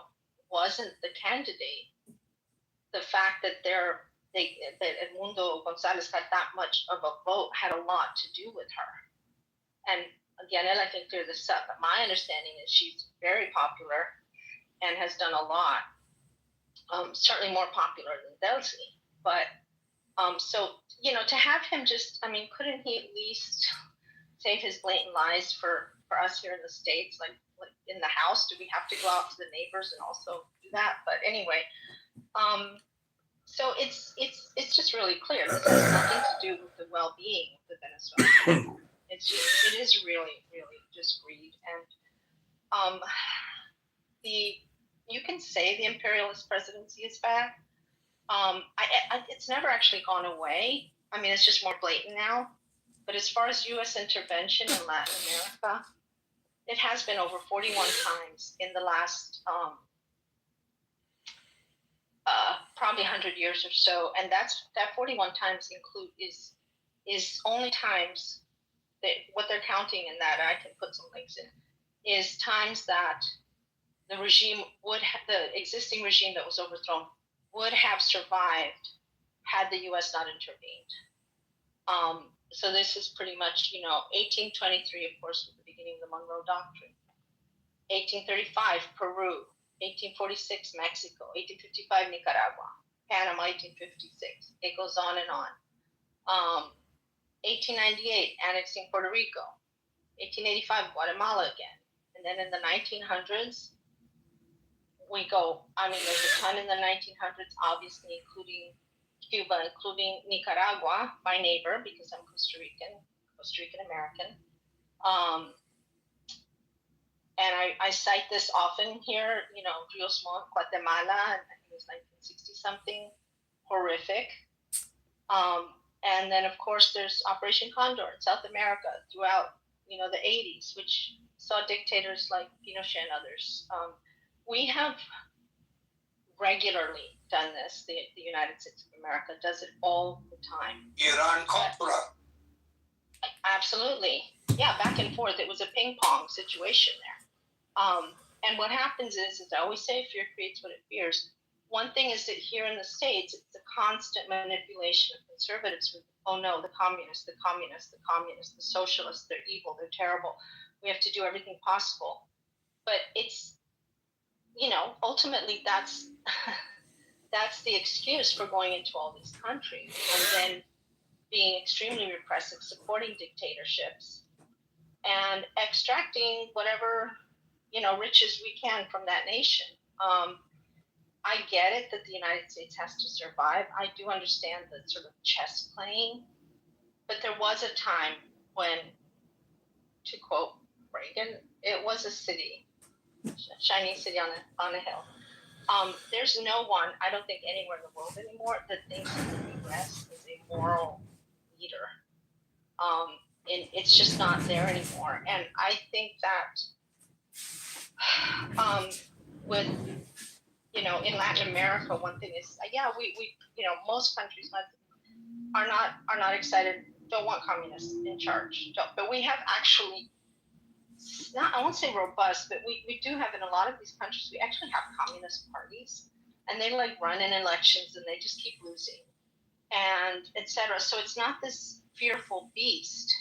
wasn't the candidate, the fact that that Edmundo Gonzalez had that much of a vote had a lot to do with her. And again, I can clear this up, but my understanding is she's very popular and has done a lot. Certainly more popular than Delcy. But so to have him couldn't he at least save his blatant lies for us here in the States, like in the House? Do we have to go out to the neighbors and also do that? But anyway, so it's just really clear. This has nothing to do with the well-being of the Venezuelans. It is really, really just greed. And you can say the imperialist presidency is bad. It's never actually gone away. It's just more blatant now. But as far as U.S. intervention in Latin America, it has been over 41 times in the last probably 100 years or so, and that 41 times is only times that what they're counting in that, I can put some links in, is times that the existing regime that was overthrown would have survived had the U.S. not intervened. So this is pretty much, 1823, of course, with the beginning of the Monroe Doctrine. 1835, Peru. 1846, Mexico. 1855, Nicaragua. Panama, 1856. It goes on and on. 1898, annexing Puerto Rico. 1885, Guatemala again. And then in the 1900s, we go, there's a ton in the 1900s, obviously, including Cuba, including Nicaragua, my neighbor, because I'm Costa Rican American. And I cite this often here, Rios Montt, Guatemala, and I think it was 1960 something, horrific. And then, of course, there's Operation Condor in South America throughout, the 80s, which saw dictators like Pinochet and others. We have regularly done this. The United States of America does it all the time. Iran Contra. Absolutely. Yeah, back and forth. It was a ping pong situation there. And what happens is I always say fear creates what it fears. One thing is that here in the States, it's a constant manipulation of conservatives with, oh no, the communists, the socialists, they're evil, they're terrible. We have to do everything possible. But it's, ultimately that's the excuse for going into all these countries and then being extremely repressive, supporting dictatorships and extracting whatever, riches we can from that nation. I get it that the United States has to survive. I do understand the sort of chess playing, but there was a time when, to quote Reagan, it was a city, shining city on a hill. There's no one, I don't think anywhere in the world anymore, that thinks that the U.S. is a moral leader. And it's just not there anymore. And I think that with, in Latin America, one thing is, we most countries are not excited, don't want communists in charge. But we have actually not, I won't say robust, but we do have in a lot of these countries, we actually have communist parties, and they like run in elections and they just keep losing, and etc. So it's not this fearful beast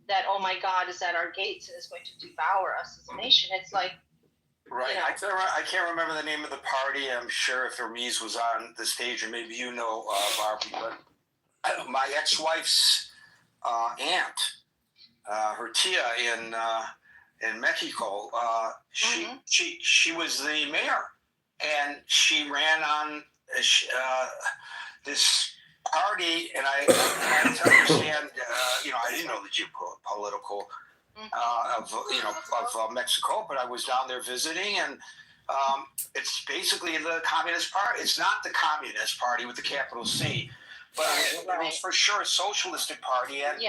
that, oh my God, is at our gates and is going to devour us as a nation. It's like, right. I can't remember the name of the party. I'm sure if Hermes was on the stage, or maybe you know, Barbie, but my ex-wife's aunt, her tia in Mexico, she was the mayor, and she ran on this party, and I had to understand, I didn't know the geopolitical of Mexico, but I was down there visiting, and it's basically the Communist Party. It's not the Communist Party with the capital C, but it was for sure a socialistic party, and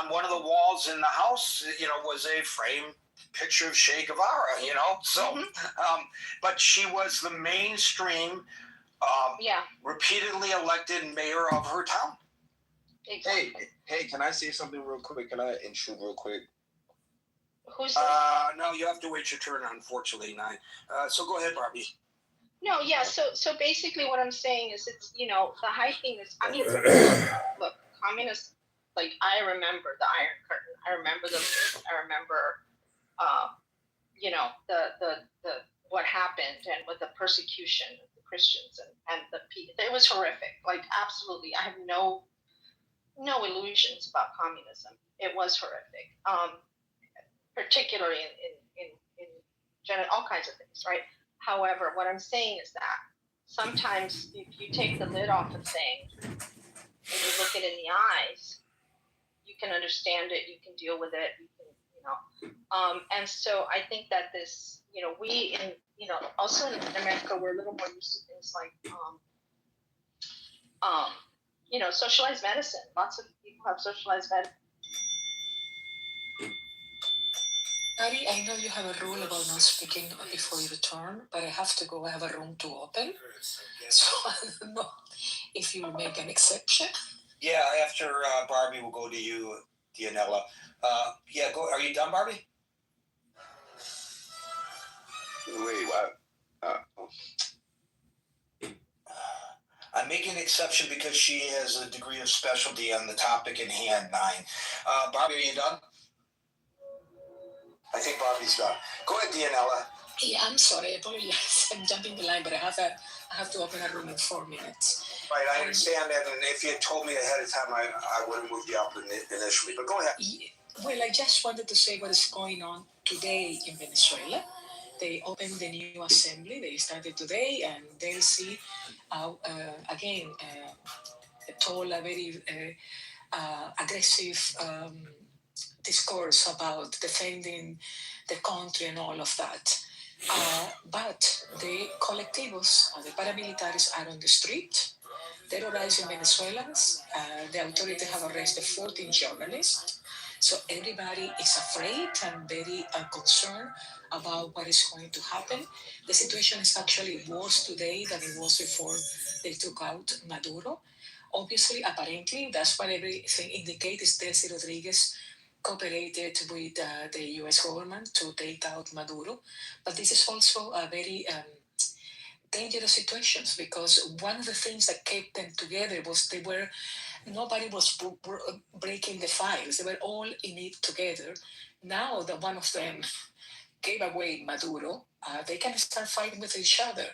on one of the walls in the house, was a framed picture of Che Guevara, So, but she was the mainstream, repeatedly elected mayor of her town. Exactly. Hey, can I say something real quick? Can I intrude real quick? Who's no, you have to wait your turn, unfortunately, Nine. So go ahead, Barbie. No, yeah. So basically, what I'm saying is, it's the hiking is. I mean, look, communists. Like, I remember the Iron Curtain. I remember the remember, the what happened, and with the persecution of the Christians and it was horrific. Like, absolutely, I have no illusions about communism. It was horrific, particularly in general, all kinds of things, right? However, what I'm saying is that sometimes if you take the lid off of things and you look it in the eyes, you can understand it, you can deal with it, and so I think that this, we also in America, we're a little more used to things like, socialized medicine. Lots of people have socialized medicine. Ari, I know you have a rule about not speaking before you return, but I have to go. I have a room to open. So I don't know if you will make an exception. Yeah, after Barbie, we'll go to you, Dianella. Go. Are you done, Barbie? Wait, what? I'm making an exception because she has a degree of specialty on the topic in hand, Nine. Barbie, are you done? I think Barbie's done. Go ahead, Dianella. Yeah, I'm sorry. I apologize. I'm jumping the line, but I have to open a room in 4 minutes. Right, I understand that, and if you had told me ahead of time, I would have moved you up initially. But go ahead. Well, I just wanted to say what is going on today in Venezuela. They opened the new assembly. They started today, and they'll see, again, told a very aggressive discourse about defending the country and all of that. But the colectivos, the paramilitaries, are on the street, terrorizing Venezuelans. The authorities have arrested 14 journalists. So everybody is afraid and very concerned about what is going to happen. The situation is actually worse today than it was before they took out Maduro. Obviously, apparently, that's what everything indicates. Delcy Rodriguez cooperated with the U.S. government to take out Maduro. But this is also a very dangerous situations, because one of the things that kept them together was nobody was breaking the files. They were all in it together. Now that one of them gave away Maduro, they can start fighting with each other.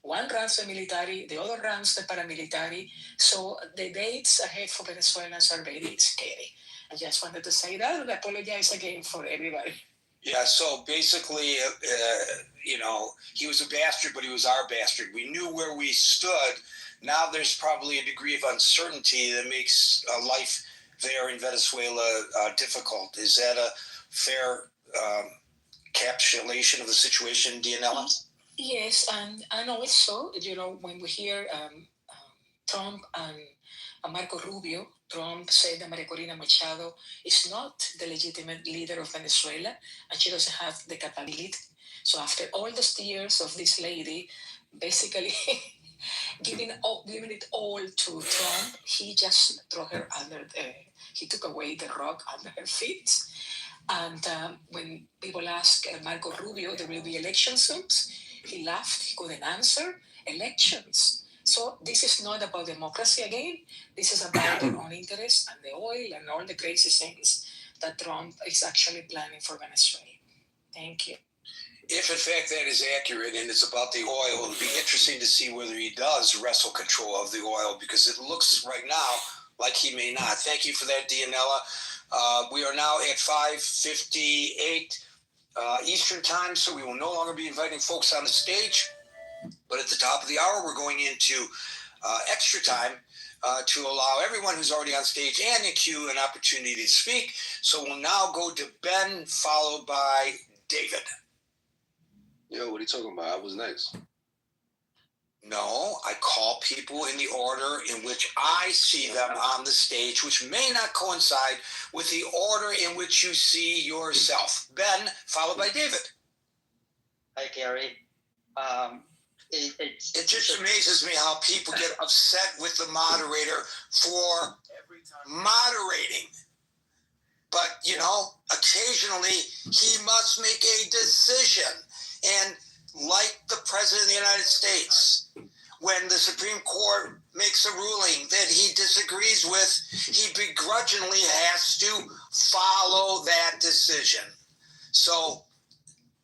One runs the military, the other runs the paramilitary. So the dates ahead for Venezuelans are very scary. I just wanted to say that, and I apologize again for everybody. Yeah, so basically, he was a bastard, but he was our bastard. We knew where we stood. Now there's probably a degree of uncertainty that makes life there in Venezuela difficult. Is that a fair encapsulation of the situation, Dianella? Yes, and also, when we hear Trump and Marco Rubio, Trump said that Maria Corina Machado is not the legitimate leader of Venezuela, and she doesn't have the capability. So after all those years of this lady, basically giving it all to Trump. He just threw her he took away the rug under her feet. And when people ask Marco Rubio, there will be election soon, he laughed, he couldn't answer. Elections. So this is not about democracy again. This is about their own interest and the oil and all the crazy things that Trump is actually planning for Venezuela. Thank you. If in fact that is accurate and it's about the oil, it'll be interesting to see whether he does wrestle control of the oil, because it looks right now like he may not. Thank you for that, Dianella. We are now at 5:58 Eastern time, so we will no longer be inviting folks on the stage. But at the top of the hour, we're going into extra time to allow everyone who's already on stage and in queue an opportunity to speak. So we'll now go to Ben, followed by David. Yo, what are you talking about? I was next. No, I call people in the order in which I see them on the stage, which may not coincide with the order in which you see yourself. Ben, followed by David. Hi, Gary. It just amazes me how people get upset with the moderator for moderating. But, you know, occasionally he must make a decision. And like the President of the United States, when the Supreme Court makes a ruling that he disagrees with, he begrudgingly has to follow that decision. So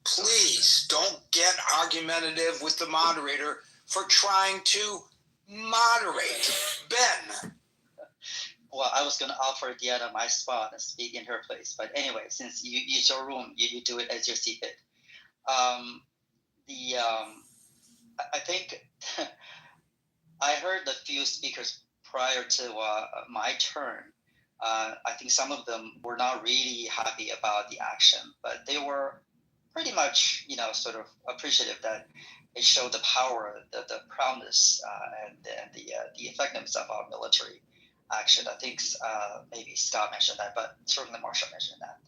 please don't get argumentative with the moderator for trying to moderate. Ben. Well, I was going to offer Diana my spot and speak in her place. But anyway, since it's your room, you do it as you see fit. I think I heard a few speakers prior to my turn. I think some of them were not really happy about the action, but they were pretty much, sort of appreciative that it showed the power, the proudness, and the effectiveness of our military action. I think maybe Scott mentioned that, but certainly Marshall mentioned that.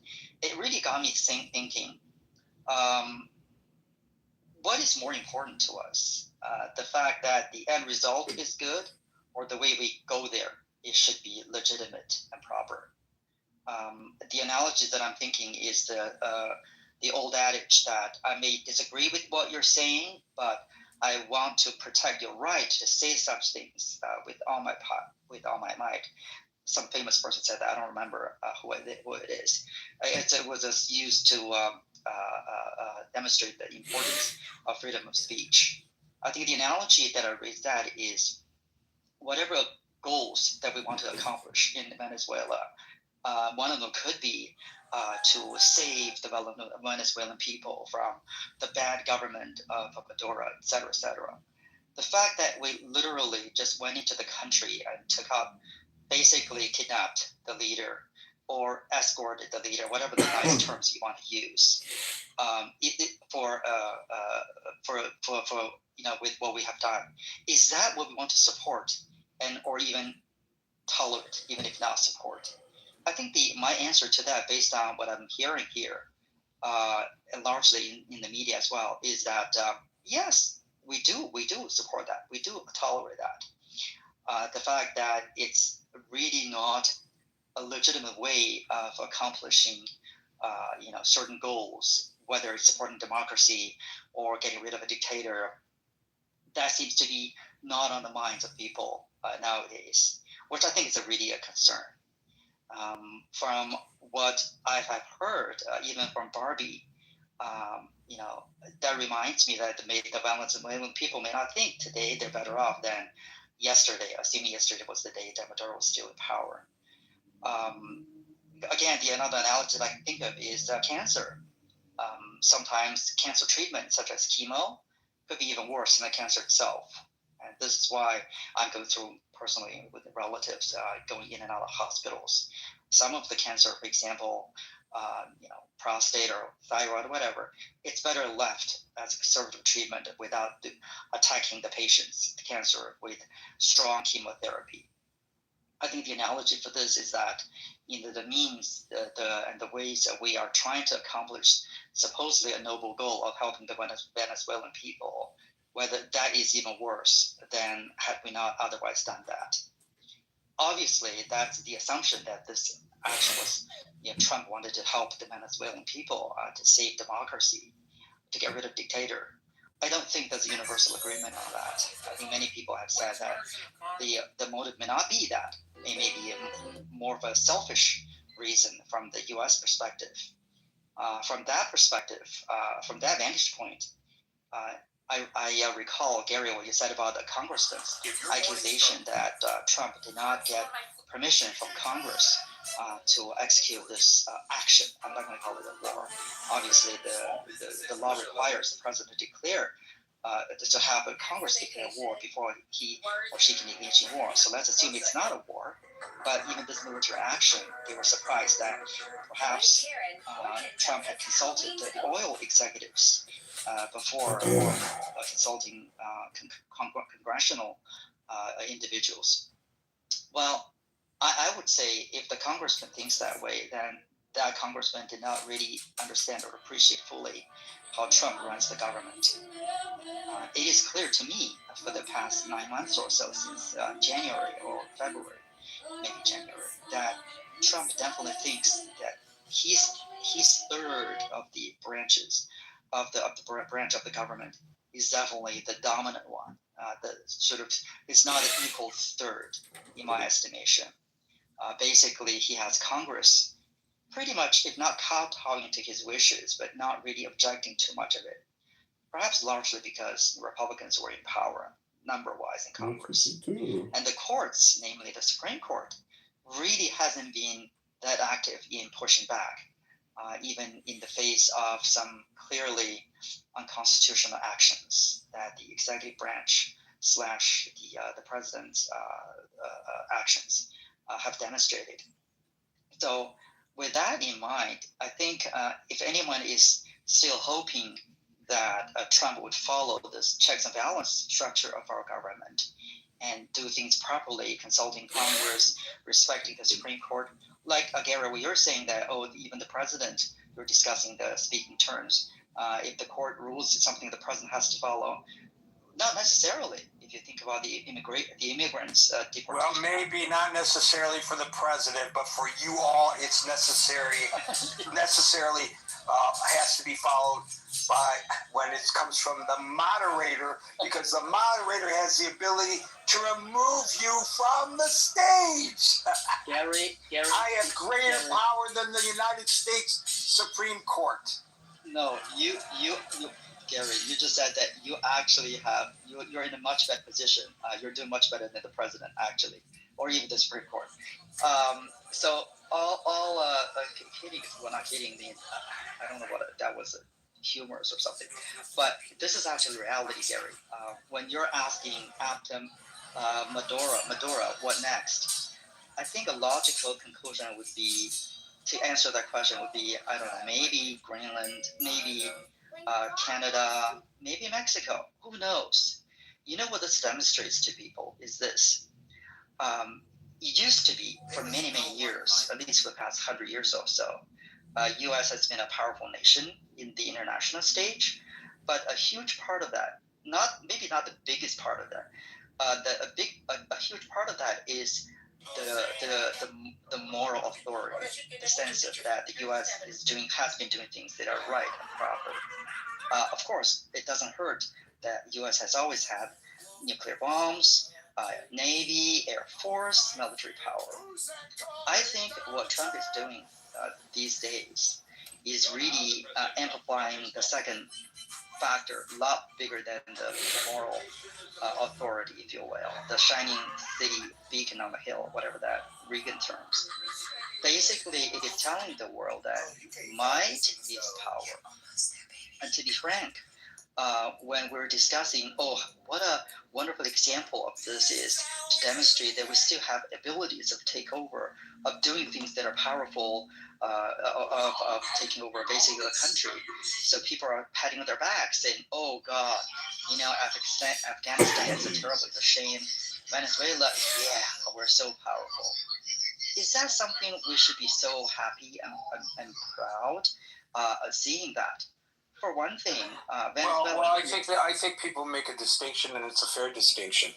It really got me thinking. What is more important to us? The fact that the end result is good, or the way we go there, it should be legitimate and proper. The analogy that I'm thinking is the old adage that I may disagree with what you're saying, but I want to protect your right to say such things with all my might. Some famous person said that. I don't remember who it is. It was just used to demonstrate the importance of freedom of speech. I think the analogy that I raised that is whatever goals that we want to accomplish in Venezuela, one of them could be to save the Venezuelan people from the bad government of Maduro, et cetera, et cetera. The fact that we literally just went into the country and took up, basically kidnapped the leader or escorted the leader, whatever the nice terms you want to use, with what we have done, is that what we want to support or even tolerate, even if not support? I think my answer to that, based on what I'm hearing here, and largely in the media as well, is that yes, we do support that, we do tolerate that. The fact that it's really not a legitimate way of accomplishing, certain goals, whether it's supporting democracy or getting rid of a dictator, that seems to be not on the minds of people nowadays, which I think is really a concern. From what I have heard, even from Barbie, that reminds me that the Venezuelan people may not think today they're better off than yesterday, assuming yesterday was the day that Maduro was still in power. Again, another analogy that I can think of is cancer. Sometimes cancer treatment, such as chemo, could be even worse than the cancer itself. And this is why I'm going through personally with the relatives going in and out of hospitals. Some of the cancer, for example, prostate or thyroid or whatever, it's better left as a conservative treatment without attacking the patient's cancer with strong chemotherapy. I think the analogy for this is that the means and the ways that we are trying to accomplish supposedly a noble goal of helping the Venezuelan people whether that is even worse than had we not otherwise done that. Obviously, that's the assumption that this action was, Trump wanted to help the Venezuelan people to save democracy, to get rid of dictator. I don't think there's a universal agreement on that. I think many people have said that the motive may not be that. It may be more of a selfish reason from the U.S. perspective. From that perspective, from that vantage point, I recall, Gary, what you said about the congressman's accusation that Trump did not get permission from Congress to execute this action. I'm not going to call it a war. Obviously, the law requires the president to declare to have a Congress declare war before he or she can engage in war. So let's assume it's not a war. But even this military action, they were surprised that perhaps Trump had consulted the oil executives before consulting congressional individuals. Well, I would say if the congressman thinks that way, then that congressman did not really understand or appreciate fully how Trump runs the government. It is clear to me for the past 9 months or so, since January or February, maybe January, that Trump definitely thinks that his third of the branches of the branch of the government is definitely the dominant one. The sort of it's not an equal third, in my estimation. Basically, he has Congress pretty much, if not kowtowing to his wishes, but not really objecting too much of it. Perhaps largely because Republicans were in power, number-wise, in Congress. And the courts, namely the Supreme Court, really hasn't been that active in pushing back, even in the face of some clearly unconstitutional actions that the executive branch / the president's actions have demonstrated. So with that in mind, I think if anyone is still hoping that Trump would follow this checks and balance structure of our government and do things properly, consulting Congress, respecting the Supreme Court, like Gary, what you're saying that, even the president, you're discussing the speaking terms. If the court rules something the president has to follow, not necessarily. If you think about the immigrants deportation. Well, maybe not necessarily for the president, but for you all, it's necessarily has to be followed by when it comes from the moderator, because the moderator has the ability to remove you from the stage. Gary, I have greater power than the United States Supreme Court. No, you, Gary, you just said that you actually have, you're in a much better position. You're doing much better than the president, actually, or even the Supreme Court. So all kidding, well, not kidding, I don't know what that was, humorous or something. But this is actually reality, Gary. When you're asking after Maduro, what next? I think a logical conclusion would be, to answer that question would be, I don't know, maybe Greenland, maybe Canada, maybe Mexico. Who knows? You know what this demonstrates to people is this. It used to be, for many, many years, at least for the past 100 years or so, U.S. has been a powerful nation in the international stage, but a huge part of that, maybe not the biggest part of that, a huge part of that is the moral authority, the sense of that the U.S. has been doing things that are right and proper. Of course, it doesn't hurt that the U.S. has always had nuclear bombs, Navy, Air Force, military power. I think what Trump is doing these days is really amplifying the second factor, a lot bigger than the moral authority, if you will, the shining city beacon on the hill, whatever that Reagan terms. Basically, it is telling the world that might is power. And to be frank, when we're discussing, what a wonderful example of this is to demonstrate that we still have abilities of takeover, of doing things that are powerful, of taking over basically the country. So people are patting on their back saying, oh God, Afghanistan is terrible, it's a shame. Venezuela, yeah, we're so powerful. Is that something we should be so happy and proud seeing that? For one thing, well, I think people make a distinction, and it's a fair distinction,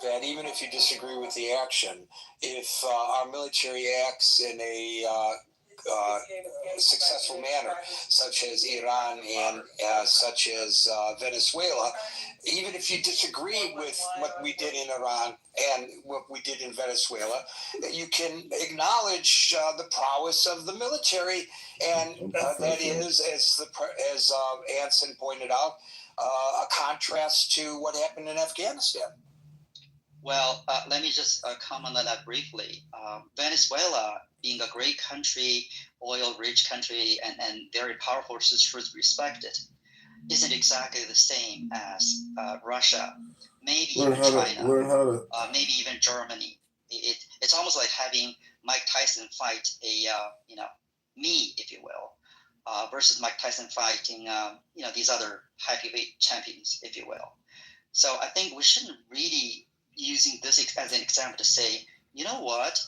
that even if you disagree with the action, if our military acts in a successful manner, such as Iran and such as Venezuela, even if you disagree with what we did in Iran and what we did in Venezuela, you can acknowledge the prowess of the military, and that is, as Anson pointed out, a contrast to what happened in Afghanistan. Well, let me just comment on that briefly. Venezuela, being a great country, oil-rich country, and very powerful, is respected, isn't exactly the same as Russia, maybe even China, maybe even Germany. It's almost like having Mike Tyson fight me, if you will, versus Mike Tyson fighting these other heavyweight champions, if you will. So I think we shouldn't really using this as an example to say, you know what,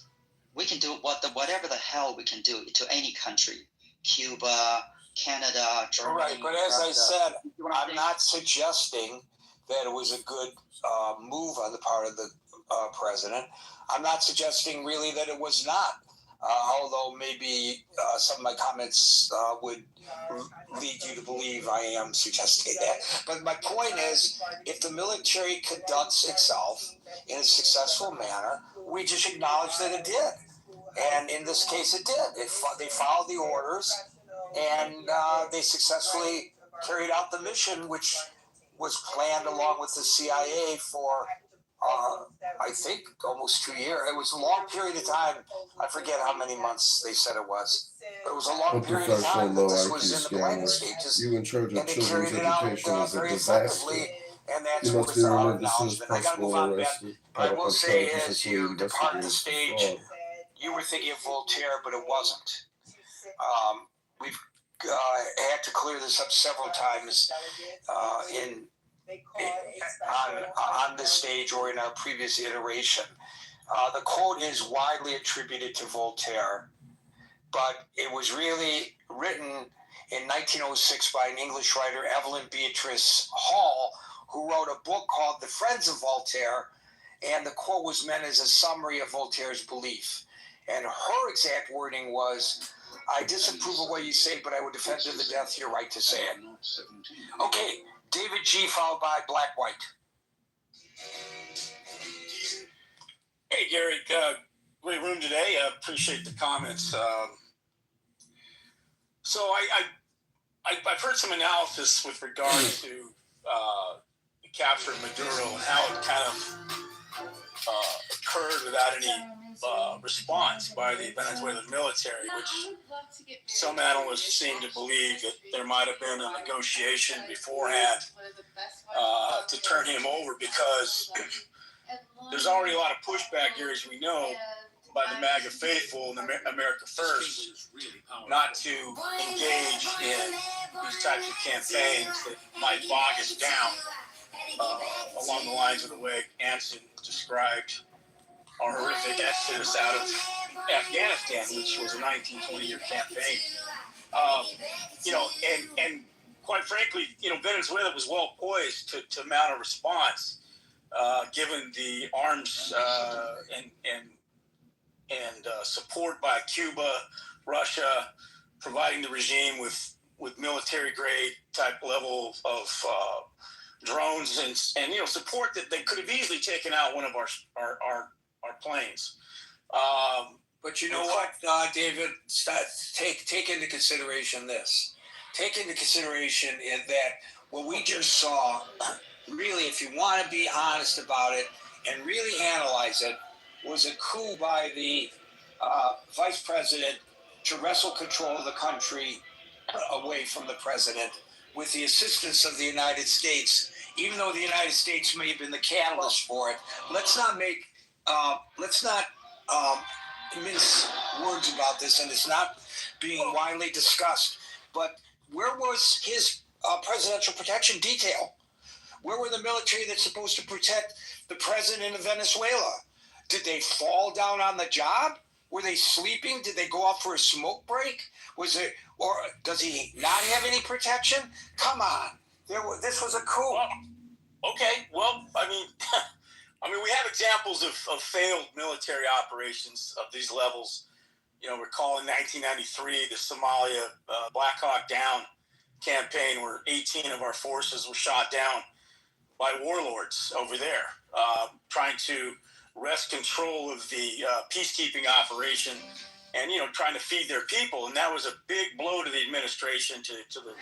we can do whatever the hell we can do to any country, Cuba, Canada, Germany. Right, but as I said, I'm not suggesting that it was a good move on the part of the president. I'm not suggesting really that it was not, although maybe some of my comments would lead you to believe I am suggesting that. But my point is, if the military conducts itself in a successful manner, we just acknowledge that it did. And in this case, it did. They followed the orders, and they successfully carried out the mission, which was planned along with the CIA for, I think, almost 2 years. It was a long period of time. I forget how many months they said it was. But it was a long period of time that this was in the planning stages. You in charge of and they children's carried it out education is a very disaster. effectively. And that's You must what be our removed as soon as acknowledgement. I got to move possible on, Ben. arrested. I will say, as Officers you will depart the investigate stage, fraud. you were thinking of Voltaire, but it wasn't. We've had to clear this up several times on this stage or in our previous iteration. The quote is widely attributed to Voltaire, but it was really written in 1906 by an English writer, Evelyn Beatrice Hall, who wrote a book called The Friends of Voltaire, and the quote was meant as a summary of Voltaire's belief. And her exact wording was, "I disapprove of what you say, but I would defend to the death your right to say it." Okay, David G. followed by Black White. Hey, Gary, great room today. I appreciate the comments. So I've heard some analysis with regard to the capture of Maduro and how it kind of occurred without any response by the Venezuelan military, which some analysts seem to believe that there might have been a negotiation beforehand to turn him over, because there's already a lot of pushback here, as we know, by the MAGA faithful and America First, not to engage in these types of campaigns that might bog us down along the lines of the way Anson described our horrific exodus out of Afghanistan, which was a 19-20-year campaign. And quite frankly, Venezuela was well poised to mount a response, given the arms and support by Cuba, Russia, providing the regime with military grade type level of drones and support that they could have easily taken out one of our planes. But you know what, David? Take into consideration this. Take into consideration that what we just saw, really, if you want to be honest about it and really analyze it, was a coup by the vice president to wrestle control of the country away from the president with the assistance of the United States, even though the United States may have been the catalyst for it. Let's not mince words about this, and it's not being widely discussed. But where was his presidential protection detail? Where were the military that's supposed to protect the president of Venezuela? Did they fall down on the job? Were they sleeping? Did they go out for a smoke break? Was it, or does he not have any protection? Come on, this was a coup. Well, okay, well, I mean, we have examples of failed military operations of these levels. You know, recall in 1993, the Somalia Black Hawk Down campaign, where 18 of our forces were shot down by warlords over there, trying to wrest control of the peacekeeping operation and, you know, trying to feed their people. And that was a big blow to the administration, to the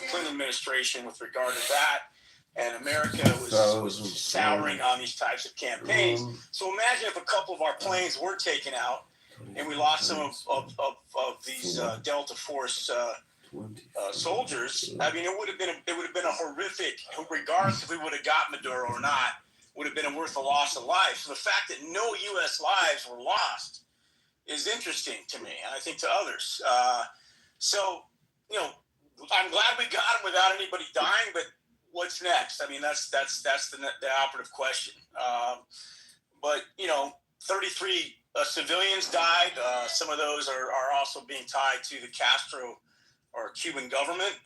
Clinton administration with regard to that. And America was souring on these types of campaigns. So imagine if a couple of our planes were taken out and we lost some of these Delta Force soldiers. I mean, it would have been a horrific, regardless if we would have got Maduro or not, would have been worth the loss of life. So the fact that no U.S. lives were lost is interesting to me, and I think to others. So, you know, I'm glad we got him without anybody dying, but what's next? I mean, that's the operative question. But, you know, 33 civilians died. Some of those are also being tied to the Castro or Cuban government.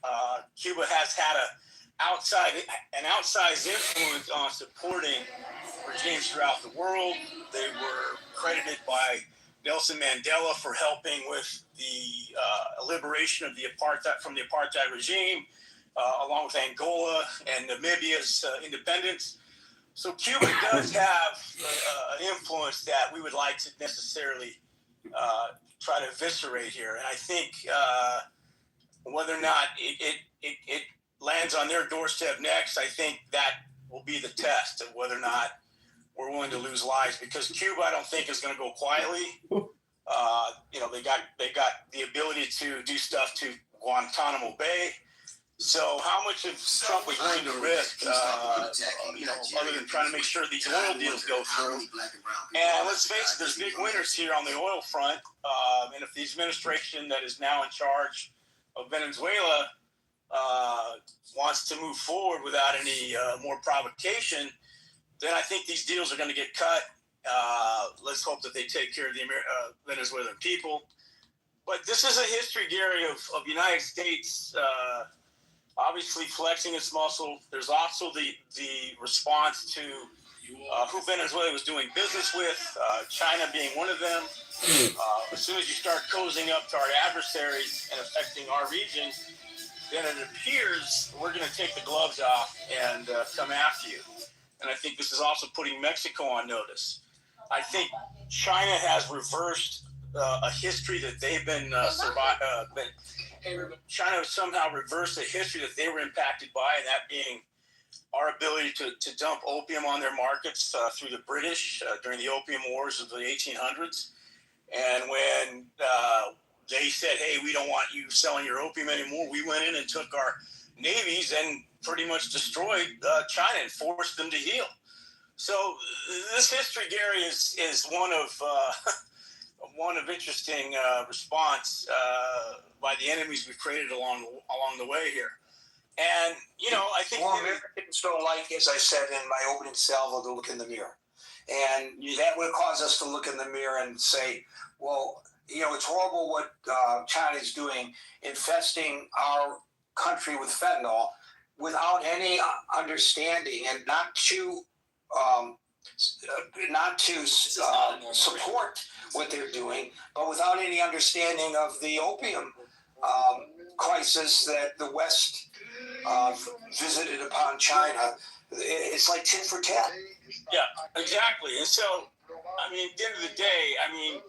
Cuba has had an outsized influence on supporting regimes throughout the world. They were credited by Nelson Mandela for helping with the liberation of the apartheid regime, along with Angola and Namibia's independence. So Cuba does have an influence that we would like to necessarily try to eviscerate here. And I think whether or not it lands on their doorstep next, I think that will be the test of whether or not we're willing to lose lives, because Cuba, I don't think, is going to go quietly. You know, they got the ability to do stuff to Guantanamo Bay. So how much of Trump was willing to risk, you know, other than trying to make sure these oil deals go through? And let's face it, there's big winners here on the oil front. And if the administration that is now in charge of Venezuela wants to move forward without any more provocation, then I think these deals are going to get cut. Let's hope that they take care of the Venezuelan people. But this is a history, Gary, of United States obviously flexing its muscle. There's also the response to who Venezuela was doing business with, China being one of them. As soon as you start cozying up to our adversaries and affecting our region, then it appears we're going to take the gloves off and come after you. And I think this is also putting Mexico on notice. I think China has reversed a history that they've been China has somehow reversed a history that they were impacted by, and that being our ability to dump opium on their markets through the British during the Opium Wars of the 1800s. And when they said, hey, we don't want you selling your opium anymore, we went in and took our navies and pretty much destroyed China and forced them to heel. So this history, Gary, is one of interesting response by the enemies we've created along the way here. And, you know, I think Americans don't like, as I said in my opening salvo, to look in the mirror. And that would cause us to look in the mirror and say, well, you know, it's horrible what China is doing, infesting our country with fentanyl without any understanding, and not to support what they're doing, but without any understanding of the opium crisis that the West visited upon China. It's like tit for tat. Yeah, exactly. And so, I mean, at the end of the day, I mean,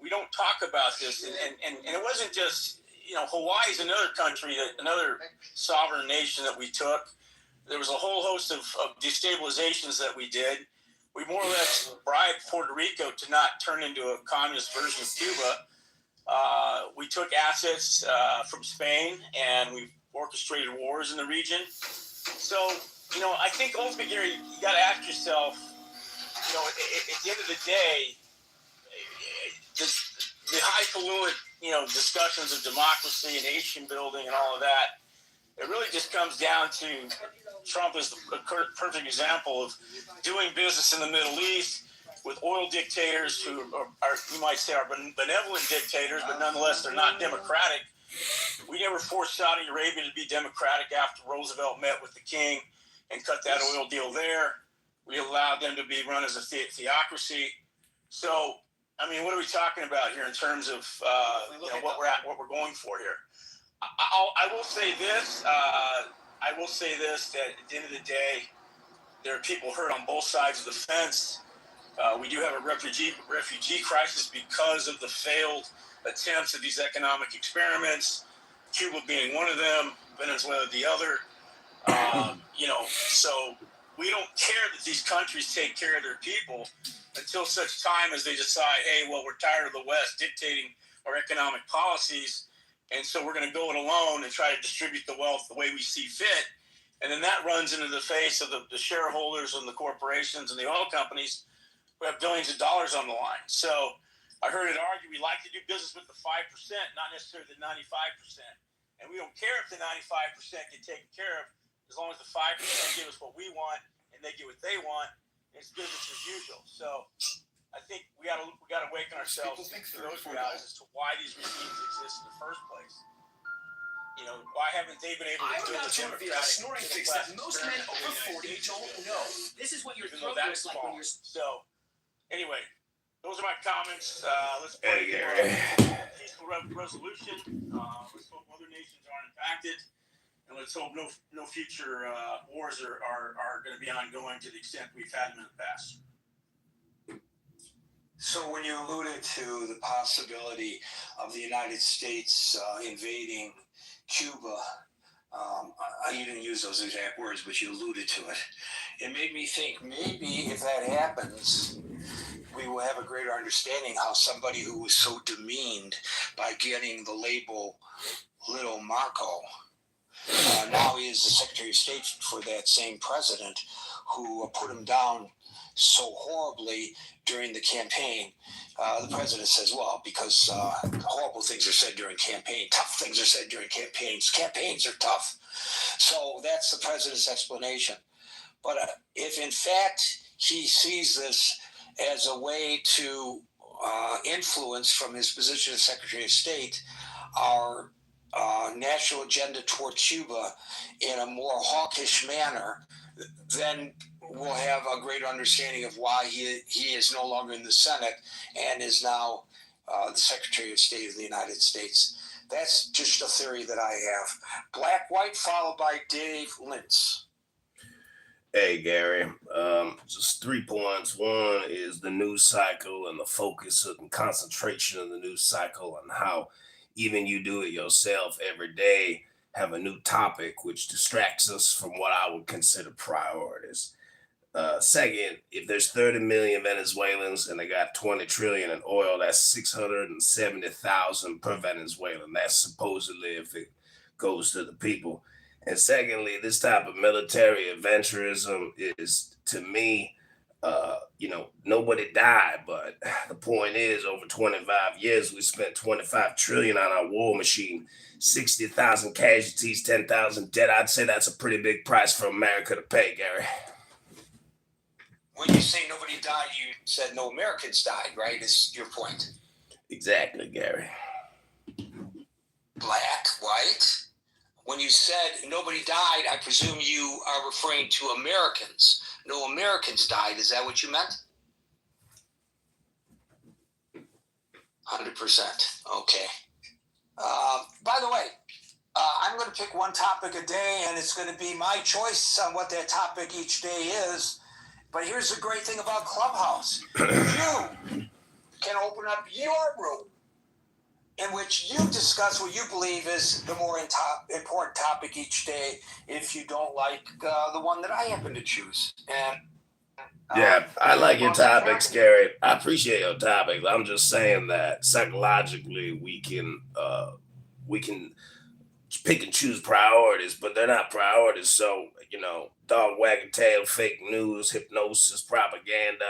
we don't talk about this, and it wasn't just, you know, Hawaii is another country, another sovereign nation that we took. There was a whole host of destabilizations that we did. We more or less bribed Puerto Rico to not turn into a communist version of Cuba. We took assets from Spain, and we orchestrated wars in the region. So, you know, I think ultimately, Gary, you got to ask yourself, you know, at the end of the day, the highfalutin, you know, discussions of democracy and nation building and all of that, it really just comes down to Trump is a perfect example of doing business in the Middle East, with oil dictators who are you might say, are benevolent dictators, but nonetheless they're not democratic. We never forced Saudi Arabia to be democratic after Roosevelt met with the king and cut that oil deal there. We allowed them to be run as a theocracy. So, I mean, what are we talking about here in terms of what we're going for here? I will say this. That at the end of the day, there are people hurt on both sides of the fence. We do have a refugee crisis because of the failed attempts at these economic experiments. Cuba being one of them, Venezuela the other. So we don't care that these countries take care of their people until such time as they decide, hey, well, we're tired of the West dictating our economic policies, and so we're going to go it alone and try to distribute the wealth the way we see fit. And then that runs into the face of the shareholders and the corporations and the oil companies who have billions of dollars on the line. So I heard it argued we like to do business with the 5%, not necessarily the 95%. And we don't care if the 95% get taken care of, as long as the 5% give us what we want and they get what they want. It's business as usual. So I think we got to awaken ourselves to those realities as to why these regimes exist in the first place. Why haven't they been able to build a democratic snoring fix that most men over 40 don't know? This is what your throat looks like when you're... So, anyway, those are my comments. Let's pray for a peaceful resolution. Let's hope other nations aren't impacted. And let's hope no future wars are going to be ongoing to the extent we've had them in the past. So when you alluded to the possibility of the United States invading Cuba, you didn't use those exact words, but you alluded to it. It made me think maybe if that happens, we will have a greater understanding how somebody who was so demeaned by getting the label Little Marco now is the Secretary of State for that same president who put him down so horribly during the campaign. The president says, well, because horrible things are said during campaign, tough things are said during campaigns. Campaigns are tough. So that's the president's explanation. But if in fact he sees this as a way to influence from his position as Secretary of State our national agenda toward Cuba in a more hawkish manner, then we'll have a greater understanding of why he is no longer in the Senate and is now the Secretary of State of the United States. That's just a theory that I have. Black, white, followed by Dave Lintz. Hey, Gary, just 3 points. One is the news cycle and the focus and concentration of the news cycle and how even you do it yourself every day, have a new topic which distracts us from what I would consider priorities. Second, if there's 30 million Venezuelans and they got 20 trillion in oil, that's 670,000 per Venezuelan. That's supposedly if it goes to the people. And secondly, this type of military adventurism is, to me, nobody died, but the point is, over 25 years, we spent 25 trillion on our war machine, 60,000 casualties, 10,000 dead. I'd say that's a pretty big price for America to pay, Gary. When you say nobody died, you said no Americans died, right? Is your point? Exactly, Gary. Black, white? When you said nobody died, I presume you are referring to Americans. No Americans died. Is that what you meant? 100%. Okay. By the way, I'm going to pick one topic a day, and it's going to be my choice on what that topic each day is. But here's the great thing about Clubhouse. You can open up your room in which you discuss what you believe is the more important topic each day if you don't like the one that I happen to choose. And yeah, I like your topics, Gary. I appreciate your topics. I'm just saying that psychologically we can pick and choose priorities, but they're not priorities. So, dog wagging tail, fake news, hypnosis, propaganda.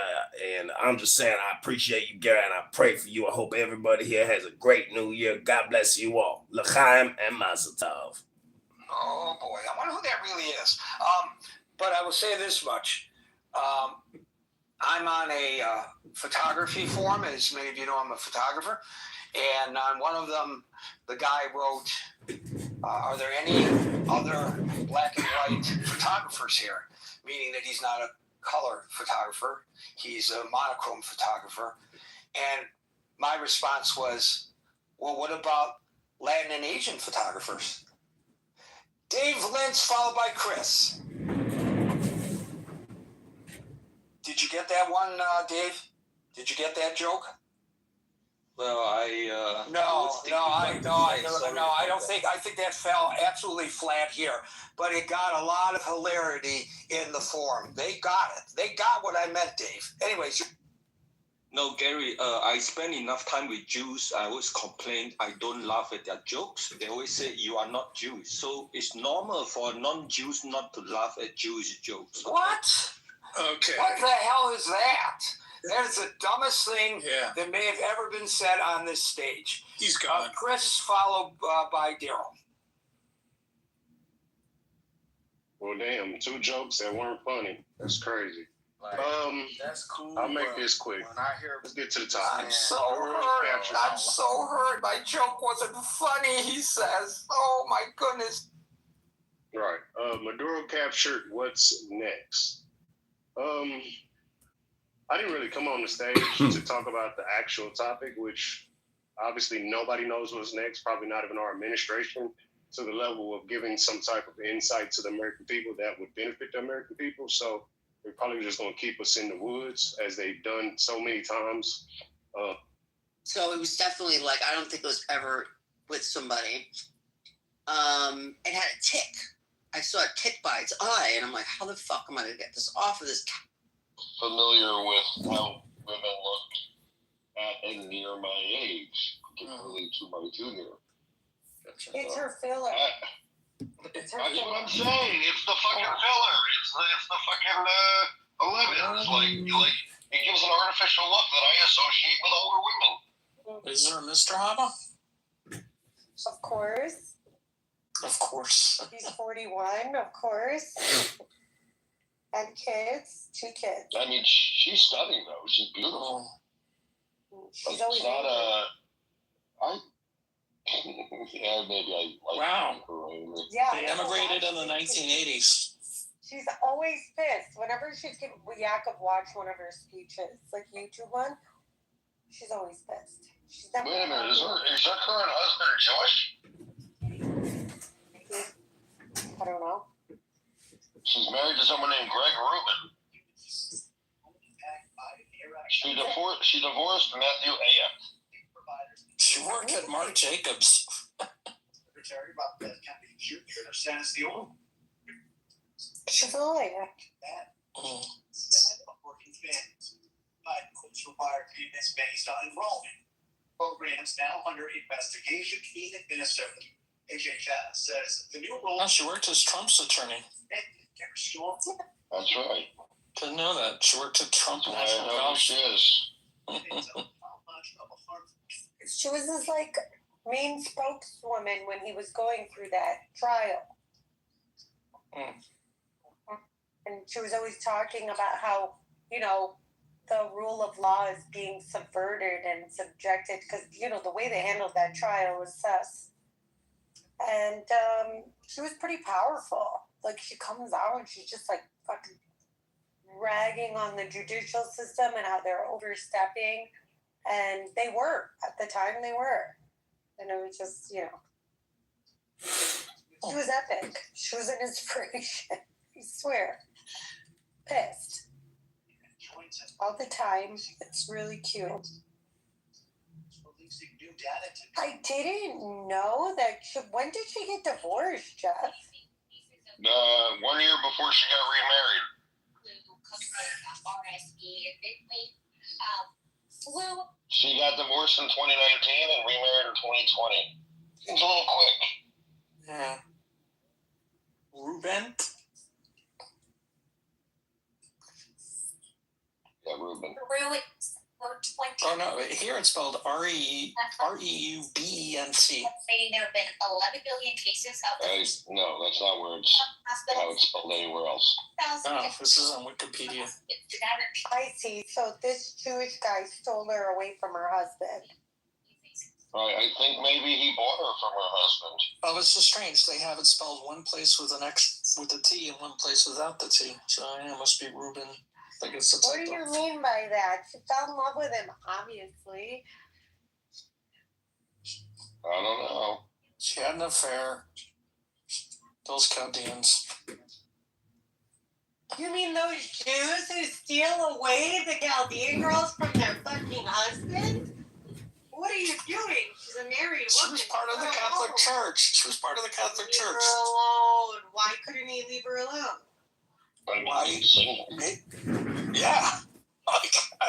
And I'm just saying I appreciate you, Gary, and I pray for you. I hope everybody here has a great new year. God bless you all. L'chaim and Mazel Tov. Oh, boy. I wonder who that really is. But I will say this much. I'm on a photography forum. As many of you know, I'm a photographer. And on one of them, the guy wrote, are there any other black and white photographers here? Meaning that he's not a color photographer. He's a monochrome photographer. And my response was, well, what about Latin and Asian photographers? Dave Lynch, followed by Chris. Did you get that one, Dave? Did you get that joke? Well, I think that fell absolutely flat here, but it got a lot of hilarity in the forum. They got it. They got what I meant, Dave. Anyways. No, Gary, I spend enough time with Jews. I always complain I don't laugh at their jokes. They always say you are not Jewish. So it's normal for non-Jews not to laugh at Jewish jokes. What? Okay. What the hell is that? That is the dumbest thing that may have ever been said on this stage. He's gone. Chris, followed by Daryl. Well, damn, 2 jokes that weren't funny. That's crazy. That's cool. I'll make this quick. Let's get to the top. I'm so hurt. My joke wasn't funny, he says. Oh, my goodness. Right. Maduro captured. What's next? I didn't really come on the stage to talk about the actual topic, which obviously nobody knows what's next, probably not even our administration, to the level of giving some type of insight to the American people that would benefit the American people. So they're probably just going to keep us in the woods, as they've done so many times. So it was definitely like, I don't think it was ever with somebody. It had a tick. I saw a tick by its eye, and I'm like, how the fuck am I going to get this off of this cat? Familiar with how women looked at and near my age, particularly to my junior. It's her filler. That's what I'm saying. It's the fucking filler. It's the fucking 11. It's like it gives an artificial look that I associate with older women. Is there a Mr. Hama? Of course. Of course. He's 41, of course. And kids, 2 kids. I mean, she's stunning though. She's beautiful. She's like, always it's not yeah, maybe I like wow. her. Yeah, they emigrated in the 1980s. She's always pissed. Whenever she's giving Yakov watch one of her speeches, like YouTube one, she's always pissed. She's never. Wait a minute, is her current husband Jewish? I don't know. She's married to someone named Greg Rubin. She divorced Matthew A.M. She worked at Marc Jacobs. She's a lawyer. Required payments based on enrollment. Programs now under investigation in Minnesota. HHS says the new rules. Oh, she worked as Trump's attorney. That's right. Didn't know that. She worked at Trump National I know who she is. She was his like main spokeswoman when he was going through that trial. And she was always talking about how, you know, the rule of law is being subverted and subjected, because, you know, the way they handled that trial was sus. And she was pretty powerful. Like, she comes out and she's just like fucking ragging on the judicial system and how they're overstepping. And they were. At the time, they were. And it was just, you know. She was epic. She was an inspiration. I swear. Pissed. All the time. It's really cute. I didn't know that. When did she get divorced, Jeff? 1 year before she got remarried. She got divorced in 2019 and remarried in 2020. Seems a little quick. Yeah. Ruben? Yeah, Ruben. Oh no, here it's spelled REUBENC. Saying there have been 11 billion cases of this. No, that's not where it's how it's spelled anywhere else. Oh, this is on Wikipedia. I see. So this Jewish guy stole her away from her husband. I think maybe he bought her from her husband. Oh, it's just strange. They have it spelled one place with an X with a T and one place without the T. So yeah, it must be Ruben. I think it's a What do typo. you mean by that? She fell in love with him, obviously. I don't know. She had an affair. Those Chaldeans. You mean those Jews who steal away the Chaldean girls from their fucking husbands? What are you doing? She's a married woman. She was part of the Catholic Church. She was part of the Catholic Leave Church. her alone. Why couldn't he leave her alone? Why? Yeah. I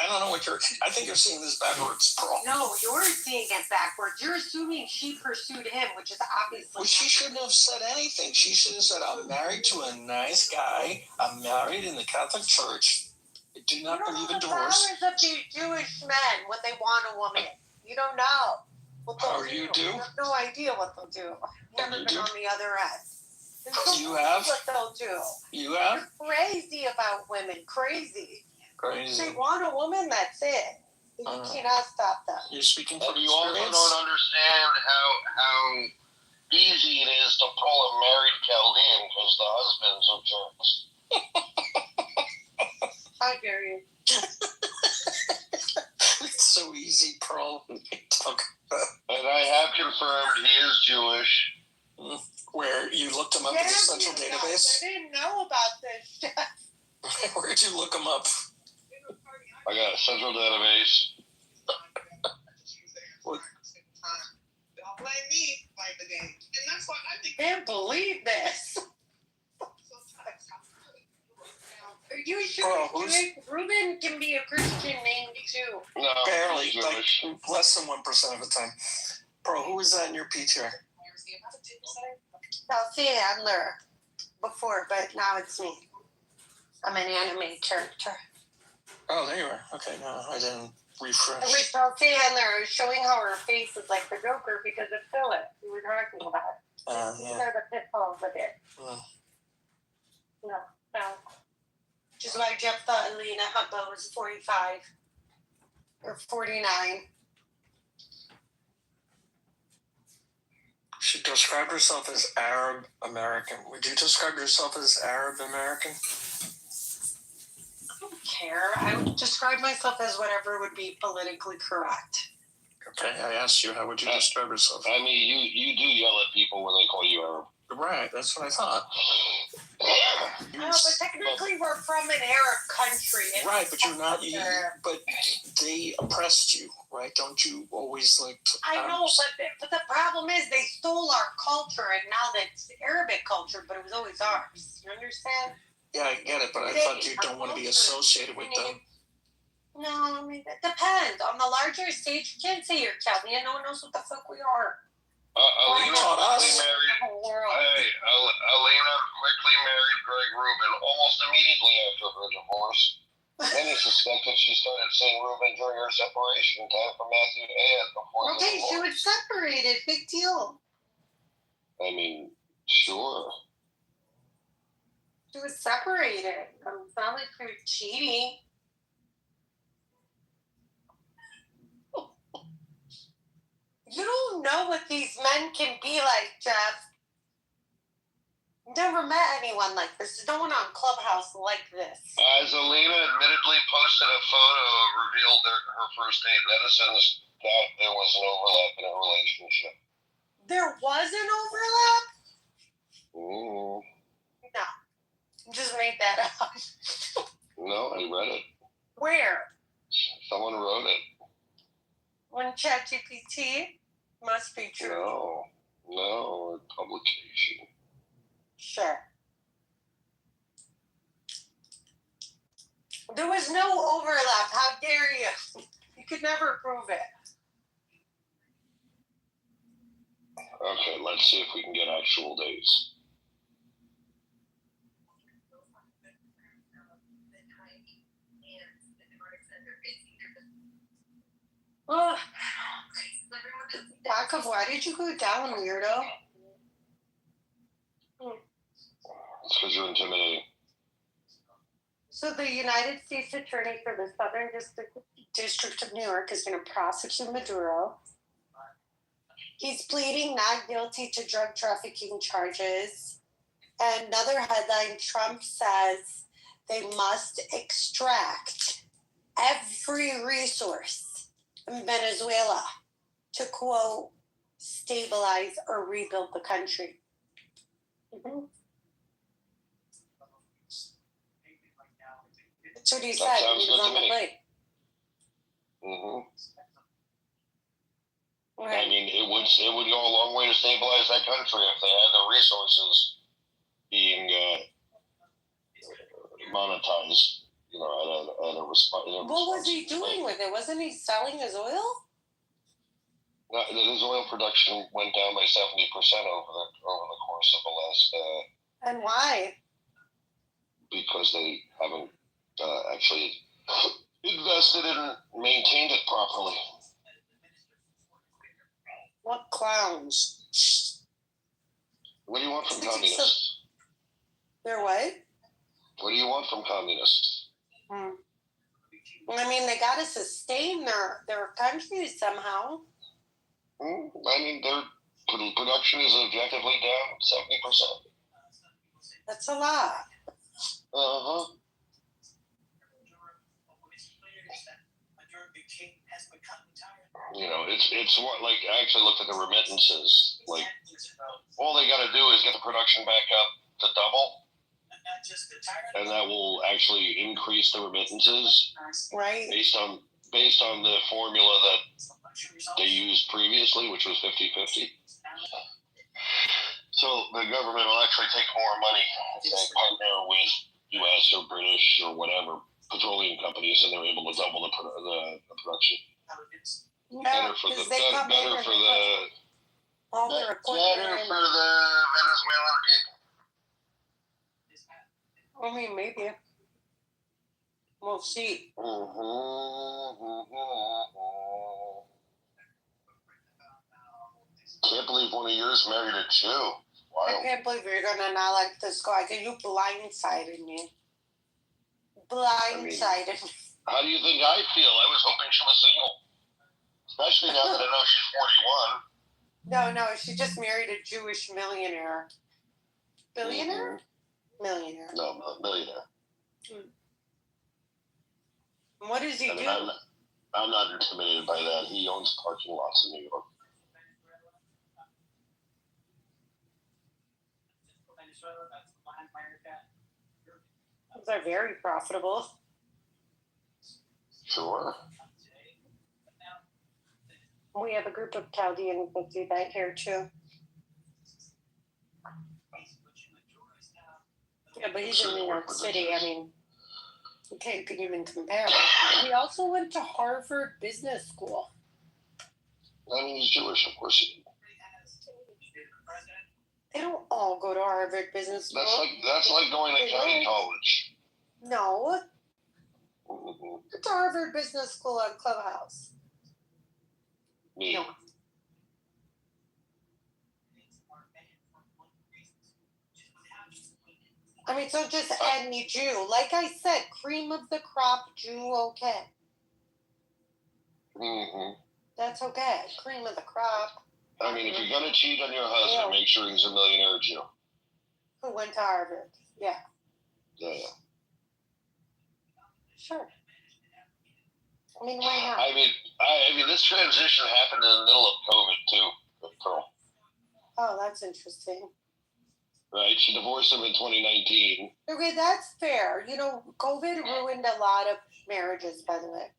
don't know what you're. I think you're seeing this backwards, Pearl. No, you're seeing it backwards. You're assuming she pursued him, which is obviously. Well, she shouldn't have said anything. She should have said, "I'm married to a nice guy. I'm married in the Catholic Church. I do not believe in divorce." The powers of these Jewish men when they want a woman. You don't know what they'll do. You do? You have no idea what they'll do. I've never been on the other end. You have? What they'll do. You have? You're crazy about women. Crazy. Crazy. They want a woman, that's it. You cannot stop them. You're speaking from You also experience? don't understand how easy it is to pull a married Chaldean because the husbands are jerks. How dare you? It's so easy, Pearl. And I have confirmed he is Jewish. Where you looked him up in the central database? I didn't know about this. Where'd you look him up? I got a central database. Don't blame me, play the game. And that's why I can't believe this. Are you sure Ruben can be a Christian name too? No, barely, like less than 1% of the time. Pearl, who is that in your PTR? Chelsea Handler before, but now it's me. I'm an anime character. Oh, there you are. Okay, no, I didn't refresh. With Chelsea Handler, I was showing how her face is like the Joker because of Philip, we were talking about. These are the pitfalls of it. No. Which is why Jeff thought Alina Hubba was 45 or 49. She described herself as Arab American. Would you describe yourself as Arab American? I don't care. I would describe myself as whatever would be politically correct. Okay, I asked you, how would you describe yourself? I mean, you do yell at people when they call you Arab. Right, that's what I thought. No, but technically we're from an Arab country. Right, but you're not. But they oppressed you, right? Don't you always like to... I know, but the problem is they stole our culture, and now that's Arabic culture, but it was always ours. You understand? Yeah, I get it, but I thought you don't want to be associated with them. No, I mean, it depends. On the larger stage, you can't say you're Chaldean. No one knows what the fuck we are. Alina quickly married Greg Rubin almost immediately after her divorce. Many suspect that she started seeing Rubin during her separation in time for Matthew to add before the divorce. She was separated. Big deal. I mean, sure. She was separated. It's not like we were cheating. You don't know what these men can be like, Jeff. Never met anyone like this. No one on Clubhouse like this. As Alina admittedly posted a photo revealed her first date, netizens thought there was an overlap in a relationship. There was an overlap? Ooh. No. You just made that up. No, I read it. Where? Someone wrote it. On ChatGPT? Must be true. No, a publication. Sure. There was no overlap. How dare you? You could never prove it. Okay, let's see if we can get actual dates. Oh, Yakov, why did you go down, weirdo? It's because you're intimidating. So the United States Attorney for the Southern District of New York is going to prosecute Maduro. He's pleading not guilty to drug trafficking charges. Another headline, Trump says they must extract every resource in Venezuela to, quote, stabilize or rebuild the country. Mm-hmm. That's what he said when he was on the plane. Mm-hmm. Right. I mean, it would go a long way to stabilize that country if they had the resources being monetized. You know, at a response. What was he doing with it? Wasn't he selling his oil? His oil production went down by 70% over the course of the last. And why? Because they haven't actually invested and maintained it properly. What clowns? What do you want from communists? They're what? What do you want from communists? I mean, they got to sustain their country somehow. I mean, their production is objectively down 70%. That's a lot. Uh-huh. You know, it's what, like, I actually looked at the remittances. Like, all they got to do is get the production back up to double. And that will actually increase the remittances, right? Based on the formula that they used previously, which was 50-50. So the government will actually take more money if they partner with U.S. or British or whatever petroleum companies, and they're able to double the production. Yeah, better for the Venezuelan people. I mean, maybe. We'll see. Can't believe one of yours married a Jew. Wow. I can't believe you're gonna not like this guy. You blindsided me. Blindsided. How do you think I feel? I was hoping she was single. Especially now that I know she's 41. No, she just married a Jewish millionaire. Billionaire? Mm-hmm. Millionaire. No, millionaire. What does he do? I'm not intimidated by that. He owns parking lots in New York. They're very profitable. Sure. We have a group of Chaldeans that do that here too. Yeah, but he's in New York City. I mean, you can't even compare. He also went to Harvard Business School. I mean, he's Jewish, of course. They don't all go to Harvard Business School. That's like going to county college. No. It's Harvard Business School on Clubhouse. Me. No. I mean, so just any Jew. Like I said, cream of the crop Jew, okay. Mm-hmm. That's okay. Cream of the crop. I mean, if you're going to cheat on your husband, make sure he's a millionaire Jew. Who went to Harvard. Yeah. Yeah. Sure. I mean, why not? I mean, this transition happened in the middle of COVID, too, Pearl. Oh, that's interesting. Right? She divorced him in 2019. Okay, that's fair. You know, COVID ruined a lot of marriages, by the way.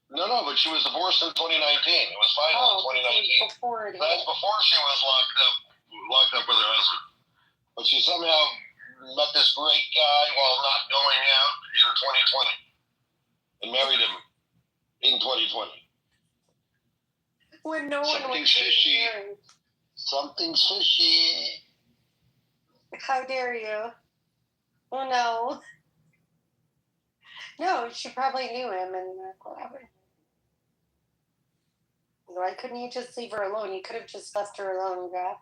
No, but she was divorced in 2019. It was final in 2019. That's before she was locked up with her husband. But she somehow met this great guy while not going out in 2020 and married him in 2020. When no one was fishy. married. Something's fishy. How dare you? Oh, no. No, she probably knew him and whatever. Why couldn't you just leave her alone? You could have just left her alone, Graf.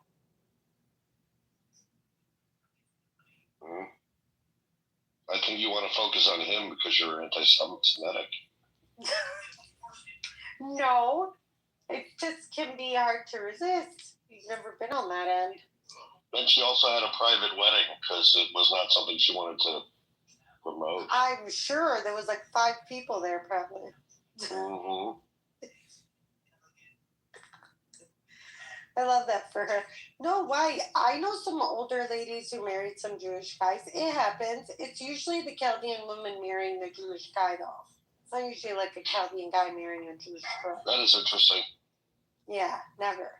I think you want to focus on him because you're anti-Semitic. No, it just can be hard to resist. You've never been on that end. And she also had a private wedding because it was not something she wanted to promote. I'm sure there was like 5 people there, probably. Mm-hmm. I love that for her. No, why? I know some older ladies who married some Jewish guys. It happens. It's usually the Chaldean woman marrying the Jewish guy, though. It's not usually like a Chaldean guy marrying a Jewish girl. That is interesting. Yeah, never.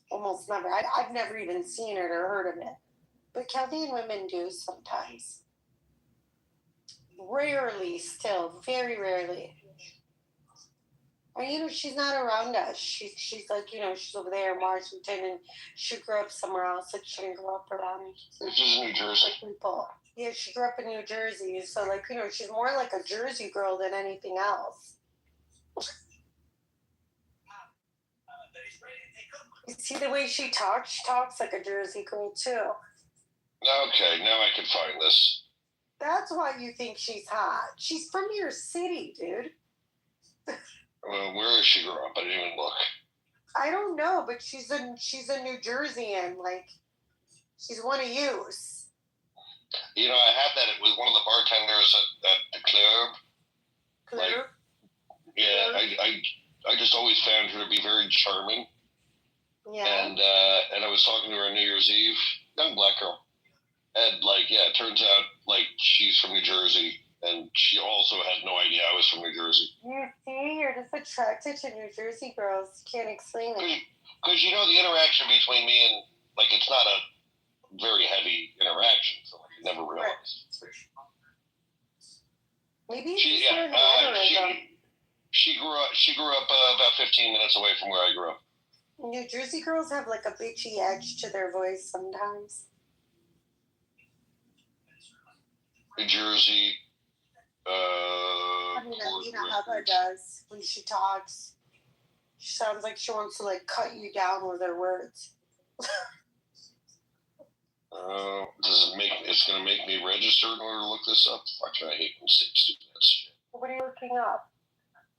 Almost never. I've never even seen it or heard of it. But Chaldean women do sometimes. Rarely still. Very rarely. Or, she's not around us. She's like, she's over there in Washington, and she grew up somewhere else. Like, she didn't grow up around. She's in New Jersey. People. Yeah, she grew up in New Jersey. So, like, she's more like a Jersey girl than anything else. You see the way she talks? She talks like a Jersey girl, too. Okay, now I can find this. That's why you think she's hot. She's from your city, dude. Well, where is she grew up? I didn't even look. I don't know, but she's a New Jerseyan. Like, she's one of yous. I had that with one of the bartenders at the club. Club? Like, yeah, I just always found her to be very charming. Yeah. And I was talking to her on New Year's Eve, young black girl. And, it turns out, she's from New Jersey. And she also had no idea I was from New Jersey. You see, you're just attracted to New Jersey girls. Can't explain it. Because, the interaction between me and, it's not a very heavy interaction. So, I never realized. Maybe she grew up about 15 minutes away from where I grew up. New Jersey girls have, a bitchy edge to their voice sometimes. New Jersey... Heather does when she talks. She sounds like she wants to cut you down with her words. It's gonna make me register in order to look this up? Fuck, I hate when states do that shit. What are you looking up?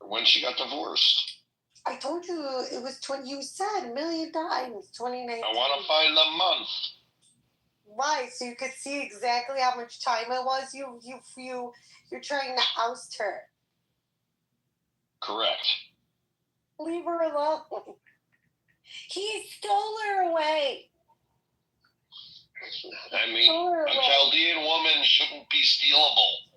When she got divorced. I told you it was 20. You said a million times 2019. I want to find the month. Why? So you could see exactly how much time it was. You're trying to oust her. Correct. Leave her alone. He stole her away. I mean, a Chaldean woman shouldn't be stealable.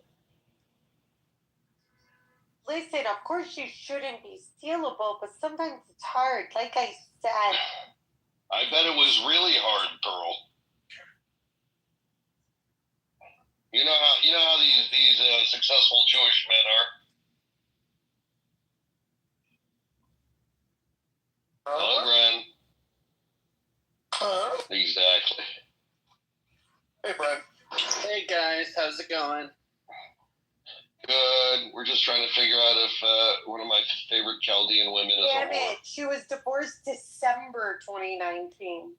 Listen, of course she shouldn't be stealable, but sometimes it's hard. Like I said. I bet it was really hard, Pearl. You know how these successful Jewish men are. Hello, Bren. Huh? Exactly. Hey, Brent. Hey, guys. How's it going? Good. We're just trying to figure out if one of my favorite Chaldean women is Damn a whore. it. She was divorced December 2019.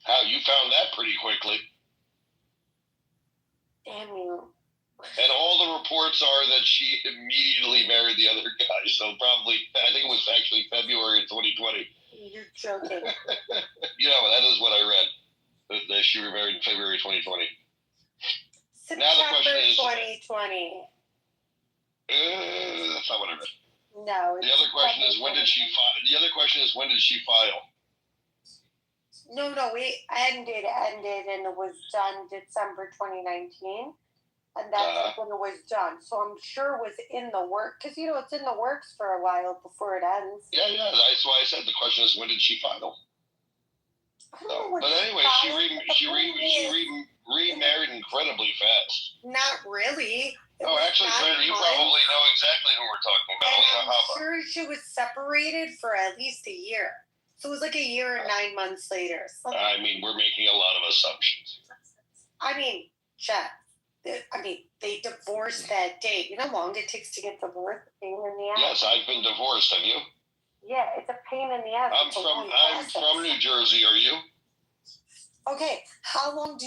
How? You found that pretty quickly. Damn you. And all the reports are that she immediately married the other guy. So probably, I think it was actually February of 2020. You're joking. That is what I read. That she remarried in February 2020. September Now the question is, 2020. that's not what I read. No. The other question is when did she file? The other question is when did she file? No, it ended, and it was done December 2019. And that's when it was done. So I'm sure it was in the work, because, it's in the works for a while before it ends. Yeah, that's why I said the question is when did she file? I don't know what but anyway, she remarried incredibly fast. Not really. Actually, Brenda, you probably know exactly who we're talking about. And I'm sure she was separated for at least a year. So it was like a year and 9 months later. I mean, we're making a lot of assumptions. I mean, Jeff, they divorced that day. You know how long it takes to get divorced? Yes, I've been divorced. Have you? Yeah, it's a pain in the ass. I'm It's a from long I'm process. from New Jersey. Are you? Okay, how long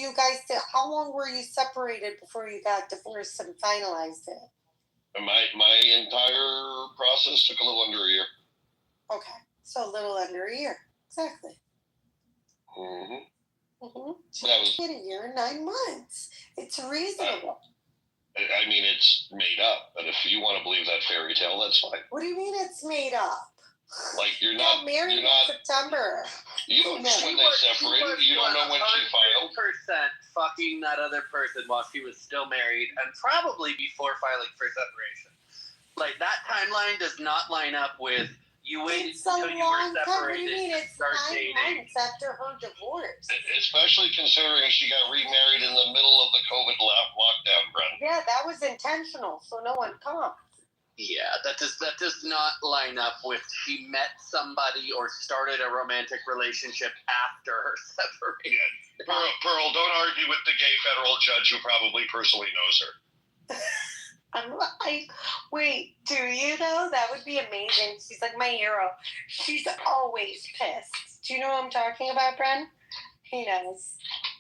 how long were you separated before you got divorced and finalized it? My entire process took a little under a year. Okay, so a little under a year. Exactly. Mm-hmm. Mm-hmm. That was, a year and 9 months. It's reasonable. I mean, it's made up, but if you want to believe that fairy tale, that's fine. What do you mean it's made up? Like you're Got not married you're in not. September. You don't know when they separated. You don't know when she filed. Percent fucking that other person while she was still married, and probably before filing for separation. Like that timeline does not line up with you waited until you were separated. What do you mean? To It's start 9 dating. months after her divorce. Especially considering she got remarried in the middle of the COVID lockdown, Brent. Yeah, that was intentional, so no one comes. Yeah, that does not line up with she met somebody or started a romantic relationship after her separation. Yeah. Pearl, don't argue with the gay federal judge who probably personally knows her. Wait, do you though? That would be amazing. She's like my hero. She's always pissed. Do you know what I'm talking about, Bren? He knows.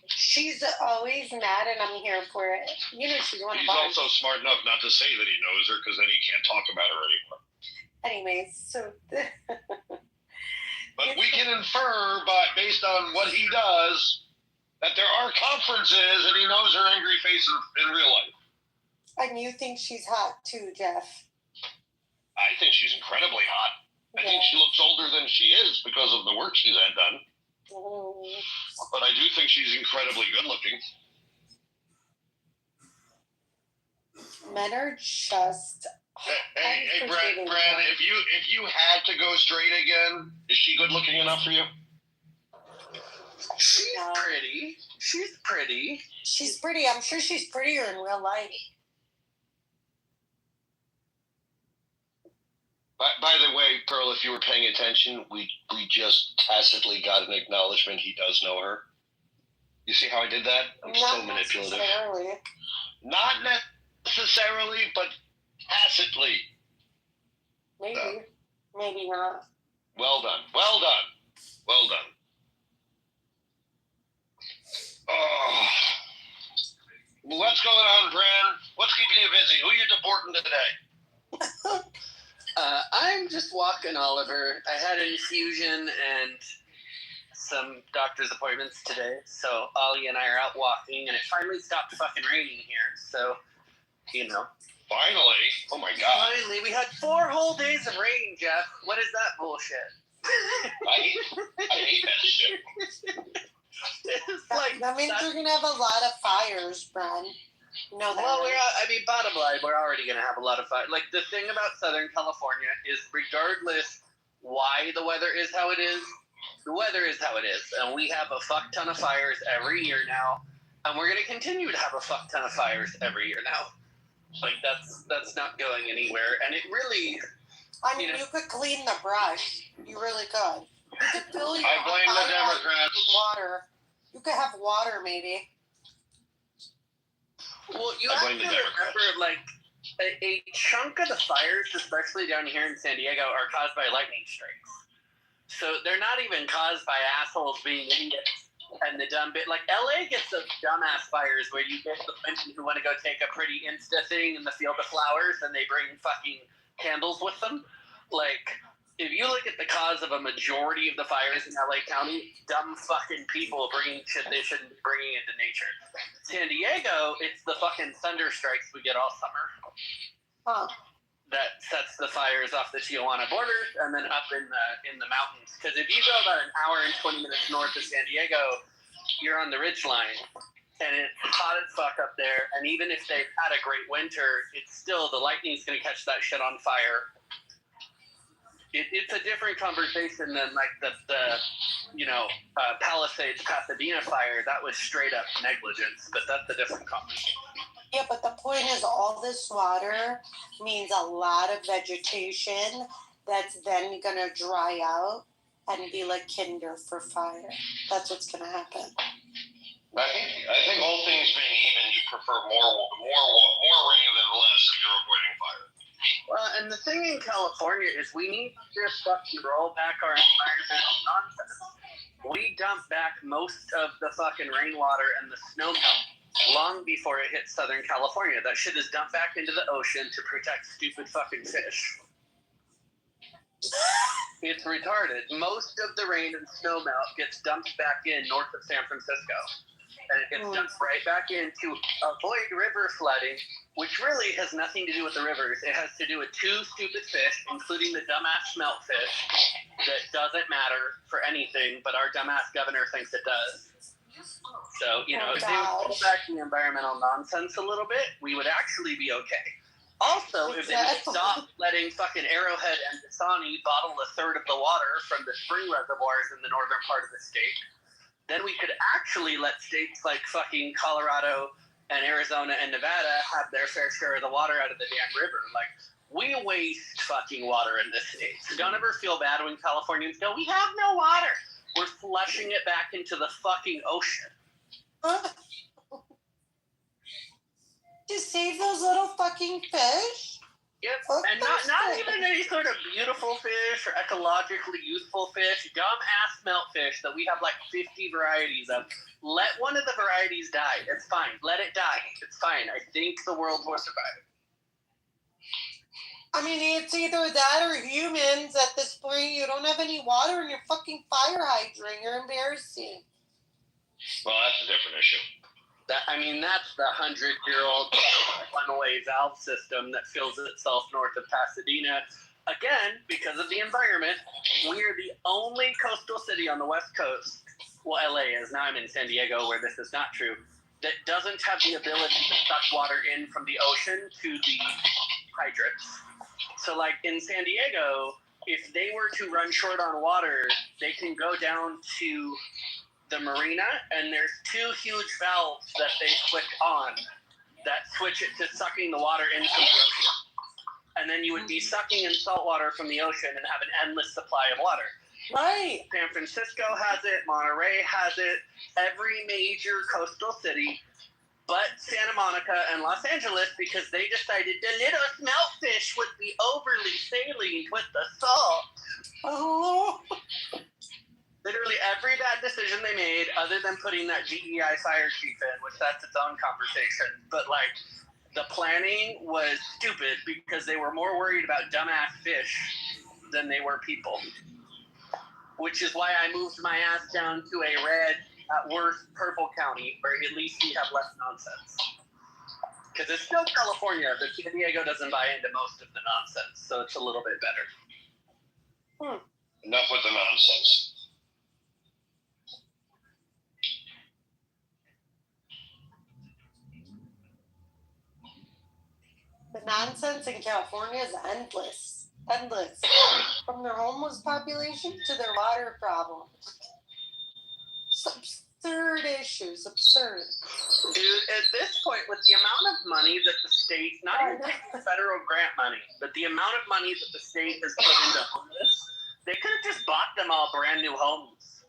She's always mad, and I'm here for it. You know she's one of He's ours. also smart enough not to say that he knows her, because then he can't talk about her anymore. Anyways, so. But we can infer, based on what he does, that there are conferences, and he knows her angry face in real life. And you think she's hot too, Jeff? I think she's incredibly hot. I think she looks older than she is because of the work she's had done. But I do think she's incredibly good looking. Men are just. Hey, Brent, if you had to go straight again, is she good looking enough for you? She's pretty. She's pretty. She's pretty. I'm sure she's prettier in real life. By the way, Pearl, if you were paying attention, we just tacitly got an acknowledgement he does know her. You see how I did that? I'm so manipulative. Not necessarily, but tacitly. Maybe. Maybe not. Well done. Well done. Well done. Oh. What's going on, Bran? What's keeping you busy? Who are you deporting today? I'm just walking Oliver. I had an infusion and some doctor's appointments today, so Ollie and I are out walking, and it finally stopped fucking raining here, so, you know. Finally? Oh my God. Finally, we had 4 whole days of rain, Jeff. What is that bullshit? I hate that shit. That means you're going to have a lot of fires, Bren. No, well, bottom line, we're already going to have a lot of fire. Like, the thing about Southern California is regardless why the weather is how it is, the weather is how it is. And we have a fuck ton of fires every year now. And we're going to continue to have a fuck ton of fires every year now. Like, that's not going anywhere. And it really... I mean, you could clean the brush. You really could. You could fill your I blame the Democrats. With water. You could have water, maybe. Well, you have to remember, like, a chunk of the fires, especially down here in San Diego, are caused by lightning strikes. So they're not even caused by assholes being idiots and the dumb bit. Like, LA gets those dumbass fires where you get the women who want to go take a pretty Insta thing in the field of flowers and they bring fucking candles with them. Like, if you look at the cause of a majority of the fires in LA County, dumb fucking people bringing shit they shouldn't be bringing into nature. San Diego, it's the fucking thunder strikes we get all summer. Huh. That sets the fires off the Tijuana border and then up in the mountains. Because if you go about an hour and 20 minutes north of San Diego, you're on the ridge line. And it's hot as fuck up there. And even if they've had a great winter, it's still, the lightning's going to catch that shit on fire. It's a different conversation than like the Palisades Pasadena fire. That was straight up negligence, but that's a different conversation. Yeah, but the point is all this water means a lot of vegetation that's then going to dry out and be like kindle for fire. That's what's going to happen. I think all things being even, you prefer more rain than less if you're avoiding fire. Well, and the thing in California is we need to just fucking roll back our environmental nonsense. We dump back most of the fucking rainwater and the snow melt long before it hits Southern California. That shit is dumped back into the ocean to protect stupid fucking fish. It's retarded. Most of the rain and snow melt gets dumped back in north of San Francisco. And it gets dumped right back in to avoid river flooding, which really has nothing to do with the rivers. It has to do with two stupid fish, including the dumbass smelt fish, that doesn't matter for anything, but our dumbass governor thinks it does. So, if they would pull back the environmental nonsense a little bit, we would actually be okay. Also, if they would stop letting fucking Arrowhead and Dasani bottle a third of the water from the spring reservoirs in the northern part of the state, then we could actually let states like fucking Colorado and Arizona and Nevada have their fair share of the water out of the damn river. Like, we waste fucking water in this state. So don't ever feel bad when Californians go, we have no water. We're flushing it back into the fucking ocean. To save those little fucking fish? Yep, and not even any sort of beautiful fish or ecologically useful fish, dumb-ass smelt fish that we have like 50 varieties of. Let one of the varieties die. It's fine. Let it die. It's fine. I think the world will survive. I mean, it's either that or humans at this point. You don't have any water in your fucking fire hydrant. You're embarrassing. Well, that's a different issue. That's the 100-year-old one-way valve system that fills itself north of Pasadena. Again, because of the environment, we are the only coastal city on the West Coast. Well, LA is. Now I'm in San Diego, where this is not true. That doesn't have the ability to suck water in from the ocean to the hydrants. So, like in San Diego, if they were to run short on water, they can go down to the marina, and there's two huge valves that they click on that switch it to sucking the water in from the ocean. And then you would be sucking in salt water from the ocean and have an endless supply of water. Right. San Francisco has it, Monterey has it, every major coastal city but Santa Monica and Los Angeles, because they decided the little smelt fish would be overly saline with the salt. Oh. Literally every bad decision they made, other than putting that GEI fire chief in, which that's its own conversation, but like the planning was stupid because they were more worried about dumbass fish than they were people. Which is why I moved my ass down to a red, at worst, purple county, where at least we have less nonsense. Because it's still California, but San Diego doesn't buy into most of the nonsense, so it's a little bit better. Enough with the nonsense. The nonsense in California is endless. Endless. From their homeless population to their water problem. It's absurd issues. Absurd. Dude, at this point, with the amount of money that the state, not even federal grant money, but the amount of money that the state has put into homeless, they could have just bought them all brand new homes.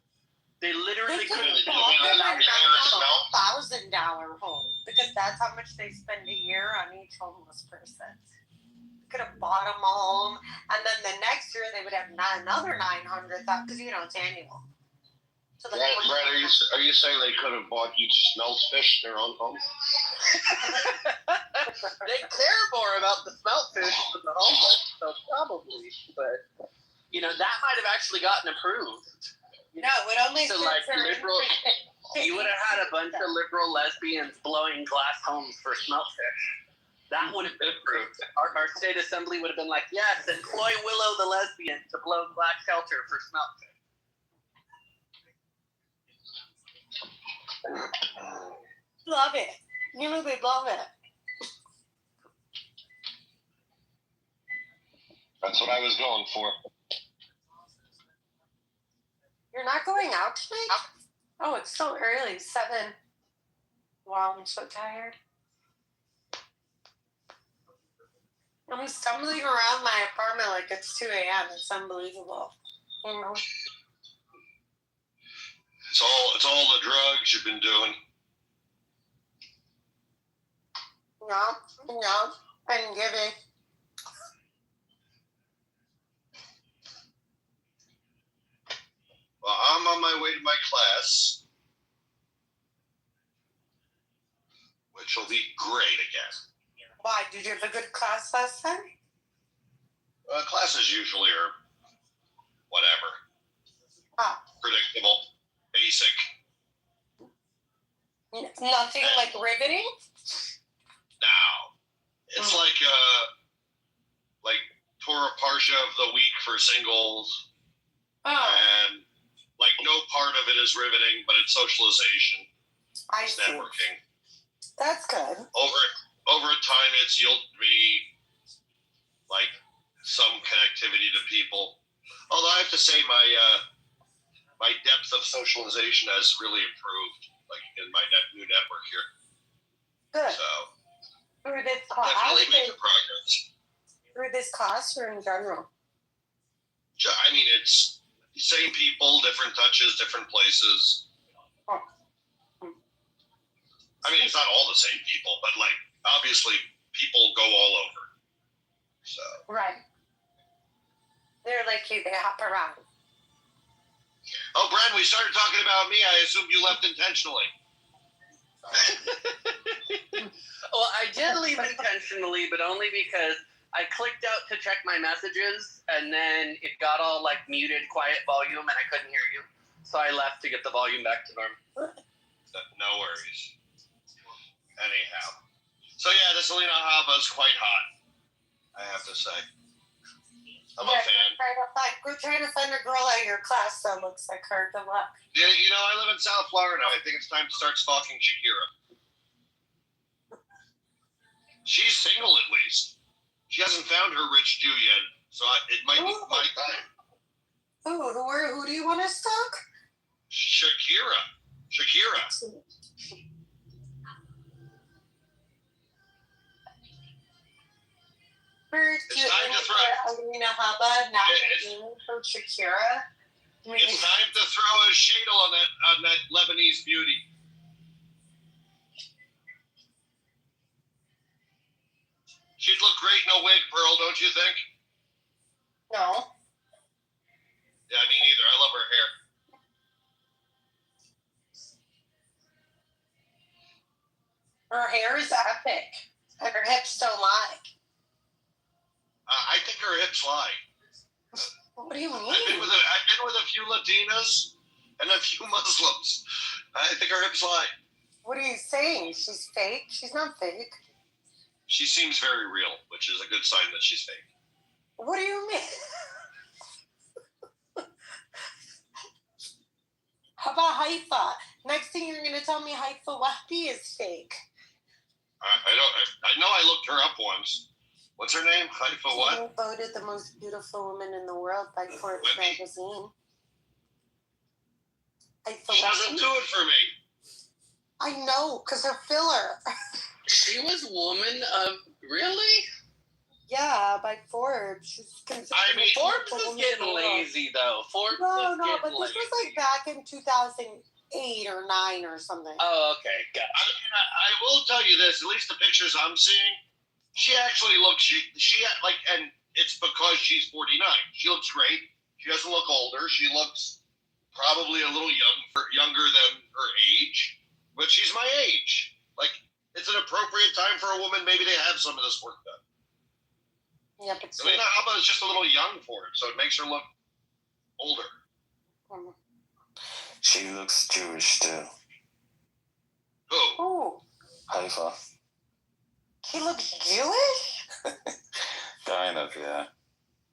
They literally could have bought them $1,000 home because that's how much they spend a year on each homeless person. Could have bought them all home, and then the next year they would have another 900,000 because it's annual. So Brad, are you saying they could have bought each smelt fish their own home? They care more about the smelt fish than the homeless, so probably. But that might have actually gotten approved. No, it would only so like liberal. You would have had a bunch of liberal lesbians blowing glass homes for smelt fish. That would have been approved. Our state assembly would have been like, yes, employ Willow the lesbian to blow glass shelter for smelt fish. Love it. They'd love it. That's what I was going for. You're not going out tonight? Oh, it's so early. 7. Wow, I'm so tired. I'm stumbling around my apartment like it's 2 a.m. It's unbelievable. It's all the drugs you've been doing. Yeah, and giving. class, which will be great again. Why? Did you have a good class last time? Classes usually are whatever. Predictable, basic. Nothing like riveting? Now, it's like Torah Parsha of the week for singles. And like no part of it is riveting, but it's socialization. It's networking. That's good. Over time, you'll be like some connectivity to people. Although I have to say, my depth of socialization has really improved, like in my new network here. Good. So Through this class, definitely making progress. Through this class or in general? I mean, it's the same people, different touches, different places. I mean, it's not all the same people, but like obviously people go all over. So right. They're like you. They hop around. Oh, Brad, we started talking about me. I assume you left intentionally. Well, I did leave intentionally, but only because I clicked out to check my messages, and then it got all like muted, quiet volume, and I couldn't hear you. So I left to get the volume back to normal. No worries. Anyhow. So yeah, the Selena Haba is quite hot, I have to say. I'm a fan. We're trying to find a girl at your class that looks like her. Good luck. Yeah, I live in South Florida. I think it's time to start stalking Shakira. She's single at least. She hasn't found her rich Jew yet, so it might be my time. Who do you want to stalk? Shakira. It's time to throw Alina Haba, not from Shakira. It's time to throw a shadle on that Lebanese beauty. She'd look great in a wig, Pearl, don't you think? No. Yeah, me neither. I love her hair. Her hair is epic, and her hips don't lie. I think her hips lie. What do you mean? I've been with a few Latinas and a few Muslims. I think her hips lie. What are you saying? She's fake? She's not fake. She seems very real, which is a good sign that she's fake. What do you mean? How about Haifa? Next thing you're going to tell me Haifa Wahbi is fake. I know I looked her up once. What's her name? Haifa what? Voted the most beautiful woman in the world by Forbes magazine. She doesn't do it for me. I know, because her filler. She was woman of really? Yeah, by Forbes. She's Forbes is getting lazy though. No, but this was like back in 2008 or 9 or something. Oh, okay, got it. I will tell you this. At least the pictures I'm seeing, she actually looks. She like, and it's because she's 49. She looks great. She doesn't look older. She looks probably a little younger than her age, but she's my age. Like, it's an appropriate time for a woman maybe to have some of this work done. Yeah, but Selena Haba is just a little young for it, so it makes her look older. She looks Jewish too. Who? Haifa. She looks Jewish? Kind of, yeah.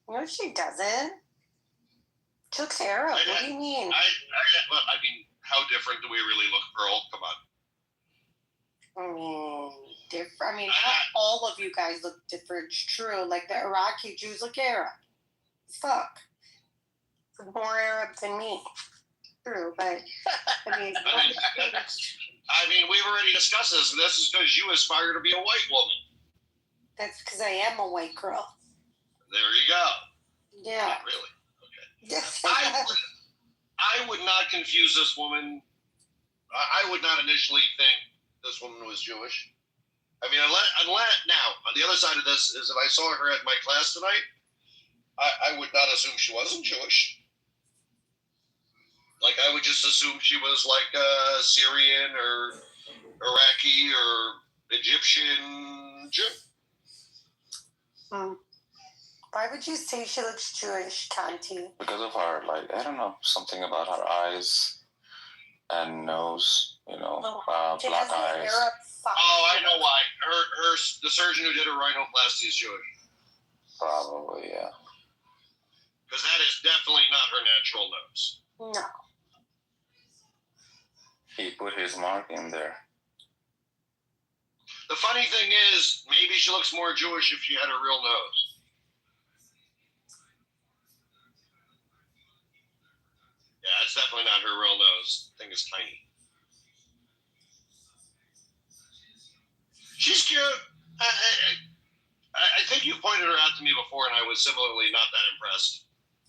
No, she doesn't. She looks Arab. What do you mean? I mean, how different do we really look, Pearl? Come on. Different. I mean, not all of you guys look different. It's true. Like the Iraqi Jews look Arab. Fuck. They're more Arab than me. True, but I mean, we've already discussed this, and this is because you aspire to be a white woman. That's because I am a white girl. There you go. Yeah. Not really. Okay. I would not confuse this woman. I would not initially think this woman was Jewish. I mean, unless now on the other side of this is if I saw her at my class tonight, I would not assume she wasn't Jewish. Like I would just assumed she was like Syrian or Iraqi or Egyptian Jew. Why would you say she looks Jewish, Conti? Because of her, like, I don't know, something about her eyes and nose, She black has the eyes. Arab side. Oh, I know why. The surgeon who did her rhinoplasty is Jewish. Probably, yeah. Because that is definitely not her natural nose. No. He put his mark in there. The funny thing is, maybe she looks more Jewish if she had a real nose. Yeah, it's definitely not her real nose. The thing is tiny. She's cute. I think you pointed her out to me before, and I was similarly not that impressed.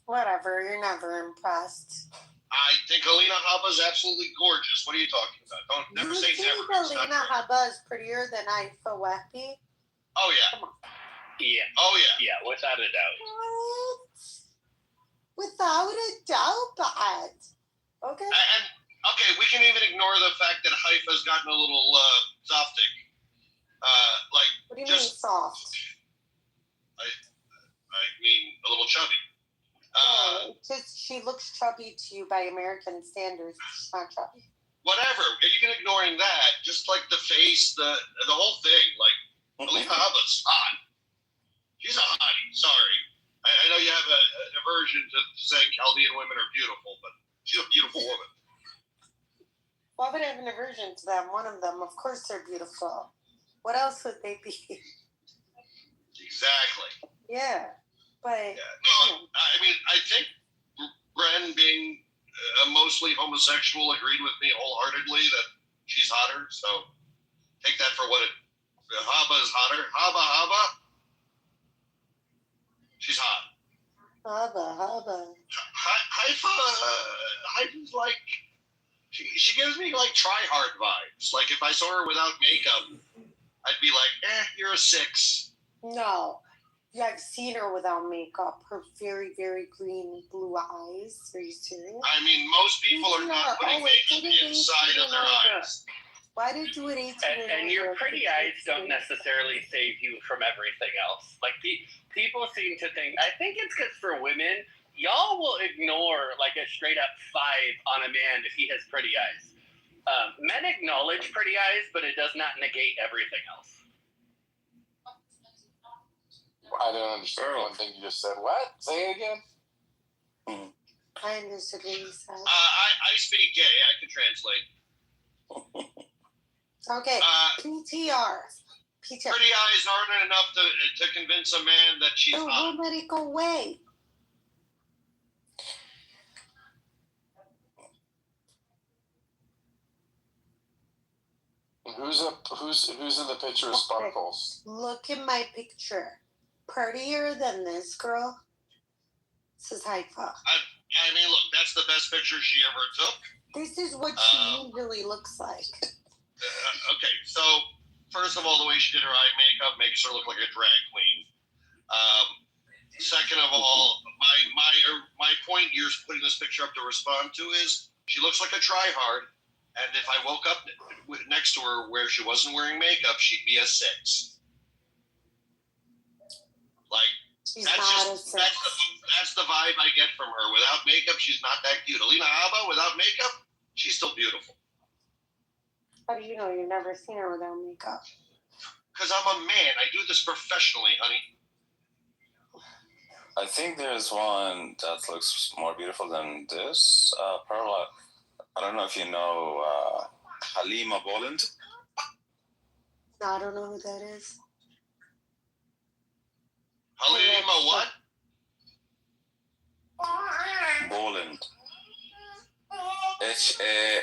Whatever, you're never impressed. I think Alina Habba is absolutely gorgeous. What are you talking about? Don't never say never. Alina Habba is prettier than Haifa Wehbi. Oh yeah. Yeah. Oh yeah. Yeah, without a doubt. What? Without a doubt, but okay. And okay, we can even ignore the fact that Haifa's gotten a little zoftig. What do you mean soft? I mean a little chubby. Just she looks chubby to you by American standards. She's not chubby. Whatever. You can ignoring that. Just like the face, the whole thing. Like Alina Habba's hot. She's a hottie. Sorry. I know you have an aversion to saying Chaldean women are beautiful, but she's a beautiful woman. Why would I have an aversion to them? One of them, of course, they're beautiful. What else would they be? Exactly. Yeah, but no, I mean, I think Bren, being mostly homosexual, agreed with me wholeheartedly that she's hotter. So take that for what it. Habba is hotter. Habba. She's hot. Habba. Haifa's like. She gives me like try-hard vibes. Like if I saw her without makeup, I'd be like, you're a 6. No. Yeah, I've seen her without makeup. Her very, very green blue eyes. Are you serious? I mean, most people are not putting makeup inside of their eyes. Why did you do it 18 and your pretty eyes don't necessarily save you from everything else. Like people seem to think, I think it's because for women, y'all will ignore like a straight up 5 on a man if he has pretty eyes. Men acknowledge pretty eyes, but it does not negate everything else. I don't understand one thing you just said. What? Say it again. I understood what you said. I speak gay. I can translate. Okay. PTR. Pretty eyes aren't enough to convince a man that she's hot. Don't let it go away. Who's in the picture of Sparkles? Look at my picture. Prettier than this girl. This is Haifa. I mean, look, that's the best picture she ever took. This is what she usually looks like. Okay, so first of all, the way she did her eye makeup makes her look like a drag queen. Second of all, my point you're putting this picture up to respond to is she looks like a tryhard, and if I woke up next to her where she wasn't wearing makeup, she'd be a 6. Like that's the vibe I get from her. Without makeup, she's not that cute. Alina Habba, without makeup, she's still beautiful. How do you know? You've never seen her without makeup. Because I'm a man. I do this professionally, honey. I think there's one that looks more beautiful than this. Perla, I don't know if you know Halima Boland. No, I don't know who that is. Halima what? Boland. HALEMA.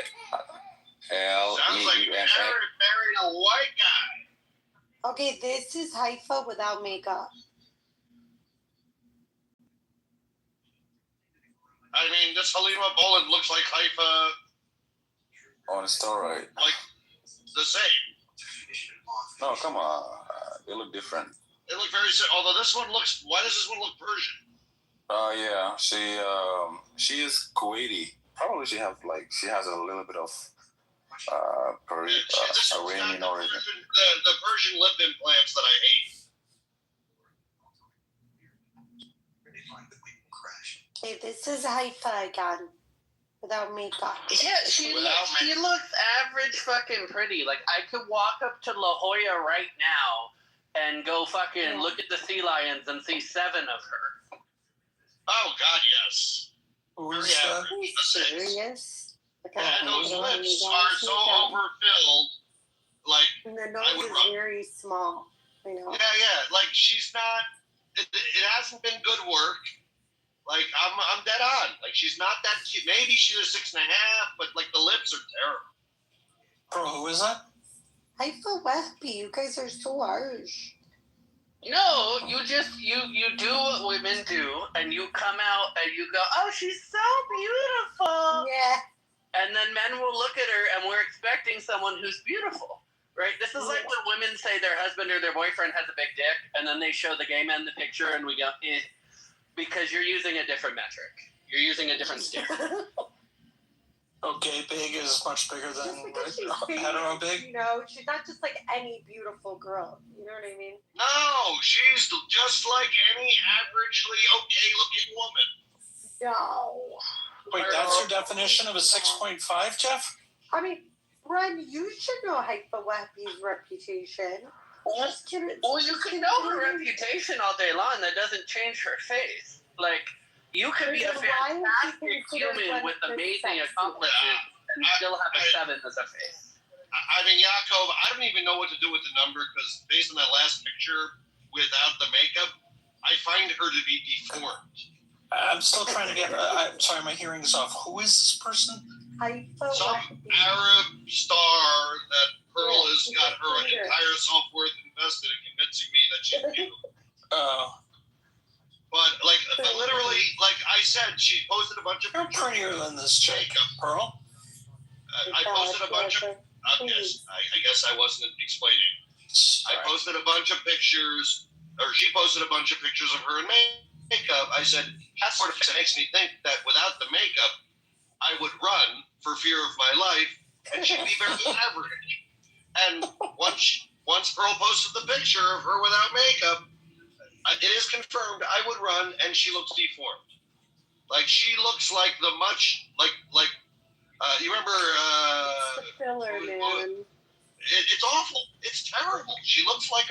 Sounds like you married a white guy. Okay, this is Haifa without makeup. I mean, this Halima Boland looks like Haifa. On a steroid. Like the same. No, come on. They look different. They look very similar. Although this one looks. Why does this one look Persian? Yeah. She is Kuwaiti. Probably probably she has a little bit of Iranian origin. The Persian lip implants that I hate. Okay, this is Haifa again. Without makeup. Yeah, she looks average fucking pretty. Like, I could walk up to La Jolla right now and go fucking look at the sea lions and see 7 of her. Oh, God, yes. Very average. Serious? And those lips are so overfilled. Like, and the nose is very small. You know? Yeah. Like, she's not. It hasn't been good work. Like, I'm dead on. Like, she's not that cute. Maybe she's a 6.5, but like the lips are terrible. Bro, who is that? I feel happy. You guys are so harsh. No, you do what women do, and you come out and you go, oh, she's so beautiful. Yeah. And then men will look at her, and we're expecting someone who's beautiful, right? This is like when women say their husband or their boyfriend has a big dick, and then they show the gay men the picture, and we go, eh. Because you're using a different metric. You're using a different standard. Okay, big is much bigger than hetero big. You know, she's not just like any beautiful girl. You know what I mean? No, she's just like any averagely okay-looking woman. No. Wait, that's your definition of a 6.5, Jeff? I mean, Ren, you should know Haifa Wahbi's reputation. Well, you can know her reputation all day long. That doesn't change her face. Like, you could be a fantastic human with amazing accomplishments and still have a 7 as a face. I mean, Yaakov, I don't even know what to do with the number because based on that last picture without the makeup, I find her to be deformed. I'm still trying to get. I'm sorry, my hearing is off. Who is this person? Some Arab star that Pearl has got her entire self-worth invested in convincing me that she's beautiful. But literally, like I said, she posted a bunch of You're prettier than this chick, Pearl. I posted a bunch of. I guess I wasn't explaining. I posted a bunch of pictures, or she posted a bunch of pictures of her in makeup. I said that sort of makes me think that without the makeup, I would run for fear of my life, and she'd be very average. And once Pearl posted the picture of her without makeup, it is confirmed I would run, and she looks deformed. Like she looks like you remember? Filler, man. It's awful. It's terrible. She looks like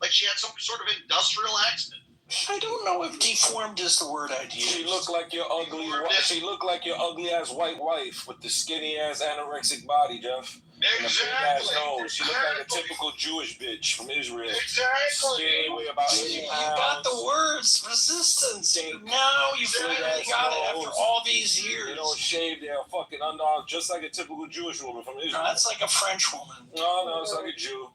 like she had some sort of industrial accident. I don't know if deformed is the word I'd use. She looked like your ugly. She looked like your ugly ass white wife with the skinny ass anorexic body, Jeff. Exactly. She looked like a typical Jewish bitch from Israel. Exactly. Skinny, weigh about 80 pounds. You got the words resistance. Now you finally got it after all these years. They don't shave their fucking underarms just like a typical Jewish woman from Israel. No, that's like a French woman. No, it's like a Jew.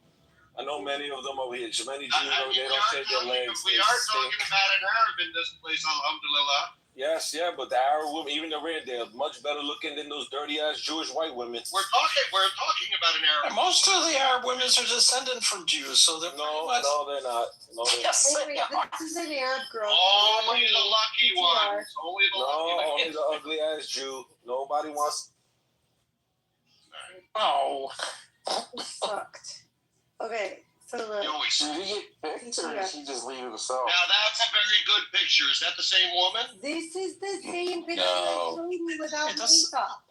I know many of them over here. So many Jews over there don't shave their legs. We are talking about an Arab in this place, alhamdulillah. Yes, yeah, but the Arab women, even the red, they're much better looking than those dirty ass Jewish white women. We're talking about an Arab. And most of the Arab women are descended from Jews, so they're no, they're not. No, yes, anyway, this is an Arab girl. Only the lucky ones. Only the only the ugly ass Jew. Nobody wants. Oh, sucked. Okay, so Did he get picked or did he just leave himself? Now that's a very good picture. Is that the same woman? This is the same picture No. that showed me without makeup.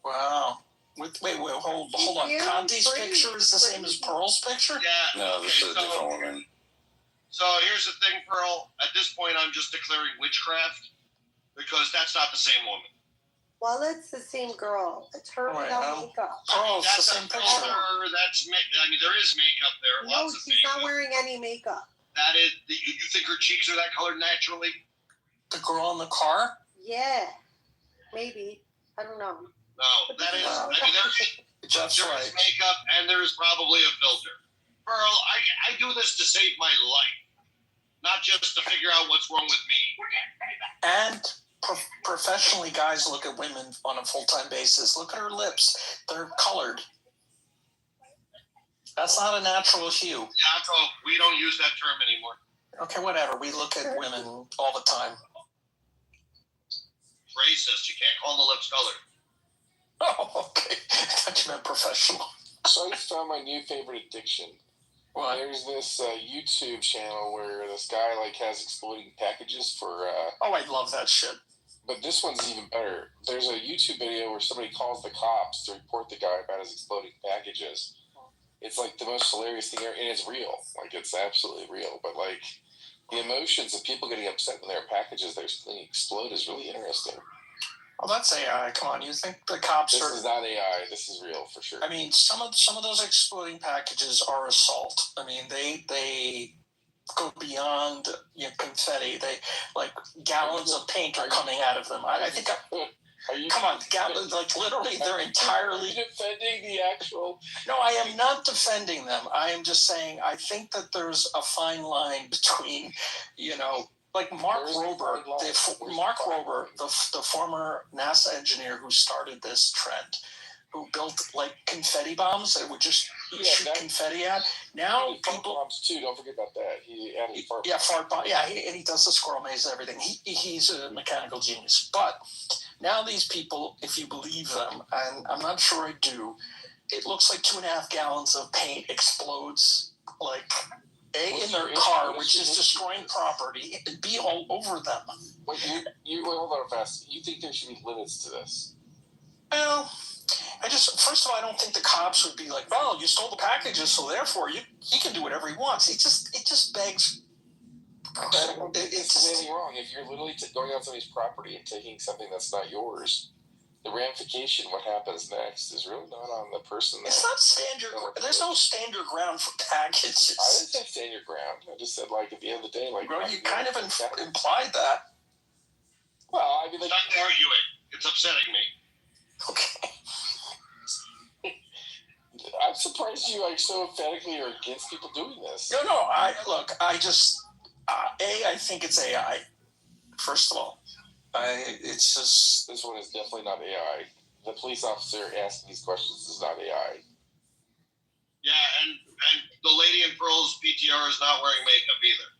wow. Wait, hold on. Very Conti's pretty, picture is the same as Pearl's picture? Yeah. No, this is a different woman. So here's the thing, Pearl. At this point, I'm just declaring witchcraft because that's not the same woman. Well, it's the same girl. It's her without makeup. Oh, it's That's the same a picture. color. I mean, there is makeup there. No, Lots of she's makeup. not wearing any makeup. That is. You think her cheeks are that color naturally? The girl in the car? Yeah, maybe. I don't know. No, that is. I mean, Jeff's there right. is makeup and there is probably a filter. Pearl, I do this to save my life, not just to figure out what's wrong with me. And professionally, guys look at women on a full-time basis. Look at her lips. They're colored. That's not a natural hue. Yaakov, we don't use that term anymore. Okay, whatever. We look at women all the time. racist. You can't call the lips colored. Oh, okay. I thought you meant professional. So I just found my new favorite addiction. What? There's this YouTube channel where this guy like has exploding packages for. Oh, I love that shit. But this one's even better. There's a YouTube video where somebody calls the cops to report the guy about his exploding packages. It's like the most hilarious thing ever, and it's real. Like, it's absolutely real. But like, the emotions of people getting upset when their packages explode is really interesting. Well, that's AI. Come on, you think the cops This are? is not AI. This is real for sure. I mean, some of those exploding packages are assault. I mean, they go beyond confetti. They like gallons of paint are coming out of them. I think. Come on, gallons, like literally, they're entirely defending the actual. No, I am not defending them. I am just saying I think that there's a fine line between, like Mark Rober, the former NASA engineer who started this trend, who built like confetti bombs that would just shoot confetti at. Now people bombs too. Don't forget about that. He added fart. Yeah, fart bomb. Yeah, and he does the squirrel maze and everything. He's a mechanical genius. But now these people, if you believe them, and I'm not sure I do, it looks like 2.5 gallons of paint explodes like in their car, which is destroying property, and B all over them. Wait, you hold on fast. You think there should be limits to this? Well, first of all, I don't think the cops would be like, well, you stole the packages, so therefore he can do whatever he wants. It just begs. It's anything wrong if you're literally going on somebody's property and taking something that's not yours. The ramification, what happens next, is really not on the person. It's not standard. There's no standard ground for packages. I didn't say stand your ground. I just said, like, at the end of the day, like. Bro, you kind of implied that. Well, I mean, like. Stop arguing. It's upsetting me. Okay. I'm surprised you so emphatically are against people doing this. No. I think it's AI. First of all, it's just this one is definitely not AI. The police officer asking these questions is not AI. Yeah, and the lady in Pearl's PTR is not wearing makeup either.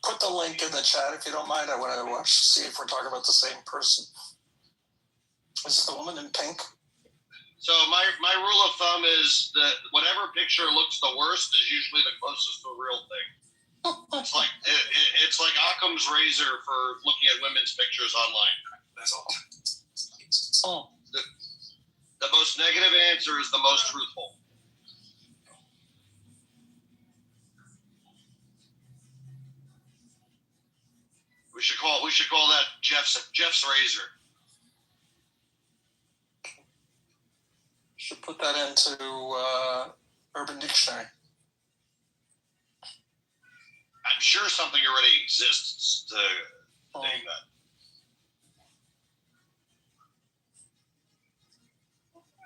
Put the link in the chat if you don't mind. I want to see if we're talking about the same person. Is it the woman in pink? So my rule of thumb is that whatever picture looks the worst is usually the closest to a real thing. It's like it's like Occam's razor for looking at women's pictures online. That's all. The most negative answer is the most truthful. We should call that Jeff's razor. Should put that into Urban Dictionary. I'm sure something already exists to name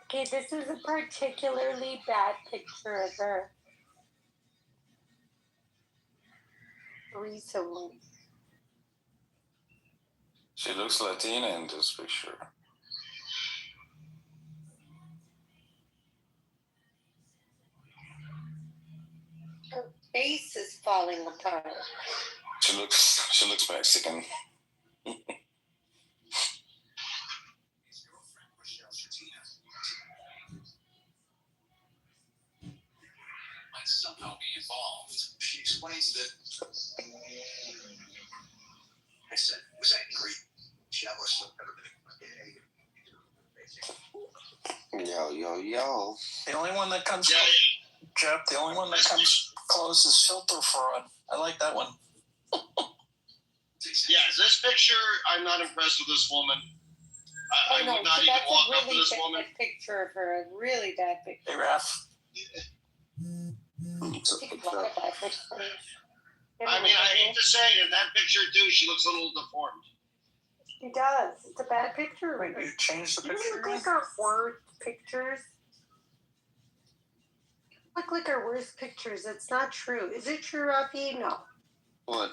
that. Okay, this is a particularly bad picture of her. Recently. She looks Latina in this picture. Her face is falling apart. She looks Mexican. Might somehow be involved. She explains that I said was angry, jealous of everything. Yo. The only one that comes Jeff, the only one that comes close is Filter Fraud. I like that one. Yeah, this picture, I'm not impressed with this woman. I would not even walk up to this woman. Bad picture of her, a really bad picture. Hey, Raph. I mean, I hate to say it, in that picture too, she looks a little deformed. She does. It's a bad picture. Wait, you changed the picture? Look like our worst pictures. Look like our worst pictures. It's not true. Is it true, Rafi? No. What?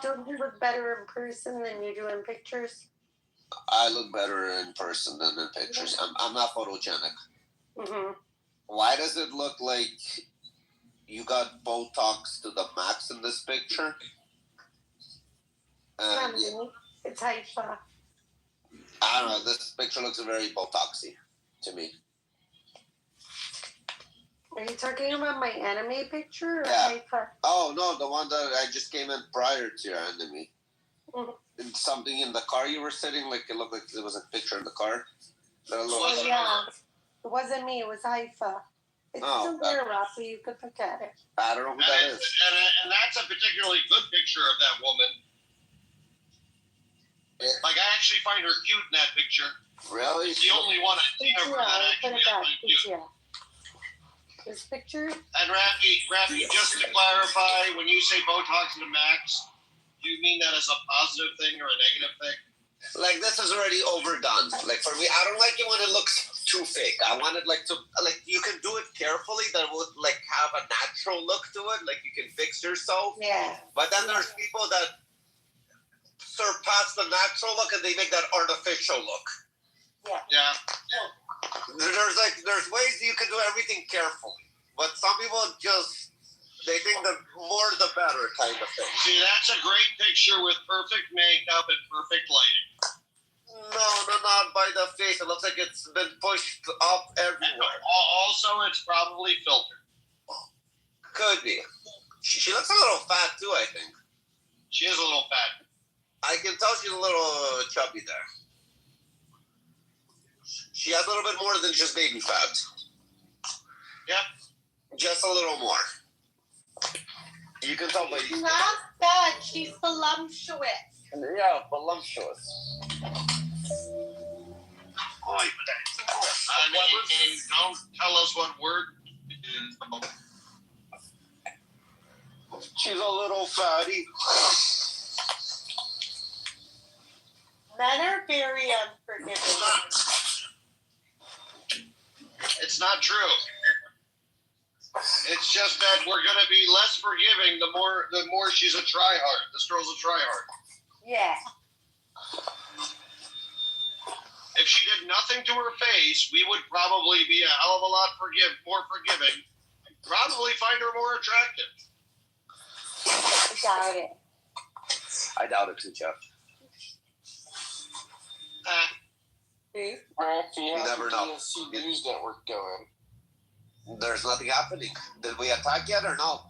Don't you look better in person than you do in pictures? I look better in person than in pictures. I'm not photogenic. Mm-hmm. Why does it look like you got Botox to the max in this picture? It's not me. It's Haifa. I don't know. This picture looks very Botoxy to me. Are you talking about my anime picture or Yeah. Haifa? Oh no, the one that I just came in prior to your enemy. Something in the car you were sitting, like it looked like there was a picture in the car. Oh, yeah. It wasn't me, it was Haifa. It's still there, Rafi. You could look at it. I don't know who that is. And that's a particularly good picture of that woman. Like, I actually find her cute in that picture. Really? It's the only one I've seen of her that actually I find cute. This picture? And Rafi, just to clarify, when you say Botox to max, do you mean that as a positive thing or a negative thing? Like, this is already overdone. Like, for me, I don't like it when it looks too fake. I want it, like, to, like, you can do it carefully that would, like, have a natural look to it. Like, you can fix yourself. Yeah. But then there's people that surpass the natural look and they make that artificial look. Yeah. There's ways you can do everything carefully. But some people just, they think the more the better kind of thing. See, that's a great picture with perfect makeup and perfect lighting. No, not by the face. It looks like it's been pushed up everywhere. Also, it's probably filtered. Could be. She looks a little fat too, I think. She is a little fat. I can tell she's a little chubby there. She has a little bit more than just baby fat. Yep. Just a little more. You can tell by She's not fat. She's voluptuous. Yeah, voluptuous. Boy, don't tell us what word. She's a little fatty. Men are very unforgiving. It's not true. It's just that we're going to be less forgiving the more she's a tryhard. This girl's a tryhard. Yeah. If she did nothing to her face, we would probably be a hell of a lot more forgiving. Probably find her more attractive. I doubt it. I doubt it too, Jeff. You never know. News network going. There's nothing happening. Did we attack yet or no?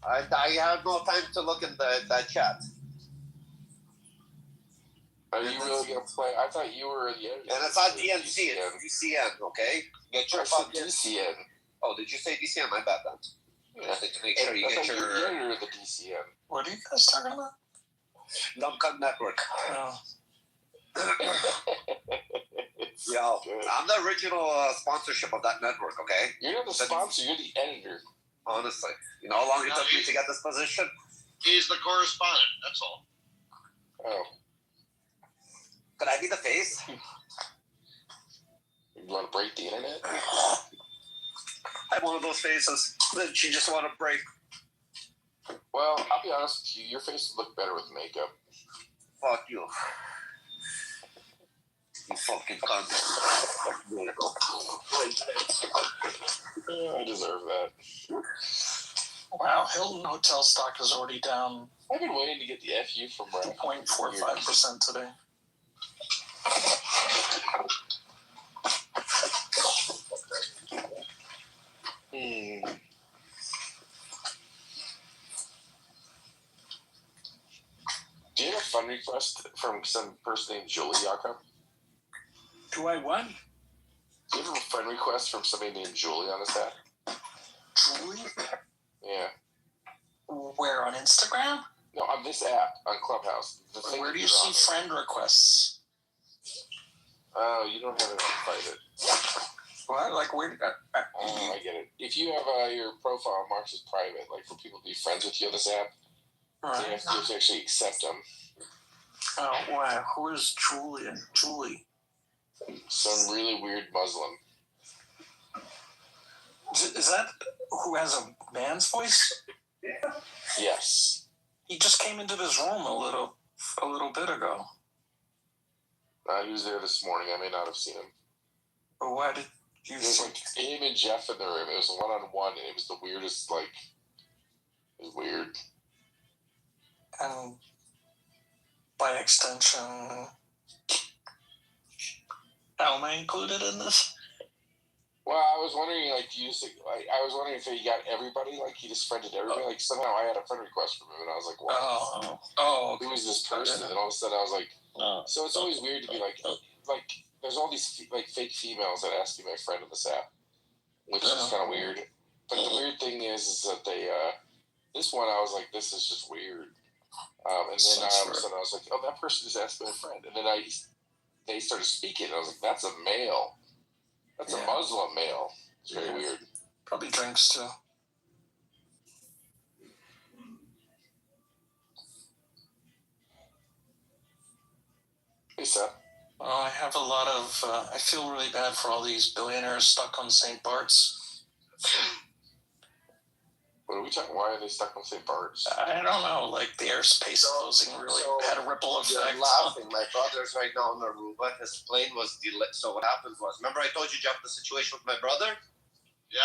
I had no time to look in that chat. Are you really gonna play? I thought you were the editor. And it's on DNC. It's DCN, okay? Get your fucking DCN. Oh, did you say DCN? My bad then. Yeah. To make sure you get your. You're the editor of the DCN. What are you guys talking about? Dumb Cut Network. Oh. Yo, I'm the original sponsorship of that network, okay? You're not the sponsor, you're the editor. Honestly. You know how long it took me to get this position? He's the correspondent, that's all. Oh. Could I be the face? You want to break the internet? I'm one of those faces that you just want to break. Well, I'll be honest with you, your face would look better with makeup. Fuck you. You fucking cunt. I deserve that. Wow, Hilton Hotel stock is already down. I've been waiting to get the FU from 2.45% today. Do you have a friend request from some person named Julie, Jakob? Do I what? Do you have a friend request from somebody named Julie on this app? Julie? Yeah. Where, on Instagram? No, on this app, on Clubhouse. Where do you see friend requests? Oh, you don't have it invited. What? Like, where? I get it. If you have your profile marked as private, like for people to be friends with you on this app, right. You have to actually accept them. Oh, wow. Who is Julie? Julie? Some really weird Muslim. Is that who has a man's voice? Yes. He just came into this room a little bit ago. He was there this morning. I may not have seen him. But why did you? It was like him and Jeff in the room. It was 1-on-1, and it was the weirdest. Like, it was weird. And by extension, Alma included in this? Well, I was wondering, like, I was wondering if he got everybody, like, he just friended everybody. Like, somehow I had a friend request from him, and I was like, wow. Oh, who is this person? And all of a sudden I was like, so it's always weird to be like, there's all these, like, fake females that ask me my friend on this app, which is kind of weird. But the weird thing is that they, this one, I was like, this is just weird. And then all of a sudden I was like, oh, that person just asked me my friend. And then they started speaking, and I was like, that's a male. That's a Muslim male. It's very weird. Probably drinks too. Hey, Seth. I have a lot of. I feel really bad for all these billionaires stuck on St. Bart's. What are we talking? Why are they stuck on St. Bart's? I don't know. Like the airspace closing really had a ripple effect. You're laughing. My brother's right now in Aruba. His plane was delayed. So what happened was, remember I told you, Jeff, the situation with my brother? Yeah.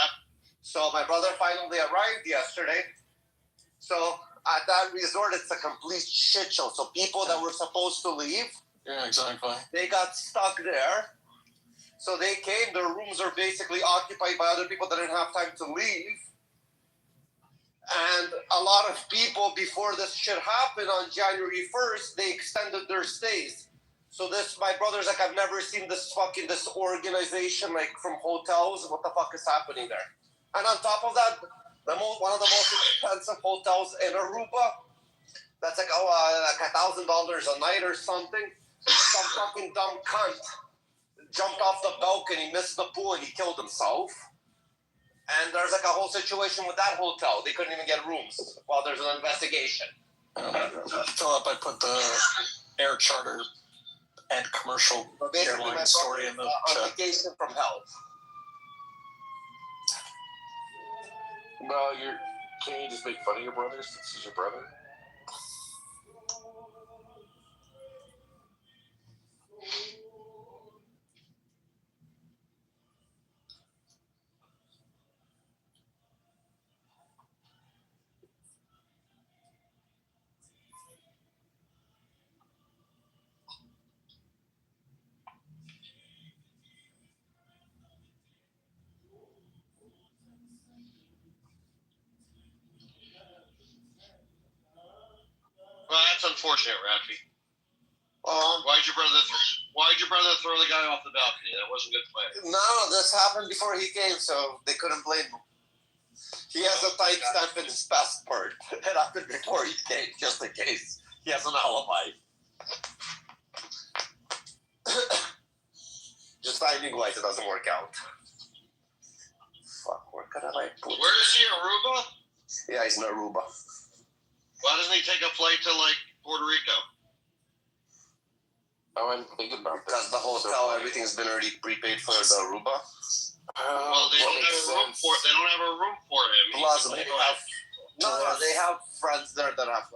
So my brother finally arrived yesterday. So at that resort, it's a complete shit show. So people that were supposed to leave, yeah, exactly, they got stuck there. So they came. Their rooms are basically occupied by other people that didn't have time to leave. And a lot of people, before this shit happened on January 1st, they extended their stays. So my brother's like, I've never seen this organization, like, from hotels. What the fuck is happening there? And on top of that, one of the most expensive hotels in Aruba, that's like $1,000 a night or something. Some fucking dumb cunt jumped off the balcony, missed the pool, and he killed himself. And there's like a whole situation with that hotel. They couldn't even get rooms while there's an investigation. Philip, I put the air charter and commercial airline story in the chat. On vacation from hell. Well, can't you just make fun of your brother since he's your brother? Well, that's unfortunate, Rafi. Why'd your brother throw the guy off the balcony? That wasn't good play. No, this happened before he came, so they couldn't blame him. He has a timestamp in his passport. It happened before he came, just in case. He has an alibi. Just timing-wise, it doesn't work out. Fuck, where could I put? Where is he, Aruba? Yeah, he's in Aruba. Why doesn't he take a flight to, like, Puerto Rico? Oh, I'm thinking about that. Because the hotel, everything's been already prepaid for the Aruba. Well, they don't have a room for it. They don't have a room for him. Plus, they have friends there that have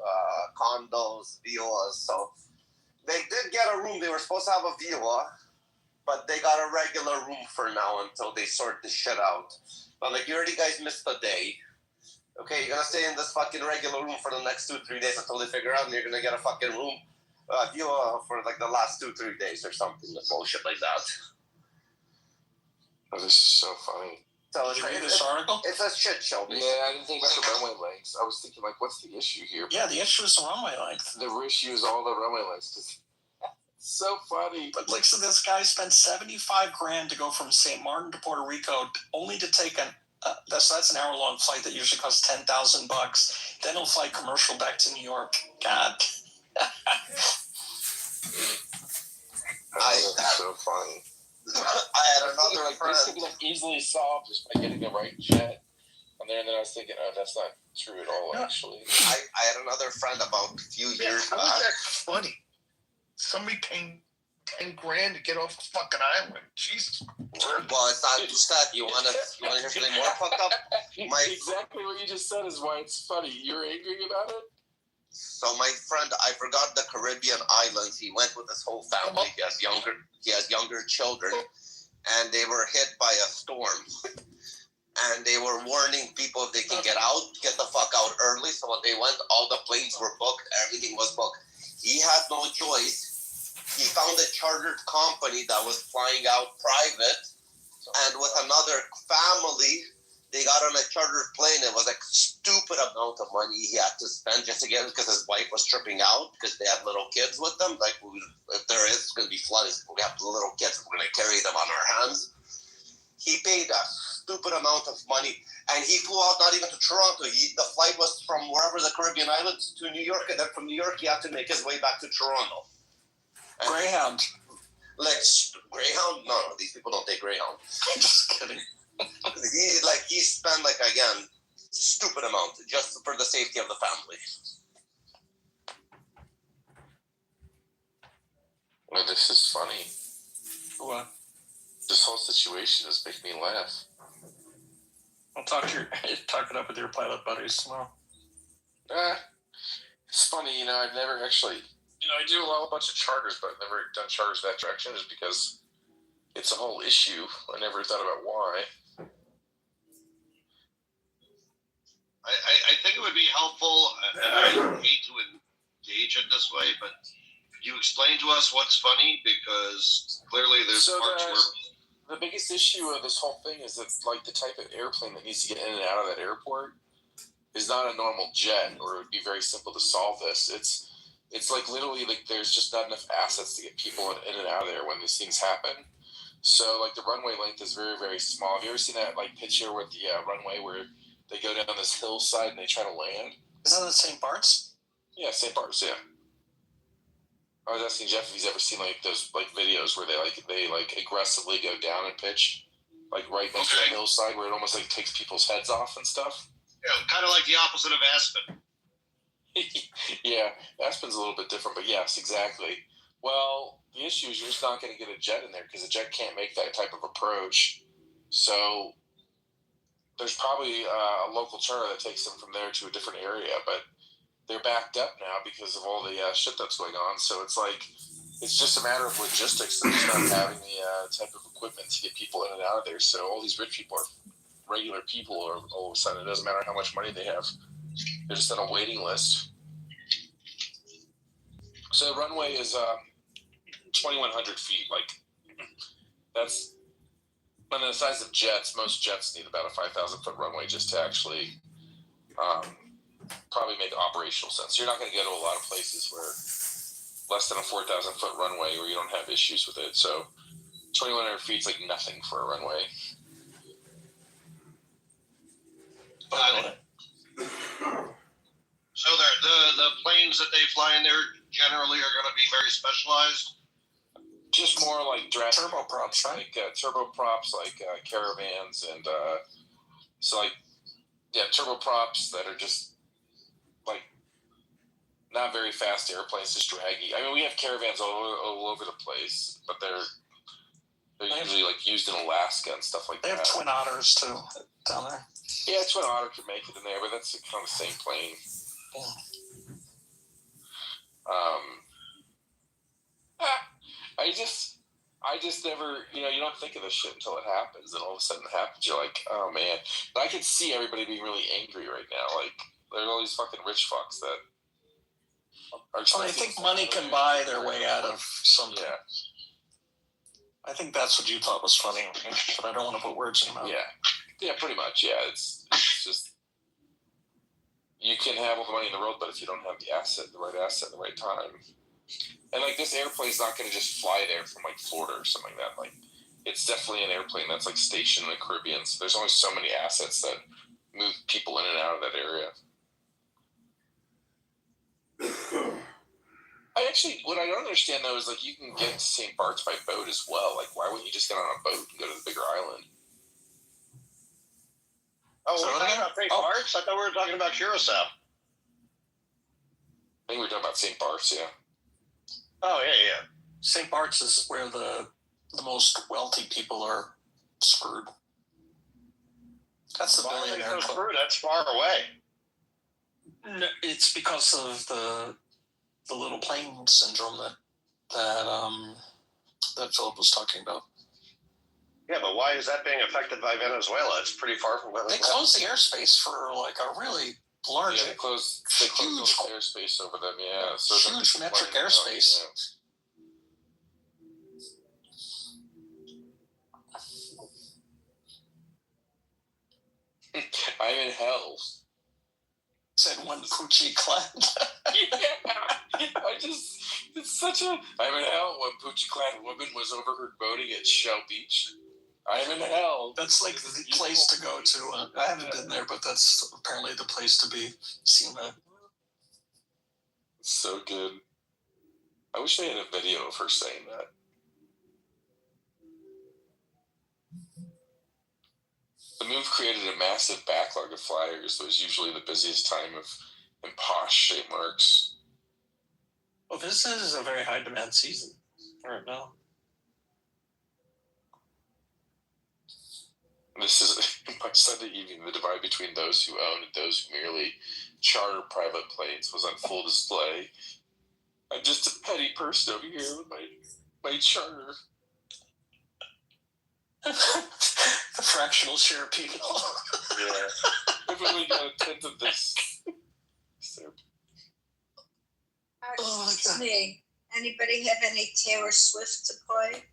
condos, villas. So they did get a room. They were supposed to have a villa, but they got a regular room for now until they sort this shit out. But like, you already guys missed a day. Okay, you're gonna stay in this fucking regular room for the next 2-3 days until they figure out, and you're gonna get a fucking room villa for like the last 2-3 days or something, bullshit like that. Oh, this is so funny. So Did you read this article? It's a shit show. Yeah, I didn't think about the runway lengths. I was thinking, like, what's the issue here? Yeah, the issue is the runway length. The issue is all the runway lengths. So funny. But like, so this guy spent $75,000 to go from St. Martin to Puerto Rico, only to take that's an hour-long flight that usually costs $10,000. Then he'll fly commercial back to New York. God. That's so funny. I had another friend. This could be like easily solved just by getting the right jet on there. And then I was thinking, oh, that's not true at all, actually. I had another friend about a few years back. How is that funny? Somebody paying $10,000 to get off the fucking island. Jesus. Well, it's not just that. You wanna hear something more fucked up? Exactly what you just said is why it's funny. You're angry about it? So my friend, I forgot the Caribbean islands. He went with his whole family. He has younger children, and they were hit by a storm. and they were warning people if they can get out, get the fuck out early. So when they went, all the planes were booked, everything was booked. He had no choice. He found a chartered company that was flying out private, and with another family, they got on a chartered plane. It was a stupid amount of money he had to spend just to get it because his wife was tripping out because they had little kids with them. Like, if there is going to be floods, we have little kids, we're going to carry them on our hands. He paid a stupid amount of money, and he flew out not even to Toronto. The flight was from wherever the Caribbean islands to New York, and then from New York he had to make his way back to Toronto. And Greyhound. Like, Greyhound? No, these people don't take Greyhound. I'm just kidding. He spent, again, stupid amount just for the safety of the family. Well, this is funny. What? This whole situation is making me laugh. I'll talk it up with your pilot buddies tomorrow. It's funny, I've never actually, I do a bunch of charters, but I've never done charters that direction just because it's a whole issue. I never thought about why. I think it would be helpful, and I hate to engage it this way, but could you explain to us what's funny? Because clearly there's parts where... The biggest issue of this whole thing is that, the type of airplane that needs to get in and out of that airport is not a normal jet, or it would be very simple to solve this. It's literally, there's just not enough assets to get people in and out of there when these things happen. So, the runway length is very, very small. Have you ever seen that, picture with the runway where they go down this hillside and they try to land? Isn't that St. Bart's? Yeah, St. Bart's, yeah. I was asking Jeff if he's ever seen those videos where they aggressively go down and pitch, right next to the hillside where it almost takes people's heads off and stuff. Yeah, kind of like the opposite of Aspen. Yeah, Aspen's a little bit different, but yes, exactly. Well, the issue is you're just not going to get a jet in there because a jet can't make that type of approach. So there's probably a local charter that takes them from there to a different area, but they're backed up now because of all the shit that's going on. So it's just a matter of logistics. They're just not having the type of equipment to get people in and out of there. So all these rich people are regular people, or all of a sudden it doesn't matter how much money they have. They're just on a waiting list. So the runway is 2,100 feet. That's on the size of jets. Most jets need about a 5,000-foot runway just to actually probably make operational sense. You're not going to go to a lot of places where less than a 4,000-foot runway where you don't have issues with it. So 2,100 feet is nothing for a runway. So the planes that they fly in there generally are going to be very specialized? Just more drastic turboprops, right? Turboprops, caravans, and turboprops that are just not very fast airplanes, just draggy. I mean, we have caravans all over the place, but they're usually used in Alaska and stuff like that. They have Twin Otters too down there. Yeah, Twin Otter could make it in there, but that's kind of the same plane. Yeah. I just never, you don't think of this shit until it happens, and all of a sudden it happens. You're like, oh man. But I can see everybody being really angry right now. There's all these fucking rich fucks that are. I think money can buy their way out of something. Yeah. I think that's what you thought was funny, but I don't want to put words in your mouth. Yeah, pretty much. Yeah, it's just you can have all the money in the world, but if you don't have the right asset at the right time, and this airplane's not going to just fly there from Florida or something like that. It's definitely an airplane that's stationed in the Caribbean. So there's only so many assets that move people in and out of that area. What I don't understand though is you can get to St. Bart's by boat as well. Why wouldn't you just get on a boat and go to the bigger island? Oh, we're talking about St. Bart's? I thought we were talking about Curacao. I think we were talking about St. Bart's, yeah. Oh, yeah. St. Bart's is where the most wealthy people are screwed. That's the billionaire club. Screwed? That's far away. No, it's because of the little plane syndrome that Philip was talking about. Yeah, but why is that being affected by Venezuela? It's pretty far from Venezuela. They closed the airspace for like a really large, Yeah, they closed all the airspace over them. Yeah, so huge metric airspace. I'm in hell. Said one Poochie clad. It's such a. I'm in hell. One Poochie clad woman was overheard boating at Shell Beach. I'm in hell. That's like the place to go to. I haven't been there, but that's apparently the place to be. Seen that. So good. I wish they had a video of her saying that. The move created a massive backlog of flyers that was usually the busiest time in posh shape marks. Well, this is a very high demand season right now. This is, by Sunday evening, the divide between those who own and those who merely charter private planes was on full display. I'm just a petty person over here with my charter. The fractional share people. Yeah. I've only got a tenth of this. Excuse me. Anybody have any Taylor Swift to play?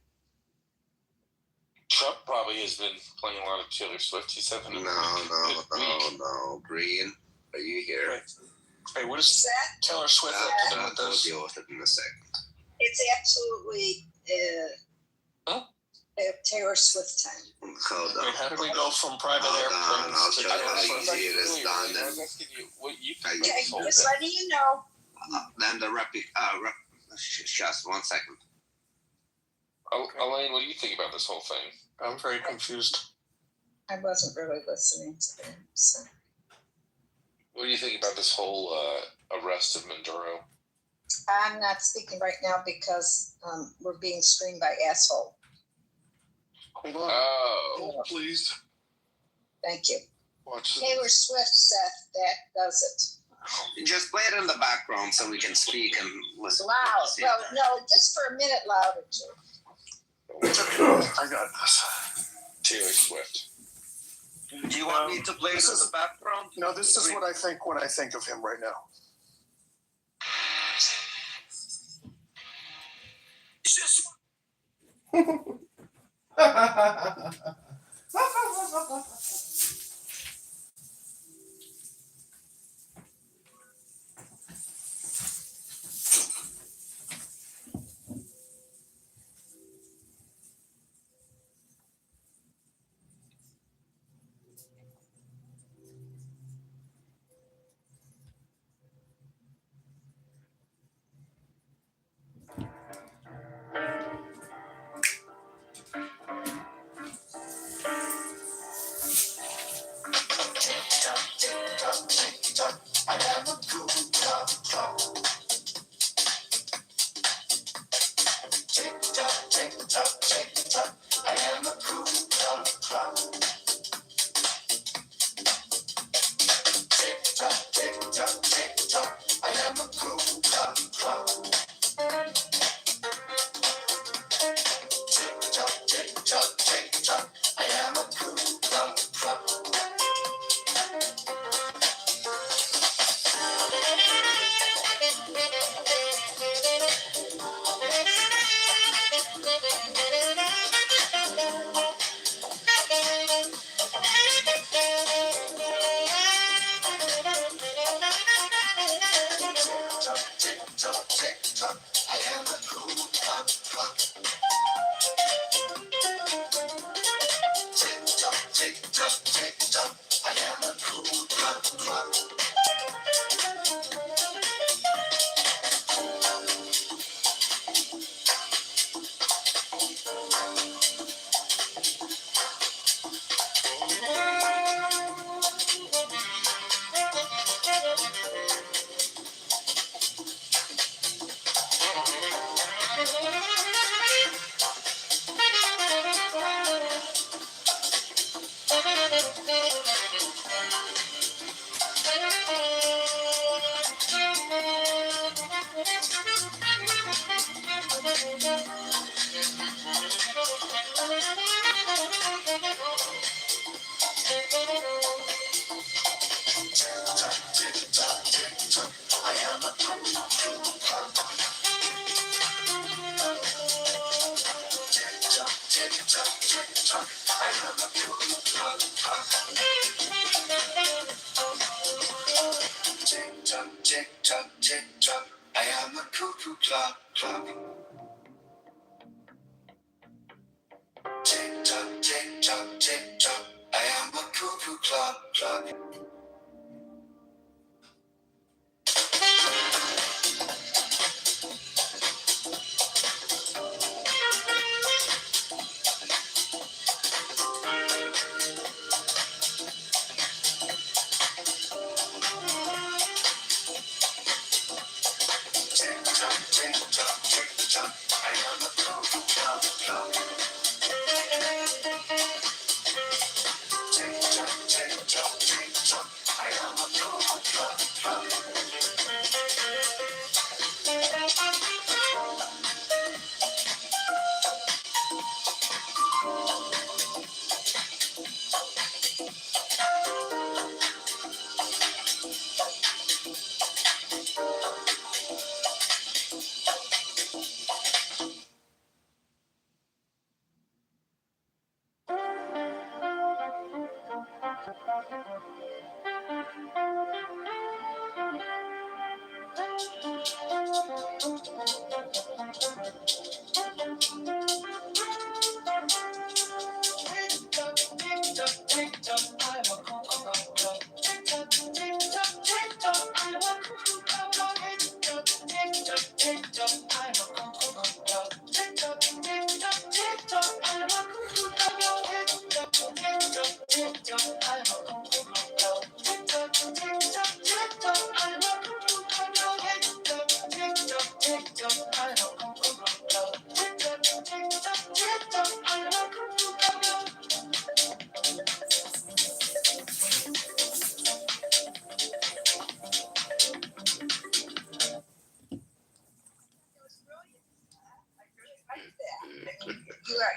Trump probably has been playing a lot of Taylor Swift. He's having a No. Green, are you here? Hey, what is that? Taylor Swift have to do with We'll this? deal with it in a second. It's absolutely Taylor Swift time. Hold on. Wait, how did we go from private airplanes I'll to show you Taylor how Swift? easy it is done. I was asking you what you think Okay, about this whole just thing. letting you know. Then the just 1 second. Elaine, what do you think about this whole thing? I'm very confused. I wasn't really listening to them. So. What do you think about this whole arrest of Maduro? I'm not speaking right now because we're being screened by asshole. Hold on. Oh, please. Thank you. Watch this. Taylor Swift, Seth, that does it. Just play it in the background so we can speak and listen. Loud. Well, no, just for a minute louder too. I got this. Taylor Swift. Do you want me to play it in the background? No, this is what I think when I think of him right now. I am a cuckoo clock. Tick tock, tick tock, tick tock. I am a cuckoo clock.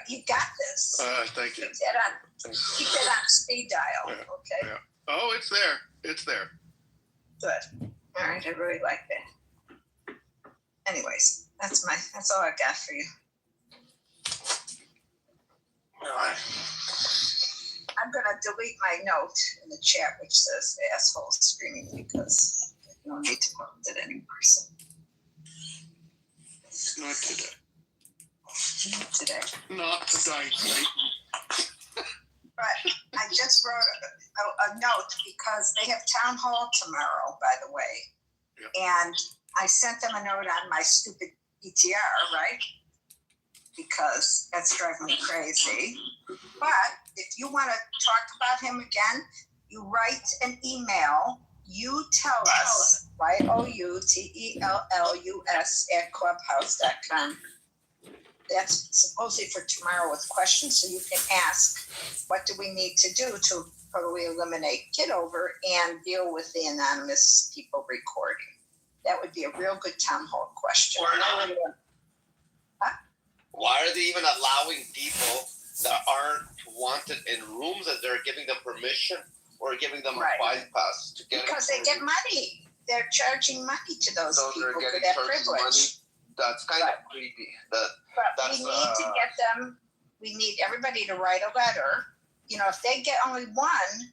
You got this. Thank you. Keep that on speed dial, Yeah, okay? yeah. Oh, it's there. It's there. Good. All right, I really like that. Anyways, that's all I got for you. I'm gonna delete my note in the chat which says asshole screaming because no need to quote it anymore. So. Not today. Today. Not today, Satan. But I just wrote a note because they have town hall tomorrow, by the way. Yeah. And I sent them a note on my stupid PTR, right? Because that's driving me crazy. But if you want to talk about him again, you write an email. You tell us, YOUTELLUS @clubhouse.com. That's supposedly for tomorrow with questions, so you can ask, what do we need to do to totally eliminate Kitover and deal with the anonymous people recording? That would be a real good town hall question. Why are they even allowing people that aren't wanted in rooms that they're giving them permission or giving them a bypass to get? Because they get money. They're charging money to those people for that privilege. Money. That's kind of creepy. But we need to get them. We need everybody to write a letter. You know, if they get only one,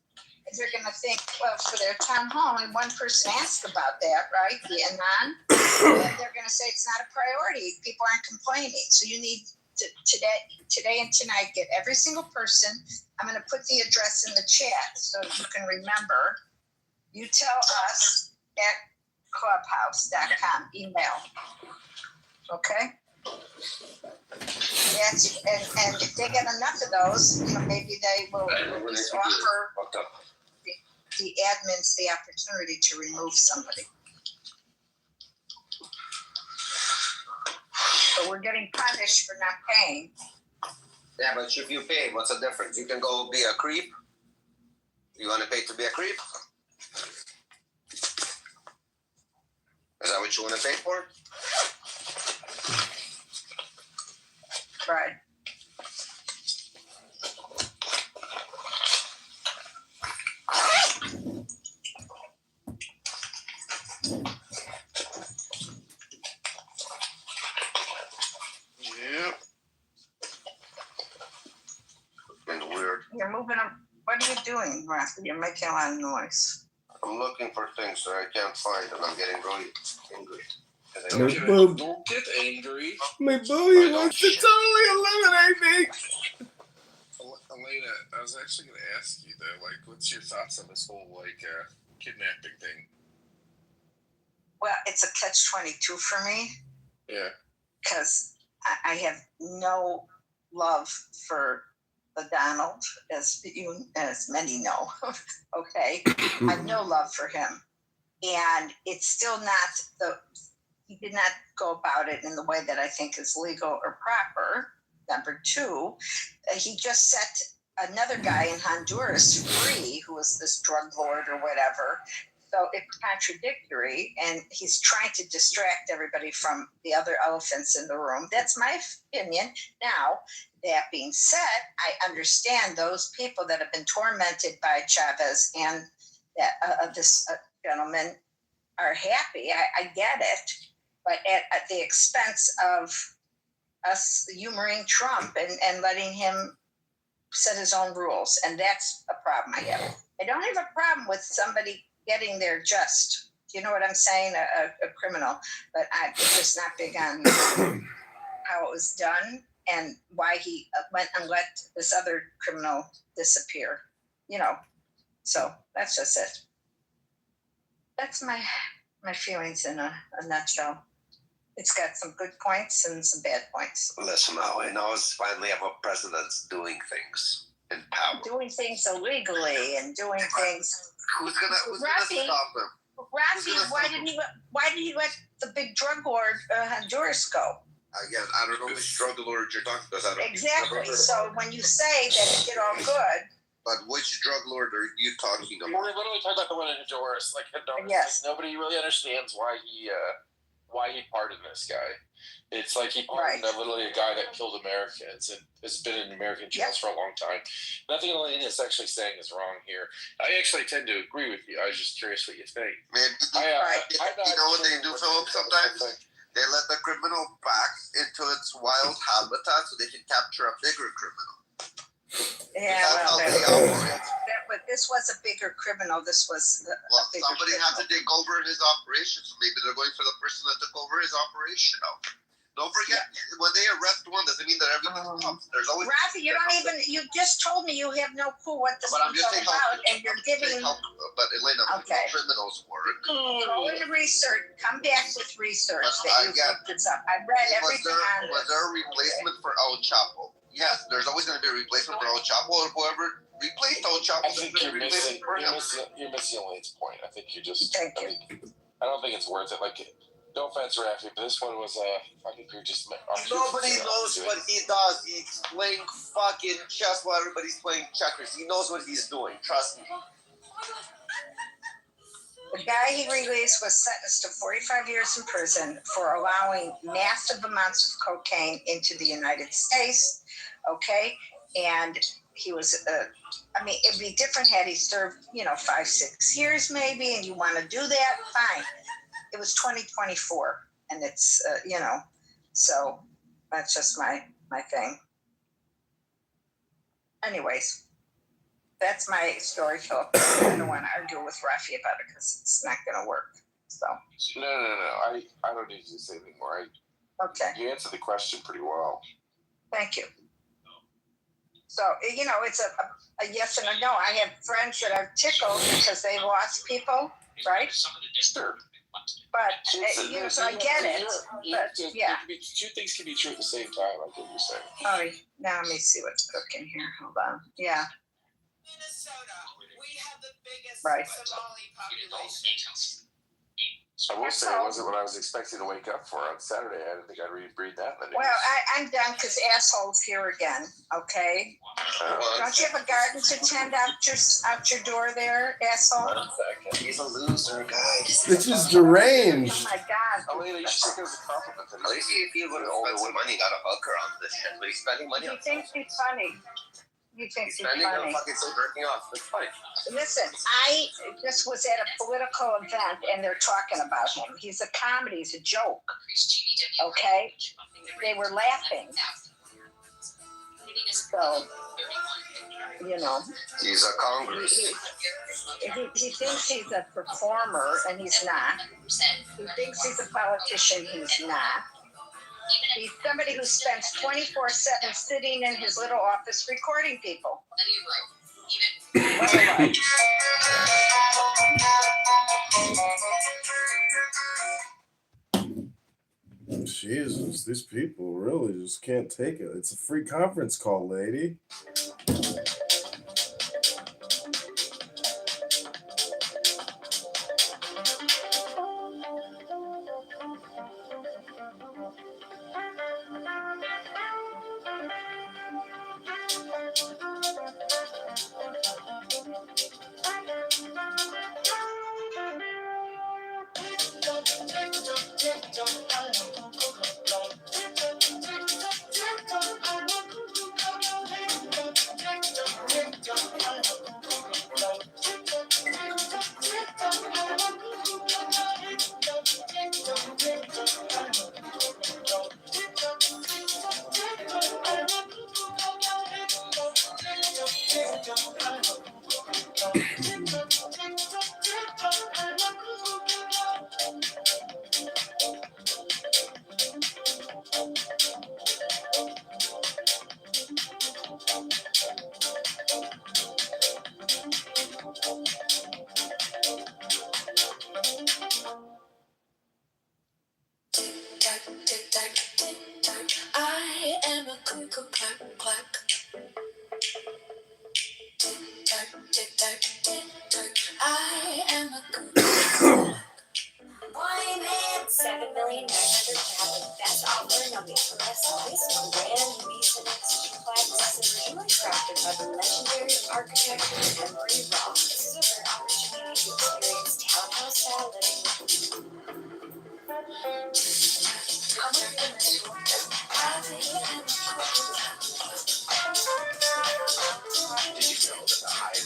they're going to think, well, for their town hall, only one person asked about that, right? The anon. And they're going to say it's not a priority. People aren't complaining. So you need to today and tonight get every single person. I'm going to put the address in the chat so you can remember. You tell us at clubhouse.com email. Okay? That's and if they get enough of those, you know, maybe they will just offer the admins the opportunity to remove somebody. So we're getting punished for not paying. Yeah, but if you pay, what's the difference? You can go be a creep. You want to pay to be a creep? Is that what you want to pay for? Right. Yep. you're moving them. What are you doing, Rafa? You're making a lot of noise. I'm looking for things that I can't find, and I'm getting really angry. Don't get angry. My bully wants to totally eliminate me. Elena, I was actually going to ask you though, like, what's your thoughts on this whole kidnapping thing? Well, it's a catch-22 for me. Yeah. Because I have no love for the Donald, as many know. Okay, I have no love for him, and it's still not he did not go about it in the way that I think is legal or proper. Number two, he just set another guy in Honduras free, who was this drug lord or whatever. So it's contradictory, and he's trying to distract everybody from the other elephants in the room. That's my opinion. Now, that being said, I understand those people that have been tormented by Chavez and that this gentleman are happy. I get it, but at the expense of us humoring Trump and letting him set his own rules, and that's a problem I have. I don't have a problem with somebody getting there just, you know what I'm saying, a criminal, but I'm just not big on how it was done and why he went and let this other criminal disappear, so that's just it. That's my feelings in a nutshell. It's got some good points and some bad points. Listen, now it's finally have a president doing things in power. Doing things illegally and doing things. Who's gonna stop him? Rafi, why did he let the big drug lord Honduras go? Again, I don't know which drug lord you're talking about. Exactly. So when you say that he did all good. But which drug lord are you talking about? We're literally talking about the one in Honduras. Yes. Nobody really understands why he pardoned this guy. It's like he pardoned literally a guy that killed Americans and has been in American jails for a long time. Nothing Elena is actually saying is wrong here. I actually tend to agree with you. I was just curious what you think. Man, you know what they do, Philip, sometimes? They let the criminal back into its wild habitat so they can capture a bigger criminal. Yeah, but this was a bigger criminal. This was somebody had to take over his operation, so maybe they're going for the person that took over his operation now. Don't forget, when they arrest one, doesn't mean that everything stops. There's always. Rafi, you just told me you have no clue what this is all about, and you're giving. But Elena, criminals work. Go into research. Come back with research that you looked this up. I read everything on this. Was there a replacement for El Chapo? Yes, there's always going to be a replacement for El Chapo, or whoever replaced El Chapo. I think you're missing Elaine's point. I think you just. Thank you. I don't think it's worth it. Like, no offense, Rafi, but this one was I think you're just. Nobody knows what he does. He's playing fucking chess while everybody's playing checkers. He knows what he's doing. Trust me. The guy he released was sentenced to 45 years in prison for allowing massive amounts of cocaine into the United States. Okay, and he was. It'd be different had he served, 5-6 years maybe, and you want to do that, fine. It was 2024, and it's so that's just my thing. Anyways, that's my story, Philip. I don't want to argue with Rafi about it because it's not going to work. So no. I don't need you to say anything more. Okay. You answered the question pretty well. Thank you. So it's a yes and a no. I have friends that are tickled because they lost people, right? Sure. But so I get it. But yeah. Two things can be true at the same time. I get what you're saying. Oh, now let me see what's cooking here. Hold on. Yeah. Minnesota, we have the biggest Right. Somali population. I will say it wasn't what I was expecting to wake up for on Saturday. I didn't think I'd read that in the news. Well, I'm done because assholes here again. Okay. Don't you have a garden to tend out your door there, asshole? He's a loser, guys. This is deranged. Oh my God. Elena, you should take it as a compliment. At least if you would have spent some money, got a hooker on this shit, but he's spending money on He thinks he's funny. You think he's spending on funny. fucking still jerking off. It's funny. Listen, I just was at a political event and they're talking about him. He's a comedy. He's a joke. Okay? They were laughing. So, you know. He's a Congress. He thinks he's a performer, and he's not. He thinks he's a politician, he's not. He's somebody who spends 24/7 sitting in his little office recording people. Jesus, these people really just can't take it. It's a free conference call, lady. I am a cuckoo clock clock. Tick tock, tick tock, tick tock. I am a cuckoo. 7,900,000 the best offer on the press list on brand new Extra Classics originally crafted by the legendary architect Henry Roth. This is a rare opportunity to experience townhouse style living. Come with them this Did you know that the hive?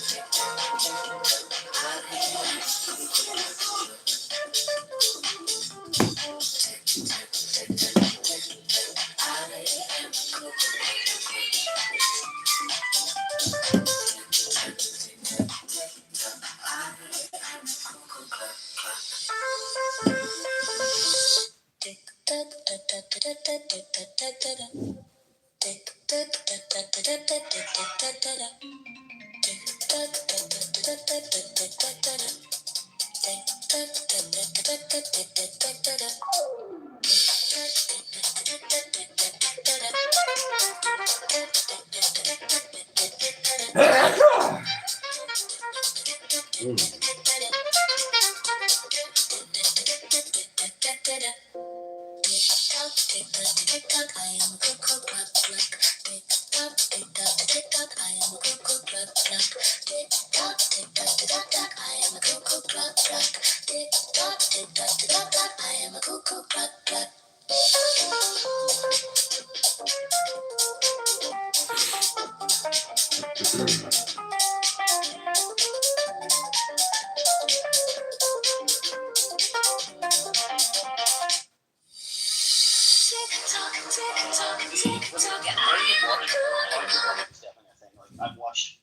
I've watched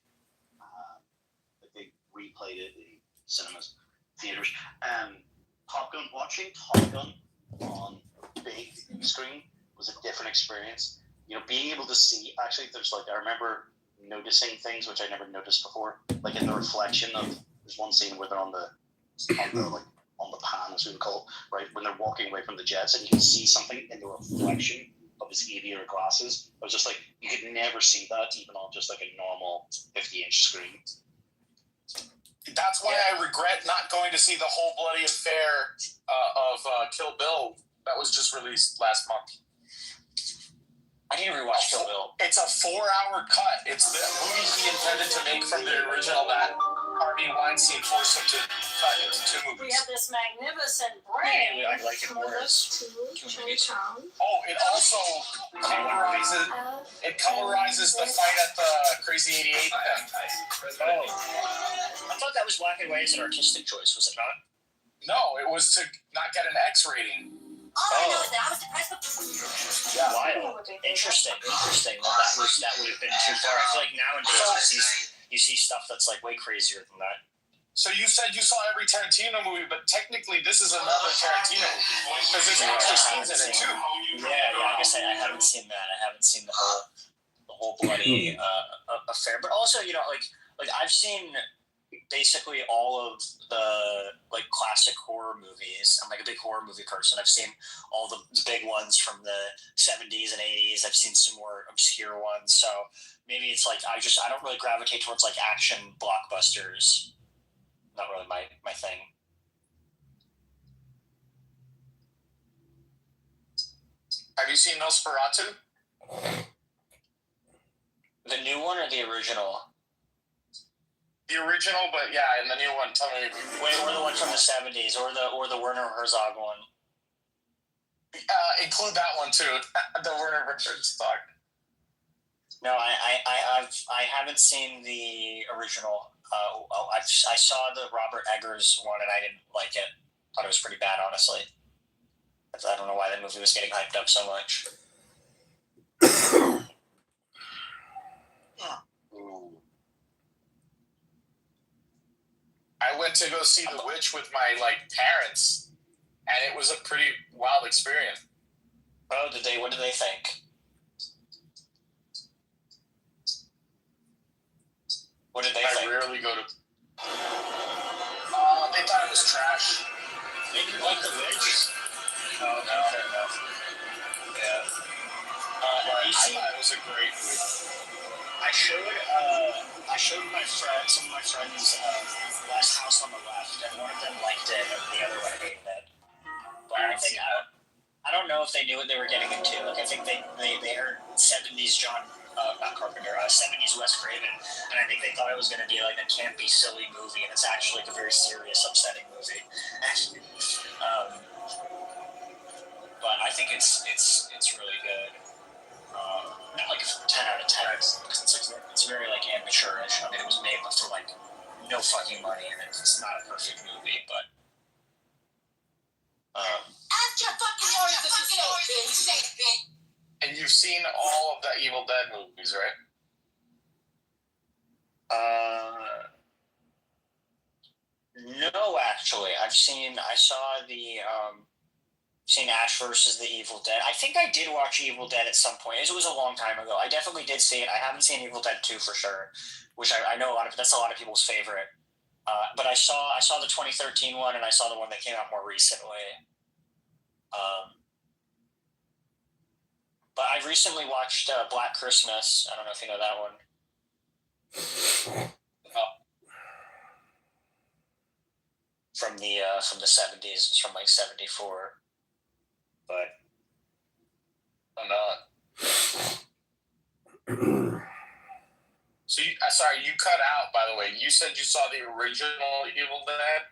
they replayed it in cinemas, theaters. Top Gun, watching Top Gun on big screen was a different experience. You know, being able to see, actually, there's like, I remember noticing things which I never noticed before, like in the reflection of, there's one scene where they're on the pan, as we would call it, right, when they're walking away from the jets, and you can see something in the reflection of his aviator glasses. I was just like, you could never see that even on just like a normal 50-inch screen. That's why I regret not going to see the whole bloody affair of Kill Bill that was just released last month. I need to rewatch Kill Bill. It's a 4-hour cut. It's the movie he intended to make from the original that Harvey Weinstein forced him to cut into 2 movies. We have this magnificent brain. I like it more as 2 movies. Oh, it also colorizes the fight at the Crazy 88 thing. I thought that was black and white as an artistic choice, was it not? No, it was to not get an X rating. All I know is that I was depressed with Yeah. Wild. Interesting. That would have been too far. I feel like nowadays you see stuff that's like way crazier than that. So you said you saw every Tarantino movie, but technically this is another Tarantino movie because there's extra scenes in it too. Yeah. I guess I haven't seen that. I haven't seen the whole bloody affair. But also, like I've seen basically all of the like classic horror movies. I'm like a big horror movie person. I've seen all the big ones from the 70s and 80s. I've seen some more obscure ones. So maybe it's like I don't really gravitate towards like action blockbusters. Not really my thing. Have you seen Nosferatu? The new one or the original? The original, but yeah, and the new one. Tell me. Wait, or the one from the 70s, or the Werner Herzog one. Include that one too. The Werner Herzog. No, I haven't seen the original. I saw the Robert Eggers one and I didn't like it. Thought it was pretty bad, honestly. I don't know why that movie was getting hyped up so much. I went to go see The Witch with my parents, and it was a pretty wild experience. Oh, what did they think? What did they think? I rarely go to. They thought it was trash. They didn't like The Witch. Oh, no, fair enough. Yeah. I thought it was a great movie. I showed some of my friends Last House on the Left, and one of them liked it, and the other one hated it. But I don't know if they knew what they were getting into. Like I think they heard 70s not Carpenter, 70s Wes Craven, and I think they thought it was going to be like a campy, silly movie, and it's actually like a very serious, upsetting movie. But I think it's really good. Not like a 10 out of 10. It's very like amateurish. I mean, it was made for like no fucking money, and it's not a perfect movie, but. And you've seen all of the Evil Dead movies, right? No, actually, I saw seen Ash versus the Evil Dead. I think I did watch Evil Dead at some point. It was a long time ago. I definitely did see it. I haven't seen Evil Dead 2 for sure, which I know that's a lot of people's favorite. But I saw the 2013 one, and I saw the one that came out more recently. But I recently watched Black Christmas. I don't know if you know that one. From the 70s. It's from like 74. But I'm not. So you cut out, by the way. You said you saw the original Evil Dead?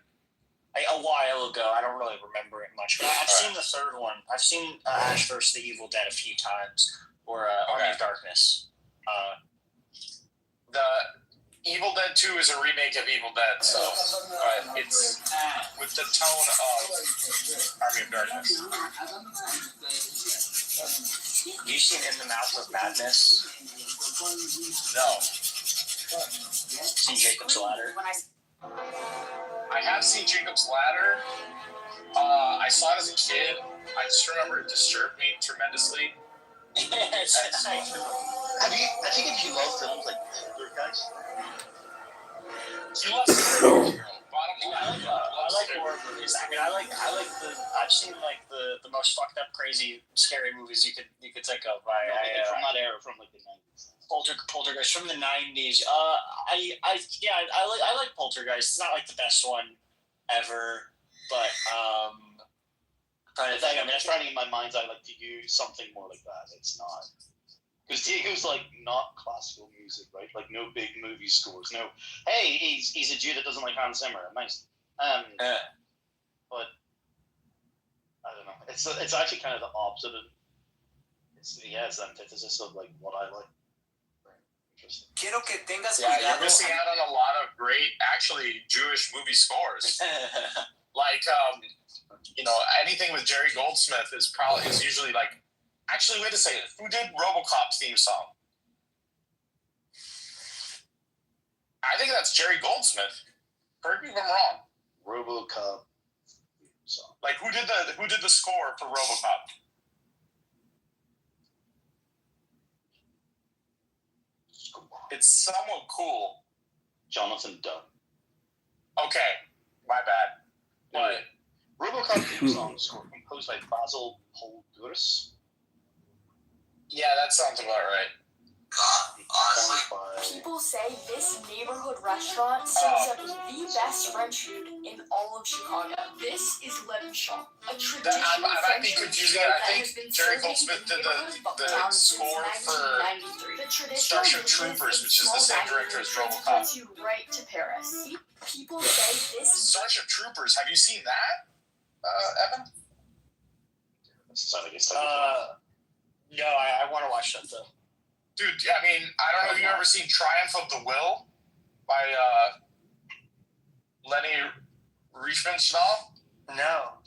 A while ago. I don't really remember it much. But I've seen the third one. I've seen Ash vs. the Evil Dead a few times. Or Army of Darkness. The Evil Dead 2 is a remake of Evil Dead, so it's with the tone of Army of Darkness. Have you seen In the Mouth of Madness? No. Seen Jacob's Ladder? I have seen Jacob's Ladder. I saw it as a kid. I just remember it disturbed me tremendously. If you love films like Poltergeist? You love superhero. I like horror movies. I mean, I've seen like the most fucked up, crazy, scary movies you could think of. From that era, from like the 90s. Poltergeist from the 90s. I like Poltergeist. It's not like the best one ever, but I'm trying to in my mind's eye like to use something more like that. It's not. Because Diego's like not classical music, right? Like no big movie scores. No, hey, he's a Jew that doesn't like Hans Zimmer. Nice. But I don't know. It's actually kind of the opposite. It's the antithesis of like what I like. Interesting. Quiero que tengas cuidado. You're missing out on a lot of great, actually Jewish movie scores. Like anything with Jerry Goldsmith is usually like Actually, wait a second. Who did RoboCop's theme song? I think that's Jerry Goldsmith. Correct me if I'm wrong. RoboCop song. Like who did the score for RoboCop? It's somewhat cool. Jonathan Dunn. Okay, my bad. But RoboCop theme song score composed by Basil Poledouris. Yeah, that sounds about right. People say this neighborhood restaurant serves up the best French food in all of Chicago. This is Le Bouchon, a traditional French food confusing. I that has been think Jerry serving Goldsmith the did neighborhood the since score for 1993. The traditional Starship dishes Troopers, in which is the small same dining director as rooms RoboCop. takes you right to Paris. People say this. Starship Troopers. Have you seen that, Evan? No, I want to watch that though. Dude, I mean, I don't know if you've ever seen Triumph of the Will by Lenny Riefenstahl. No.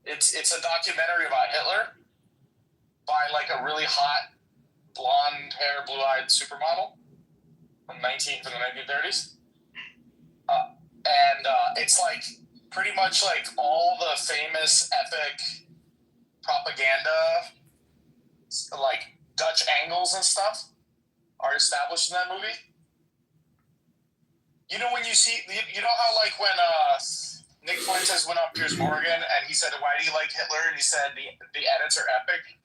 It's a documentary about Hitler by like a really hot blonde hair, blue-eyed supermodel from the 1930s. And it's like pretty much like all the famous epic propaganda, like Dutch angles and stuff, are established in that movie. You know when you see, you know how like when Nick Fuentes went on Piers Morgan and he said, "Why do you like Hitler?" and he said the edits are epic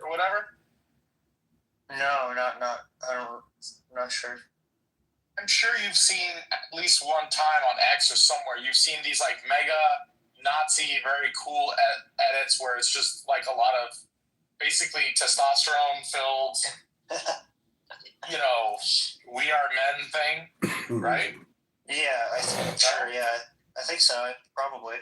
or whatever. No, not. I'm not sure. I'm sure you've seen at least one time on X or somewhere. You've seen these like mega Nazi, very cool edits where it's just like a lot of basically testosterone-filled, you know, we are men thing, right? Yeah, I think so, probably.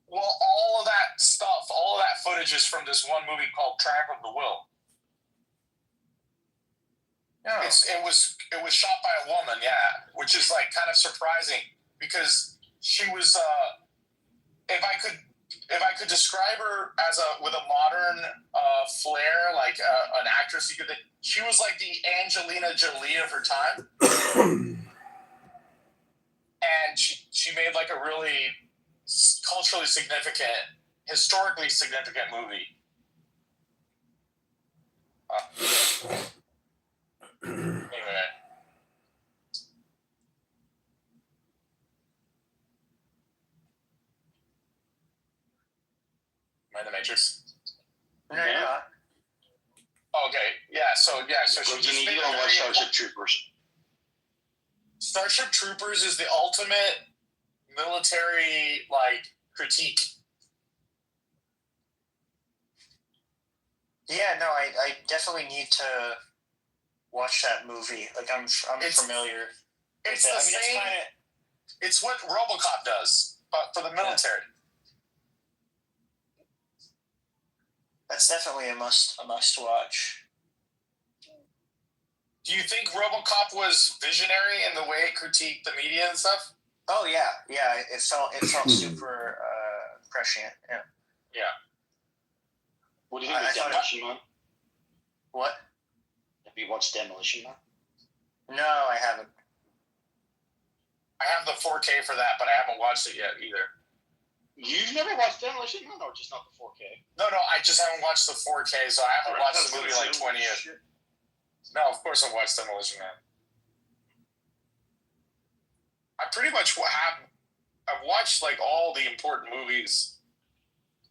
Well, all of that stuff, all of that footage is from this one movie called Triumph of the Will. Oh. It was shot by a woman, yeah, which is like kind of surprising because she was, if I could describe her as with a modern flair, like an actress, she was like the Angelina Jolie of her time, and she made like a really culturally significant, historically significant movie. Anyway. Am I in the Matrix? No, you're not. Okay, so she just made to watch Starship Troopers. Starship Troopers is the ultimate military like critique. Yeah, no, I definitely need to watch that movie. Like I'm familiar. It's the same. It's what RoboCop does, but for the military. That's definitely a must watch. Do you think RoboCop was visionary in the way it critiqued the media and stuff? Oh yeah. It felt super prescient. Yeah. What do you think of Demolition Man? What? Have you watched Demolition Man? No, I haven't. I have the 4K for that, but I haven't watched it yet either. You've never watched Demolition Man, or just not the 4K? No, I just haven't watched the 4K, so I haven't watched the movie like 20 years. No, of course I watched Demolition Man. I pretty much I've watched like all the important movies.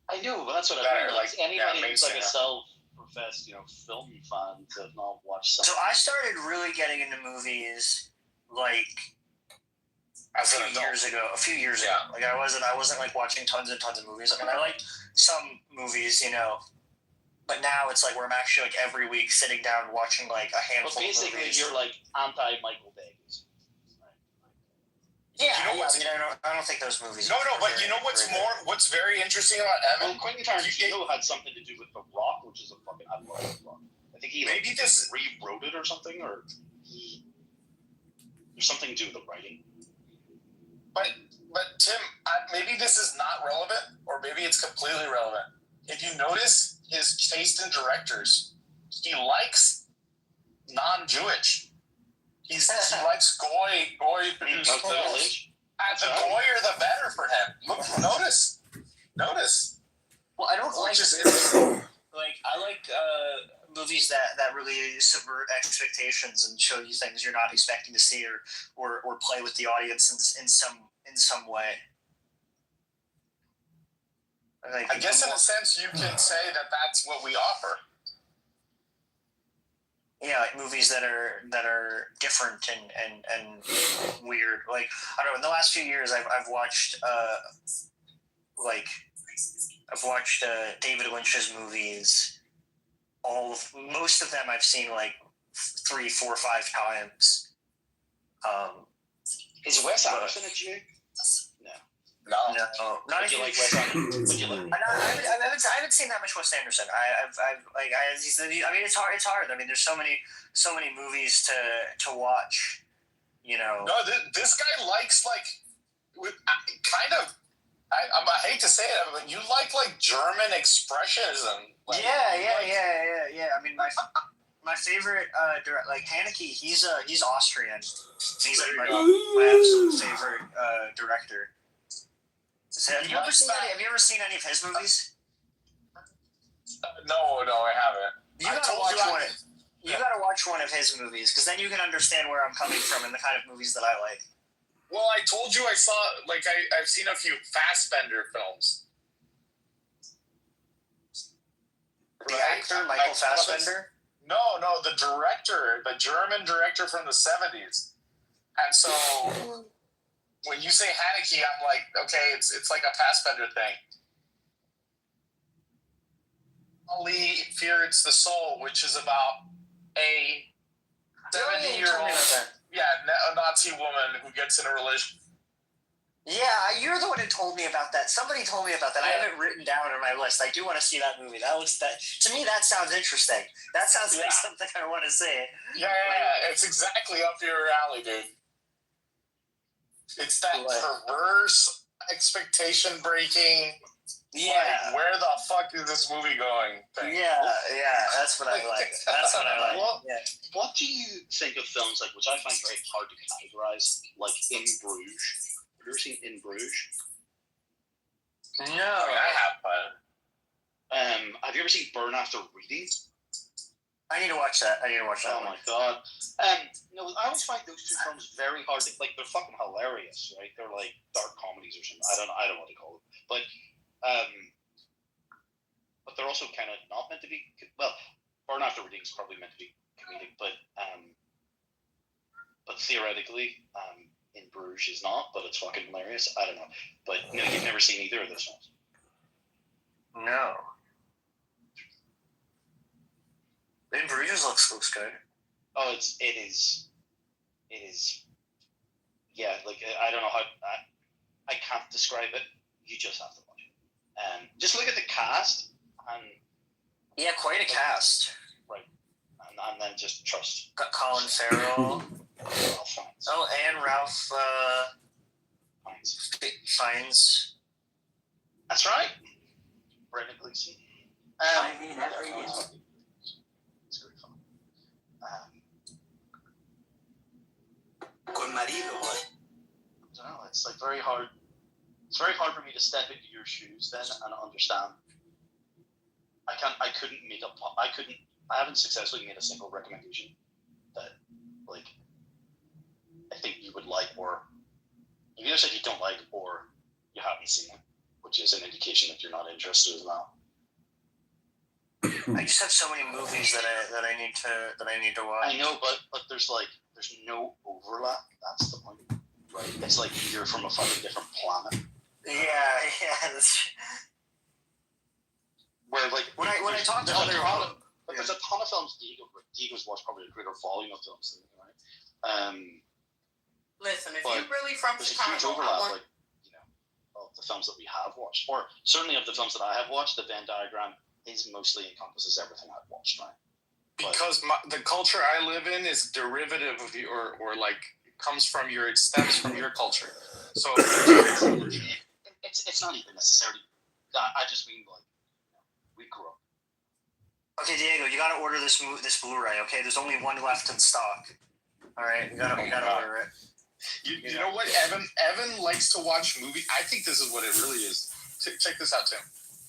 I know, but that's what I mean. Like anybody who's like a self-professed, film fan to have not watched something. So I started really getting into movies like a few years ago. Like I wasn't like watching tons and tons of movies. I mean, I liked some movies, but now it's like where I'm actually like every week sitting down watching like a handful of movies. Basically, you're like anti-Michael Bay. Yeah, I don't think those movies. No, but you know what's very interesting about Evan? Well, Quentin Tarantino had something to do with The Rock, which is a fucking. I love The Rock. I think he rewrote it or something, or there's something to do with the writing. But Tim, maybe this is not relevant, or maybe it's completely relevant. If you notice, his taste in directors. He likes non-Jewish. He likes goy produced films. And the goyer, the better for him. Look, notice. Well, I don't like I like movies that really subvert expectations and show you things you're not expecting to see, or play with the audience in some way. I guess in a sense you can say that that's what we offer. Yeah, like movies that are different and weird. Like, I don't know. In the last few years, I've watched David Lynch's movies. Most of them I've seen like 3, 4, 5 times. Is Wes Anderson a Jew? No, not if you like Wes Anderson. I haven't seen that much Wes Anderson. It's hard. I mean, there's so many movies to watch. You know. No, this guy likes kind of. I hate to say it, but you like German expressionism. Yeah. I mean, my favorite Haneke. He's Austrian. He's my absolute favorite director. Have you ever seen any of his movies? No, I haven't. You gotta watch one of his movies, because then you can understand where I'm coming from and the kind of movies that I like. Well, I told you I saw I've seen a few Fassbender films. The actor Michael Fassbender? No, the director, the German director from the 70s. And so when you say Haneke, I'm like, okay, it's like a Fassbender thing. Only Fear It's the Soul, which is about a 70-year-old a Nazi woman who gets in a relation. Yeah, you're the one who told me about that. Somebody told me about that. I have it written down on my list. I do want to see that movie. To me, that sounds interesting. That sounds like something I want to see. Yeah. It's exactly up your alley, dude. It's that perverse, expectation-breaking. Yeah. Where the fuck is this movie going? Thing. Yeah. That's what I like. What do you think of films which I find very hard to categorize, like In Bruges? Have you ever seen In Bruges? No. I have, but have you ever seen Burn After Reading? I need to watch that. Oh my god. I always find those two films very hard to, they're fucking hilarious, right? They're like dark comedies or something. I don't know what to call them. But they're also kind of not meant to be. Well, Burn After Reading is probably meant to be comedic, but theoretically, In Bruges is not. But it's fucking hilarious. I don't know. But no, you've never seen either of those films. No. In Bruges looks good. Oh, it is. Yeah, I don't know how. I can't describe it. You just have to watch it. Just look at the cast. Yeah, quite a cast. Right. And then just trust. Got Colin Farrell. Ralph Fiennes. Oh, and Ralph Fiennes. That's right. Brendan Gleeson. It's very fun. Con marido. I don't know. It's very hard. It's very hard for me to step into your shoes then and understand. I haven't successfully made a single recommendation that I think you would like, or you either said you don't like or you haven't seen it, which is an indication that you're not interested as well. I just have so many movies that I need to watch. I know, but there's no overlap. That's the point, right? It's like you're from a fucking different planet. Yeah. Where when I talk to other there's a ton of films Diego's watched probably a greater volume of films than me, right? Listen, if you're really from Chicago, there's a huge overlap, of the films that we have watched, or certainly of the films that I have watched. The Venn diagram mostly encompasses everything I've watched, right? Because the culture I live in is derivative of you, or comes from it stems from your culture. So it's not even necessarily. I just mean we grew up Okay, Diego, you gotta order this Blu-ray. Okay, there's only one left in stock. All right, you gotta order it. You know what? Evan likes to watch movies. I think this is what it really is. Check this out, Tim.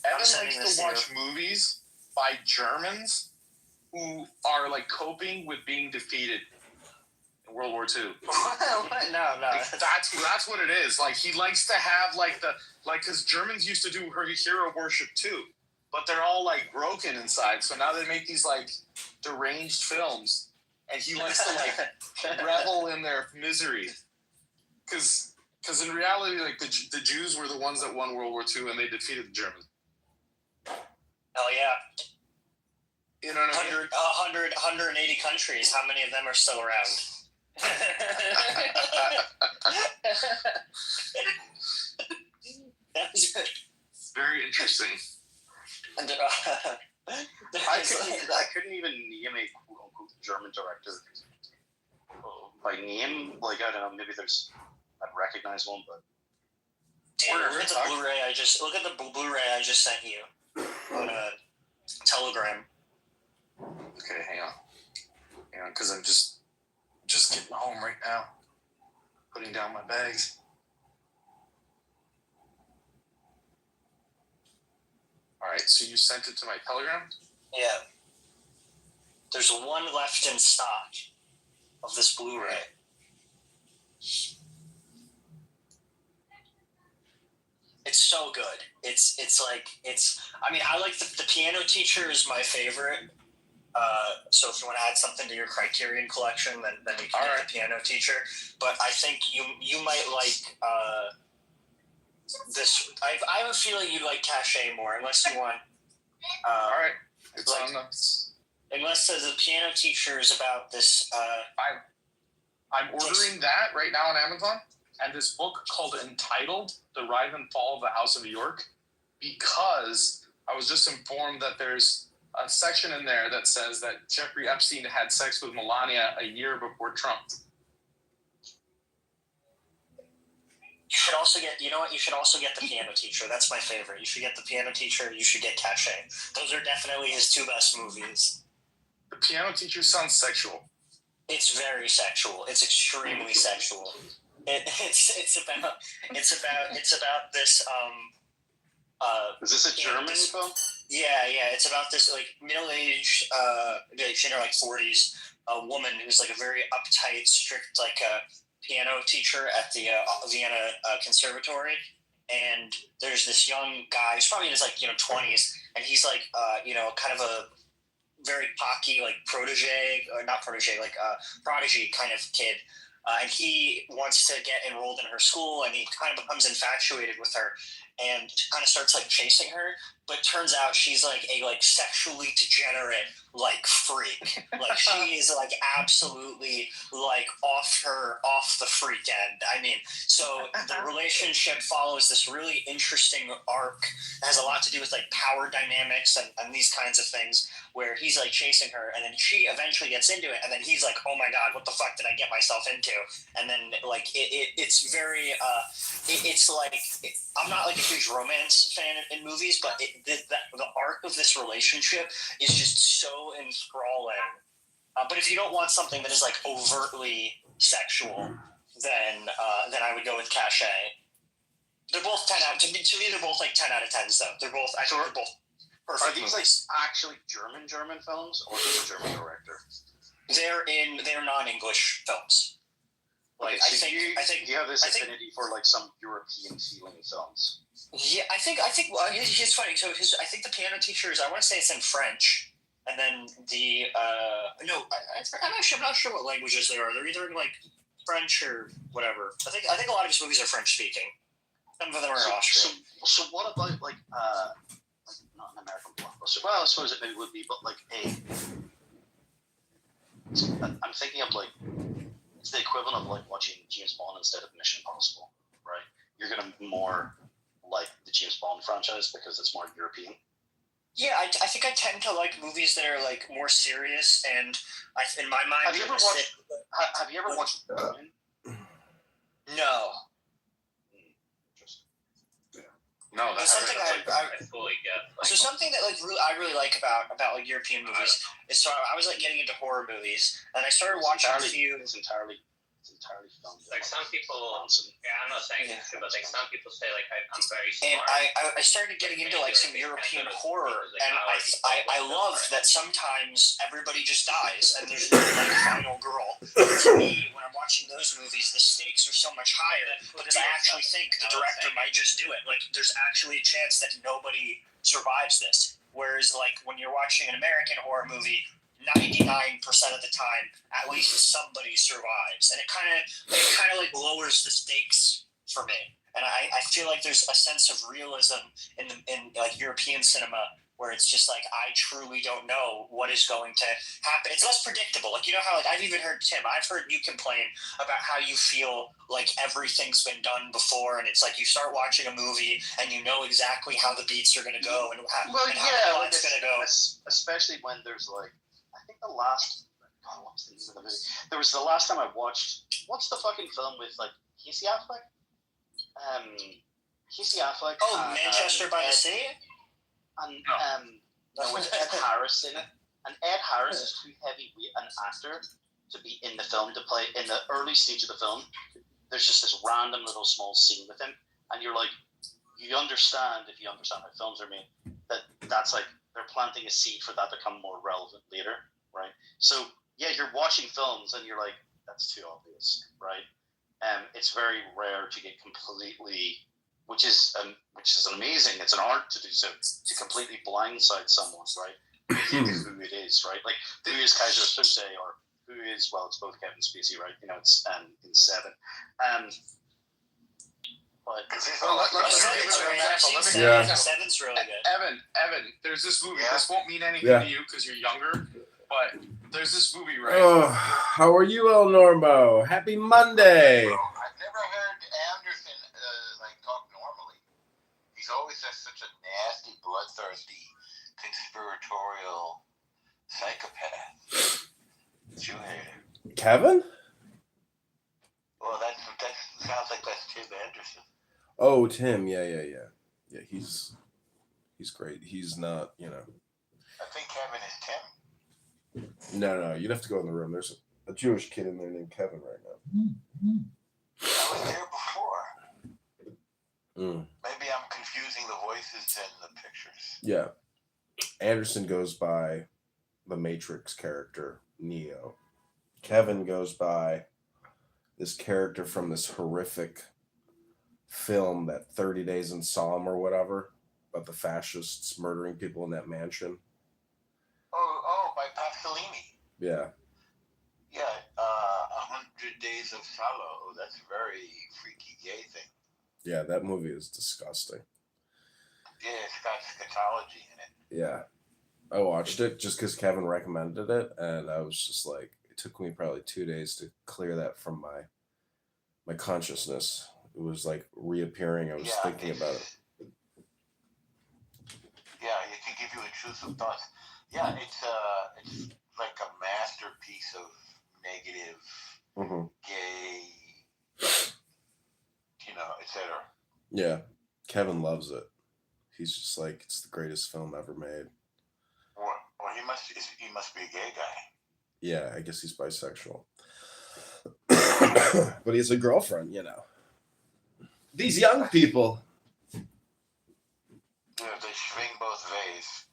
Evan likes to watch movies by Germans who are like coping with being defeated in World War II. What? No. That's what it is. Like he likes to have because Germans used to do hero worship too, but they're all like broken inside. So now they make these like deranged films, and he likes to like revel in their misery. Because in reality, like the Jews were the ones that won World War II, and they defeated the Germans. Hell yeah. You know what I mean? 180 countries. How many of them are still around? Very interesting. And I couldn't even name a quote-unquote German director by name. Like, I don't know, maybe I'd recognize one, but... Look at the Blu-ray I just sent you on a Telegram. Okay, hang on, because I'm just getting home right now, putting down my bags. All right, so you sent it to my Telegram? Yeah. There's one left in stock of this Blu-ray. It's so good. I like the Piano Teacher is my favorite. So if you want to add something to your Criterion collection, then you can get the Piano Teacher. But I think you might like this. I have a feeling you like Cachet more, unless you want. All right, it's on the. Unless the Piano Teacher is about this. I'm ordering that right now on Amazon, and this book called Entitled: The Rise and Fall of the House of York, because I was just informed that there's a section in there that says that Jeffrey Epstein had sex with Melania a year before Trump. You should also get, you should also get the Piano Teacher. That's my favorite. You should get the Piano Teacher. You should get Cachet. Those are definitely his two best movies. The Piano Teacher sounds sexual. It's very sexual. It's extremely sexual. It's about this. Is this a German film? Yeah. It's about this like middle-aged, she's in her like 40s, a woman who's like a very uptight, strict like piano teacher at the Vienna Conservatory, and there's this young guy. He's probably in his like 20s, and he's like kind of a very cocky like prodigy kind of kid. And he wants to get enrolled in her school, and he kind of becomes infatuated with her and kind of starts like chasing her, but turns out she's like a like sexually degenerate like freak. Like she is like absolutely like off the freak end. I mean, so the relationship follows this really interesting arc that has a lot to do with like power dynamics and these kinds of things, where he's like chasing her, and then she eventually gets into it, and then he's like, oh my god, what the fuck did I get myself into? And then like it's very it's like I'm not like a huge romance fan in movies, but the arc of this relationship is just so enthralling. But if you don't want something that is like overtly sexual, then I would go with Cachet. They're both 10 out. To me, they're both like 10 out of 10s though. They're both. I think they're both perfect. Are these movies. like actually German films, or is it a German director? They're non-English films. Like okay, so I think you have this affinity for like some European feeling films. Yeah, I think. Well, it's funny. So I think the Piano Teacher is. I want to say it's in French, and then the I'm not sure what languages they are. They're either in like French or whatever. I think a lot of these movies are French speaking. Some of them are Austrian. So what about like not an American blockbuster? Well, I suppose it maybe would be, but like I'm thinking of like. It's the equivalent of like watching James Bond instead of Mission Impossible, right? You're gonna more like the James Bond franchise because it's more European. Yeah, I think I tend to like movies that are like more serious, and in my mind, Have you ever watched Women? No. Interesting. Yeah. No, that's something I fully get. So something that like I really like about like European movies is so I was like getting into horror movies and I started watching a few. It's entirely filmed. Like some people, I'm not saying it's true, but like some people say like I'm very And smart. I started getting into like some European horror, and I love that sometimes everybody just dies and there's no like final girl. To me, when I'm watching those movies, the stakes are so much higher because I actually think the director might just do it. Like there's actually a chance that nobody survives this. Whereas like when you're watching an American horror movie, 99% of the time, at least somebody survives, and it kind of like lowers the stakes for me. And I feel like there's a sense of realism in like European cinema where it's just like I truly don't know what is going to happen. It's less predictable. Like you know how like I've even heard Tim. I've heard you complain about how you feel like everything's been done before, and it's like you start watching a movie and you know exactly how the beats are going to go and how the plot's going to go. Especially when there's like. I think the last. God, what was the name of the movie? There was the last time I watched. What's the fucking film with like Casey Affleck? Casey Affleck. Oh, Manchester by the Sea. And with Ed Harris in it. And Ed Harris is too heavyweight an actor to be in the film to play in the early stage of the film. There's just this random little small scene with him, and you're like, you understand if you understand how films are made that's like they're planting a seed for that to become more relevant later. Right, so yeah, you're watching films and you're like, that's too obvious, right? It's very rare to get completely, which is amazing. It's an art to do so, to completely blindside someone, right? Who it is, right? Like who is Kaiser Soze, or who is it's both Kevin Spacey, right? You know, it's in Seven, but Seven's really good. Evan, there's this movie. This won't mean anything to you because you're younger, but there's this movie, right? Oh, how are you, El Normo? Happy Monday. I've never heard Anderson talk normally. He's always just such a nasty, bloodthirsty, conspiratorial psychopath. Jew hater. Kevin? Well, that sounds like that's Tim Anderson. Oh, Tim. Yeah. He's great. He's not, I think Kevin is Tim. No. You'd have to go in the room. There's a Jewish kid in there named Kevin right now. I was there before. Maybe I'm confusing the voices and the pictures. Yeah. Anderson goes by the Matrix character, Neo. Kevin goes by this character from this horrific film, that 30 Days in Somme or whatever, about the fascists murdering people in that mansion. Oh, by Pasolini. Yeah. Yeah, 100 Days of Sallow. That's a very freaky gay thing. Yeah, that movie is disgusting. Yeah, it's got scatology in it. Yeah. I watched it just because Kevin recommended it, and I was just like, it took me probably 2 days to clear that from my consciousness. It was like reappearing. I was thinking about it. Yeah, it can give you intrusive thoughts. Yeah, it's like a masterpiece of negative, gay, etc. Yeah, Kevin loves it. He's just like, it's the greatest film ever made. Well, he must be a gay guy. Yeah, I guess he's bisexual. But he has a girlfriend, These young people. Yeah, they swing both ways.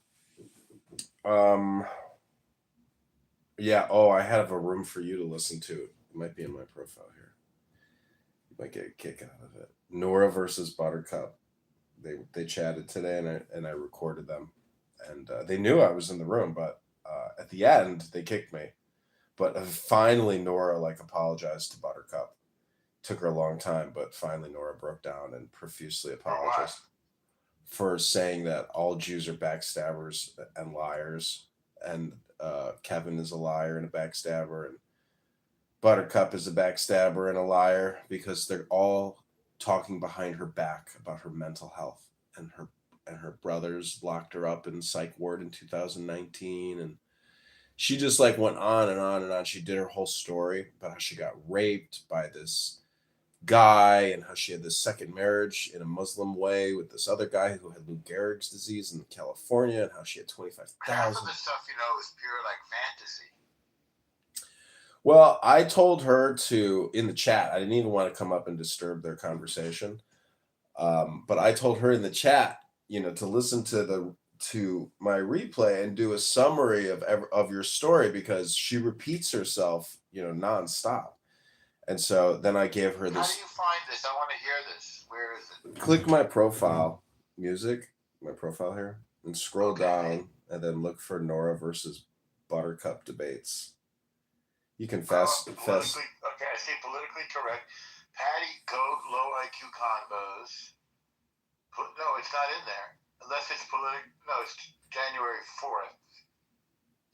Yeah, I have a room for you to listen to. It might be in my profile here. You might get a kick out of it. Nora versus Buttercup. They chatted today, and I recorded them. And they knew I was in the room, but at the end, they kicked me. But finally, Nora apologized to Buttercup. Took her a long time, but finally Nora broke down and profusely apologized for saying that all Jews are backstabbers and liars, and Kevin is a liar and a backstabber, and Buttercup is a backstabber and a liar, because they're all talking behind her back about her mental health, and her brothers locked her up in psych ward in 2019, and she just went on and on and on. She did her whole story about how she got raped by this guy, and how she had this second marriage in a Muslim way with this other guy who had Lou Gehrig's disease in California, and how she had 25,000. Half of the stuff, is pure like fantasy. Well, I told her to, in the chat, I didn't even want to come up and disturb their conversation. But I told her in the chat, to listen to my replay and do a summary of your story, because she repeats herself, nonstop. And so then I gave her this. How do you find this? I want to hear this. Where is it? Click my profile, my profile here, and scroll down, and then look for Nora versus Buttercup debates. You can fast. Okay, I see politically correct. Patty Goat low IQ combos. No, it's not in there. Unless it's No, it's January 4th.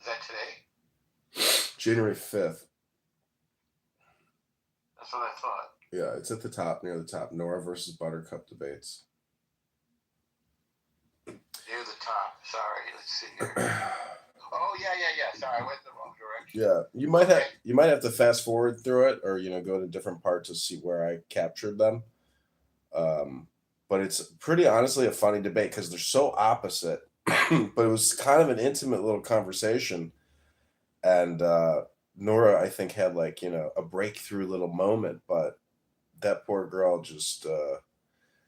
Is that today? January 5th. That's what I thought. Yeah, it's at the top, near the top. Nora versus Buttercup debates. Near the top. Sorry, let's see here. Oh yeah. Sorry, I went in the wrong direction. Yeah, you might have to fast forward through it, or go to different parts to see where I captured them. But it's pretty honestly a funny debate because they're so opposite. But it was kind of an intimate little conversation, and Nora, I think, had a breakthrough little moment, but that poor girl just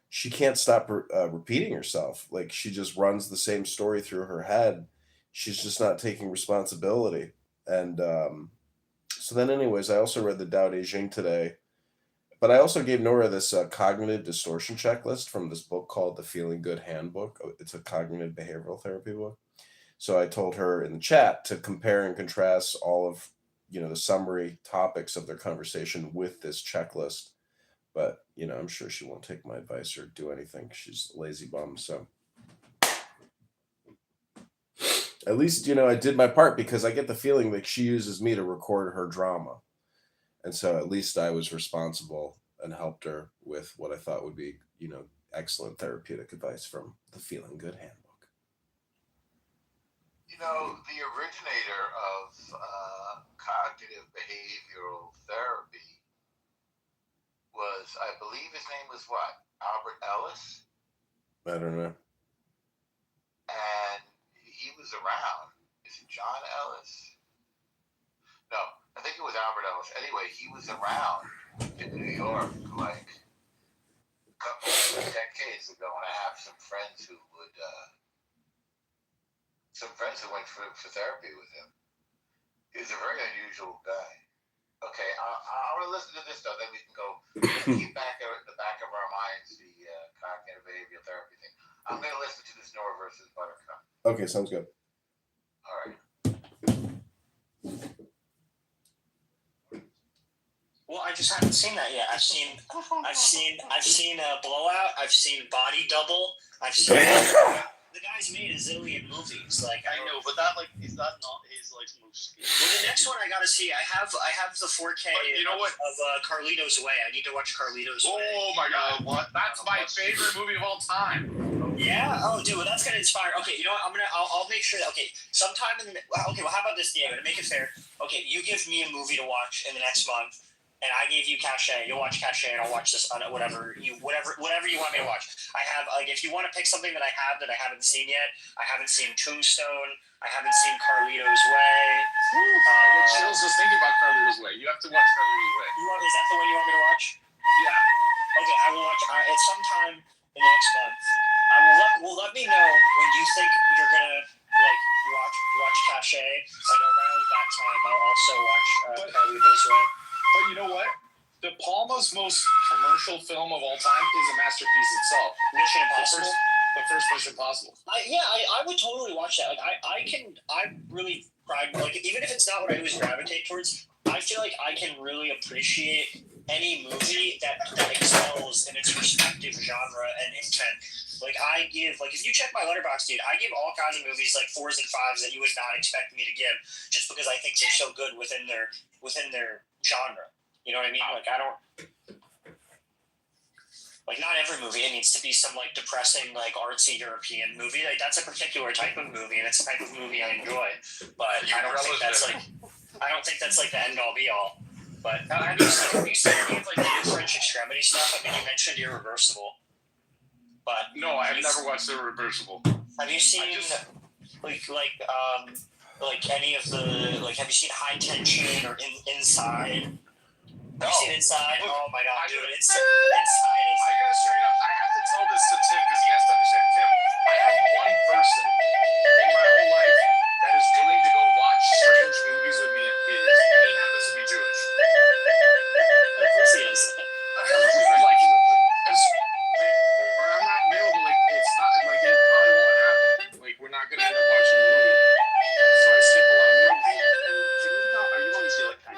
she can't stop repeating herself. Like, she just runs the same story through her head. She's just not taking responsibility. And so then anyways, I also read the Tao Te Ching today, but I also gave Nora this cognitive distortion checklist from this book called The Feeling Good Handbook. It's a cognitive behavioral therapy book. So I told her in the chat to compare and contrast all of the summary topics of their conversation with this checklist. But I'm sure she won't take my advice or do anything. She's a lazy bum. So at least, I did my part, because I get the feeling like she uses me to record her drama. And so at least I was responsible and helped her with what I thought would be, excellent therapeutic advice from the Feeling Good Handbook. The originator of cognitive behavioral therapy was, I believe his name was what? Albert Ellis? I don't know. And he was around. Is it John Ellis? No, I think it was Albert Ellis. Anyway, he was around in New York like a couple of decades ago, and I have some friends who went for therapy with him. He was a very unusual guy. Okay, I want to listen to this though. Then we can go keep back in the back of our minds the cognitive behavioral therapy thing. I'm going to listen to this Nora versus Buttercup. Okay, sounds good. All right. Well, I just haven't seen that yet. I've seen Blowout. I've seen Body Double. I've seen the guy's made a zillion movies. Like, I know, but that is that not his most? Well, the next one I gotta see. I have the 4K of Carlito's Way. I need to watch Carlito's Way. Oh my god, what? That's my favorite movie of all time. Yeah. Oh, dude, well, that's gonna inspire. Okay, you know what? I'll make sure that. Okay, sometime in. Okay, well, how about this, Diego? To make it fair. Okay, you give me a movie to watch in the next month. And I gave you Cachet. You'll watch Cachet, and I'll watch this on whatever you want me to watch. I have if you want to pick something that I haven't seen yet. I haven't seen Tombstone. I haven't seen Carlito's Way. I get chills just thinking about Carlito's Way. You have to watch Carlito's Way. Is that the one you want me to watch? Yeah. Okay, I will watch. It's sometime in the next month. Let me know when you think you're gonna watch Cachet, and around that time I'll also watch Carlito's Way. But you know what? De Palma's most commercial film of all time is a masterpiece itself. Mission Impossible? The first Mission Impossible. I would totally watch that. Like, I really pride, even if it's not what I always gravitate towards, I feel like I can really appreciate any movie that excels in its respective genre and intent. If you check my Letterboxd, dude, I give all kinds of movies 4s and 5s that you would not expect me to give, just because I think they're so good within their genre. You know what I mean? Not every movie it needs to be some depressing artsy European movie. That's a particular type of movie, and it's the type of movie I enjoy. But I don't think that's the end all be all. But have you seen any of like the new French Extremity stuff? I mean, you mentioned Irreversible, but No, I have never watched Irreversible. have you seen like any of the like? Have you seen High Tension or Inside? Have you seen Inside? Look, oh my god, dude! Inside is. I gotta straight up. I have to tell this to Tim because he has to understand. Tim, I have one person in my whole life that is willing to go watch strange movies with me in theaters, and he happens to be Jewish. Of course he is. Like, or I'm not available. Like, it's not like it probably won't happen. Like, we're not gonna end up watching the movie. So I skip a lot of movies. Are you going to see like I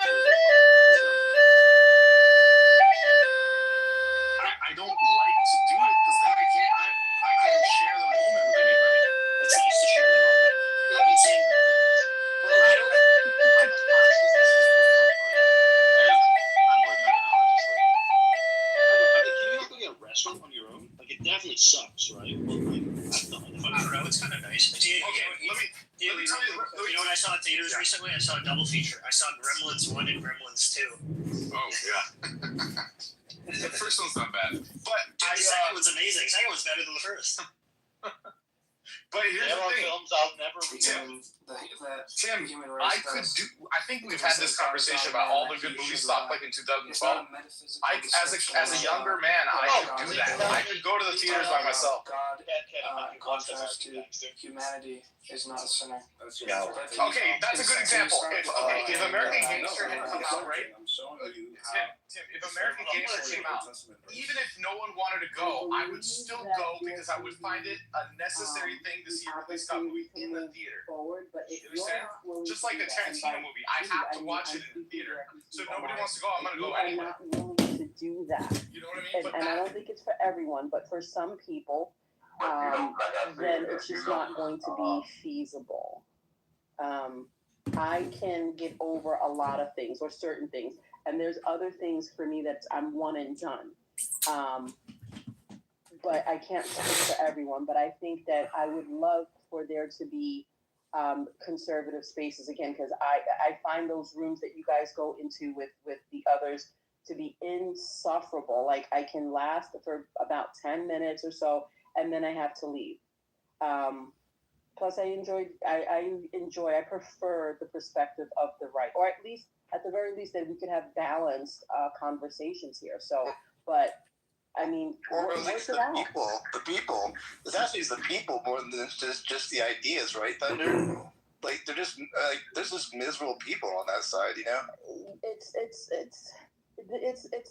don't like to do it because then I can't share the moment with anybody. It's nice to share the moment. I haven't seen. Well, I don't. Can you go get a restaurant on your own? Like it definitely sucks, right? But like I've done it. I don't know. It's kind of nice. Let me tell you. You know what I saw in theaters recently? I saw a double feature. I saw Gremlins 1 and Gremlins 2. Oh yeah. The first one's not bad, but the second one's amazing. The second one's better than the first. But here's the thing. Films I'll never Tim, I think we've had this conversation about all the good movies stopped like in 2012. As a younger man, I could do that. I could go to the theaters by myself. In contrast to humanity is not a sinner. Okay, that's a good example. If American Gangster had come out, right? Tim, if American Gangster came out, even if no one wanted to go, I would still go because I would find it a necessary thing to see a Ridley Scott movie in the theater. You understand? Just like the Tarantino movie, I have to watch it in the theater. So if nobody wants to go, I'm gonna go anyway. Not willing to do that. You know what I mean? And I don't think it's for everyone, but for some people, then it's just not going to be feasible. I can get over a lot of things or certain things, and there's other things for me that I'm one and done. But I can't speak for everyone. But I think that I would love for there to be conservative spaces again, because I find those rooms that you guys go into with the others to be insufferable. Like I can last for about 10 minutes or so, and then I have to leave. Plus, I prefer the perspective of the right, or at the very least, that we could have balanced conversations here. So, but I mean, or at least the people. It's actually the people more than just the ideas, right, Thunder? Like they're just like there's just miserable people on that side, you know. It's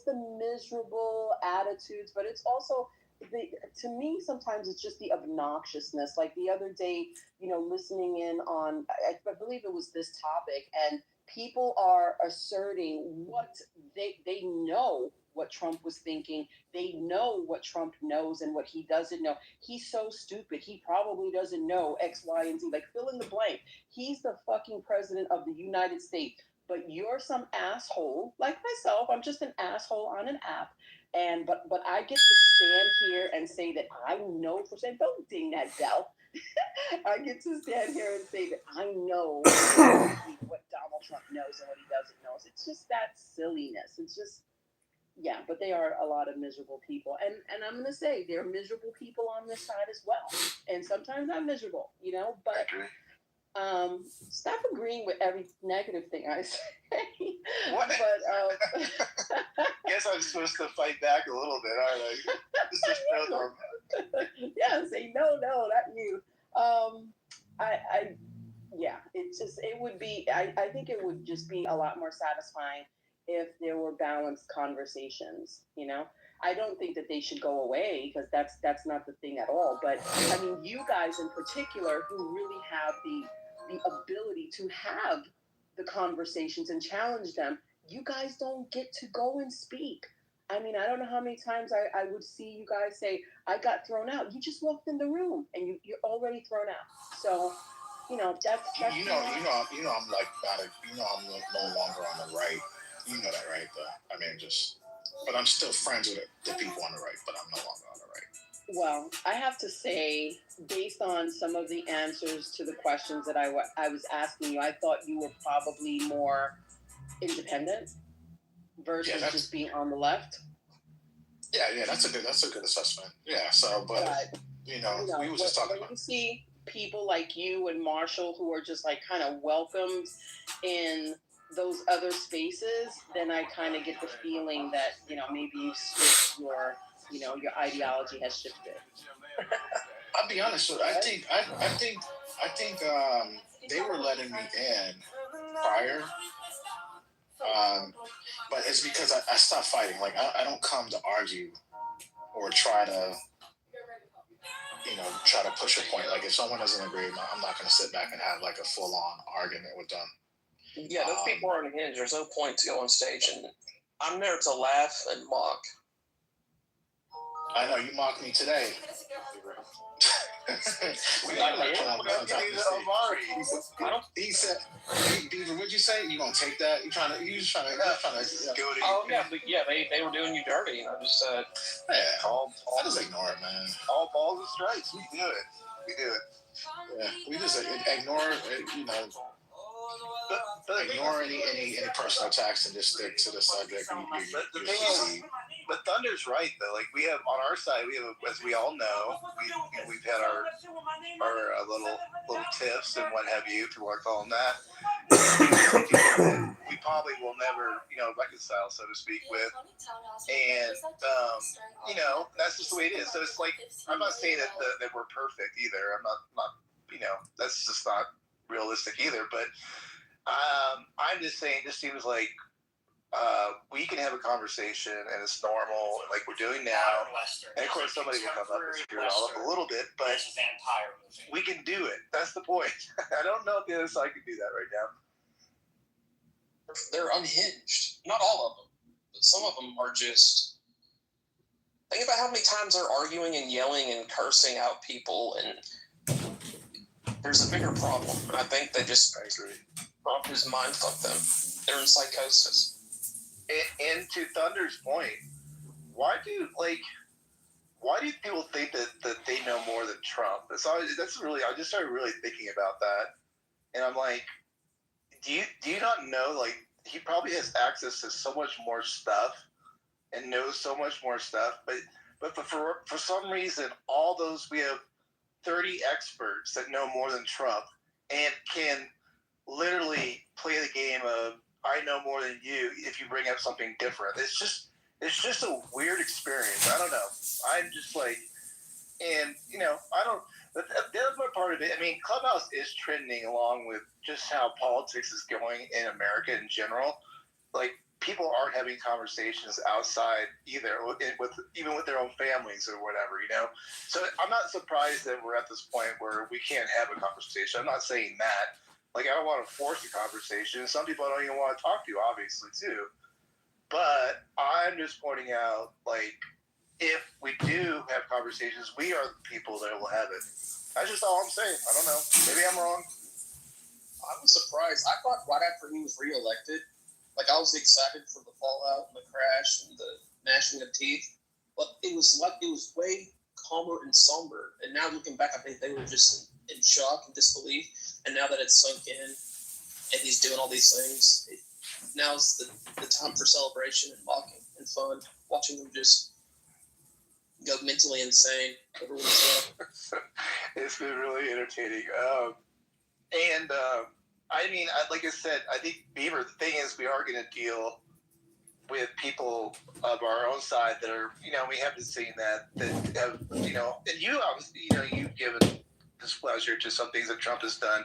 the miserable attitudes, but it's also to me sometimes it's just the obnoxiousness. Like the other day, listening in on I believe it was this topic, and people are asserting what they know what Trump was thinking. They know what Trump knows and what he doesn't know. He's so stupid. He probably doesn't know X, Y, and Z. Like fill in the blank. He's the fucking president of the United States. But you're some asshole like myself. I'm just an asshole on an app. And but I get to stand here and say that I know for saying don't ding that bell. I get to stand here and say that I know what Donald Trump knows and what he doesn't know. It's just that silliness. It's just but they are a lot of miserable people. And I'm going to say there are miserable people on this side as well. And sometimes I'm miserable, but stop agreeing with every negative thing I say. What? But guess I'm supposed to fight back a little bit, aren't I? Yeah, say no, not you. I think it would just be a lot more satisfying if there were balanced conversations, I don't think that they should go away because that's not the thing at all. But I mean, you guys in particular who really have the ability to have the conversations and challenge them, you guys don't get to go and speak. I mean, I don't know how many times I would see you guys say, I got thrown out. You just walked in the room and you're already thrown out. So, that's I'm like I'm no longer on the right. You know that, right? But I'm still friends with the people on the right, but I'm no longer on the right. Well, I have to say, based on some of the answers to the questions that I was asking you, I thought you were probably more independent. versus just being on the left. Yeah, that's a good assessment. Yeah, so but we were just talking about. You see people like you and Marshall who are just like kind of welcomed in those other spaces, then I kind of get the feeling that maybe you switched your ideology has shifted. I'll be honest with you. I think they were letting me in prior. But it's because I stopped fighting. Like I don't come to argue or try to push a point. Like if someone doesn't agree, I'm not going to sit back and have like a full on argument with them. Yeah, those people are unhinged. There's no point to go on stage, and I'm there to laugh and mock. I know you mocked me today. He said, Beaver, what'd you say? You gonna take that? You trying to go to? Oh yeah, but yeah, they were doing you dirty. I just I just ignore it, man. All balls and strikes. We do it. Yeah, we just ignore ignore any personal attacks and just stick to the subject. The thing is, but Thunder's right though. Like we have on our side, as we all know, we've had our little tiffs and what have you, if you want to call them that. We probably will never, reconcile, so to speak, with, and that's just the way it is. So it's like I'm not saying that we're perfect either. I'm not that's just not realistic either. But I'm just saying, this seems like we can have a conversation and it's normal, like we're doing now. And of course, somebody will come up and screw it all up a little bit, but we can do it. That's the point. I don't know if the other side can do that right now. They're unhinged. Not all of them, but some of them are just. Think about how many times they're arguing and yelling and cursing out people, and there's a bigger problem. I think they just. I agree. His mind fucked them. They're in psychosis. And to Thunder's point, why do people think that they know more than Trump? I just started really thinking about that, and I'm like, do you not know? Like he probably has access to so much more stuff and knows so much more stuff, but for some reason, all those we have 30 experts that know more than Trump and can literally play the game of I know more than you if you bring up something different. It's just a weird experience. I don't know. I'm just like, and I don't. But the other part of it, I mean, Clubhouse is trending along with just how politics is going in America in general. Like people aren't having conversations outside either, even with their own families or whatever, So I'm not surprised that we're at this point where we can't have a conversation. I'm not saying that. Like, I don't want to force a conversation. Some people I don't even want to talk to, obviously, too. But I'm just pointing out, like, if we do have conversations, we are the people that will have it. That's just all I'm saying. I don't know. Maybe I'm wrong. I was surprised. I thought right after he was reelected, like, I was excited for the fallout and the crash and the gnashing of teeth. But it was way calmer and somber. And now looking back, I think they were just in shock and disbelief. And now that it's sunk in and he's doing all these things, now's the time for celebration and mocking and fun. Watching them just go mentally insane. It's been really entertaining. I mean, like I said, I think Beaver, the thing is we are going to deal with people of our own side that are, we haven't seen that have, and you obviously, you've given displeasure to some things that Trump has done.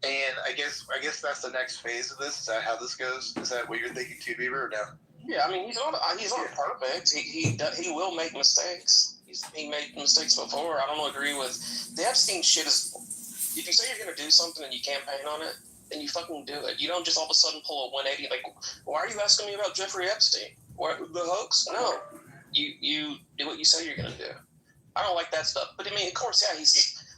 And I guess that's the next phase of this. Is that how this goes? Is that what you're thinking too, Beaver, or no? Yeah, I mean, he's not perfect. He will make mistakes. He made mistakes before. I don't agree with the Epstein shit. If you say you're going to do something and you campaign on it, then you fucking do it. You don't just all of a sudden pull a 180. Like, why are you asking me about Jeffrey Epstein? The hoax? No. You do what you say you're going to do. I don't like that stuff. But I mean, of course, yeah,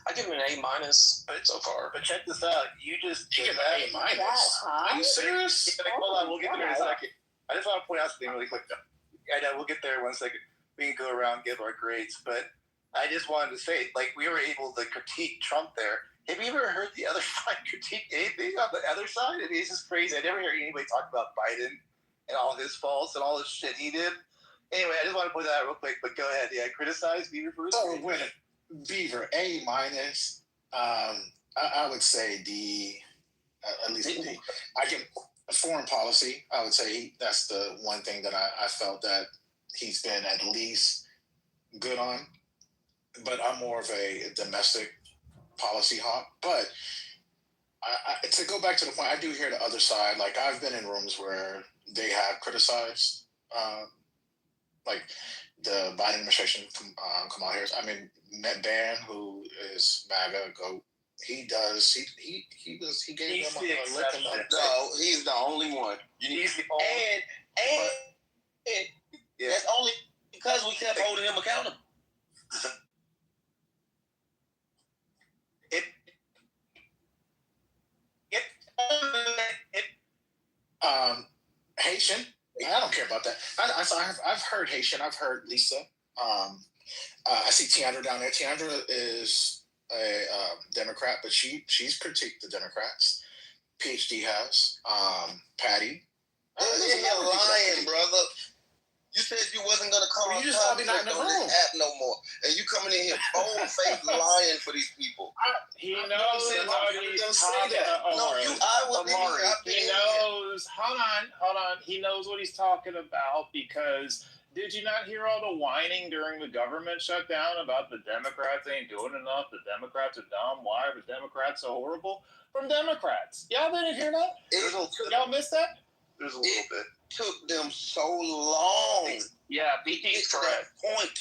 I give him an A- so far. But check this out. You give him an A-. Are you serious? Hold on, we'll get there in a second. I just want to point out something really quick. I know we'll get there in 1 second. We can go around and give our grades, but I just wanted to say, like, we were able to critique Trump there. Have you ever heard the other side critique anything on the other side? I mean, it's just crazy. I never hear anybody talk about Biden and all his faults and all the shit he did. Anyway, I just want to point that out real quick, but go ahead. Yeah, criticize Beaver first. So with Beaver, A-. I would say D, at least a D. I can foreign policy. I would say that's the one thing that I felt that he's been at least good on. But I'm more of a domestic policy hawk. But to go back to the point, I do hear the other side. Like I've been in rooms where they have criticized, like the Biden administration, Kamala Harris. I mean, Matt Ban, who is MAGA, GOAT. He does. He gave them a lick. No, he's the only one. He's the only. And that's only because we kept holding him accountable. Haitian. I don't care about that. I've heard Haitian. I've heard Lisa. I see Tiandra down there. Tiandra is a Democrat, but she's critiqued the Democrats. PhD has. Patty. You're lying, brother. You said you wasn't gonna come. You just probably not in the room. App no more, and you coming in here bold-faced lying for these people. He knows what he's talking about. No, he knows. Hold on. He knows what he's talking about because. Did you not hear all the whining during the government shutdown about the Democrats ain't doing enough? The Democrats are dumb. Why are the Democrats so horrible? From Democrats. Y'all didn't hear that? Y'all missed that? There's a little bit. Took them so long. Yeah, BT's correct. Point.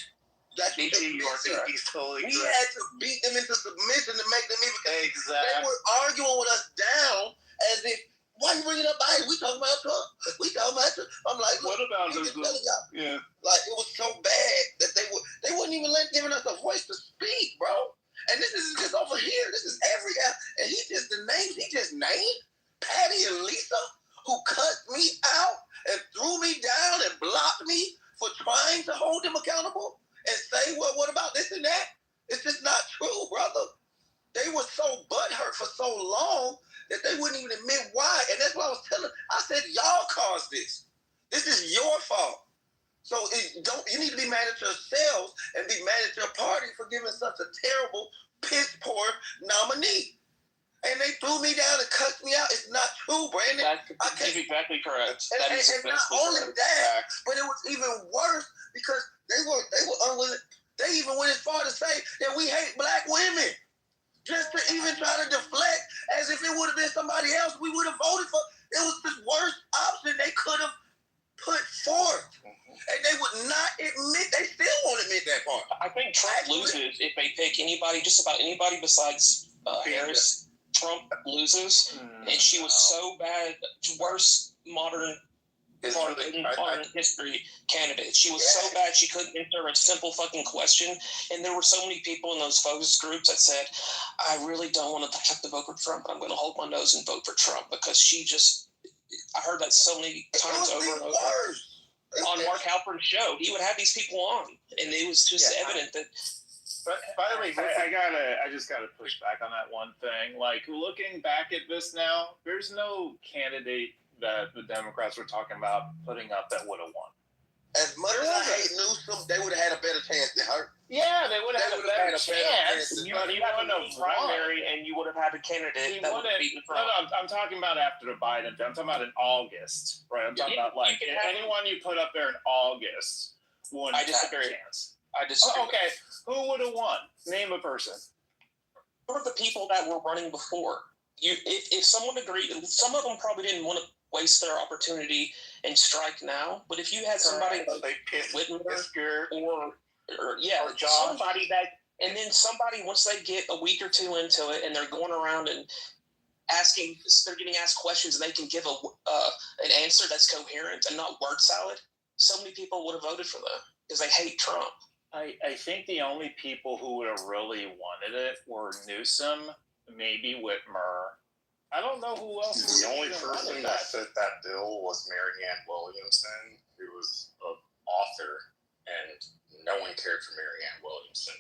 That's BT, you are correct. He's totally correct. We had to beat them into submission to make them even. Exactly. They were arguing with us down as if. Why you bringing up Biden? We talking about Trump. We talking about Trump. I'm like, what about this? Yeah. Like it was so bad that they wouldn't even giving us a voice to speak, bro. And this is just over here. This is every app. And he just named Patty and Lisa, who cut me out and threw me down and blocked me for trying to hold them accountable and say, well, what about this and that? It's just not true, brother. They were so butthurt for so long that they wouldn't even admit why. And that's what I was telling them. I said, y'all caused this. This is your fault. So you need to be mad at yourselves and be mad at your party for giving such a terrible, piss poor nominee. And they threw me down and cut me out. It's not true, Brandon. That's exactly correct. And not only that, but it was even worse because they were unwilling. They even went as far to say that we hate black women. Just to even try to deflect as if it would have been somebody else we would have voted for. It was the worst option they could have put forth. And they would not admit, they still won't admit that part. I think Trump loses if they pick anybody, just about anybody besides Harris. Trump loses, and she was so bad, worst modern history candidate. She was so bad she couldn't answer a simple fucking question, and there were so many people in those focus groups that said, I really don't want to have to vote for Trump, but I'm going to hold my nose and vote for Trump because I heard that so many times over and over. On Mark Halpern's show, he would have these people on, and it was just evident that. But by the way, I just gotta push back on that one thing. Like looking back at this now, there's no candidate that the Democrats were talking about putting up that would have won. As much as I hate Newsom, they would have had a better chance than her. Yeah, they would have had a better chance. You won a primary, and you would have had a candidate that would have beaten Trump. No, I'm talking about after the Biden. I'm talking about in August, right? I'm talking about like anyone you put up there in August wouldn't have a chance. I disagree. Oh, okay, who would have won? Name a person. Who are the people that were running before? If someone agreed, some of them probably didn't want to waste their opportunity and strike now. But if you had somebody like Whitmer or somebody that, and then somebody once they get a week or two into it and they're going around and they're getting asked questions and they can give an answer that's coherent and not word salad. So many people would have voted for them because they hate Trump. I think the only people who would have really wanted it were Newsom, maybe Whitmer. I don't know who else. The only person that fit that bill was Marianne Williamson, who was an author, and no one cared for Marianne Williamson.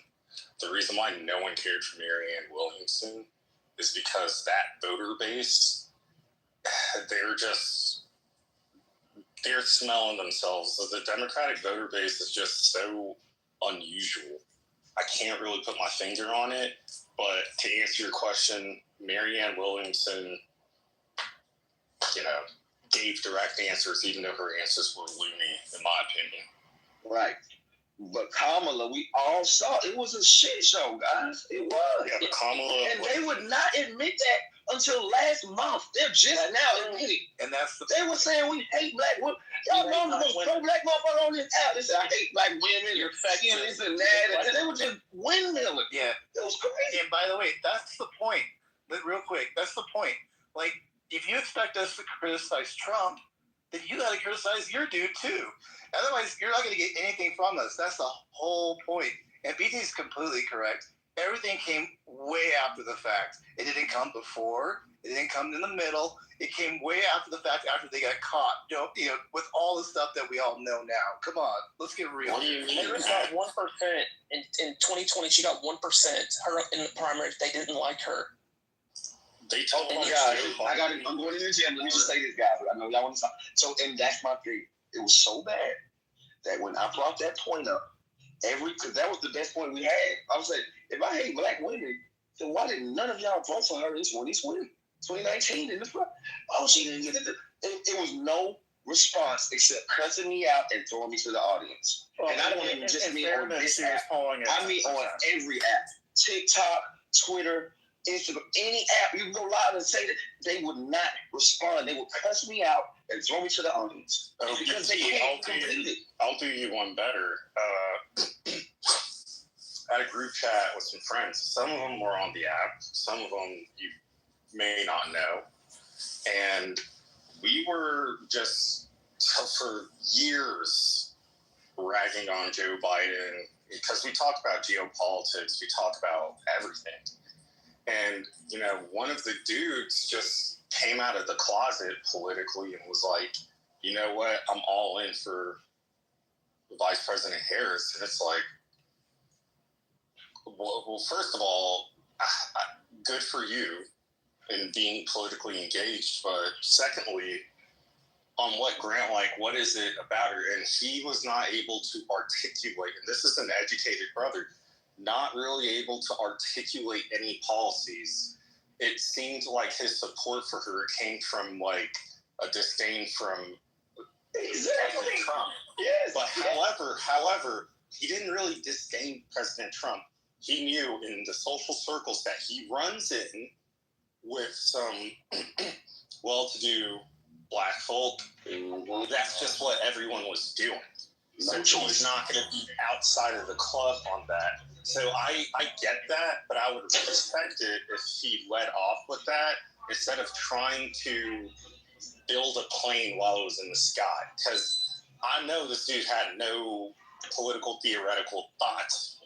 The reason why no one cared for Marianne Williamson is because that voter base, they're just they're smelling themselves. So the Democratic voter base is just so unusual. I can't really put my finger on it, but to answer your question, Marianne Williamson, gave direct answers, even though her answers were loony, in my opinion. Right. But Kamala, we all saw it was a shit show, guys. It was. Yeah, but Kamala, and they would not admit that until last month. They're just now admitting. And that's they were saying we hate black women. Y'all know the most pro-black motherfucker on this app. They said I hate black women. You're fecking this and that. And they were just windmilling. Yeah. It was crazy. And by the way, that's the point. Real quick, that's the point. Like, if you expect us to criticize Trump, then you got to criticize your dude too. Otherwise, you're not going to get anything from us. That's the whole point. And BT is completely correct. Everything came way after the fact. It didn't come before. It didn't come in the middle. It came way after the fact, after they got caught. With all the stuff that we all know now. Come on, let's get real. Harris got 1% in 2020. She got 1%. Her in the primaries, they didn't like her. They told me, guys, I'm going to the gym. Let me just say this, guys. I know y'all want to talk. So, and that's my thing. It was so bad that when I brought that point up, because that was the best point we had. I was like, if I hate black women, then why did none of y'all vote for her in 2019 in the front? Oh, she didn't get it. It was no response except cussing me out and throwing me to the audience. And I don't even just mean on this app. I mean on every app. TikTok, Twitter, Instagram, any app. You can go live and say that they would not respond. They would cuss me out and throw me to the audience. Because they can't complete it. I'll do you one better. I had a group chat with some friends. Some of them were on the app. Some of them you may not know. And we were just, for years, ragging on Joe Biden because we talk about geopolitics. We talk about everything. And, one of the dudes just came out of the closet politically and was like, you know what, I'm all in for Vice President Harris. And it's like, well, first of all, good for you in being politically engaged. But secondly, on what ground, what is it about her? And he was not able to articulate, and this is an educated brother, not really able to articulate any policies. It seemed like his support for her came from a disdain from President Trump. Yes. But however, he didn't really disdain President Trump. He knew in the social circles that he runs in with some well-to-do black folk, that's just what everyone was doing. So he's not going to be outside of the club on that. So I get that, but I would respect it if he led off with that instead of trying to build a plane while it was in the sky. Because I know this dude had no political theoretical thoughts.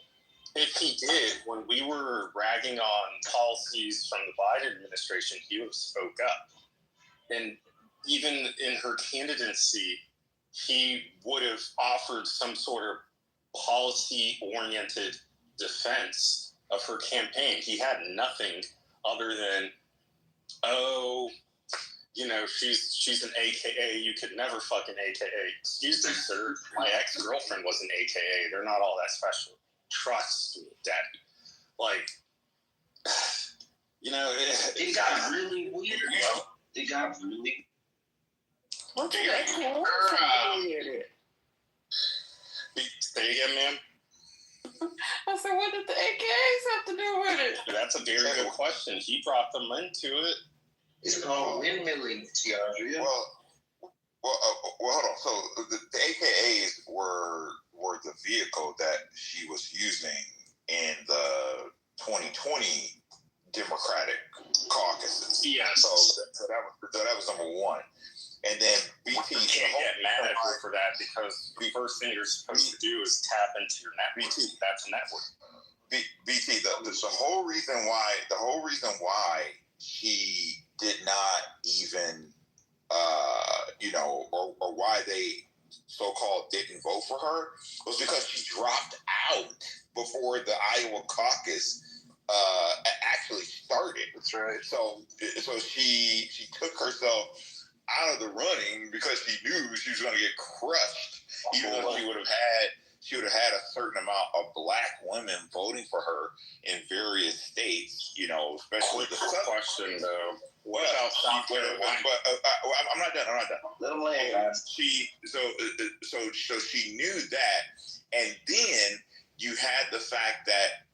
If he did, when we were ragging on policies from the Biden administration, he would have spoke up. And even in her candidacy, he would have offered some sort of policy-oriented defense of her campaign. He had nothing other than, she's an AKA. You could never fucking AKA. Excuse me, sir. My ex-girlfriend was an AKA. They're not all that special. Trust me, Daddy. It got really weird. It got really. What did they call it? Say again, ma'am? I said, what did the AKAs have to do with it? That's a very good question. He brought them into it. It's called windmilling, Tiandria. Well, hold on. So the AKAs were the vehicle that she was using in the 2020 Democratic caucuses. Yes. So that was number one. And then BT can't get mad at her for that because the first thing you're supposed to do is tap into your network. BT, that's a network. BT, the whole reason why he did not even, or why they so-called didn't vote for her was because she dropped out before the Iowa caucus actually started. That's right. So she took herself out of the running because she knew she was going to get crushed, even though she would have had a certain amount of black women voting for her in various states, especially the question though. Well, I'm not done. Let them land, guys. So she knew that, and then you had the fact that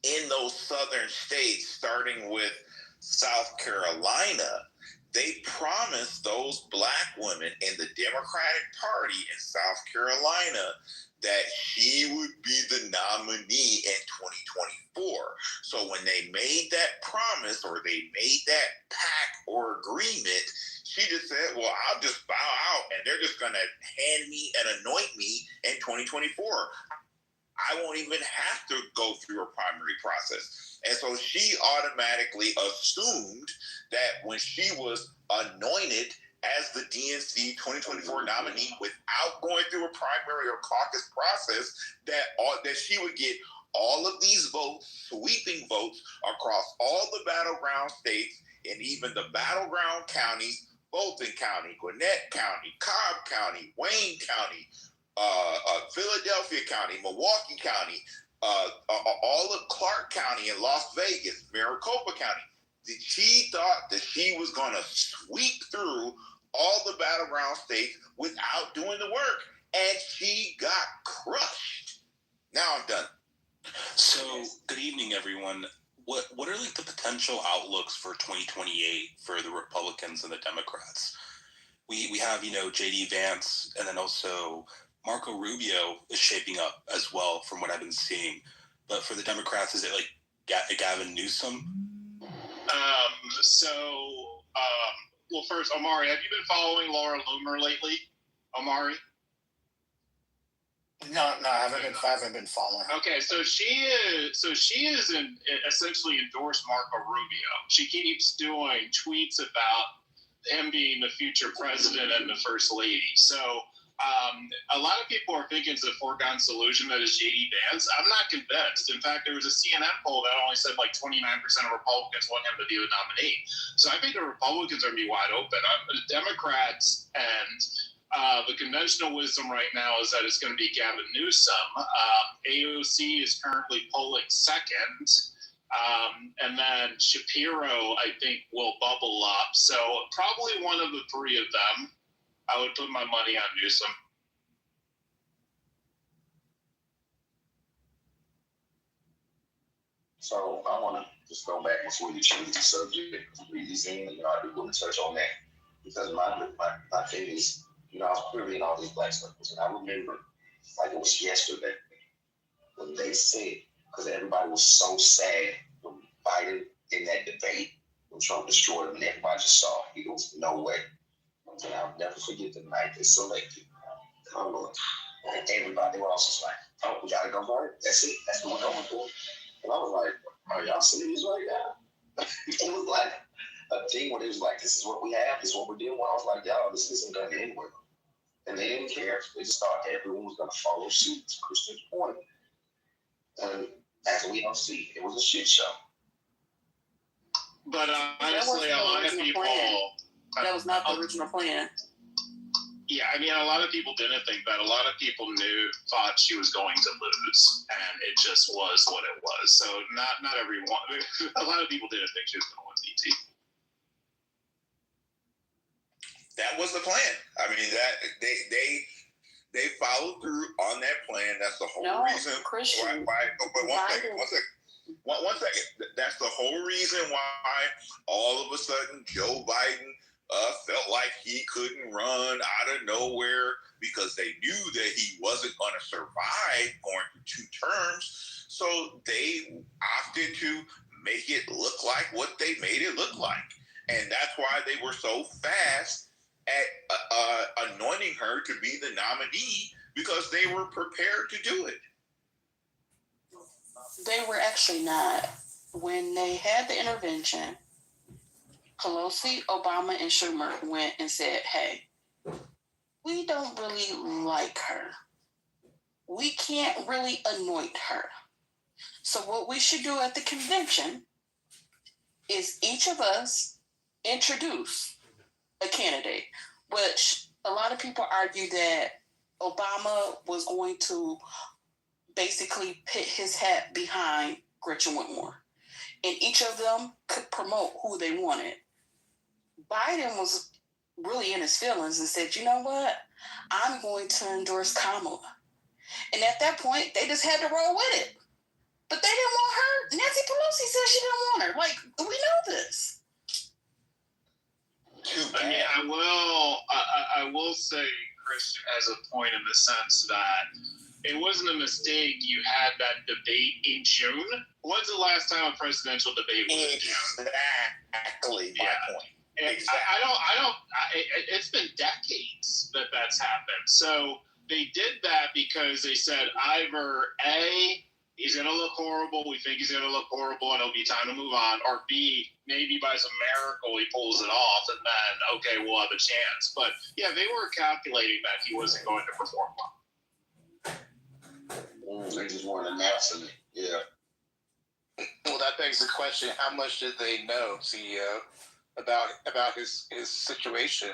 in those southern states, starting with South Carolina, they promised those black women in the Democratic Party in South Carolina that she would be the nominee in 2024. So when they made that promise or they made that pact or agreement, she just said, well, I'll just bow out and they're just going to hand me and anoint me in 2024. I won't even have to go through a primary process. And so she automatically assumed that when she was anointed as the DNC 2024 nominee without going through a primary or caucus process, that she would get all of these votes, sweeping votes across all the battleground states and even the battleground counties, Fulton County, Gwinnett County, Cobb County, Wayne County, Philadelphia County, Milwaukee County, all of Clark County and Las Vegas, Maricopa County. She thought that she was going to sweep through all the battleground states without doing the work, and she got crushed. Now I'm done. So, good evening, everyone. What are like the potential outlooks for 2028 for the Republicans and the Democrats? We have, J.D. Vance, and then also Marco Rubio is shaping up as well from what I've been seeing. But for the Democrats, is it like Gavin Newsom? Well, first, Omari, have you been following Laura Loomer lately? Omari? No, I haven't been following her. Okay, so she is essentially endorsed Marco Rubio. She keeps doing tweets about him being the future president and the first lady. So a lot of people are thinking it's a foregone solution that is J.D. Vance. I'm not convinced. In fact, there was a CNN poll that only said like 29% of Republicans want him to be the nominee. So I think the Republicans are going to be wide open. The Democrats and the conventional wisdom right now is that it's going to be Gavin Newsom. AOC is currently polling second. And then Shapiro, I think, will bubble up. So probably one of the three of them. I would put my money on Newsom. So I want to just go back before you change the subject. Reason, I do want to touch on that because my thing is, I was clearly in all these black circles, and I remember like it was yesterday when they said, because everybody was so sad when Biden in that debate when Trump destroyed him, and everybody just saw it. He goes, no way. And I'll never forget the night they selected Kamala. And everybody else was like, oh, we got to go for it. That's it. That's what we're going for. And I was like, are y'all serious right now? It was like a thing where it was like, this is what we have. This is what we're dealing with. I was like, y'all, this isn't going to end well. And they didn't care. They just thought everyone was going to follow suit to Christian's point. And as we don't see, it was a shit show. But honestly, a lot of people... That was not the original plan. Yeah, I mean, a lot of people didn't think that. A lot of people thought she was going to lose, and it just was what it was. So not everyone. A lot of people didn't think she was going to win DT. That was the plan. I mean, that they followed through on that plan. That's the whole reason. Why? But one second. That's the whole reason why all of a sudden Joe Biden felt like he couldn't run out of nowhere because they knew that he wasn't going to survive going through 2 terms. So they opted to make it look like what they made it look like. And that's why they were so fast at anointing her to be the nominee, because they were prepared to do it. They were actually not. When they had the intervention, Pelosi, Obama, and Schumer went and said, hey, we don't really like her. We can't really anoint her. So what we should do at the convention is each of us introduce a candidate, which a lot of people argue that Obama was going to basically put his hat behind Gretchen Whitmer, and each of them could promote who they wanted. Biden was really in his feelings and said, you know what? I'm going to endorse Kamala. And at that point, they just had to roll with it. But they didn't want her. Nancy Pelosi said she didn't want her. Like, we know this. I mean, I will say, Christian, as a point in the sense that it wasn't a mistake you had that debate in June. When's the last time a presidential debate was in June? Exactly my point. Exactly. It's been decades that that's happened. So they did that because they said either A, he's going to look horrible, we think he's going to look horrible, and it'll be time to move on, or B, maybe by some miracle he pulls it off, and then, okay, we'll have a chance. But, yeah, they were calculating that he wasn't going to perform well. They just weren't announcing it. Yeah. Well, that begs the question: how much did they know, CEO, about his situation?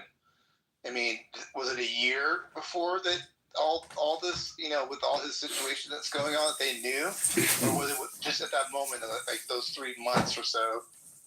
I mean, was it a year before that all this, with all his situation that's going on, that they knew, or was it just at that moment, like those 3 months or so,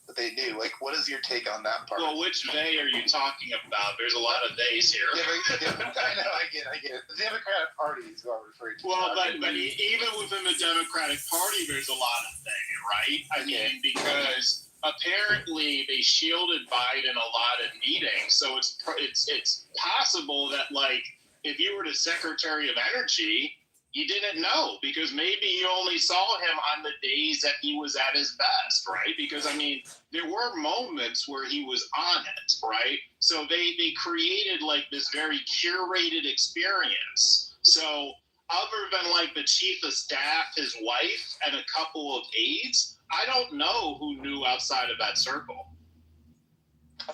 that they knew? Like, what is your take on that part? Well, which they are you talking about? There's a lot of days here. I know, I get it. The Democratic Party is what I'm referring to. Well, but even within the Democratic Party, there's a lot of things, right? I mean, because apparently they shielded Biden a lot in meetings, so it's possible that, like, if you were the Secretary of Energy, you didn't know, because maybe you only saw him on the days that he was at his best, right? Because, I mean, there were moments where he was on it, right? So they created, like, this very curated experience. So other than, like, the chief of staff, his wife, and a couple of aides, I don't know who knew outside of that circle.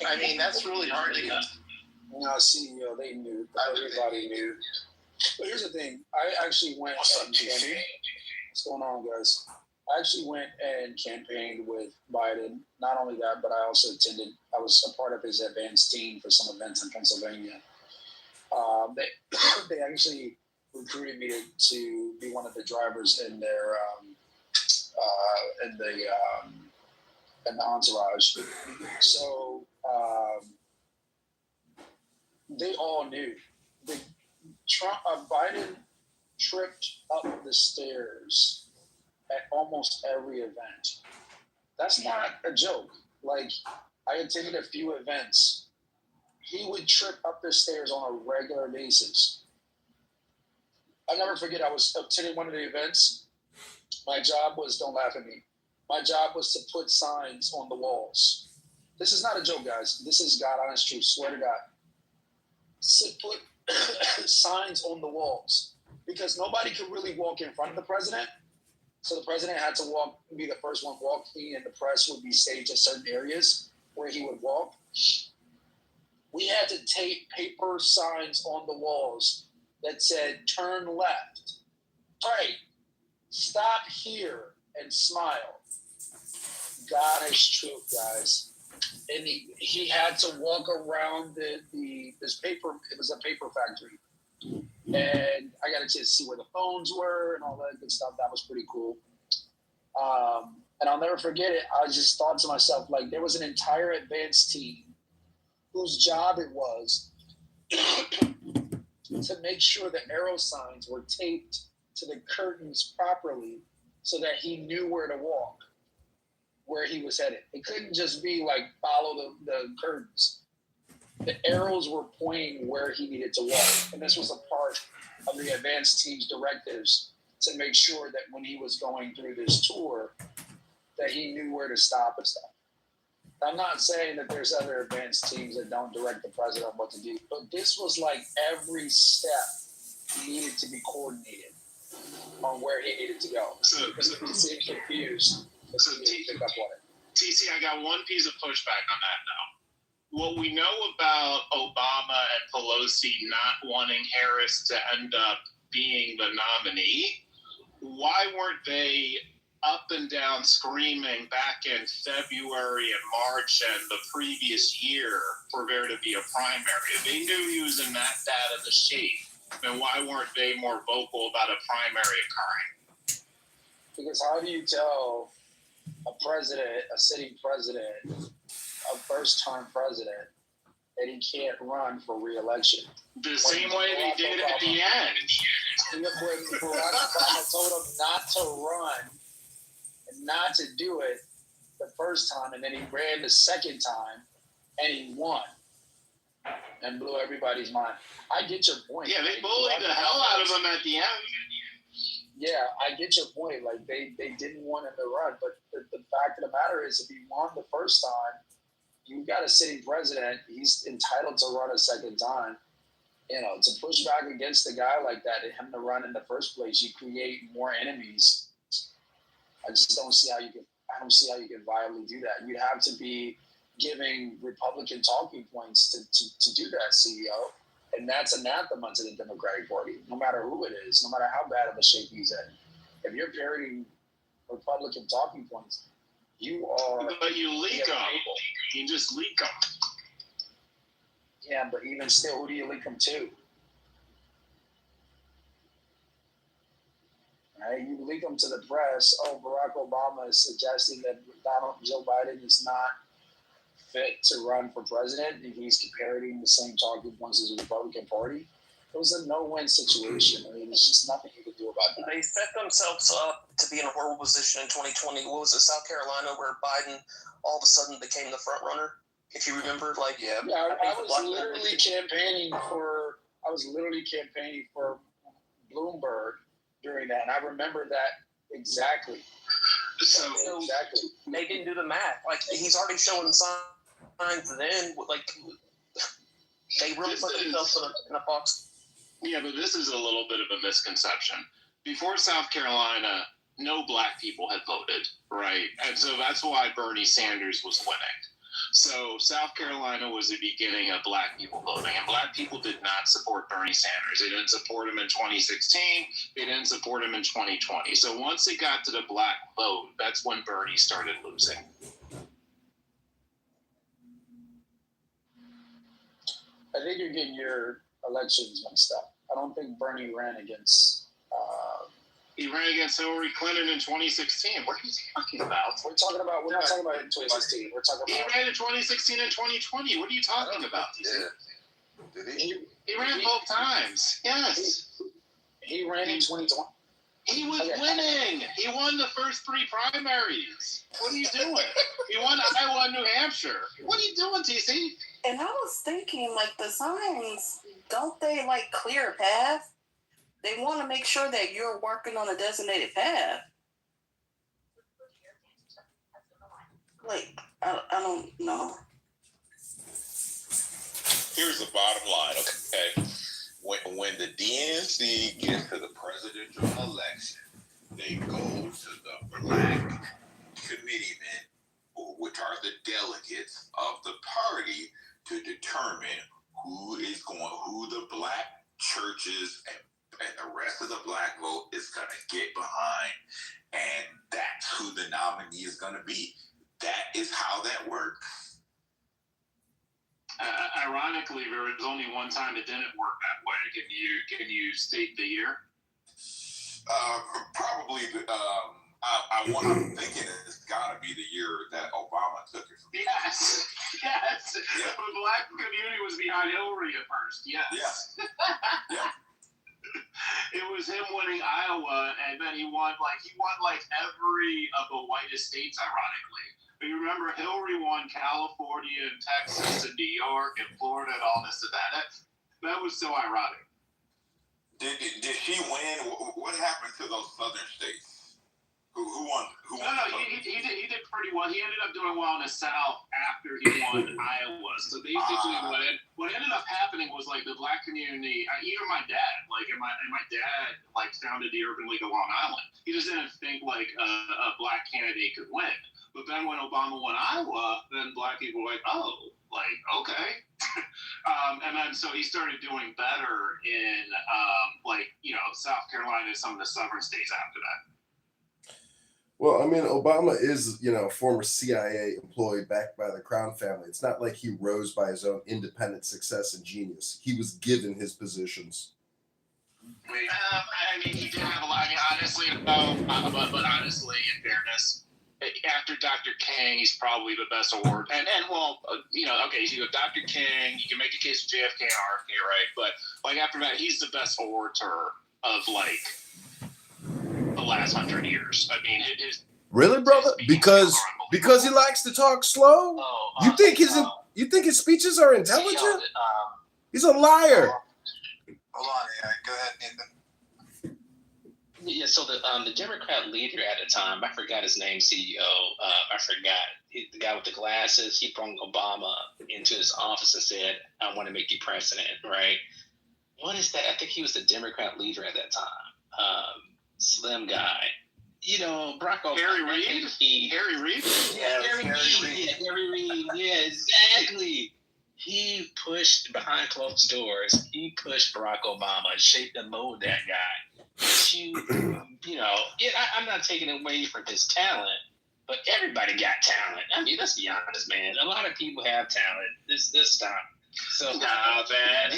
I mean, that's really hard to get. No, CEO, they knew. Everybody knew. But here's the thing. I actually went and campaigned. What's going on, guys? I actually went and campaigned with Biden. Not only that, but I also I was a part of his advance team for some events in Pennsylvania. They actually recruited me to be one of the drivers in their in the entourage. So they all knew. Biden tripped up the stairs at almost every event. That's not a joke. Like, I attended a few events. He would trip up the stairs on a regular basis. I'll never forget, I was attending one of the events. My job was, don't laugh at me, my job was to put signs on the walls. This is not a joke, guys. This is God honest truth. Swear to God. Put signs on the walls, because nobody could really walk in front of the president. So the president had to be the first one walking, and the press would be staged at certain areas where he would walk. We had to tape paper signs on the walls that said, turn left, right, stop here, and smile. God is truth, guys. And he had to walk around this paper. It was a paper factory, and I got a chance to see where the phones were and all that good stuff. That was pretty cool. And I'll never forget it. I just thought to myself, like, there was an entire advance team whose job it was to make sure the arrow signs were taped to the curtains properly, so that he knew where to walk, where he was headed. It couldn't just be like follow the curtains. The arrows were pointing where he needed to walk. And this was a part of the advanced team's directives to make sure that when he was going through this tour, that he knew where to stop and stuff. I'm not saying that there's other advanced teams that don't direct the president on what to do, but this was like every step needed to be coordinated on where he needed to go. Because if he seemed confused, pick up on it. TC, I got one piece of pushback on that now. What we know about Obama and Pelosi not wanting Harris to end up being the nominee, why weren't they up and down screaming back in February and March and the previous year for there to be a primary? If they knew he was in that bad of a shape, then why weren't they more vocal about a primary occurring? Because how do you tell a sitting president, a first-term president, that he can't run for re-election? The same way they did at the end. When Barack Obama told him not to run and not to do it the first time, and then he ran the second time, and he won and blew everybody's mind. I get your point. Yeah, they bullied the hell out of him at the end. Yeah, I get your point. Like, they didn't want him to run, but the fact of the matter is, if he won the first time, you got a sitting president. He's entitled to run a second time. You know, to push back against a guy like that and him to run in the first place, you create more enemies. I just don't see how you can. I don't see how you can viably do that. You have to be giving Republican talking points to do that, CEO, and that's anathema to the Democratic Party. No matter who it is, no matter how bad of a shape he's in, if you're parroting Republican talking points, you are. But you leak them. You just leak them. Yeah, but even still, who do you leak them to? Right? You leak them to the press. Oh, Barack Obama is suggesting that Joe Biden is not fit to run for president, and he's parroting the same talking points as the Republican Party. It was a no-win situation. I mean, there's just nothing you can do about that. They set themselves up to be in a horrible position in 2020. What was it, South Carolina, where Biden all of a sudden became the front runner? If you remember, like, I was literally campaigning for Bloomberg during that, and I remember that exactly. So they didn't do the math. Like, he's already showing signs then. Like, they really put themselves in a box. Yeah, but this is a little bit of a misconception. Before South Carolina, no black people had voted, right? And so that's why Bernie Sanders was winning. So South Carolina was the beginning of black people voting, and black people did not support Bernie Sanders. They didn't support him in 2016. They didn't support him in 2020. So once it got to the black vote, that's when Bernie started losing. I think you're getting your elections mixed up. I don't think Bernie ran against. He ran against Hillary Clinton in 2016. What are you talking about? We're not talking about in 2016. We're talking about. He ran in 2016 and 2020. What are you talking about? Yeah. Did he? He ran both times. Yes. He ran in 2020. He was winning. He won the first three primaries. What are you doing? He won Iowa and New Hampshire. What are you doing, TC? And I was thinking, like, the signs, don't they, like, clear a path? They want to make sure that you're working on a designated path. Like, I don't know. Here's the bottom line, okay? When the DNC gets to the presidential election, they go to the black committeemen, which are the delegates of the party, to determine who the black churches and the rest of the black vote is going to get behind, and that's who the nominee is going to be. That is how that works. Ironically, there was only one time it didn't work that way. Can you state the year? Probably. I'm thinking it's got to be the year that Obama took it. Yes. Yeah. The black community was behind Hillary at first. Yes. Yeah. It was him winning Iowa, and then he won every of the whitest states, ironically. But you remember, Hillary won California and Texas and New York and Florida and all this and that. That was so ironic. Did she win? What happened to those southern states? Who won? No, he did pretty well. He ended up doing well in the South after he won Iowa. So basically, what ended up happening was, like, the black community. Even my dad, and my dad founded the Urban League of Long Island. He just didn't think a black candidate could win. But then when Obama won Iowa, then black people were like, oh, okay. And then so he started doing better in South Carolina and some of the southern states after that. Well, I mean, Obama is, a former CIA employee backed by the Crown family. It's not like he rose by his own independent success and genius. He was given his positions. I mean, he did have a lot. I mean, honestly, but honestly, in fairness, after Dr. King, he's probably the best award. And okay, so you go Dr. King, you can make a case for JFK and RFK, right? But after that, he's the best orator of the last 100 years. I mean, Really, brother? Because he likes to talk slow? You think his speeches are intelligent? He's a liar. Hold on, go ahead, Nathan. Yeah, so the Democrat leader at the time, I forgot his name, CEO. I forgot. The guy with the glasses, he brought Obama into his office and said, I want to make you president, right? What is that? I think he was the Democrat leader at that time. Slim guy. Barack Obama. Harry Reid? Harry Reid? Yeah, Harry Reid. Yeah, Harry Reid. Yeah, exactly. He pushed behind closed doors. He pushed Barack Obama, shaped and molded that guy. I'm not taking away from his talent, but everybody got talent. I mean, let's be honest, man. A lot of people have talent. This time. So, nah, man.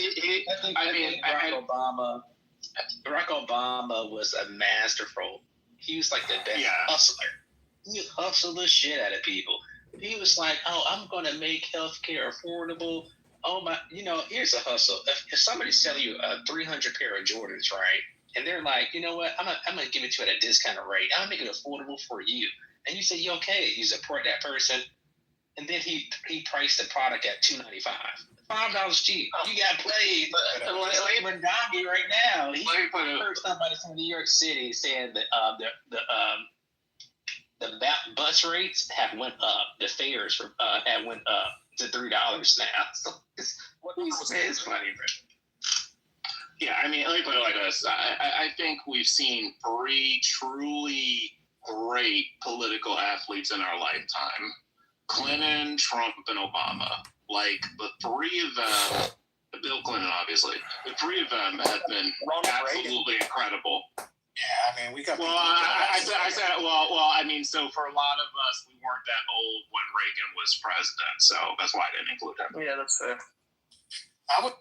Barack Obama was a masterful. He was like the best hustler. He hustled the shit out of people. He was like, I'm going to make healthcare affordable. Oh my, here's a hustle. If somebody's selling you a 300 pair of Jordans, right? And they're like, you know what? I'm gonna give it to you at a discounted rate. I'm gonna make it affordable for you. And you say, you okay? You support that person. And then he priced the product at $2.95. $5 cheap. You got played. Like Mondami right now. I heard somebody from New York City saying that the bus rates have went up. The fares have went up to $3 now. So what he said is funny, bro. Yeah, I mean, let me put it like this. I think we've seen 3 truly great political athletes in our lifetime. Clinton, Trump, and Obama. Like, the 3 of them, Bill Clinton, obviously, the 3 of them have been absolutely incredible. Yeah, I mean, we got. Well, I said, I mean, so for a lot of us, we weren't that old when Reagan was president, so that's why I didn't include him. Yeah, that's fair. I would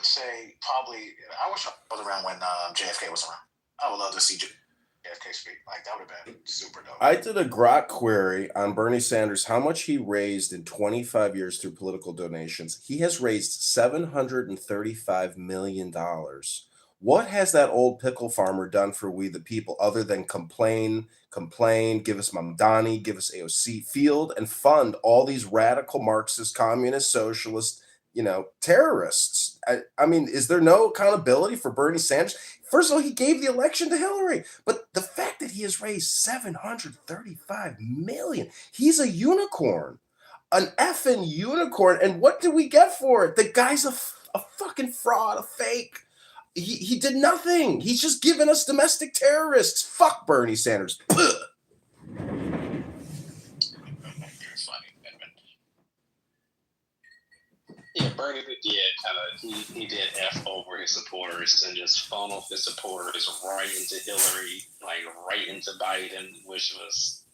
say probably. I wish I was around when JFK was around. I would love to see JFK speak. Like, that would have been super dope. I did a grok query on Bernie Sanders, how much he raised in 25 years through political donations. He has raised $735 million. What has that old pickle farmer done for we the people other than complain, give us Mamdani, give us AOC, field and fund all these radical Marxist, communist, socialist, terrorists? I mean, is there no accountability for Bernie Sanders? First of all, he gave the election to Hillary, but the fact that he has raised $735 million, he's a unicorn, an effing unicorn. And what do we get for it? The guy's a fucking fraud, a fake. He did nothing. He's just giving us domestic terrorists. Fuck Bernie Sanders. Ugh. Yeah, Bernie he did F over his supporters and just funneled his supporters right into Hillary, like right into Biden, which was,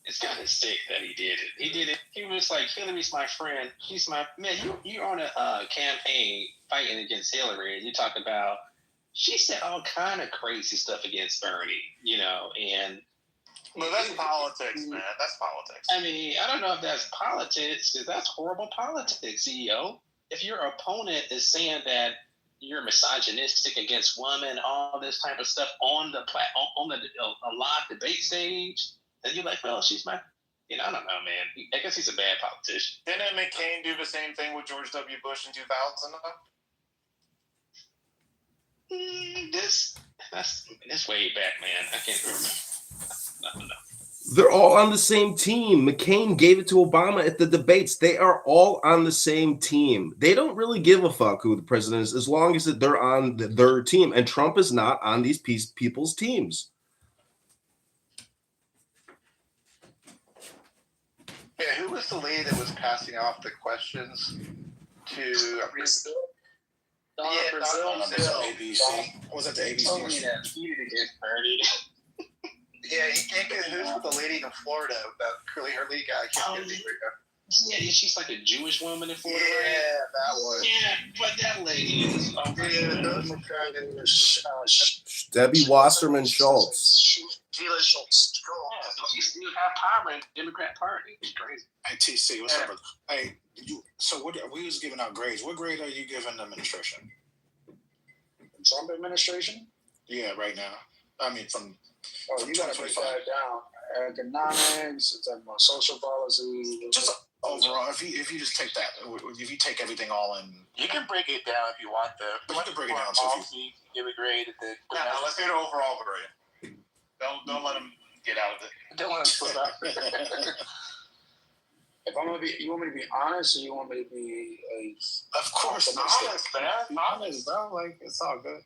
it's kind of sick that he did it. He did it. He was like, Hillary's my friend. She's my man. You're on a campaign fighting against Hillary, and you talk about, she said all kind of crazy stuff against Bernie, and. Well, that's politics, man. That's politics. I mean, I don't know if that's politics, because that's horrible politics, CEO. If your opponent is saying that you're misogynistic against women, all this type of stuff on the live debate stage, then you're like, well, she's my, I don't know, man. I guess he's a bad politician. Didn't McCain do the same thing with George W. Bush in 2000? That's way back, man. I can't remember. No. They're all on the same team. McCain gave it to Obama at the debates. They are all on the same team. They don't really give a fuck who the president is as long as they're on their team. And Trump is not on these people's teams. Yeah, who was the lady that was passing off the questions to Brazil? ABC. Was that the ABC? Oh, yeah. He did against Bernie. Yeah, he can't get who's with the lady in Florida, that curly hair lady guy. I can't get the Yeah, she's like a Jewish woman in Florida. Yeah, that one. Yeah, but that lady is. Debbie Wasserman Schultz. Sheila Schultz. She still have power in the Democrat Party. It's crazy. Hey, TC, what's up, brother? Hey, so what? We was giving out grades. What grade are you giving the administration? The Trump administration? Yeah, right now. I mean, from. Oh, you gotta break that down. Economics, it's about social policy. Just overall, if you just take that, if you take everything all in. You can break it down if you want the. You can break it down. So if you give a grade at the. No, let's do the overall grade. Don't let him get out of it. Don't let him slip out. If I'm gonna be, you want me to be honest, or you want me to be like? Of course, honest, man. Honest, bro. Like it's all good.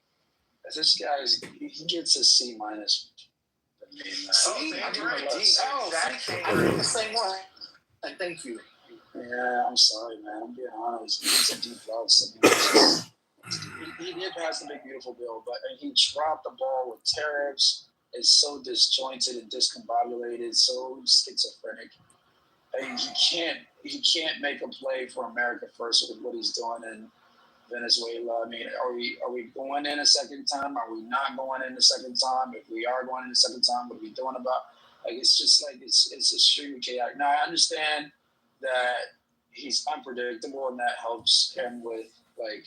This guy's he gets a C minus. See, I'm right. I did the same one. And thank you. Yeah, I'm sorry, man. I'm being honest. It's a deep loss. He did pass the big beautiful bill, but he dropped the ball with tariffs. It's so disjointed and discombobulated, so schizophrenic. I mean, he can't make a play for America first with what he's doing in Venezuela. I mean, are we going in a second time? Are we not going in a second time? If we are going in a second time, what are we doing about? Like it's just like it's extremely chaotic. Now I understand that he's unpredictable and that helps him with like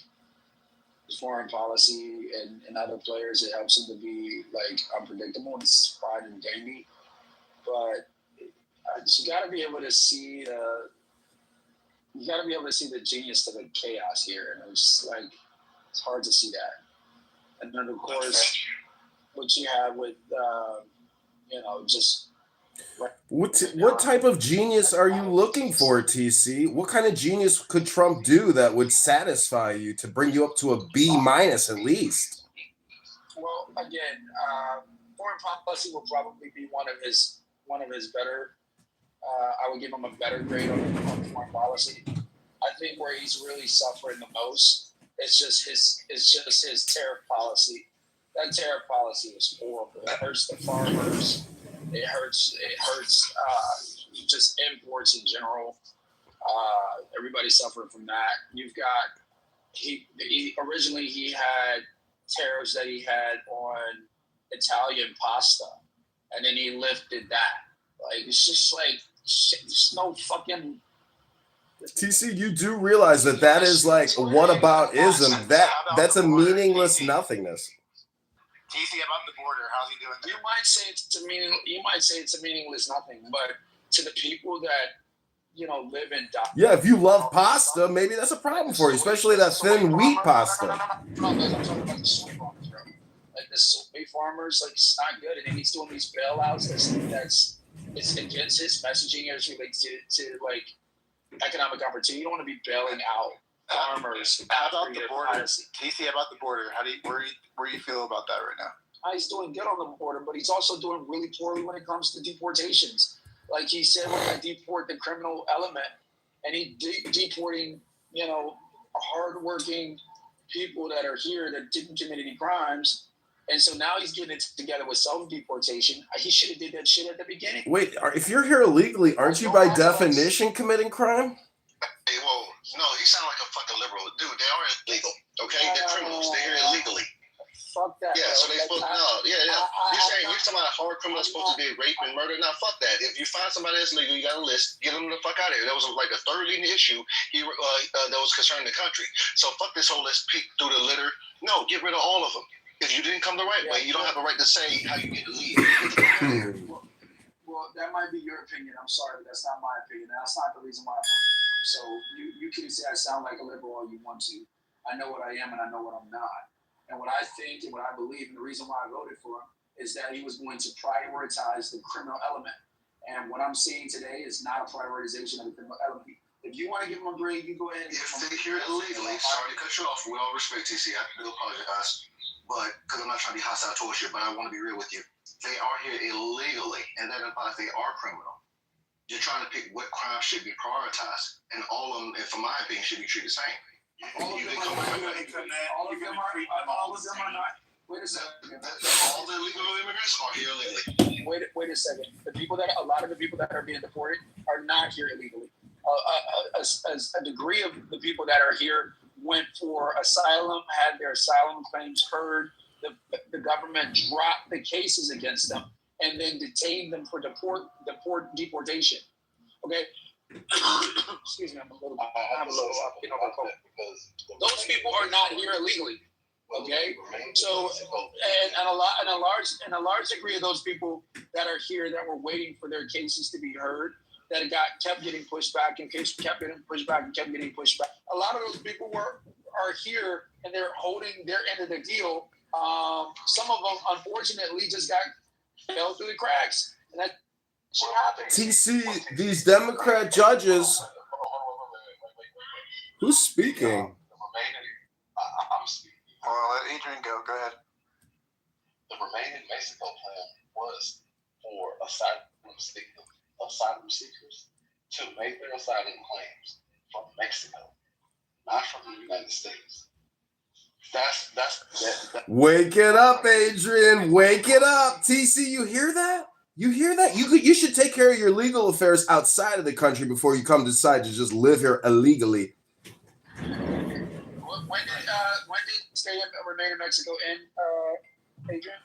foreign policy and other players. It helps him to be like unpredictable and it's fine and dandy. But you got to be able to see the genius to the chaos here, and it's like it's hard to see that. And then of course, what you have with just. What type of genius are you looking for, TC? What kind of genius could Trump do that would satisfy you to bring you up to a B minus at least? Well, again, foreign policy will probably be one of his better. I would give him a better grade on foreign policy. I think where he's really suffering the most is just his tariff policy. That tariff policy is horrible. It hurts the farmers. It hurts just imports in general. Everybody's suffering from that. You've got he originally he had tariffs that he had on Italian pasta, and then he lifted that. Like it's just like there's no fucking. TC, you do realize that is like whataboutism. That's a meaningless nothingness. TC, about the border, how's he doing? You might say it's a meaningless nothing, but to the people that live in. Yeah, if you love pasta, maybe that's a problem for you, especially that thin wheat pasta. No, I'm talking about the soy farmers, bro. Like the soy farmers, like it's not good, and then he's doing these bailouts. It's against his messaging as relates to like economic opportunity. You don't want to be bailing out farmers. How about the border? TC, about the border. Where do you feel about that right now? He's doing good on the border, but he's also doing really poorly when it comes to deportations. Like he said, we're going to deport the criminal element, and he's deporting, hardworking people that are here that didn't commit any crimes. And so now he's getting it together with self-deportation. He should have did that shit at the beginning. Wait, if you're here illegally, aren't you by definition committing crime? Hey, whoa, no, he sounds like a fucking liberal. Dude, they are illegal, okay? They're criminals. They're here illegally. Fuck that. Yeah, so they supposed to know. Yeah. You're talking about a hard criminal supposed to be rape and murder. Now, fuck that. If you find somebody that's legal, you got a list, get them the fuck out of here. That was like a third leading issue that was concerning the country. So fuck this whole let's peek through the litter. No, get rid of all of them. If you didn't come the right way, you don't have a right to say how you get to leave. Well, that might be your opinion. I'm sorry, but that's not my opinion. That's not the reason why I voted for him. So you can say I sound like a liberal all you want to. I know what I am and I know what I'm not. And what I think and what I believe, and the reason why I voted for him, is that he was going to prioritize the criminal element. And what I'm seeing today is not a prioritization of the criminal element. If you want to give him a grade, you go ahead and give him a grade. If they're here illegally, sorry to cut you off. We all respect TC. I do apologize. But because I'm not trying to be hostile towards you, but I want to be real with you. They are here illegally, and that implies they are criminal. You're trying to pick what crimes should be prioritized, and all of them, from my opinion, should be treated the same. All of them are not. Wait a second. All the illegal immigrants are here illegally. Wait a second. A lot of the people that are being deported are not here illegally. A degree of the people that are here went for asylum, had their asylum claims heard. The government dropped the cases against them and then detained them for deportation. Okay. Excuse me, I'm a little. Because those people are not here illegally. Okay, so and a large degree of those people that are here that were waiting for their cases to be heard, that kept getting pushed back and kept getting pushed back and kept getting pushed back. A lot of those people are here and they're holding their end of the deal. Some of them, unfortunately, just fell through the cracks, and that shit happens. TC, these Democrat judges. Who's speaking? I'm speaking. Well, let Adrian go. Go ahead. The Remain in Mexico plan was for asylum seekers to make their asylum claims from Mexico, not from the United States. That's Wake it up, Adrian. Wake it up. TC, you hear that? You hear that? You should take care of your legal affairs outside of the country before you come decide to just live here illegally. When did Remain in Mexico end, Adrian?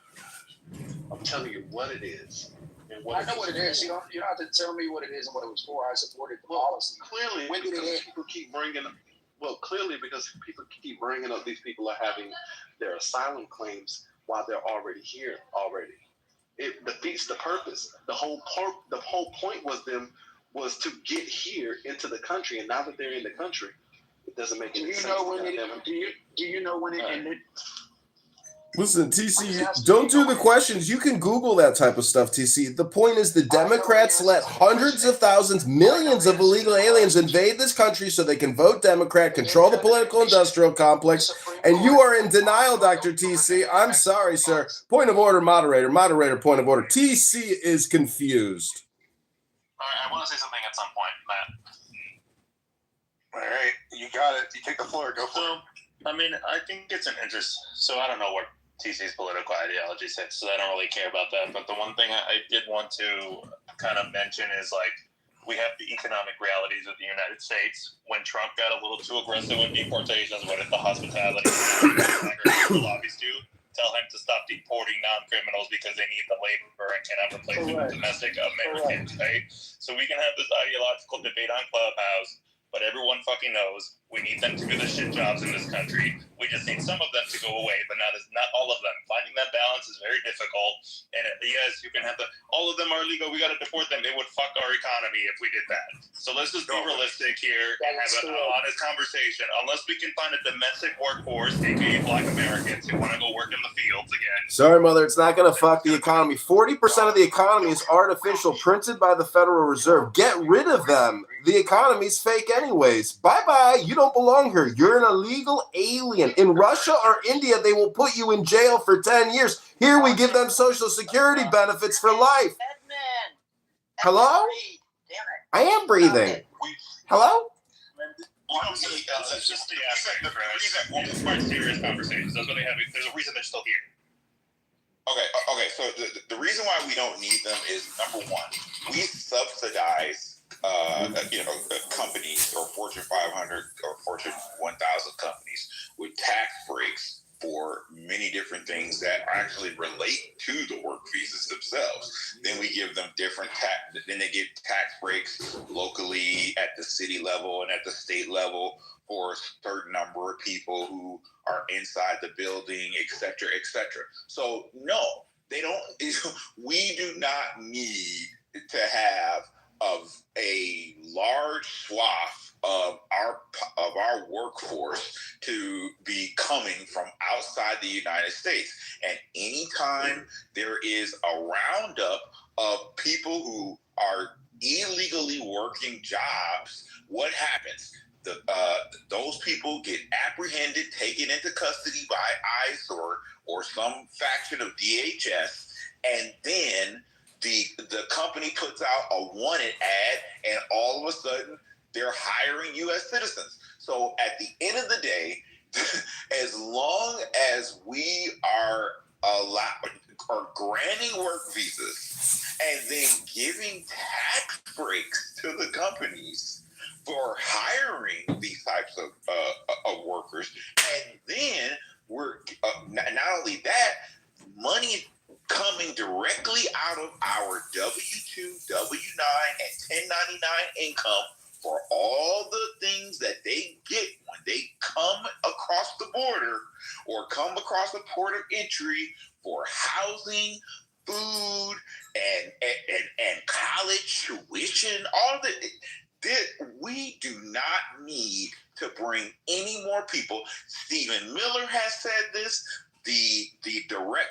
I'm telling you what it is. I know what it is. You don't have to tell me what it is and what it was for. I supported the policy. Clearly, when did it end? People keep bringing up. Well, clearly because people keep bringing up these people are having their asylum claims while they're already here already. It defeats the purpose. The whole point was to get here into the country, and now that they're in the country, it doesn't make any sense. Do you know when it ended? Listen, TC, don't do the questions. You can Google that type of stuff, TC. The point is the Democrats let hundreds of thousands, millions of illegal aliens invade this country so they can vote Democrat, control the political industrial complex, and you are in denial, Dr. TC. I'm sorry, sir. Point of order, moderator. Moderator, point of order. TC is confused. All right, I want to say something at some point, Matt. All right, you got it. You take the floor. Go for it. I mean, I think it's an interest. So I don't know what TC's political ideology says, so I don't really care about that. But the one thing I did want to kind of mention is, like, we have the economic realities of the United States. When Trump got a little too aggressive with deportations, what did the hospitality lobbies do? Tell him to stop deporting non-criminals because they need the labor and cannot replace it with domestic Americans, right? So we can have this ideological debate on Clubhouse, but everyone fucking knows we need them to do the shit jobs in this country. We just need some of them to go away, but not all of them. Finding that balance is very difficult. And yes, you can have all of them are illegal. We got to deport them. It would fuck our economy if we did that. So let's just be realistic here and have an honest conversation. Unless we can find a domestic workforce, aka Black Americans who want to go work in the fields again. Sorry, mother, it's not going to fuck the economy. 40% of the economy is artificial, printed by the Federal Reserve. Get rid of them. The economy's fake anyways. Bye-bye. You don't belong here. You're an illegal alien. In Russia or India, they will put you in jail for 10 years. Here we give them Social Security benefits for life. Hello? I am breathing. Hello? It's just the aspect, it's quite serious conversations. That's what they have. There's a reason they're still here. Okay. So the reason why we don't need them is, number one, we subsidize companies or Fortune 500 or Fortune 1000 companies with tax breaks for many different things that actually relate to the work visas themselves. Then we give them then they get tax breaks locally at the city level and at the state level for a certain number of people who are inside the building, et cetera, et cetera. So no, they don't. We do not need to have a large swath of our workforce to be coming from outside the United States. And anytime there is a roundup of people who are illegally working jobs, what happens? Those people get apprehended, taken into custody by ICE or some faction of DHS, and then the company puts out a wanted ad, and all of a sudden they're hiring U.S. citizens. So at the end of the day, as long as we are granting work visas and then giving tax breaks to the companies for hiring these types of workers. And then we're not only that, money coming directly out of our W-2, W-9, and 1099 income for all the things that they get when they come across the border or come across the port of entry for housing, food, and college tuition, all that. We do not need to bring any more people. Stephen Miller has said this. The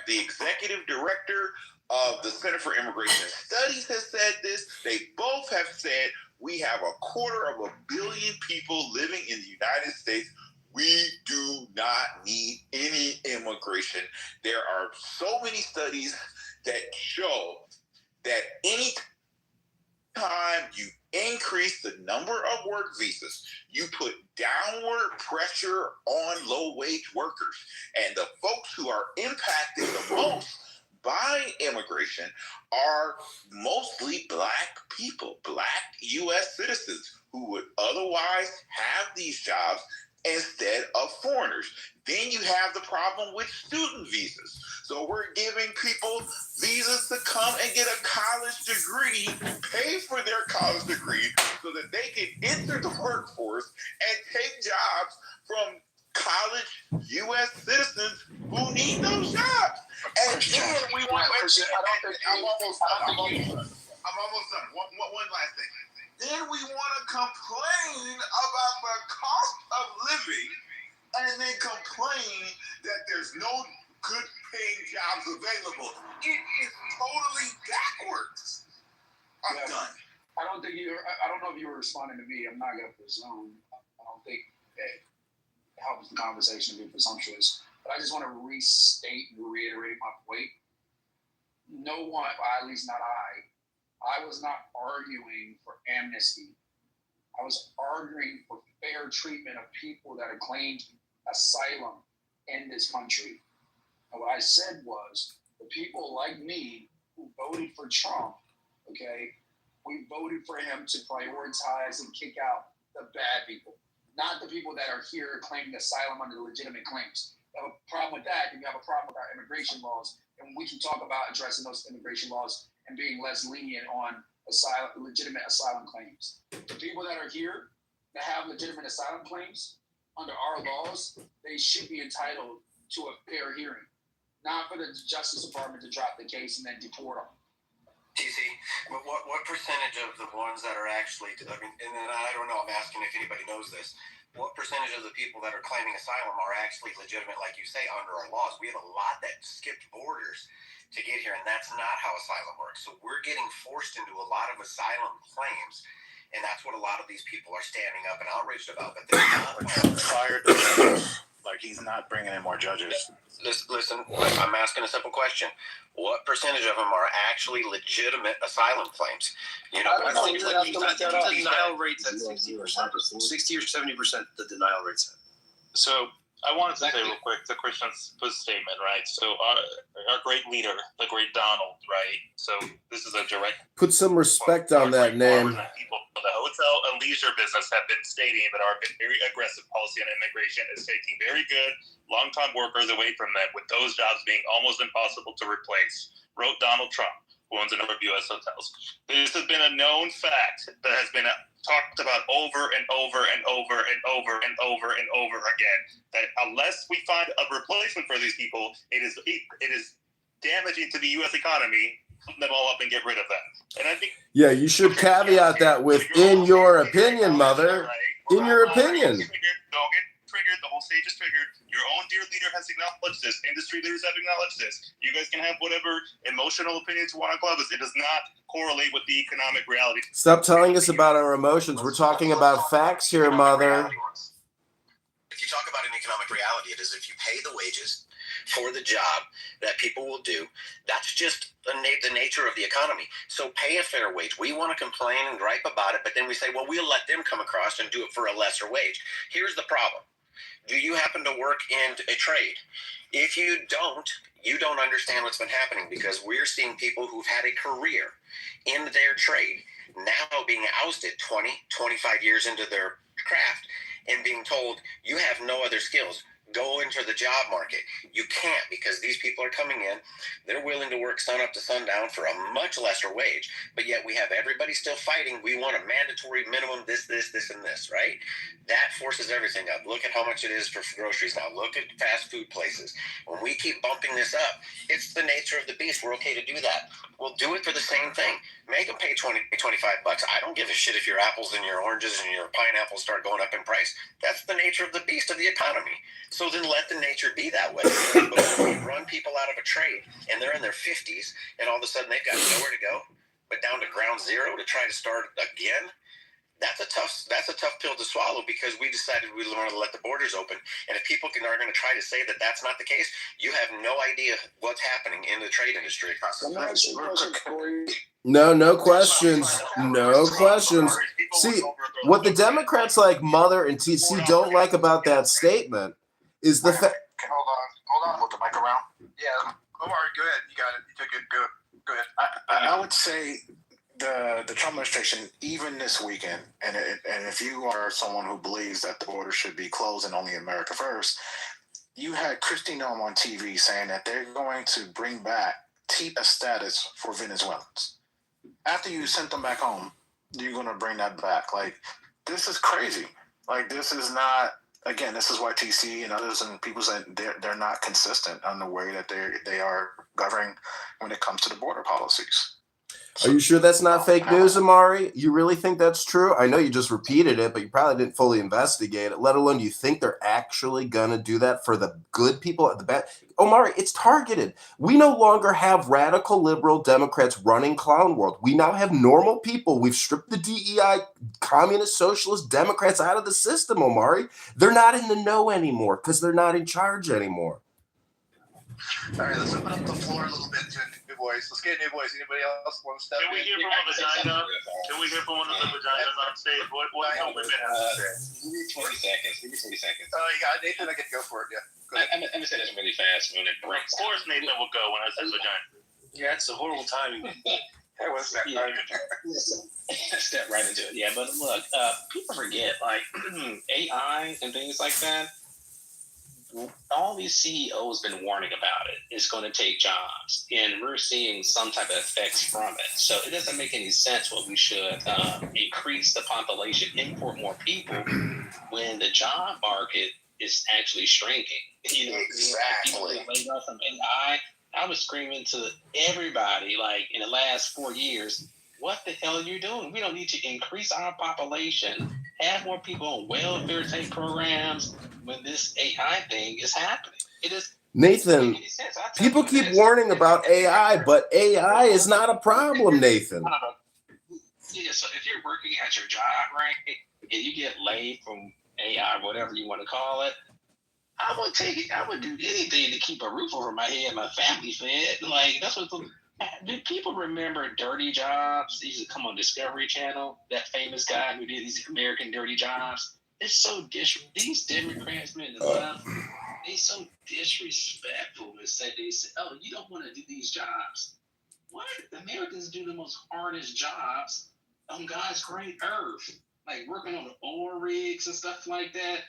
executive director of the Center for Immigration Studies has said this. They both have said we have 250 million people living in the United States. We do not need any immigration. There are so many studies that show that any time you increase the number of work visas, you put downward pressure on low-wage workers. And the folks who are impacted the most by immigration are mostly Black people, Black U.S. citizens who would otherwise have these jobs instead of foreigners. Then you have the problem with student visas. So we're giving people visas to come and get a college degree, pay for their college degree so that they can enter the workforce and take jobs from college U.S. citizens who need those jobs. And then we want I'm almost done. One last thing. Then we want to complain about the cost of living and then complain that there's no good paying jobs available. It is totally backwards. I'm done. I don't know if you were responding to me. I'm not going to presume. I don't think it helps the conversation to be presumptuous. But I just want to restate and reiterate my point. No one, at least not I was not arguing for amnesty. I was arguing for fair treatment of people that have claimed asylum in this country. And what I said was, the people like me who voted for Trump, okay, we voted for him to prioritize and kick out the bad people, not the people that are here claiming asylum under legitimate claims. You have a problem with that, and you have a problem with our immigration laws, and we can talk about addressing those immigration laws and being less lenient on legitimate asylum claims. The people that are here that have legitimate asylum claims under our laws, they should be entitled to a fair hearing, not for the Justice Department to drop the case and then deport them. TC, what percentage of the ones that are actually, I mean, and then I don't know, I'm asking if anybody knows this, what percentage of the people that are claiming asylum are actually legitimate, like you say, under our laws? We have a lot that skipped borders to get here, and that's not how asylum works. So we're getting forced into a lot of asylum claims, and that's what a lot of these people are standing up and outraged about. But they're not fired. Like, he's not bringing in more judges. Listen, I'm asking a simple question. What percentage of them are actually legitimate asylum claims? You know, I think the denial rate's at 60%. 60 or 70% the denial rate's at. So I wanted to say real quick to Christian's statement, right? So our great leader, the great Donald, right? So this is a direct... Put some respect on that name. People, the hotel and leisure business have been stating that our very aggressive policy on immigration is taking very good, long-time workers away from them, with those jobs being almost impossible to replace, wrote Donald Trump, who owns a number of U.S. hotels. This has been a known fact that has been talked about over and over and over and over and over and over again, that unless we find a replacement for these people, it is damaging to the U.S. economy. Put them all up and get rid of them. And I think, yeah, you should caveat that with "in your opinion, mother." In your opinion. Don't get triggered. The whole stage is triggered. Your own dear leader has acknowledged this. Industry leaders have acknowledged this. You guys can have whatever emotional opinions you want on Columbus. It does not correlate with the economic reality. Stop telling us about our emotions. We're talking about facts here, mother. If you talk about an economic reality, it is if you pay the wages for the job that people will do, that's just the nature of the economy. So pay a fair wage. We want to complain and gripe about it, but then we say, well, we'll let them come across and do it for a lesser wage. Here's the problem. Do you happen to work in a trade? If you don't understand what's been happening, because we're seeing people who've had a career in their trade now being ousted 20, 25 years into their craft and being told, you have no other skills. Go into the job market. You can't, because these people are coming in. They're willing to work sun up to sundown for a much lesser wage, but yet we have everybody still fighting. We want a mandatory minimum, this, and this, right? That forces everything up. Look at how much it is for groceries now. Look at fast food places. When we keep bumping this up, it's the nature of the beast. We're okay to do that. We'll do it for the same thing. Make them pay $20, $25. I don't give a shit if your apples and your oranges and your pineapples start going up in price. That's the nature of the beast of the economy. So then let the nature be that way. But when we run people out of a trade and they're in their 50s and all of a sudden they've got nowhere to go but down to ground zero to try to start again, that's a tough pill to swallow, because we decided we want to let the borders open. And if people are going to try to say that that's not the case, you have no idea what's happening in the trade industry. No questions. No questions. See, what the Democrats like Mother and TC don't like about that statement is the fact. Hold on. Move the mic around. Yeah. Omar, go ahead. You got it. You took it. Go ahead. I would say the Trump administration, even this weekend, and if you are someone who believes that the border should be closed and only America first, you had Kristi Noem on TV saying that they're going to bring back TIPA status for Venezuelans. After you sent them back home, you're going to bring that back. Like, this is crazy. Like, this is not, again, this is why TC and others and people say they're not consistent on the way that they are governing when it comes to the border policies. Are you sure that's not fake news, Amari? You really think that's true? I know you just repeated it, but you probably didn't fully investigate it, let alone do you think they're actually going to do that for the good people at the bad? Omari, it's targeted. We no longer have radical liberal Democrats running clown world. We now have normal people. We've stripped the DEI, communist, socialist Democrats out of the system, Omari. They're not in the know anymore because they're not in charge anymore. All right, let's open up the floor a little bit to a new voice. Let's get a new voice. Anybody else want to step in? Can we hear from a vagina? Can we hear from one of the vaginas on stage? What women have to say? Give me 20 seconds. Oh, you got Nathan? I can go for it, yeah. I'm going to say this really fast. When it breaks. Of course Nathan will go when I say vagina. Yeah, it's a horrible timing. That was that Step right into it. Yeah, but look, people forget, like, AI and things like that. All these CEOs been warning about it. It's going to take jobs, and we're seeing some type of effects from it. So it doesn't make any sense what we should increase the population, import more people when the job market is actually shrinking. You know, exactly. People laid off from AI. I was screaming to everybody, like, in the last 4 years, what the hell are you doing? We don't need to increase our population, have more people on welfare take programs when this AI thing is happening. It is Nathan, people keep warning about AI, but AI is not a problem, Nathan. Yeah, so if you're working at your job, right, and you get laid from AI, whatever you want to call it, I would take it. I would do anything to keep a roof over my head, my family fed. Like, that's what do people remember Dirty Jobs? He used to come on Discovery Channel, that famous guy who did these American Dirty Jobs. It's so these Democrats, man, they so disrespectful and say, oh, you don't want to do these jobs. What? Americans do the most hardest jobs on God's great earth. Like working on the oil rigs and stuff like that.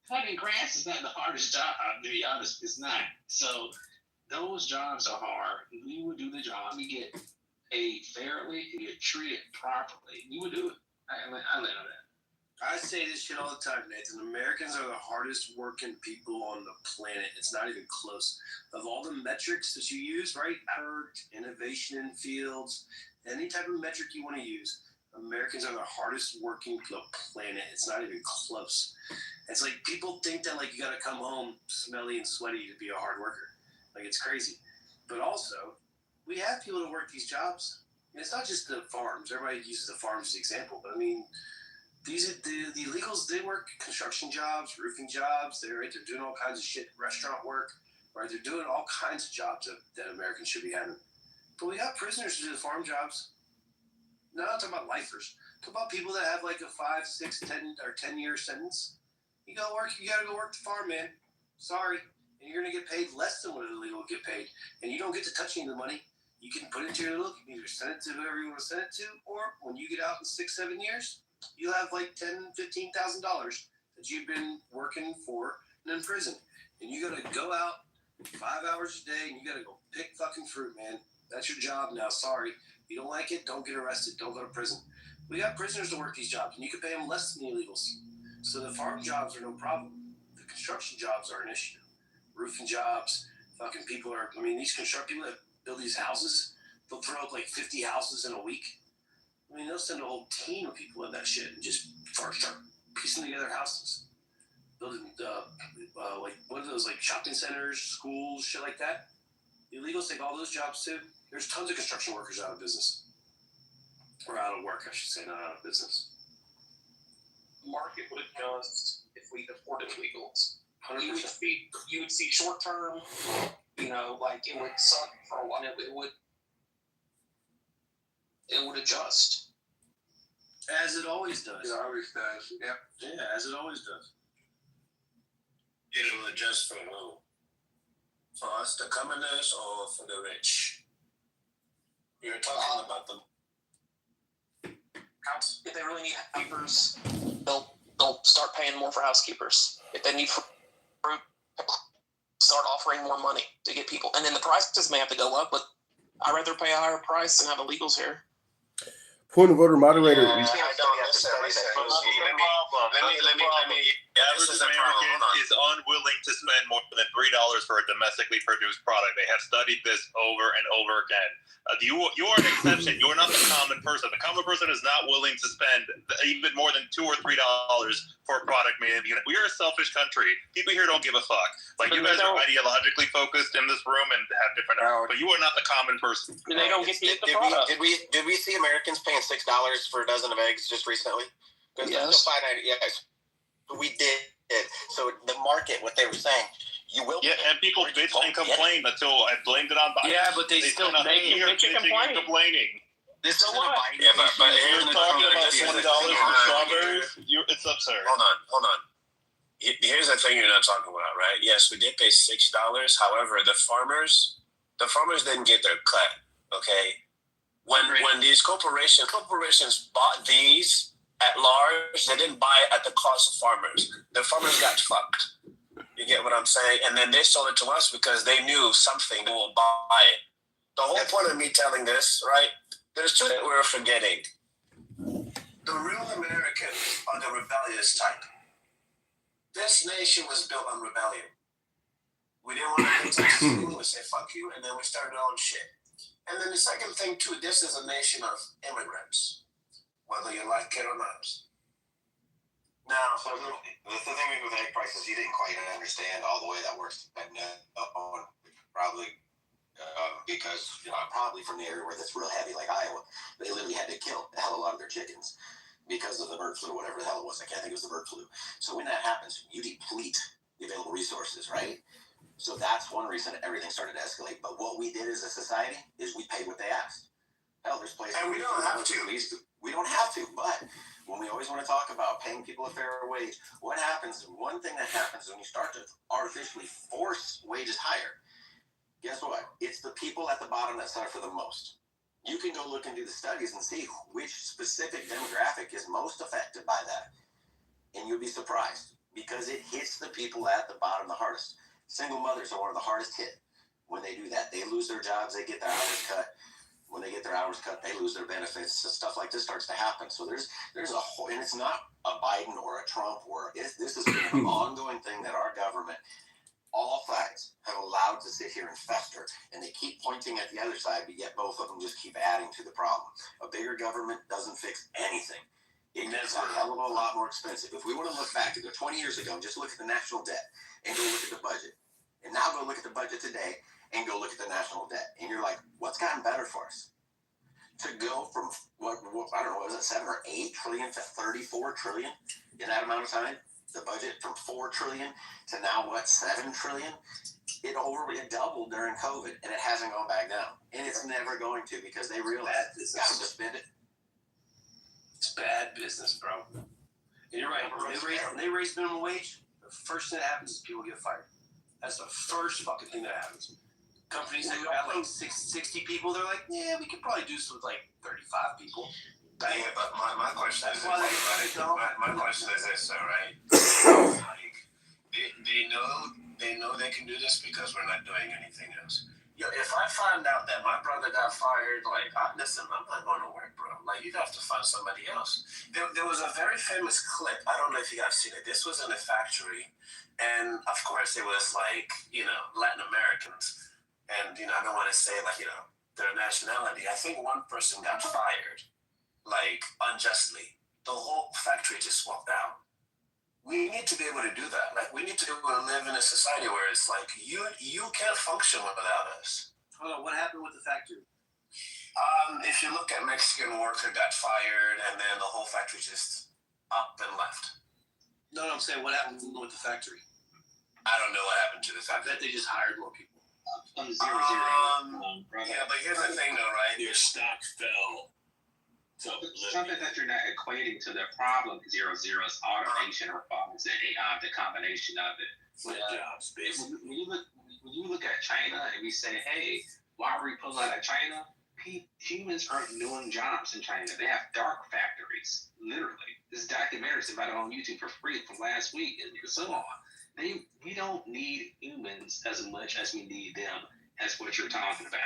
Cutting grass is not the hardest job, to be honest. It's not. So those jobs are hard. We would do the job. We get paid fairly. We get treated properly. We would do it. I land on that. I say this shit all the time, Nathan. Americans are the hardest working people on the planet. It's not even close. Of all the metrics that you use, right? Innovation in fields, any type of metric you want to use, Americans are the hardest working people on the planet. It's not even close. It's like people think that like you got to come home smelly and sweaty to be a hard worker. Like, it's crazy. But also, we have people to work these jobs. And it's not just the farms. Everybody uses the farms as an example. But I mean, these are the illegals. They work construction jobs, roofing jobs. They're doing all kinds of shit, restaurant work. Right? They're doing all kinds of jobs that Americans should be having. But we got prisoners who do the farm jobs. No, I'm talking about lifers. I'm talking about people that have like a 5, 6, 10 or 10-year sentence. You gotta go work the farm, man. Sorry. And you're gonna get paid less than what an illegal would get paid. And you don't get to touch any of the money. You can put it into your illegal, you can either send it to whoever you want to send it to, or when you get out in 6-7 years, you'll have like $10,000-$15,000 that you've been working for and in prison. And you gotta go out 5 hours a day and you gotta go pick fucking fruit, man. That's your job now. Sorry. If you don't like it, don't get arrested. Don't go to prison. We got prisoners to work these jobs, and you can pay them less than the illegals. So the farm jobs are no problem. The construction jobs are an issue. Roofing jobs, fucking people are, these construction people that build these houses, they'll throw up like 50 houses in a week. They'll send a whole team of people in that shit and just start piecing together houses. Building, like, what are those, like, shopping centers, schools, shit like that? The illegals take all those jobs too. There's tons of construction workers out of business. Or out of work, I should say, not out of business. The market would adjust if we deported illegals. 100%. You would see short term, like it would suck for a while. It would adjust. As it always does. It always does. Yep. Yeah, as it always does. It'll adjust for who? For us, the commoners, or for the rich? You're talking about the House. If they really need housekeepers, they'll start paying more for housekeepers. If they need fruit, start offering more money to get people. And then the prices may have to go up, but I'd rather pay a higher price than have illegals here. Point of order, moderator. I don't necessarily say. Let me. The average American is unwilling to spend more than $3 for a domestically produced product. They have studied this over and over again. You are an exception. You're not the common person. The common person is not willing to spend even more than $2 or $3 for a product made in the United. We are a selfish country. People here don't give a fuck. Like, you guys are ideologically focused in this room and have different, but you are not the common person. They don't get to eat the product. Did we see Americans paying $6 for a dozen of eggs just recently? Yes. Yes. We did. So the market, what they were saying, you will. Yeah, and people bitch and complain until I blamed it on Biden. Yeah, but they still bitch and complaining. This is what? Biden. Yeah, but You're talking about $20 for strawberries. It's absurd. Hold on. Here's the thing you're not talking about, right? Yes, we did pay $6. However, the farmers didn't get their cut. Okay, when these corporations bought these at large, they didn't buy it at the cost of farmers. The farmers got fucked. You get what I'm saying? And then they sold it to us because they knew something they will buy it. The whole point of me telling this, right? There's two that we're forgetting. The real Americans are the rebellious type. This nation was built on rebellion. We didn't want to take school and say fuck you, and then we started our own shit. And then the second thing too, this is a nation of immigrants, whether you like it or not. Now, so the thing with egg prices, you didn't quite understand all the way that works. Probably because I'm probably from the area where it's real heavy, like Iowa. They literally had to kill a hell of a lot of their chickens because of the bird flu, whatever the hell it was. I can't think it was the bird flu. So when that happens, you deplete the available resources, right? So that's one reason everything started to escalate. But what we did as a society is we paid what they asked. Hell, there's places and we don't have to. We don't have to, but when we always want to talk about paying people a fair wage, what happens, one thing that happens when you start to artificially force wages higher, guess what? It's the people at the bottom that suffer the most. You can go look and do the studies and see which specific demographic is most affected by that. And you'll be surprised because it hits the people at the bottom the hardest. Single mothers are one of the hardest hit. When they do that, they lose their jobs, they get their hours cut. When they get their hours cut, they lose their benefits. So stuff like this starts to happen. So there's a whole, and it's not a Biden or a Trump this has been an ongoing thing that our government, all sides, have allowed to sit here and fester. And they keep pointing at the other side, but yet both of them just keep adding to the problem. A bigger government doesn't fix anything. It makes a hell of a lot more expensive. If we want to look back to 20 years ago, just look at the national debt and go look at the budget. And now go look at the budget today and go look at the national debt. And you're like, what's gotten better for us? To go from, what I don't know, was it 7 or 8 trillion to 34 trillion in that amount of time? The budget from 4 trillion to now, 7 trillion? It doubled during COVID, and it hasn't gone back down. And it's never going to because they realize it's got to spend it. It's bad business, bro. And you're right. When they raise minimum wage, the first thing that happens is people get fired. That's the first fucking thing that happens. Companies that got like 60 people, they're like, yeah, we could probably do this with like 35 people. Yeah, but my question is That's why my question is this, all right? Like, they know they can do this because we're not doing anything else. Yo, if I find out that my brother got fired, like, listen, I'm not going to work, bro. Like, you'd have to find somebody else. There was a very famous clip. I don't know if you guys seen it. This was in a factory, and of course, it was like, Latin Americans, and I don't want to say like their nationality. I think one person got fired, like unjustly. The whole factory just walked out. We need to be able to do that. Like, we need to be able to live in a society where it's like you can't function without us. Hold on, what happened with the factory? If you look at Mexican worker got fired, and then the whole factory just up and left. No, I'm saying what happened with the factory. I don't know what happened to the factory. I bet they just hired more people. Yeah, but here's the thing, though, right? Your stock fell. So something that you're not equating to the problem 00's automation or robotics and AI, the combination of it. Jobs, basically. When you look at China and we say, hey, why are we pulling out of China? Humans aren't doing jobs in China. They have dark factories, literally. This documentary's about it on YouTube for free from last week and so on. We don't need humans as much as we need them, as what you're talking about.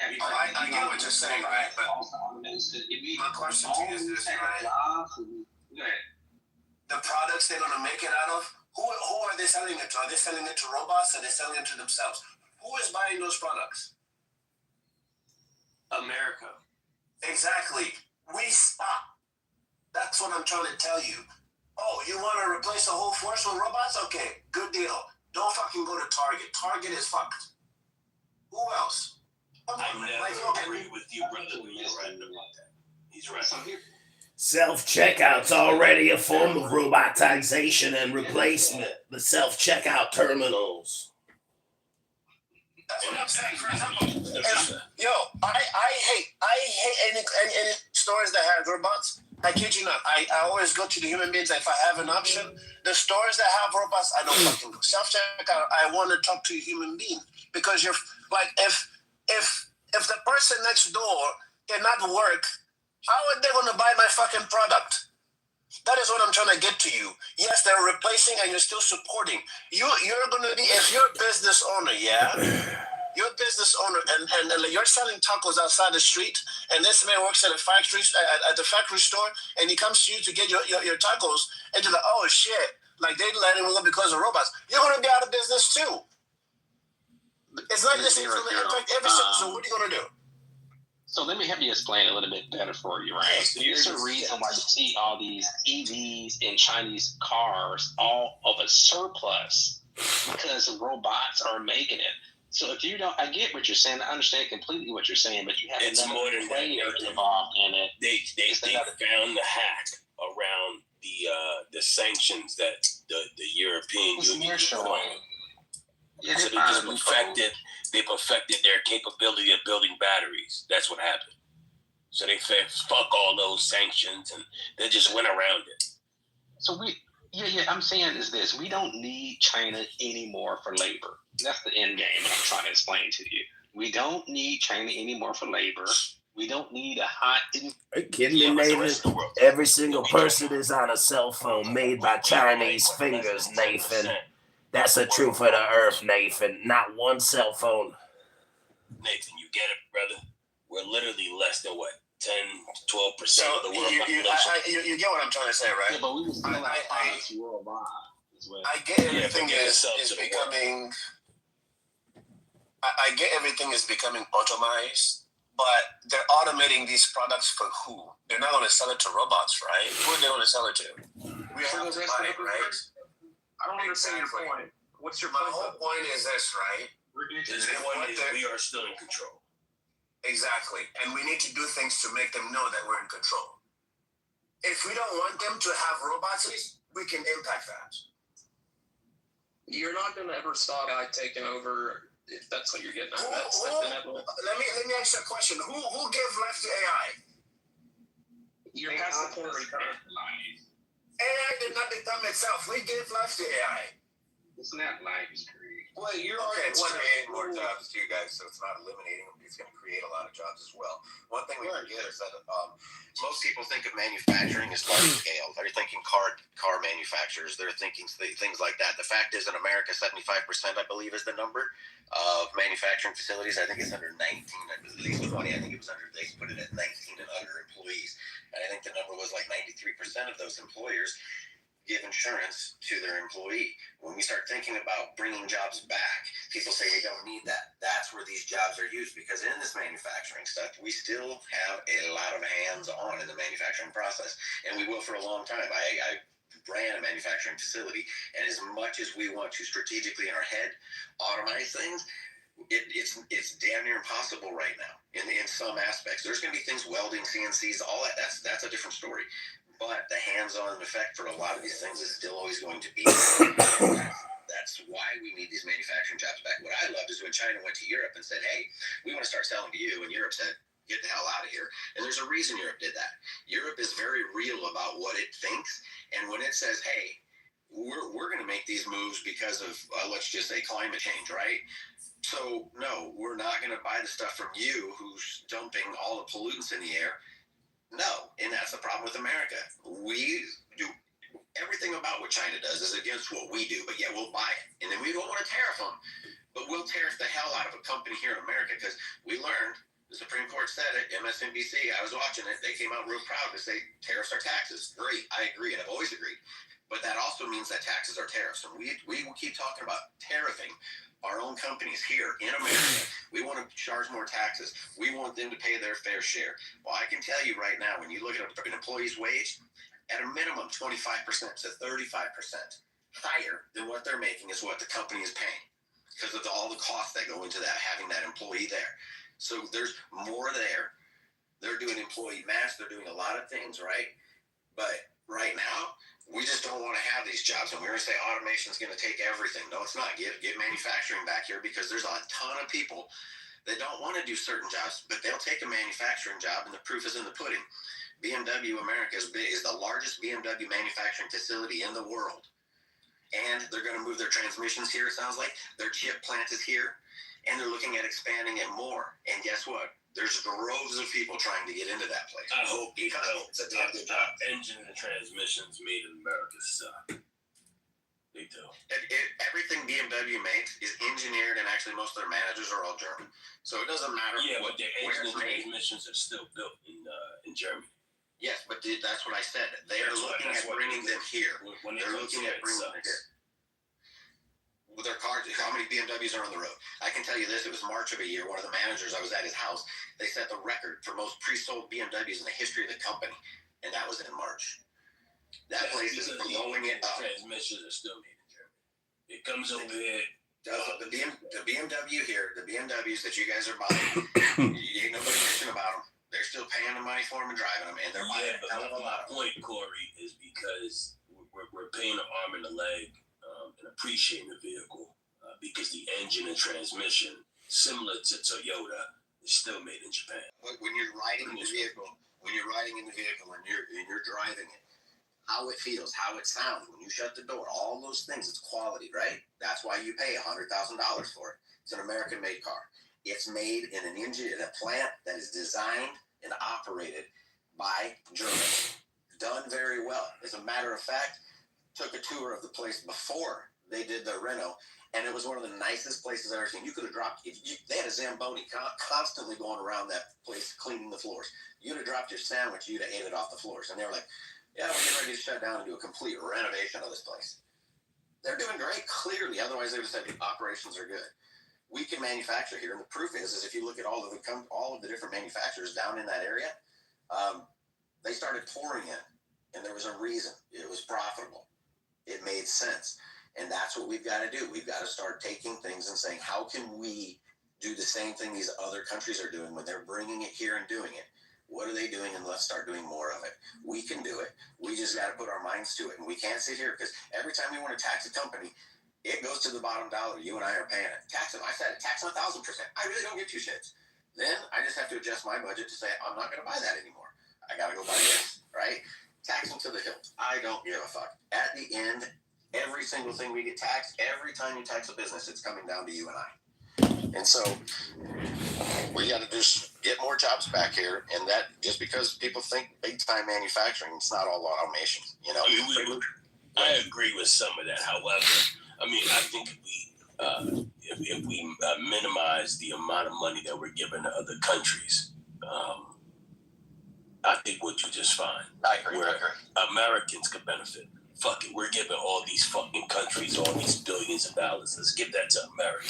I get what you're saying, right? But my question to you is this, right? The products they're going to make it out of, who are they selling it to? Are they selling it to robots? Or are they selling it to themselves? Who is buying those products? America. Exactly. We stop. That's what I'm trying to tell you. Oh, you want to replace the whole force with robots? Okay, good deal. Don't fucking go to Target. Target is fucked. Who else? I never agree with you, brother. You're right about that. He's right. Self-checkout's already a form of robotization and replacement. The self-checkout terminals. That's what I'm saying. For example, I hate any stores that have robots. I kid you not. I always go to the human beings if I have an option. The stores that have robots, I don't fucking go. Self-checkout, I want to talk to a human being because you're like if the person next door cannot work, how are they going to buy my fucking product? That is what I'm trying to get to you. Yes, they're replacing and you're still supporting. You're going to be, if you're a business owner, you're a business owner and you're selling tacos outside the street and this man works at a factory, at the factory store and he comes to you to get your tacos and you're like, oh shit, like they let him go because of robots. You're going to be out of business too. It's not just going to impact every sector. So what are you going to do? So let me help you explain a little bit better for you, right? So there's a reason why you see all these EVs and Chinese cars all of a surplus because robots are making it. So if you don't, I get what you're saying. I understand completely what you're saying, but you have another players involved in it. They found the hack around the sanctions that the European Union is putting. So they perfected their capability of building batteries. That's what happened. So they fuck all those sanctions and they just went around it. So I'm saying is this: we don't need China anymore for labor. That's the end game I'm trying to explain to you. We don't need China anymore for labor. We don't need a hot. Are you kidding me, Nathan? Every single person is on a cell phone made by Chinese fingers, Nathan. That's the truth of the earth, Nathan. Not one cell phone. Nathan, you get it, brother? We're literally less than, 10, 12% of the world population. You get what I'm trying to say, right? Yeah, but we were still worldwide. I get everything is becoming... I get everything is becoming automized, but they're automating these products for who? They're not going to sell it to robots, right? Who are they going to sell it to? We have to buy it, right? I don't understand your point. What's your point? My whole point is this, right? We are still in control. Exactly. And we need to do things to make them know that we're in control. If we don't want them to have robots, we can impact that. You're not going to ever stop AI taking over if that's what you're getting at. Let me ask you a question. Who gave life to AI? You're past the point where AI did not become itself. We gave life to AI. It's not life, it's created. Well, you're okay. It's creating more jobs too, guys. So it's not eliminating them. It's going to create a lot of jobs as well. One thing we forget is that most people think of manufacturing as large scale. They're thinking car manufacturers. They're thinking things like that. The fact is, in America, 75%, I believe, is the number of manufacturing facilities. I think it's under 19, at least 20. I think it was under. They put it at 19 and under employees. And I think the number was like 93% of those employers give insurance to their employee. When we start thinking about bringing jobs back, people say we don't need that. That's where these jobs are used, because in this manufacturing stuff, we still have a lot of hands-on in the manufacturing process, and we will for a long time. I ran a manufacturing facility, and as much as we want to strategically in our head automate things, it's damn near impossible right now in some aspects. There's going to be things, welding, CNCs, all that. That's a different story. But the hands-on effect for a lot of these things is still always going to be there. That's why we need these manufacturing jobs back. What I loved is when China went to Europe and said, hey, we want to start selling to you. And Europe said, get the hell out of here. And there's a reason Europe did that. Europe is very real about what it thinks. And when it says, hey, we're going to make these moves because of, let's just say, climate change, right? So, no, we're not going to buy the stuff from you who's dumping all the pollutants in the air. No, and that's the problem with America. We do everything about what China does is against what we do, but yet we'll buy it. And then we don't want to tariff them, but we'll tariff the hell out of a company here in America because we learned, the Supreme Court said it, MSNBC, I was watching it, they came out real proud to say tariffs are taxes. Great, I agree, and I've always agreed. But that also means that taxes are tariffs. And we will keep talking about tariffing our own companies here in America. We want to charge more taxes. We want them to pay their fair share. Well, I can tell you right now, when you look at an employee's wage, at a minimum 25% to 35% higher than what they're making is what the company is paying because of all the costs that go into that, having that employee there. So there's more there. They're doing employee match. They're doing a lot of things, right? But right now, we just don't want to have these jobs. And we're going to say automation is going to take everything. No, it's not. Get manufacturing back here because there's a ton of people that don't want to do certain jobs, but they'll take a manufacturing job, and the proof is in the pudding. BMW America is the largest BMW manufacturing facility in the world. And they're going to move their transmissions here, it sounds like. Their chip plant is here, and they're looking at expanding it more. And guess what? There's droves of people trying to get into that place. I hope because it's a damn good job. Engine and transmissions made in America suck. They do. Everything BMW makes is engineered, and actually most of their managers are all German. So it doesn't matter. Yeah, but their engine and transmissions are still built in Germany. Yes, but that's what I said. They are looking at bringing them here. They're looking at bringing them here. With their cars, how many BMWs are on the road? I can tell you this, it was March of a year, one of the managers, I was at his house, they set the record for most pre-sold BMWs in the history of the company, and that was in March. That place is blowing it up. Transmissions are still made in Germany. It comes over here. The BMW here, the BMWs that you guys are buying, you ain't nobody bitching about them. They're still paying the money for them and driving them, and they're buying a hell of a lot of them. My point, Corey, is because we're paying an arm and a leg and appreciating the vehicle because the engine and transmission, similar to Toyota, is still made in Japan. When you're riding in the vehicle, and you're driving it, how it feels, how it sounds, when you shut the door, all those things, it's quality, right? That's why you pay $100,000 for it. It's an American-made car. It's made in a plant that is designed and operated by Germans. Done very well. As a matter of fact, took a tour of the place before they did the reno, and it was one of the nicest places I've ever seen. You could have dropped, they had a Zamboni constantly going around that place cleaning the floors. You'd have dropped your sandwich, you'd have ate it off the floors. And they were like, yeah, we're getting ready to shut down and do a complete renovation of this place. They're doing great, clearly. Otherwise, they would have said the operations are good. We can manufacture here, and the proof is if you look at all of the different manufacturers down in that area, they started pouring in, and there was a reason. It was profitable. It made sense. And that's what we've got to do. We've got to start taking things and saying, how can we do the same thing these other countries are doing when they're bringing it here and doing it? What are they doing? And let's start doing more of it. We can do it. We just got to put our minds to it. And we can't sit here because every time we want to tax a company, it goes to the bottom dollar. You and I are paying it. Tax them. I said it. Tax them 1,000%. I really don't give two shits. Then I just have to adjust my budget to say, I'm not going to buy that anymore. I got to go buy this, right? taxing to the hilt. I don't give a fuck. At the end, every single thing we get taxed, every time you tax a business, it's coming down to you and I. And so we got to just get more jobs back here. And that just because people think big time manufacturing, it's not all automation. You know, I agree with some of that. However, I mean, I think if we minimize the amount of money that we're giving to other countries, I think we'll do just fine. I agree. Where Americans could benefit. Fuck it, we're giving all these fucking countries all these billions of dollars. Let's give that to America.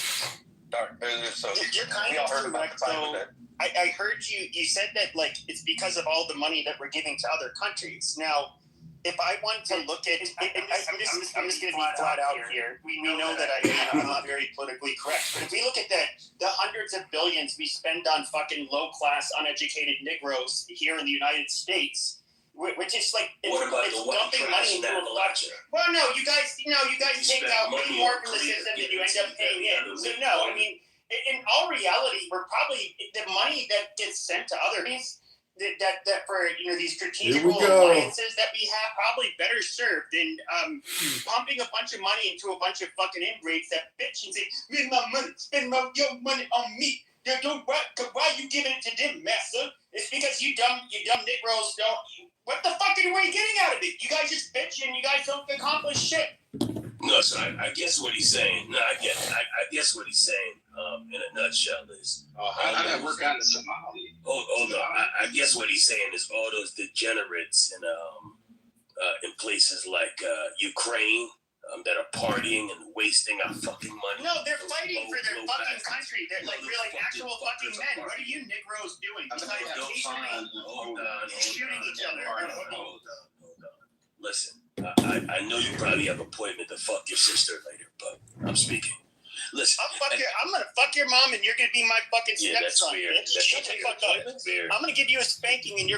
So you're kind of correct, though. I heard you said that like it's because of all the money that we're giving to other countries. Now, if I want to look at, I'm just going to be flat out here. We know that I'm not very politically correct, but if we look at the hundreds of billions we spend on fucking low class, uneducated Negroes here in the United States. Which is like it's dumping money into a budget. Well, no, you guys take out way more from the system than you end up paying in. So no, I mean, in all reality, we're probably the money that gets sent to others that for these strategical alliances that we have probably better served than pumping a bunch of money into a bunch of fucking ingrates that bitch and say, "Spend my money, spend your money on me." Why you giving it to them, master? It's because you dumb Negroes don't. What the fuck are you getting out of it? You guys just bitch and you guys don't accomplish shit. No, so I guess what he's saying. No, I guess what he's saying. In a nutshell is. How did that work out in Somalia? Hold on. I guess what he's saying is all those degenerates in places like Ukraine. That are partying and wasting our fucking money. No, they're fighting for their fucking country. They're like actual fucking men. What are you Negroes doing besides shooting each other? Hold on. Listen, I know you probably have an appointment to fuck your sister later, but I'm speaking. Listen, I'm gonna fuck your mom and you're gonna be my fucking stepson. That's weird. Shut the fuck up. I'm gonna give you a spanking and you're